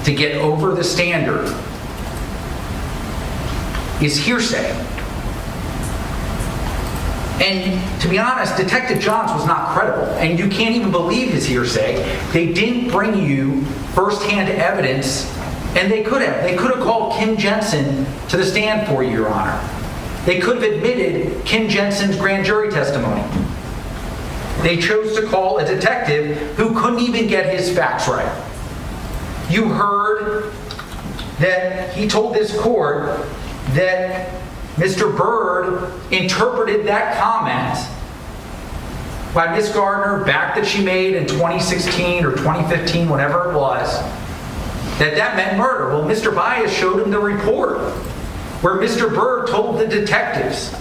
to get over the standard is hearsay. And to be honest, Detective Johns was not credible, and you can't even believe his hearsay. They didn't bring you firsthand evidence, and they could have. They could have called Kim Jensen to the stand for you, Your Honor. They could have admitted Kim Jensen's grand jury testimony. They chose to call a detective who couldn't even get his facts right. You heard that he told this court that Mr. Byrd interpreted that comment by Ms. Gardner back that she made in 2016 or 2015, whatever it was, that meant murder. Well, Mr. Bias showed him the report where Mr. Byrd told the detectives.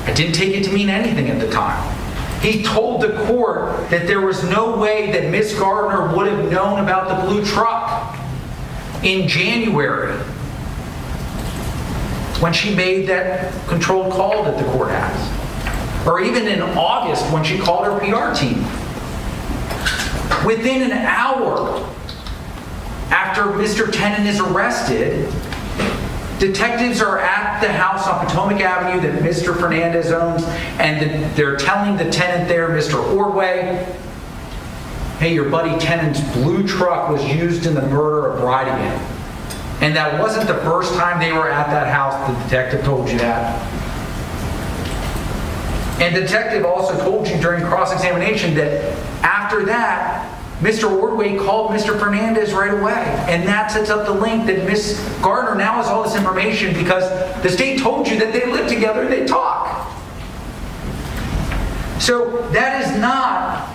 I didn't take it to mean anything at the time. He told the court that there was no way that Ms. Gardner would have known about the blue truck in January when she made that controlled call that the court asked. Or even in August when she called her PR team. Within an hour after Mr. Tenon is arrested, detectives are at the house on Potomac Avenue that Mr. Fernandez owns, and they're telling the tenant there, Mr. Ordway, hey, your buddy Tenon's blue truck was used in the murder of Bridegan. And that wasn't the first time they were at that house. The detective told you that. And the detective also told you during cross-examination that after that, Mr. Ordway called Mr. Fernandez right away. And that sets up the link that Ms. Gardner now has all this information because the state told you that they live together and they talk. So that is not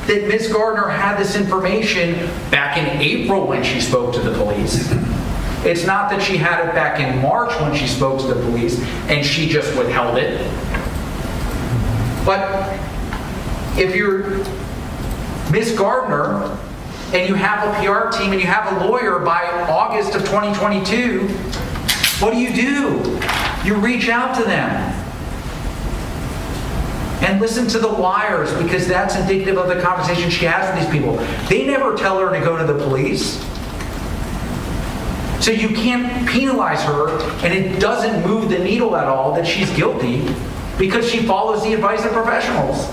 that Ms. Gardner had this information back in April when she spoke to the police. It's not that she had it back in March when she spoke to the police and she just withheld it. But if you're Ms. Gardner and you have a PR team and you have a lawyer by August of 2022, what do? You reach out to them and listen to the wires because that's indicative of the conversation she has with these people. They never tell her to go to the police. So you can't penalize her, and it doesn't move the needle at all that she's guilty because she follows the advice of professionals.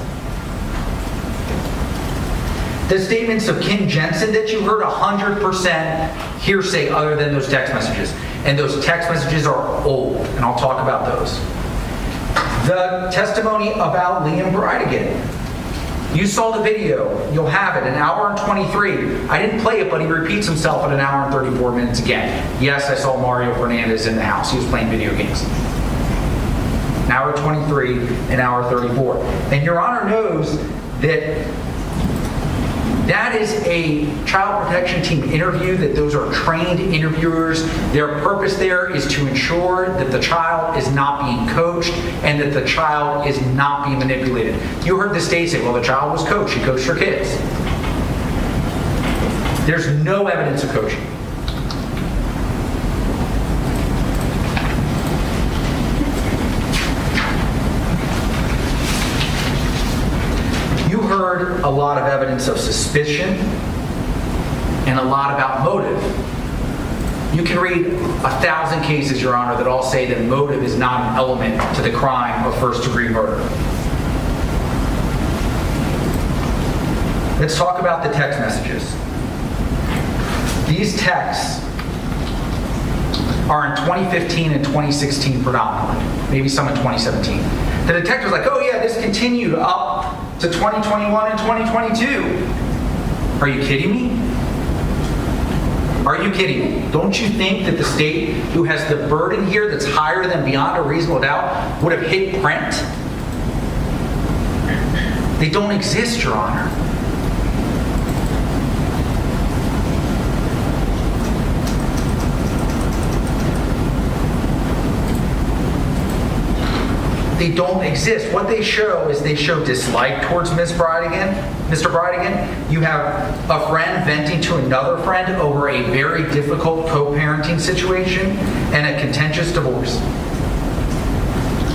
The statements of Kim Jensen that you heard, 100% hearsay other than those text messages. And those text messages are old, and I'll talk about those. The testimony about Liam Bridegan. You saw the video. You'll have it, an hour and 23. I didn't play it, but he repeats himself at an hour and 34 minutes again. Yes, I saw Mario Fernandez in the house. He was playing video games. An hour 23, an hour 34. And Your Honor knows that that is a child protection team interview, that those are trained interviewers. Their purpose there is to ensure that the child is not being coached and that the child is not being manipulated. You heard the state say, well, the child was coached. She coached her kids. There's no evidence of coaching. Heard a lot of evidence of suspicion and a lot about motive. You can read 1,000 cases, Your Honor, that all say that motive is not an element to the crime of first-degree murder. Let's talk about the text messages. These texts are in 2015 and 2016 predominantly, maybe some in 2017. The detective's like, oh yeah, this continued up to 2021 and 2022. Are you kidding me? Are you kidding me? Don't you think that the state, who has the burden here that's higher than beyond a reasonable doubt, would have hit print? They don't exist, Your Honor. They don't exist. What they show is they show dislike towards Mr. Bridegan. You have a friend venting to another friend over a very difficult co-parenting situation and a contentious divorce.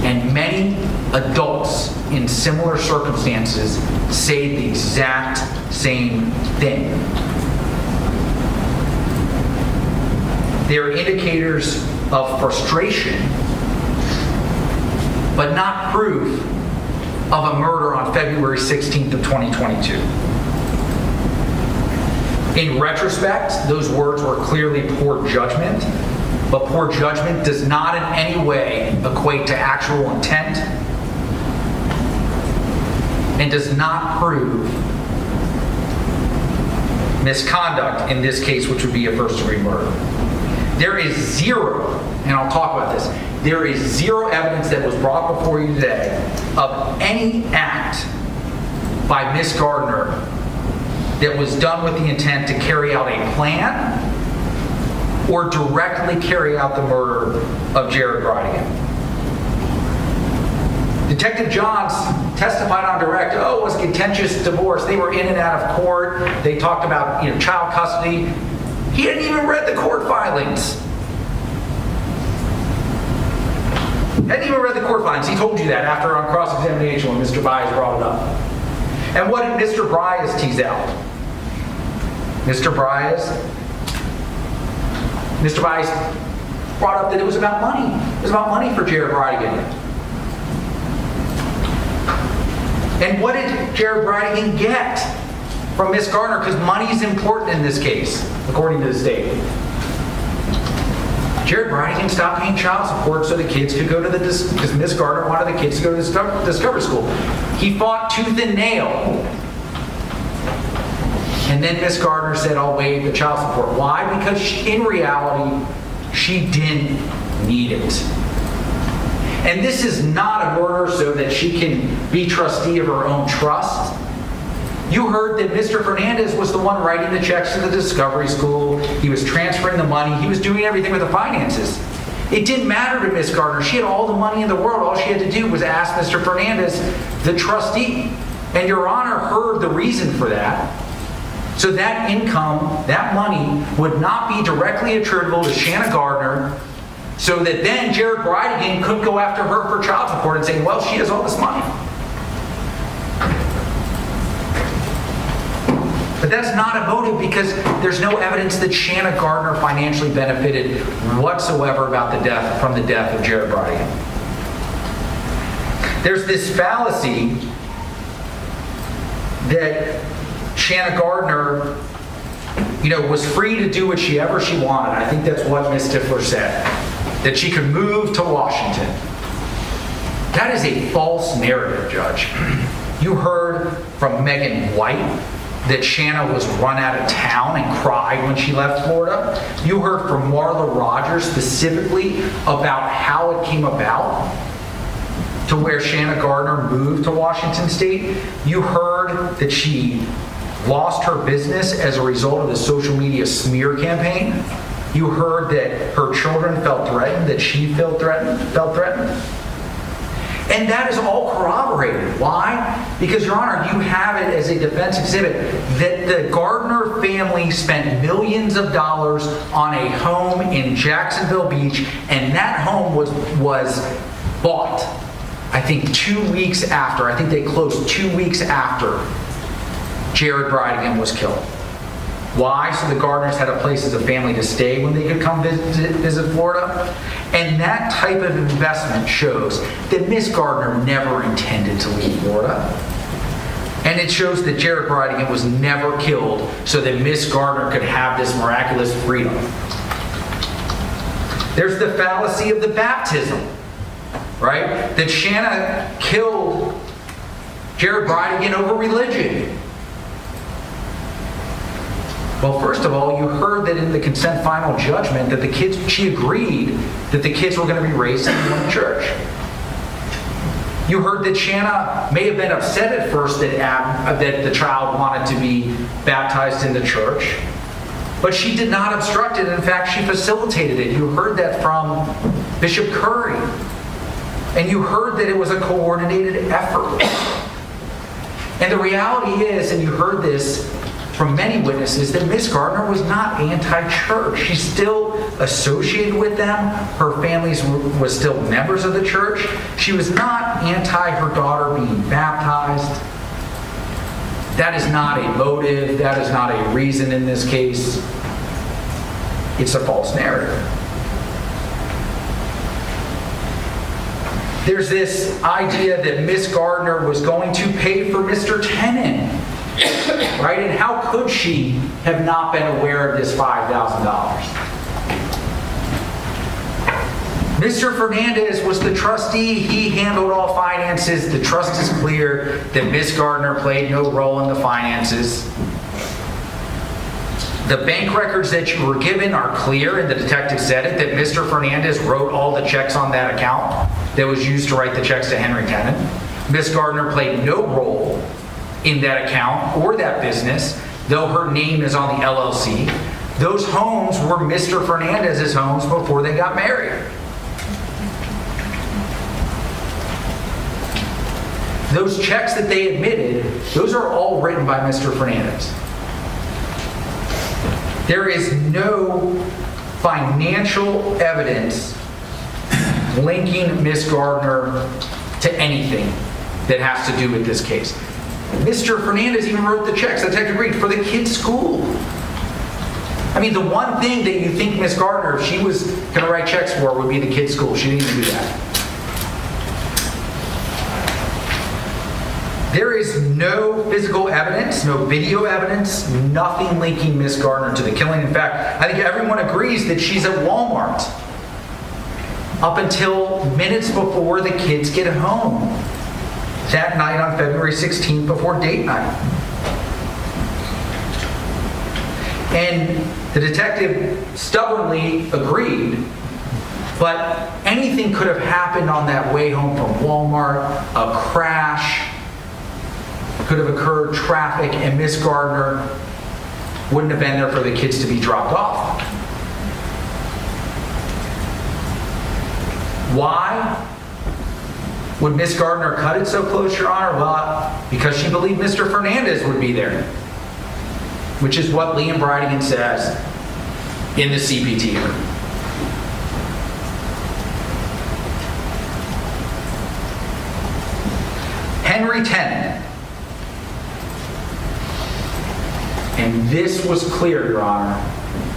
And many adults in similar circumstances say the exact same thing. They're indicators of frustration, but not proof of a murder on February 16th of 2022. In retrospect, those words were clearly poor judgment, but poor judgment does not in any way equate to actual intent and does not prove misconduct in this case, which would be a first-degree murder. There is zero, and I'll talk about this, there is zero evidence that was brought before you today of any act by Miss Gardner that was done with the intent to carry out a plan or directly carry out the murder of Jared Bridegan. Detective Johns testified on direct, it was contentious divorce. They were in and out of court. They talked about child custody. He hadn't even read the court filings. He told you that after on cross-examination when Mr. Byers brought it up. And what did Mr. Byers tease out? Mr. Byers brought up that it was about money. It was about money for Jared Bridegan. And what did Jared Bridegan get from Miss Gardner? Because money is important in this case, according to the state. Jared Bridegan stopped paying child support so the kids could go to because Miss Gardner wanted the kids to go to the Discovery School. He fought tooth and nail. And then Miss Gardner said, I'll waive the child support. Why? Because in reality, she didn't need it. And this is not a murder so that she can be trustee of her own trust. You heard that Mr. Fernandez was the one writing the checks to the Discovery School. He was transferring the money. He was doing everything with the finances. It didn't matter to Miss Gardner. She had all the money in the world. All she had to do was ask Mr. Fernandez, the trustee. And Your Honor heard the reason for that. So that income, that money, would not be directly attributable to Shanna Gardner, so that then Jared Bridegan couldn't go after her for child support and say, well, she has all this money. But that's not a motive because there's no evidence that Shanna Gardner financially benefited whatsoever from the death of Jared Bridegan. There's this fallacy that Shanna Gardner, was free to do whatever she wanted. I think that's what Ms. Stifler said, that she could move to Washington. That is a false narrative, Judge. You heard from Megan White that Shanna was run out of town and cried when she left Florida. You heard from Marla Rogers specifically about how it came about to where Shanna Gardner moved to Washington State. You heard that she lost her business as a result of the social media smear campaign. You heard that her children felt threatened, that she felt threatened. And that is all corroborated. Why? Because, Your Honor, you have it as a defense exhibit that the Gardner family spent millions of dollars on a home in Jacksonville Beach, and that home was bought, I think, 2 weeks after. I think they closed 2 weeks after Jared Bridegan was killed. Why? So the Gardners had a place as a family to stay when they could come visit Florida. And that type of investment shows that Miss Gardner never intended to leave Florida. And it shows that Jared Bridegan was never killed so that Miss Gardner could have this miraculous freedom. There's the fallacy of the baptism, right? That Shanna killed Jared Bridegan over religion. Well, first of all, you heard that in the consent final judgment that she agreed that the kids were going to be raised in one church. You heard that Shanna may have been upset at first that the child wanted to be baptized in the church, but she did not obstruct it. In fact, she facilitated it. You heard that from Bishop Curry. And you heard that it was a coordinated effort. And the reality is, and you heard this from many witnesses, that Miss Gardner was not anti-church. She's still associated with them. Her family was still members of the church. She was not anti her daughter being baptized. That is not a motive. That is not a reason in this case. It's a false narrative. There's this idea that Miss Gardner was going to pay for Mr. Tenon, right? And how could she have not been aware of this $5,000? Mr. Fernandez was the trustee. He handled all finances. The trust is clear that Miss Gardner played no role in the finances. The bank records that you were given are clear, and the detective said it, that Mr. Fernandez wrote all the checks on that account that was used to write the checks to Henry Tenon. Miss Gardner played no role in that account or that business, though her name is on the LLC. Those homes were Mr. Fernandez's homes before they got married. Those checks that they admitted, those are all written by Mr. Fernandez. There is no financial evidence linking Miss Gardner to anything that has to do with this case. Mr. Fernandez even wrote the checks, the detective agreed, for the kids' school. I mean, the one thing that you think Miss Gardner, if she was going to write checks for, would be the kids' school. She didn't even do that. There is no physical evidence, no video evidence, nothing linking Miss Gardner to the killing. In fact, I think everyone agrees that she's at Walmart up until minutes before the kids get home that night on February 16th before date night. And the detective stubbornly agreed, but anything could have happened on that way home from Walmart, a crash could have occurred, traffic, and Miss Gardner wouldn't have been there for the kids to be dropped off. Why would Miss Gardner cut it so close, Your Honor? Well, because she believed Mr. Fernandez would be there, which is what Liam Bridegan says in the CPT hearing. Henry Tenon. And this was clear, Your Honor,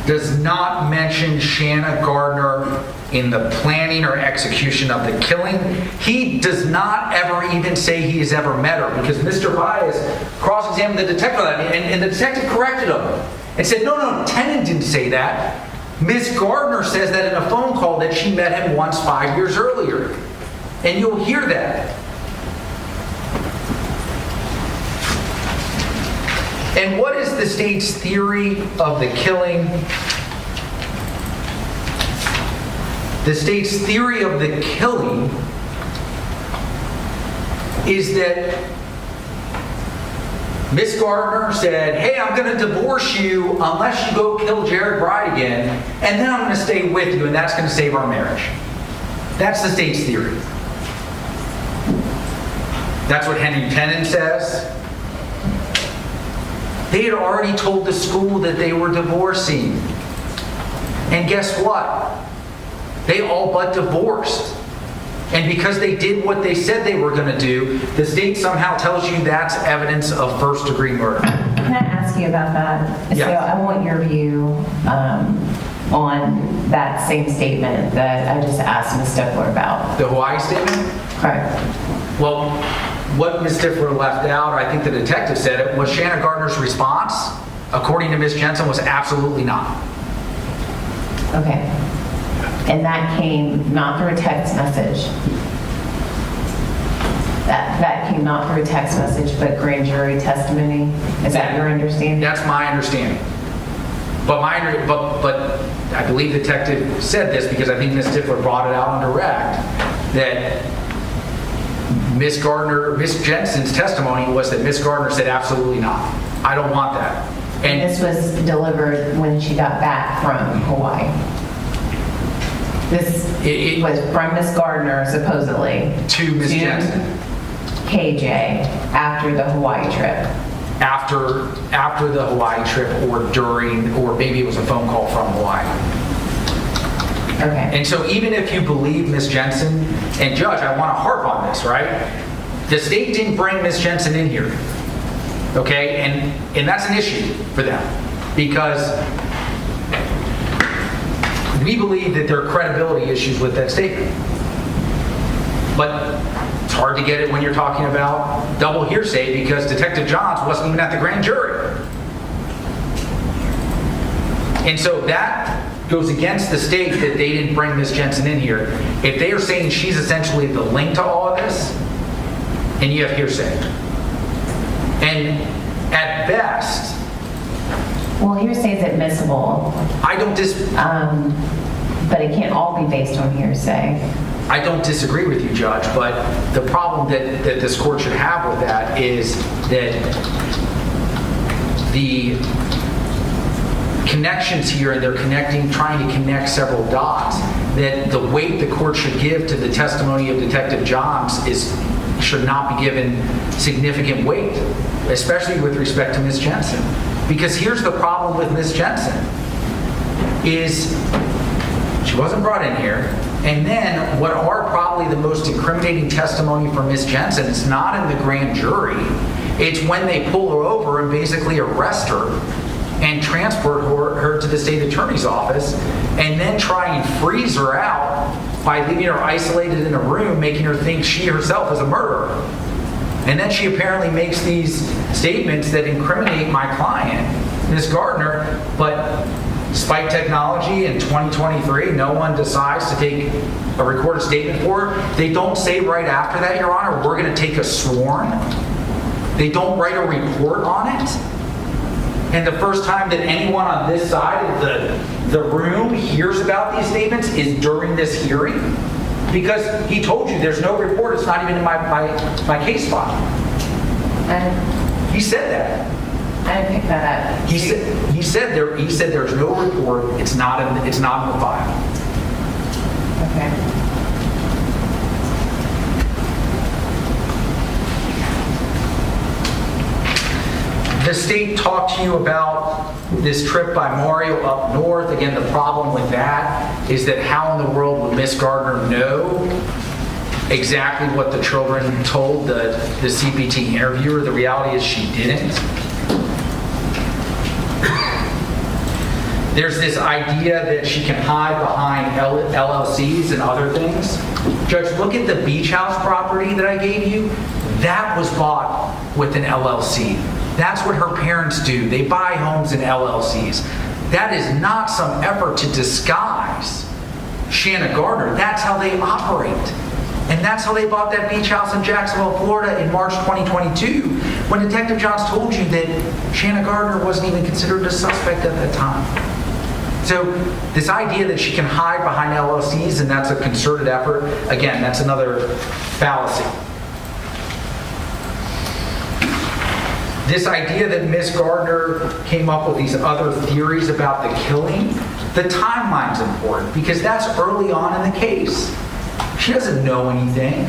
does not mention Shanna Gardner in the planning or execution of the killing. He does not ever even say he has ever met her, because Mr. Baez cross-examined the detective on that, and the detective corrected him and said, no, Tenon didn't say that. Miss Gardner says that in a phone call that she met him once 5 years earlier. And you'll hear that. And what is the state's theory of the killing? The state's theory of the killing is that Miss Gardner said, hey, I'm going to divorce you unless you go kill Jared Bridegan, and then I'm going to stay with you, and that's going to save our marriage. That's the state's theory. That's what Henry Tenon says. They had already told the school that they were divorcing. And guess what? They all but divorced. And because they did what they said they were going to do, the state somehow tells you that's evidence of first-degree murder. Can I ask you about that? Yes. So I want your view on that same statement that I just asked Ms. Stifler about. The Hawaii statement? Correct. Well, what Ms. Stifler left out, I think the detective said it, was Shanna Gardner's response, according to Ms. Jensen, was absolutely not. Okay. And that came not through a text message. That came not through a text message, but grand jury testimony. Is that your understanding? That's my understanding. But I believe the detective said this because I think Ms. Tiffler brought it out on direct, that Ms. Jensen's testimony was that Ms. Gardner said absolutely not. I don't want that. And this was delivered when she got back from Hawaii. This was from Ms. Gardner, supposedly, to Ms. Jensen. KJ after the Hawaii trip. After the Hawaii trip, or during, or maybe it was a phone call from Hawaii. Okay. And so even if you believe Ms. Jensen, and Judge, I want to harp on this, right? The state didn't bring Ms. Jensen in here. Okay, and that's an issue for them because we believe that there are credibility issues with that statement. But it's hard to get it when you're talking about double hearsay because Detective Johns wasn't even at the grand jury. And so that goes against the state that they didn't bring Ms. Jensen in here. If they are saying she's essentially the link to all of this, and you have hearsay. And at best, well, hearsay is admissible. I don't but it can't all be based on hearsay. I don't disagree with you, Judge, but the problem that this court should have with that is that the connections here, and they're trying to connect several dots, that the weight the court should give to the testimony of Detective Johns should not be given significant weight, especially with respect to Ms. Jensen. Because here's the problem with Ms. Jensen, is she wasn't brought in here, and then what are probably the most incriminating testimony for Ms. Jensen is not in the grand jury, it's when they pull her over and basically arrest her and transport her to the state attorney's office, and then try and freeze her out by leaving her isolated in a room, making her think she herself is a murderer. And then she apparently makes these statements that incriminate my client, Ms. Gardner, but despite technology in 2023, no one decides to take a recorded statement for her. They don't say right after that, Your Honor, we're going to take a sworn. They don't write a report on it. And the first time that anyone on this side of the room hears about these statements is during this hearing. Because he told you there's no report, it's not even in my case file. He said that. I didn't pick that up. He said there's no report, it's not in the file. Okay. The state talked to you about this trip by Mario up north. Again, the problem with that is that how in the world would Miss Gardner know exactly what the children told the CPT interviewer? The reality is she didn't. There's this idea that she can hide behind LLCs and other things. Judge, look at the beach house property that I gave you. That was bought with an LLC. That's what her parents do. They buy homes in LLCs. That is not some effort to disguise Shanna Gardner. That's how they operate. And that's how they bought that beach house in Jacksonville, Florida in March 2022, when Detective Johns told you that Shanna Gardner wasn't even considered a suspect at that time. So this idea that she can hide behind LLCs and that's a concerted effort, again, that's another fallacy. This idea that Miss Gardner came up with these other theories about the killing, the timeline's important because that's early on in the case. She doesn't know anything.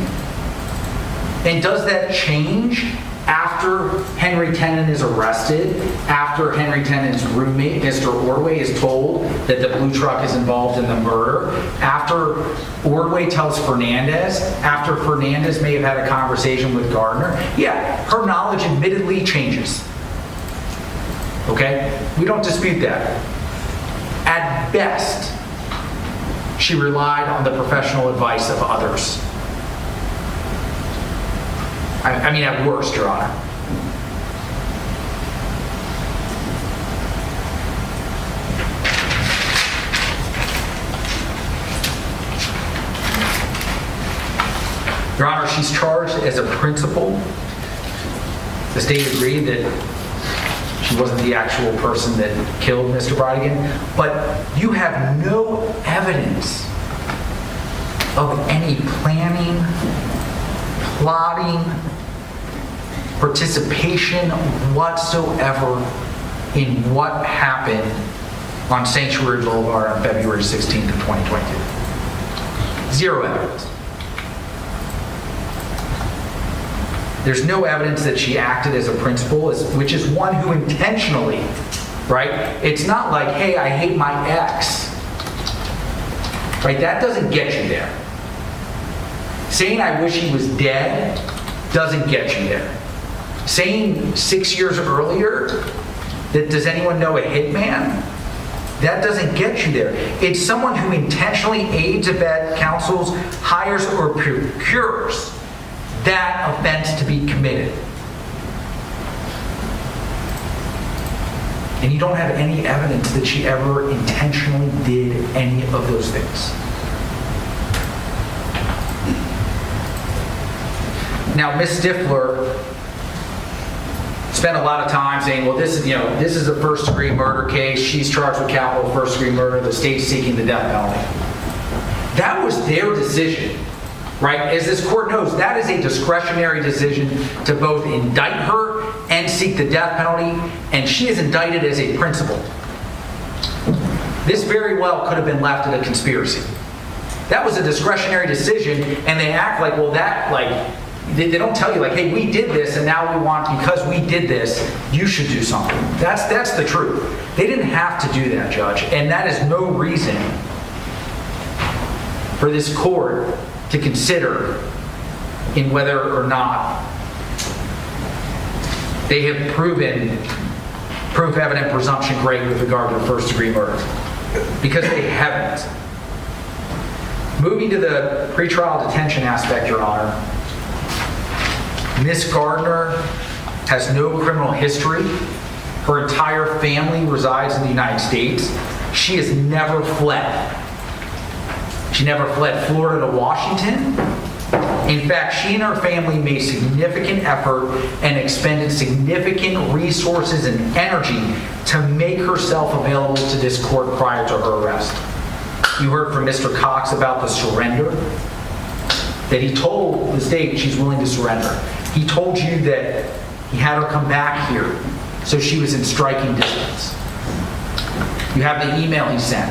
And does that change after Henry Tenon is arrested, after Henry Tenon's roommate, Mr. Ordway, is told that the blue truck is involved in the murder, after Ordway tells Fernandez, after Fernandez may have had a conversation with Gardner? Yeah, her knowledge admittedly changes. Okay? We don't dispute that. At best, she relied on the professional advice of others. I mean, at worst, Your Honor. Your Honor, she's charged as a principal. The state agreed that She wasn't the actual person that killed Mr. Bridegan. But you have no evidence of any planning, plotting, participation whatsoever in what happened on Sanctuary Boulevard on February 16th of 2022. Zero evidence. There's no evidence that she acted as a principal, which is one who intentionally, right? It's not like, hey, I hate my ex, right? That doesn't get you there. Saying I wish he was dead doesn't get you there. Saying 6 years earlier that does anyone know a hitman? That doesn't get you there. It's someone who intentionally aids, abets, counsels, hires, or procures that offense to be committed. And you don't have any evidence that she ever intentionally did any of those things. Now, Ms. Stifler spent a lot of time saying, well, this is a first-degree murder case. She's charged with capital first-degree murder. The state's seeking the death penalty. That was their decision, right? As this court knows, that is a discretionary decision to both indict her and seek the death penalty, and she is indicted as a principal. This very well could have been left at a conspiracy. That was a discretionary decision, and they act like, well, that, like, they don't tell you, like, hey, we did this, and now we want, because we did this, you should do something. That's the truth. They didn't have to do that, Judge, and that is no reason for this court to consider in whether or not they have proven proof evident presumption great with regard to first degree murder, because they haven't. Moving to the pretrial detention aspect, Your Honor, Ms. Gardner has no criminal history. Her entire family resides in the United States. She has never fled. She never fled Florida to Washington. In fact, she and her family made significant effort and expended significant resources and energy to make herself available to this court prior to her arrest. You heard from Mr. Cox about the surrender, that he told the state she's willing to surrender. He told you that he had her come back here, so she was in striking distance. You have the email he sent.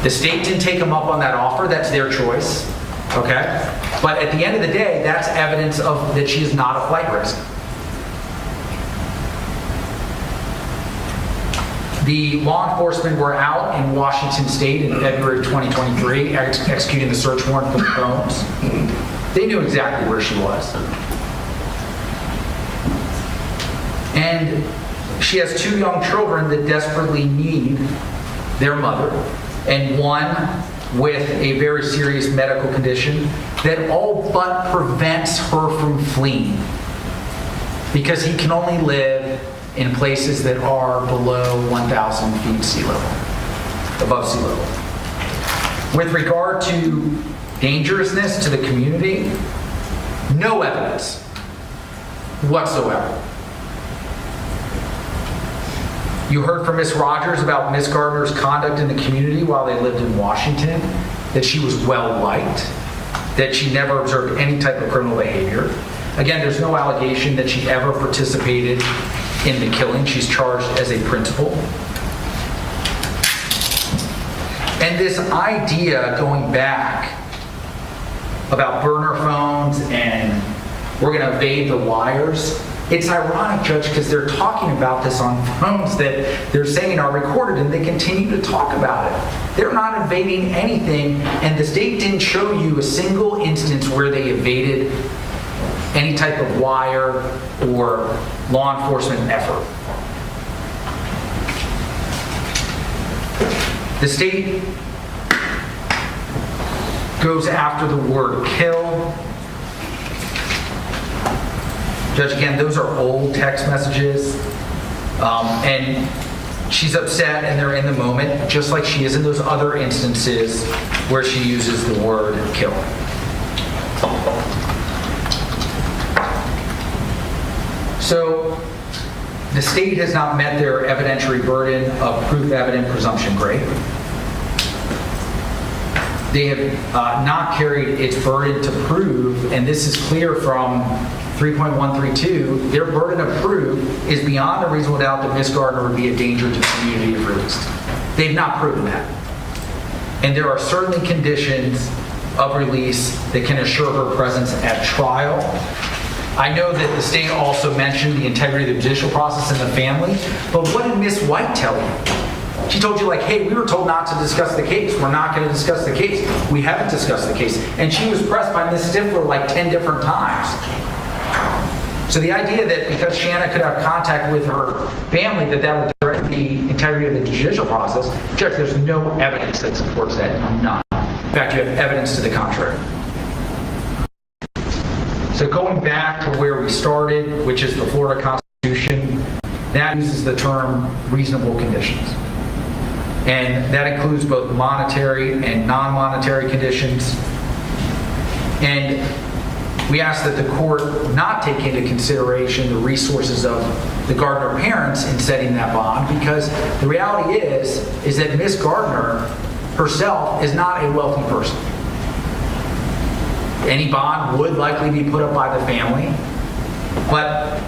The state didn't take him up on that offer. That's their choice, okay? But at the end of the day, that's evidence of that she is not a flight risk. The law enforcement were out in Washington State in February of 2023 executing the search warrant for the homes. They knew exactly where she was. And she has 2 young children that desperately need their mother, and one with a very serious medical condition that all but prevents her from fleeing, because he can only live in places that are below 1,000 feet sea level, above sea level. With regard to dangerousness to the community, no evidence whatsoever. You heard from Ms. Rogers about Ms. Gardner's conduct in the community while they lived in Washington, that she was well liked, that she never observed any type of criminal behavior. Again, there's no allegation that she ever participated in the killing. She's charged as a principal. And this idea going back about burner phones and we're going to evade the wires, it's ironic, Judge, because they're talking about this on phones that they're saying are recorded, and they continue to talk about it. They're not evading anything, and the state didn't show you a single instance where they evaded any type of wire or law enforcement effort. The state goes after the word kill. Judge, again, those are old text messages, and she's upset and they're in the moment, just like she is in those other instances where she uses the word kill. So the state has not met their evidentiary burden of proof evident presumption great. They have not carried its burden to prove, and this is clear from 3.132, their burden of proof is beyond a reasonable doubt that Ms. Gardner would be a danger to the community if released. They've not proven that. And there are certainly conditions of release that can assure her presence at trial. I know that the state also mentioned the integrity of the judicial process and the family, but what did Ms. White tell you? She told you like, hey, we were told not to discuss the case. We're not going to discuss the case. We haven't discussed the case. And she was pressed by Ms. Stifler like 10 different times. So the idea that because Shanna could have contact with her family, that would threaten the integrity of the judicial process, Judge, there's no evidence that supports that. None. In fact, you have evidence to the contrary. So going back to where we started, which is the Florida Constitution, that uses the term reasonable conditions. And that includes both monetary and non-monetary conditions. And we ask that the court not take into consideration the resources of the Gardner parents in setting that bond, because the reality is that Ms. Gardner herself is not a wealthy person. Any bond would likely be put up by the family, but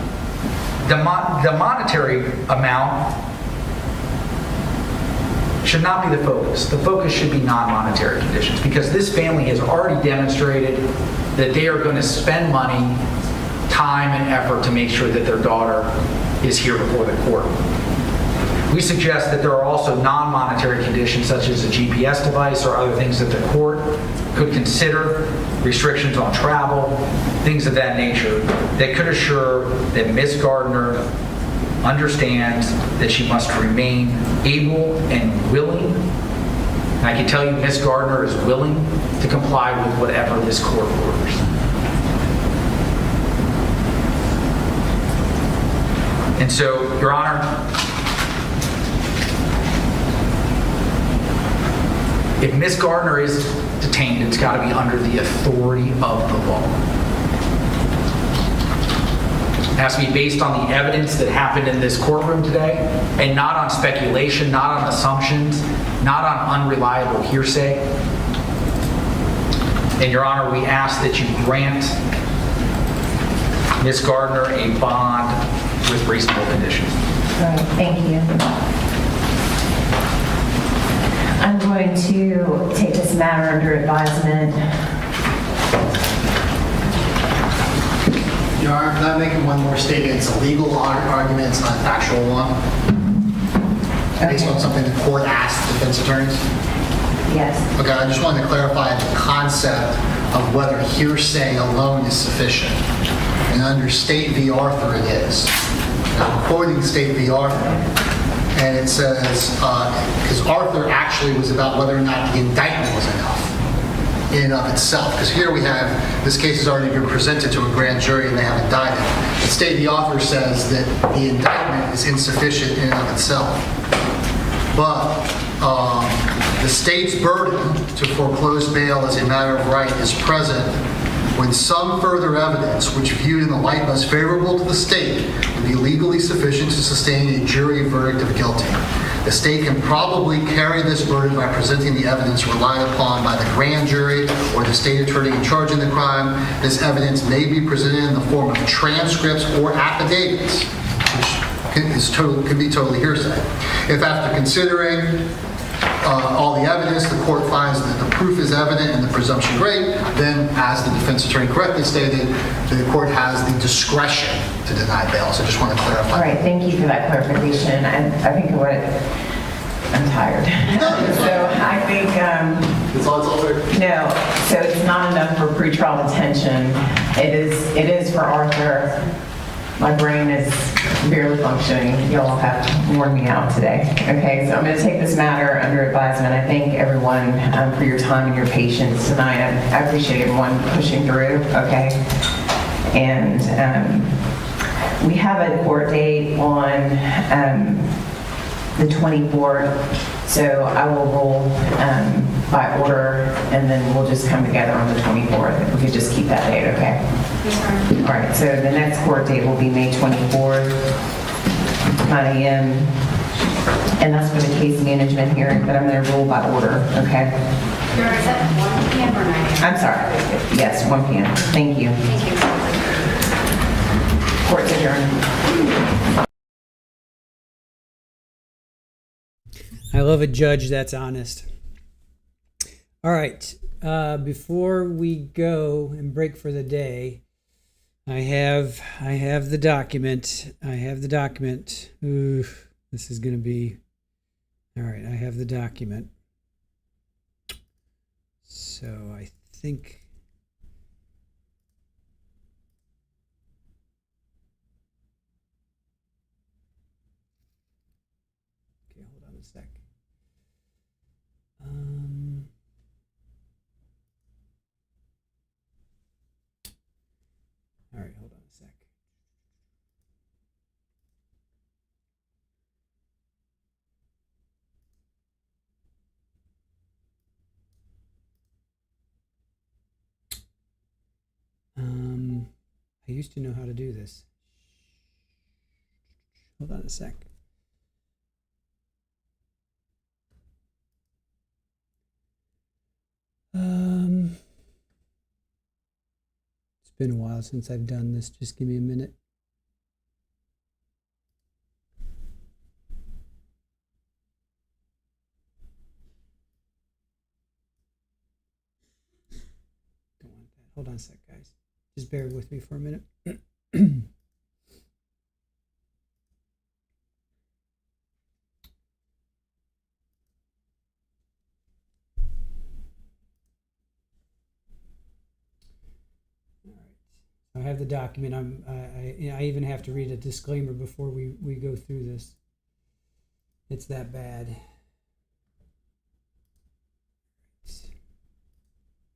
the monetary amount should not be the focus. The focus should be non-monetary conditions, because this family has already demonstrated that they are going to spend money, time, and effort to make sure that their daughter is here before the court. We suggest that there are also non-monetary conditions such as a GPS device or other things that the court could consider, restrictions on travel, things of that nature, that could assure that Ms. Gardner understands that she must remain able and willing. And I can tell you Ms. Gardner is willing to comply with whatever this court orders. And so, Your Honor, if Ms. Gardner is detained, it's got to be under the authority of the law. It has to be based on the evidence that happened in this courtroom today, and not on speculation, not on assumptions, not on unreliable hearsay. And Your Honor, we ask that you grant Ms. Gardner a bond with reasonable conditions. All right, thank you. I'm going to take this matter under advisement. Your Honor, can I make one more statement? It's a legal argument, it's not a factual one. Based on something the court asked defense attorneys? Yes. Okay, I just wanted to clarify the concept of whether hearsay alone is sufficient. And under State v. Arthur it is. I'm quoting State v. Arthur. And it says, because Arthur actually was about whether or not the indictment was enough in and of itself. Because here we have, this case has already been presented to a grand jury and they have indicted. But State v. Arthur says that the indictment is insufficient in and of itself. But the state's burden to foreclose bail as a matter of right is present when some further evidence, which viewed in the light most favorable to the state, would be legally sufficient to sustain a jury verdict of guilty. The state can probably carry this burden by presenting the evidence relied upon by the grand jury or the state attorney in charge of the crime. This evidence may be presented in the form of transcripts or affidavits, which could be totally hearsay. If after considering all the evidence, the court finds that the proof is evident and the presumption great, then, as the defense attorney correctly stated, the court has the discretion to deny bail. So I just want to clarify. All right, thank you for that clarification. I think I'm tired. So I think it's all fair. No, so it's not enough for pretrial detention. It is for Arthur. My brain is barely functioning. Y'all have worn me out today. Okay, so I'm going to take this matter under advisement. I thank everyone for your time and your patience tonight. I appreciate everyone pushing through. Okay, and we have a court date on the 24th. So I will roll by order, and then we'll just come together on the 24th. If we could just keep that date, okay? All right, so the next court date will be May 24th, 9 a.m. And that's for the case management hearing, but I'm going to rule by order, okay? Your Honor, is that 1 p.m. or 9 a.m.? I'm sorry. Yes, 1 p.m. Thank you. Thank you. Court's adjourned. I love a judge that's honest. All right. Before we go and break for the day, I have the document. Ooh, this is going to be all right. I have the document. So I think. Okay, hold on a sec. All right, hold on a sec. I used to know how to do this. Hold on a sec. It's been a while since I've done this. Just give me a minute. Don't want that. Hold on a sec, guys. Just bear with me for a minute. I have the document. I even have to read a disclaimer before we go through this. It's that bad.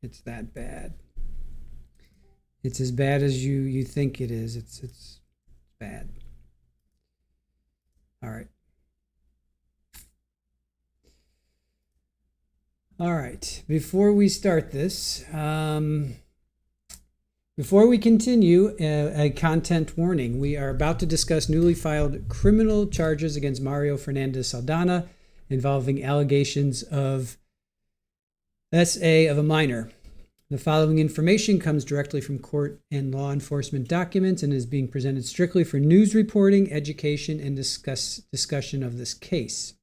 It's that bad. It's as bad as you think it is. It's bad. All right. All right. Before we start this, before we continue, a content warning. We are about to discuss newly filed criminal charges against Mario Fernandez Saldana involving allegations of SA of a minor. The following information comes directly from court and law enforcement documents and is being presented strictly for news reporting, education, and discussion of this case.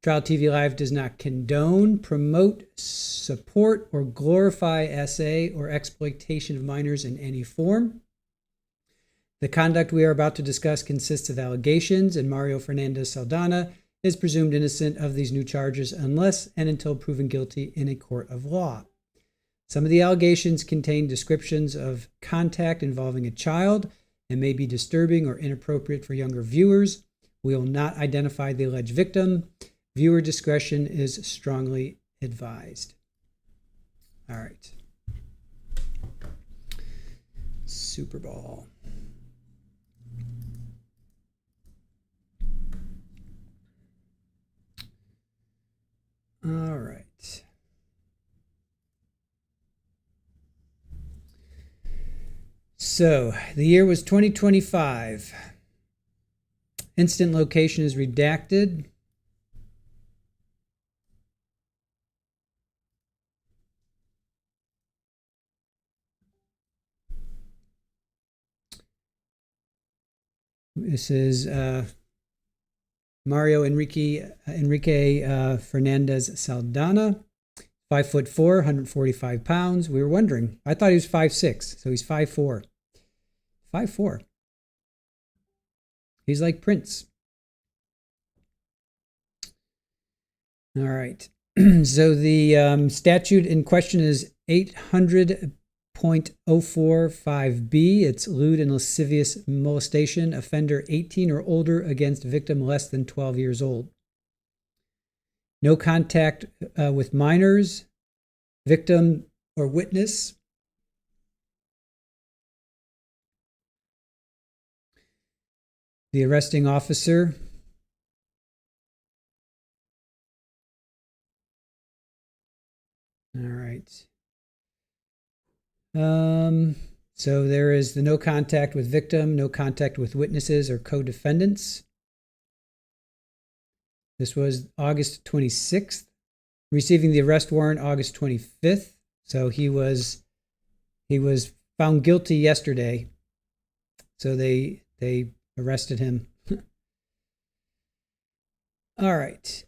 Trial TV Live does not condone, promote, support, or glorify SA or exploitation of minors in any form. The conduct we are about to discuss consists of allegations, and Mario Fernandez Saldana is presumed innocent of these new charges unless and until proven guilty in a court of law. Some of the allegations contain descriptions of contact involving a child and may be disturbing or inappropriate for younger viewers. We will not identify the alleged victim. Viewer discretion is strongly advised. All right. Super Bowl. All right. So the year was 2025. Instant location is redacted. This is Mario Enrique Fernandez Saldana, 5'4", 145 pounds. We were wondering. I thought he was 5'6", so he's 5'4". 5'4". He's like Prince. All right. So the statute in question is 800.045B. It's lewd and lascivious molestation, offender 18 or older against victim less than 12 years old. No contact with minors, victim, or witness. The arresting officer all right. So there is the no contact with victim, no contact with witnesses or co-defendants. This was August 26th. Receiving the arrest warrant August 25th. So he was found guilty yesterday. So they arrested him. All right.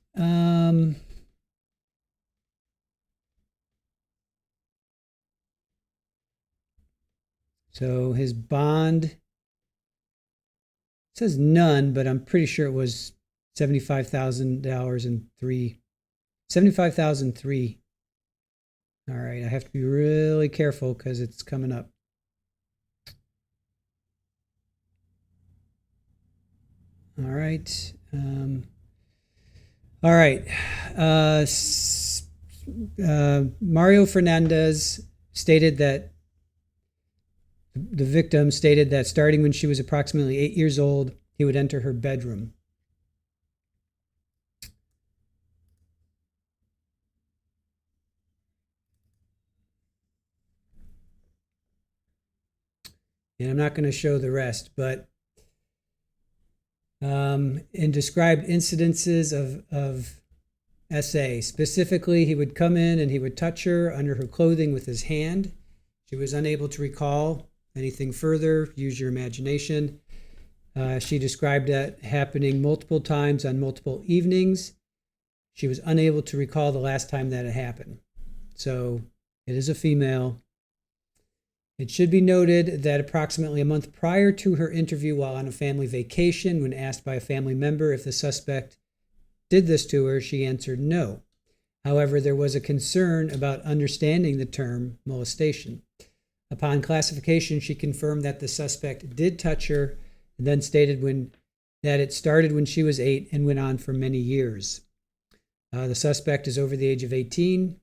So his bond says none, but I'm pretty sure it was $75,000 and $75,003. All right, I have to be really careful because it's coming up. All right. All right. Mario Fernandez stated that the victim stated that starting when she was approximately 8 years old, he would enter her bedroom. And I'm not going to show the rest, but in described incidences of SA, specifically, he would come in and he would touch her under her clothing with his hand. She was unable to recall anything further. Use your imagination. She described that happening multiple times on multiple evenings. She was unable to recall the last time that it happened. So it is a female. It should be noted that approximately a month prior to her interview while on a family vacation, when asked by a family member if the suspect did this to her, she answered no. However, there was a concern about understanding the term molestation. Upon classification, she confirmed that the suspect did touch her and then stated that it started when she was 8 and went on for many years. The suspect is over the age of 18.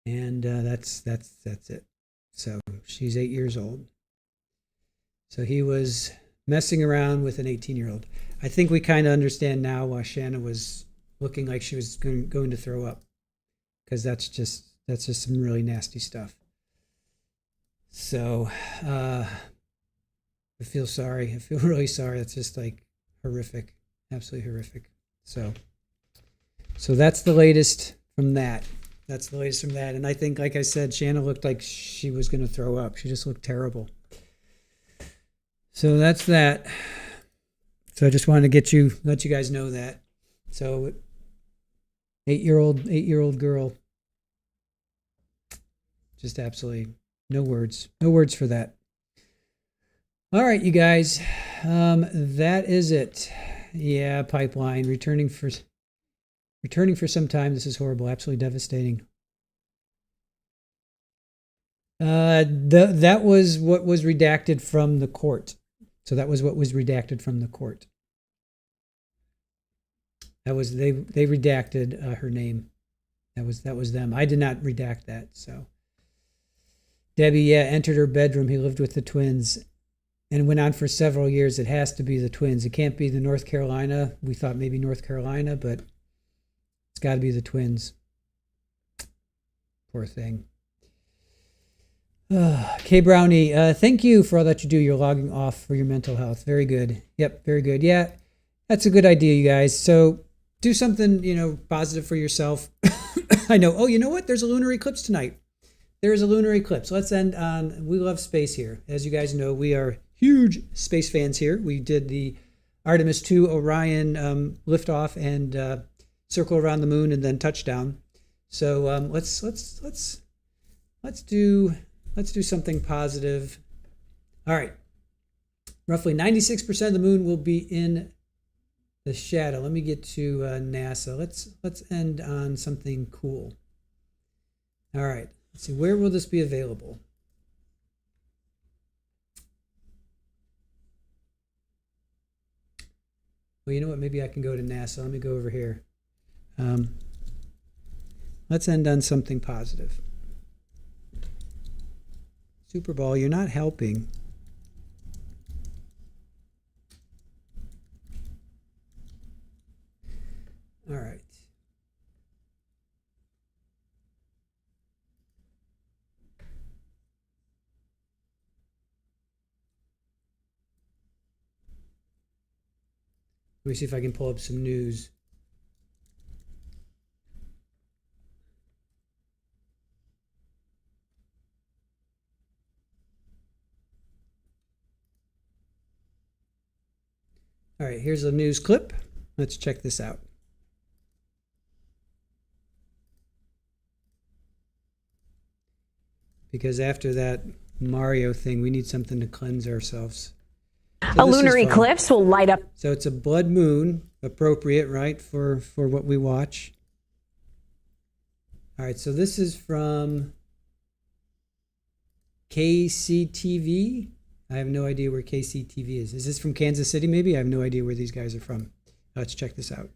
And that's it. So she's 8 years old. So he was messing around with an 18-year-old. I think we kind of understand now why Shanna was looking like she was going to throw up, because that's just some really nasty stuff. So I feel sorry. I feel really sorry. That's just like horrific, absolutely horrific. So that's the latest from that. That's the latest from that. And I think, like I said, Shanna looked like she was going to throw up. She just looked terrible. So that's that. So I just wanted to let you guys know that. So 8-year-old girl. Just absolutely no words for that. All right, you guys. That is it. Yeah, pipeline returning for some time. This is horrible, absolutely devastating. That was what was redacted from the court. So that was what was redacted from the court. That was they redacted her name. That was them. I did not redact that. So Debbie, entered her bedroom. He lived with the twins and went on for several years. It has to be the twins. It can't be the North Carolina. We thought maybe North Carolina, but it's got to be the twins. Poor thing. Kay Brownie, thank you for all that you do. You're logging off for your mental health. Very good. Yep, very good. Yeah, that's a good idea, you guys. So do something, positive for yourself. I know. Oh, you know what? There's a lunar eclipse tonight. There is a lunar eclipse. Let's end on, we love space here. As you guys know, we are huge space fans here. We did the Artemis 2 Orion liftoff and circle around the moon and then touchdown. So let's do something positive. All right. Roughly 96% of the moon will be in the shadow. Let me get to NASA. Let's end on something cool. All right. Let's see. Where will this be available? Well, you know what? Maybe I can go to NASA. Let me go over here. Let's end on something positive. Super Bowl, you're not helping. All right. Let me see if I can pull up some news. All right, here's a news clip. Let's check this out. Because after that Mario thing, we need something to cleanse ourselves. So a lunar eclipse will light up. So it's a blood moon, appropriate, right, for what we watch. All right, so this is from KCTV. I have no idea where KCTV is. Is this from Kansas City, maybe? I have no idea where these guys are from. Let's check this out.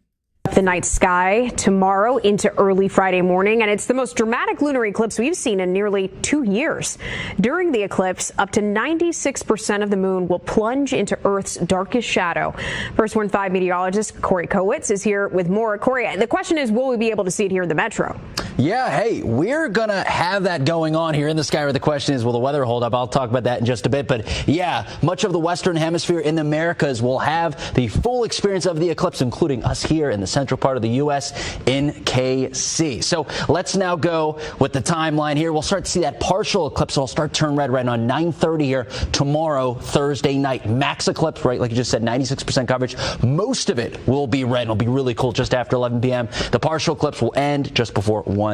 The night sky tomorrow into early Friday morning, and it's the most dramatic lunar eclipse we've seen in nearly 2 years. During the eclipse, up to 96% of the moon will plunge into Earth's darkest shadow. First One 5 meteorologist Corey Kowitz is here with more. Corey, the question is, will we be able to see it here in the metro? Yeah, hey, we're going to have that going on here in the sky. Where the question is, will the weather hold up? I'll talk about that in just a bit. But yeah, much of the Western Hemisphere in the Americas will have the full experience of the eclipse, including us here in the central part of the U.S. in KC. So let's now go with the timeline here. We'll start to see that partial eclipse. It'll start to turn red right on 9:30 here tomorrow, Thursday night. Max eclipse, right, like you just said, 96% coverage. Most of it will be red. It'll be really cool just after 11 p.m. The partial eclipse will end just before 1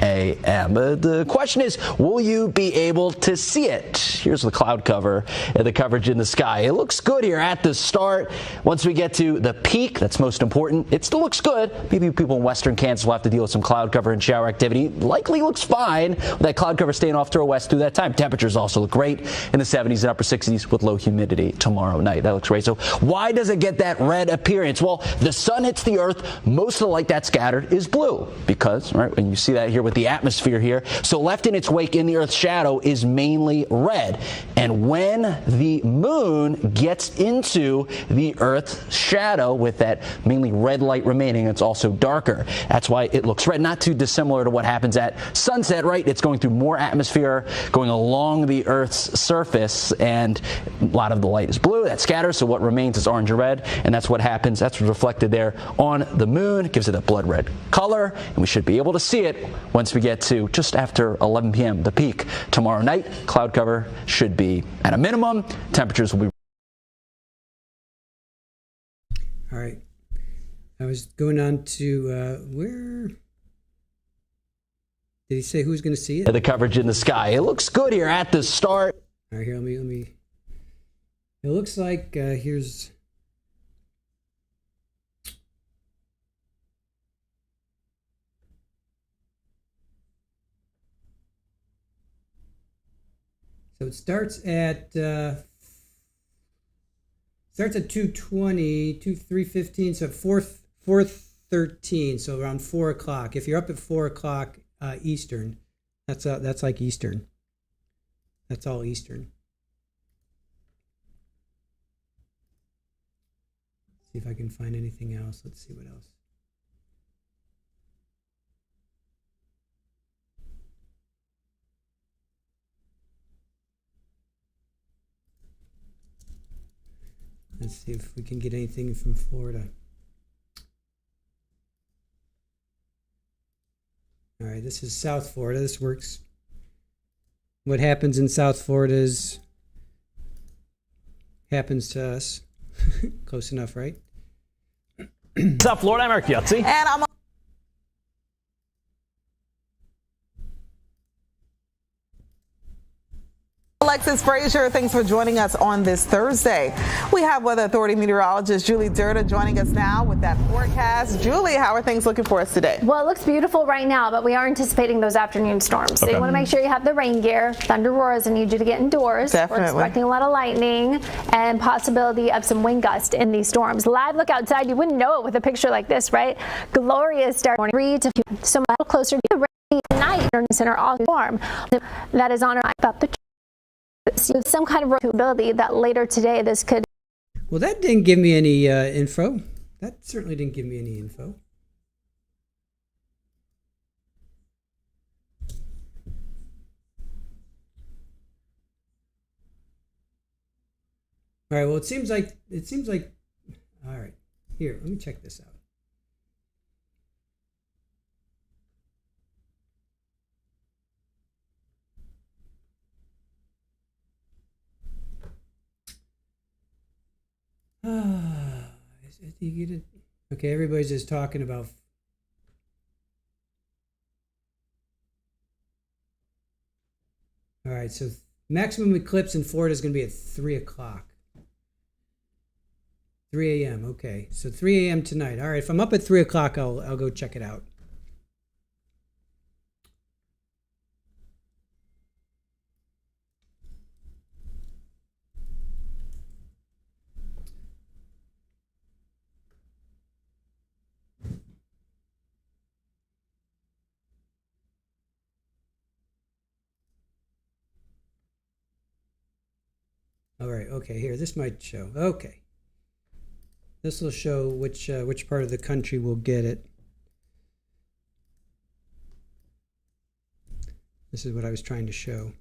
a.m. The question is, will you be able to see it? Here's the cloud cover and the coverage in the sky. It looks good here at the start. Once we get to the peak, that's most important, it still looks good. Maybe people in western Kansas will have to deal with some cloud cover and shower activity. Likely looks fine with that cloud cover staying off to our west through that time. Temperatures also look great in the 70s and upper 60s with low humidity tomorrow night. That looks great. So why does it get that red appearance? Well, the sun hits the earth. Most of the light that's scattered is blue because, right, when you see that here with the atmosphere here, so left in its wake in the earth's shadow is mainly red. And when the moon gets into the earth's shadow with that mainly red light remaining, it's also darker. That's why it looks red. Not too dissimilar to what happens at sunset, right? It's going through more atmosphere going along the Earth's surface, and a lot of the light is blue. That scatters, so what remains is orange and red, and that's what happens. That's what's reflected there on the moon. It gives it a blood red color, and we should be able to see it once we get to just after 11 p.m., the peak tomorrow night. Cloud cover should be at a minimum. Temperatures will be. All right. I was going on to where did he say who's going to see it? The coverage in the sky. It looks good here at the start. All right, here, let me. It looks like here's. So it starts at 2:20, 3:15, so 4:13, so around 4 o'clock. If you're up at 4 o'clock Eastern, that's like Eastern. That's all Eastern. See if I can find anything else. Let's see what else. Let's see if we can get anything from Florida. All right, this is South Florida. This works. What happens in South Florida happens to us. Close enough, right? South Florida, I'm Eric Yutzi. And I'm Alexis Frazier, thanks for joining us on this Thursday. We have Weather Authority meteorologist Julie Durda joining us now with that forecast. Julie, how are things looking for us today? Well, it looks beautiful right now, but we are anticipating those afternoon storms. So you want to make sure you have the rain gear. Thunder roars and need you to get indoors. Definitely. We're expecting a lot of lightning and possibility of some wind gusts in these storms. Live look outside, you wouldn't know it with a picture like this, right? Glorious start morning 3 to 2, so much closer to the rain tonight center all storm. That is on our about the some kind of probability that later today this could. Well, that didn't give me any info. That certainly didn't give me any info. All right. Well, it seems like. All right. Here, let me check this out. Okay, everybody's just talking about. All right, so maximum eclipse in Florida is going to be at 3 o'clock. 3 a.m. Okay, so 3 a.m. tonight. All right, if I'm up at 3 o'clock, I'll go check it out. All right, okay, here, this might show. Okay. This will show which part of the country will get it. This is what I was trying to show.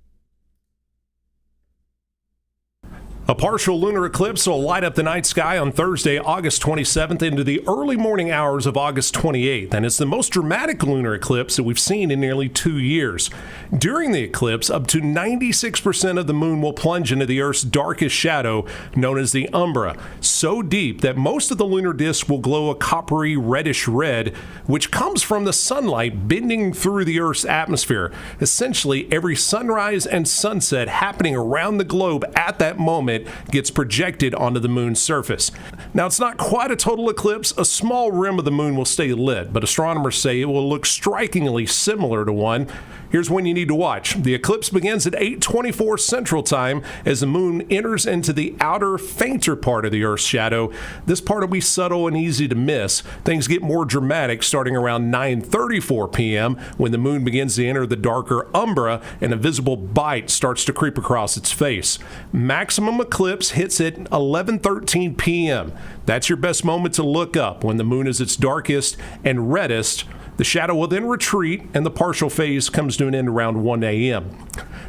A partial lunar eclipse will light up the night sky on Thursday, August 27th into the early morning hours of August 28th, and it's the most dramatic lunar eclipse that we've seen in nearly 2 years. During the eclipse, up to 96% of the moon will plunge into the Earth's darkest shadow, known as the umbra, so deep that most of the lunar disk will glow a coppery reddish red, which comes from the sunlight bending through the Earth's atmosphere. Essentially, every sunrise and sunset happening around the globe at that moment gets projected onto the moon's surface. Now, it's not quite a total eclipse. A small rim of the moon will stay lit, but astronomers say it will look strikingly similar to one. Here's when you need to watch. The eclipse begins at 8:24 Central Time as the moon enters into the outer, fainter part of the Earth's shadow. This part will be subtle and easy to miss. Things get more dramatic starting around 9:34 p.m. when the moon begins to enter the darker umbra and a visible bite starts to creep across its face. Maximum eclipse hits at 11:13 p.m. That's your best moment to look up when the moon is its darkest and reddest. The shadow will then retreat, and the partial phase comes to an end around 1 a.m.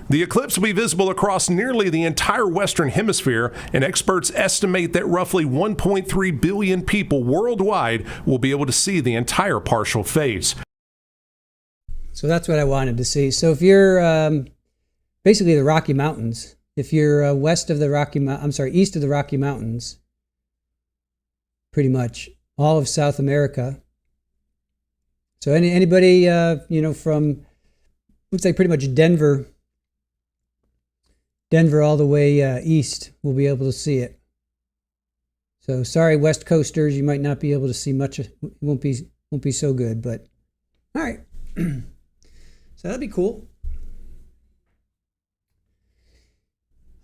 The eclipse will be visible across nearly the entire Western Hemisphere, and experts estimate that roughly 1.3 billion people worldwide will be able to see the entire partial phase. So that's what I wanted to see. So if you're basically the Rocky Mountains, if you're east of the Rocky Mountains, pretty much all of South America. So anybody, from, looks like pretty much Denver all the way east will be able to see it. So sorry, West Coasters, you might not be able to see much. It won't be so good, but all right. So that'd be cool.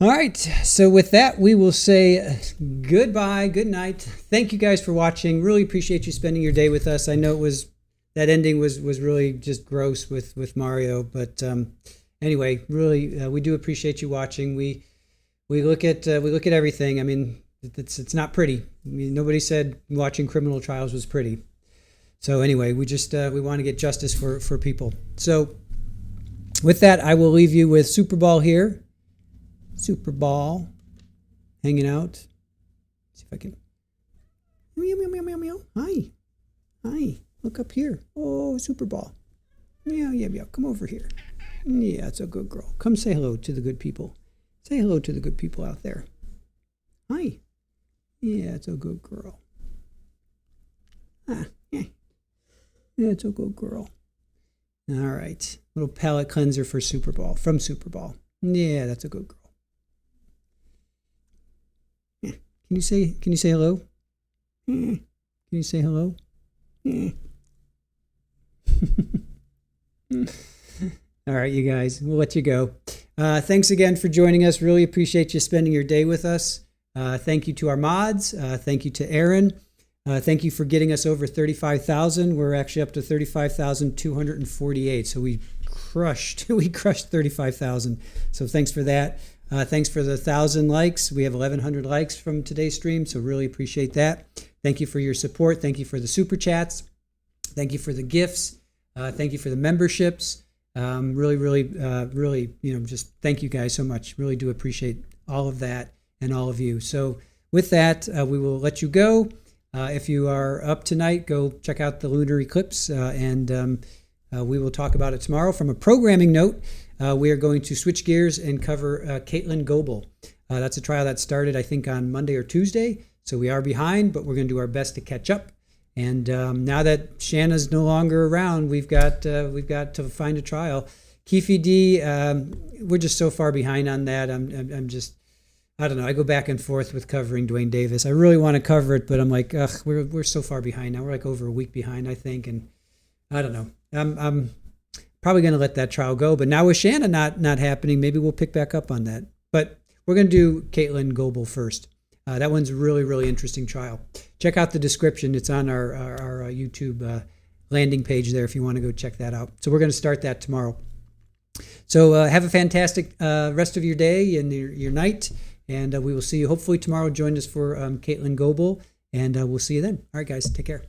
All right, so with that, we will say goodbye, good night. Thank you guys for watching. Really appreciate you spending your day with us. I know that ending was really just gross with Mario, but anyway, really we do appreciate you watching. We look at everything. I mean, it's not pretty. I mean, nobody said watching criminal trials was pretty. So anyway, we just we want to get justice for people. So with that, I will leave you with Super Ball here. Super Ball, hanging out. See if I can. Meow, meow, meow, meow, meow. Hi. Look up here. Oh, Super Ball. Yeah. Come over here. Yeah, it's a good girl. Come say hello to the good people. Say hello to the good people out there. Hi. Yeah, it's a good girl. Yeah, it's a good girl. All right. Little palate cleanser for Super Ball, from Super Ball. Yeah, that's a good girl. Yeah. Can you say hello? Can you say hello? All right, you guys, we'll let you go. Thanks again for joining us. Really appreciate you spending your day with us. Thank you to our mods. Thank you to Aaron. Thank you for getting us over 35,000. We're actually up to 35,248. So we crushed 35,000. So thanks for that. Thanks for the 1,000 likes. We have 1,100 likes from today's stream, so really appreciate that. Thank you for your support. Thank you for the super chats. Thank you for the gifts. Thank you for the memberships. Really, just thank you guys so much. Really do appreciate all of that and all of you. So with that, we will let you go. If you are up tonight, go check out the lunar eclipse, and we will talk about it tomorrow. From a programming note, we are going to switch gears and cover Caitlin Goebel. That's a trial that started, I think, on Monday or Tuesday, so we are behind, but we're going to do our best to catch up. And now that Shanna's no longer around, we've got to find a trial. Keefe D, we're just so far behind on that. I'm just, I don't know. I go back and forth with covering Dwayne Davis. I really want to cover it, but I'm like, ugh, we're so far behind now. We're like over a week behind, I think, and I don't know. I'm probably going to let that trial go. But now with Shanna not happening, maybe we'll pick back up on that. But we're going to do Caitlin Goebel first. That one's a really, really interesting trial. Check out the description. It's on our YouTube landing page there if you want to go check that out. So we're going to start that tomorrow. So have a fantastic rest of your day and your night. And we will see you hopefully tomorrow. Join us for Caitlin Goebel. And we'll see you then. All right, guys. Take care.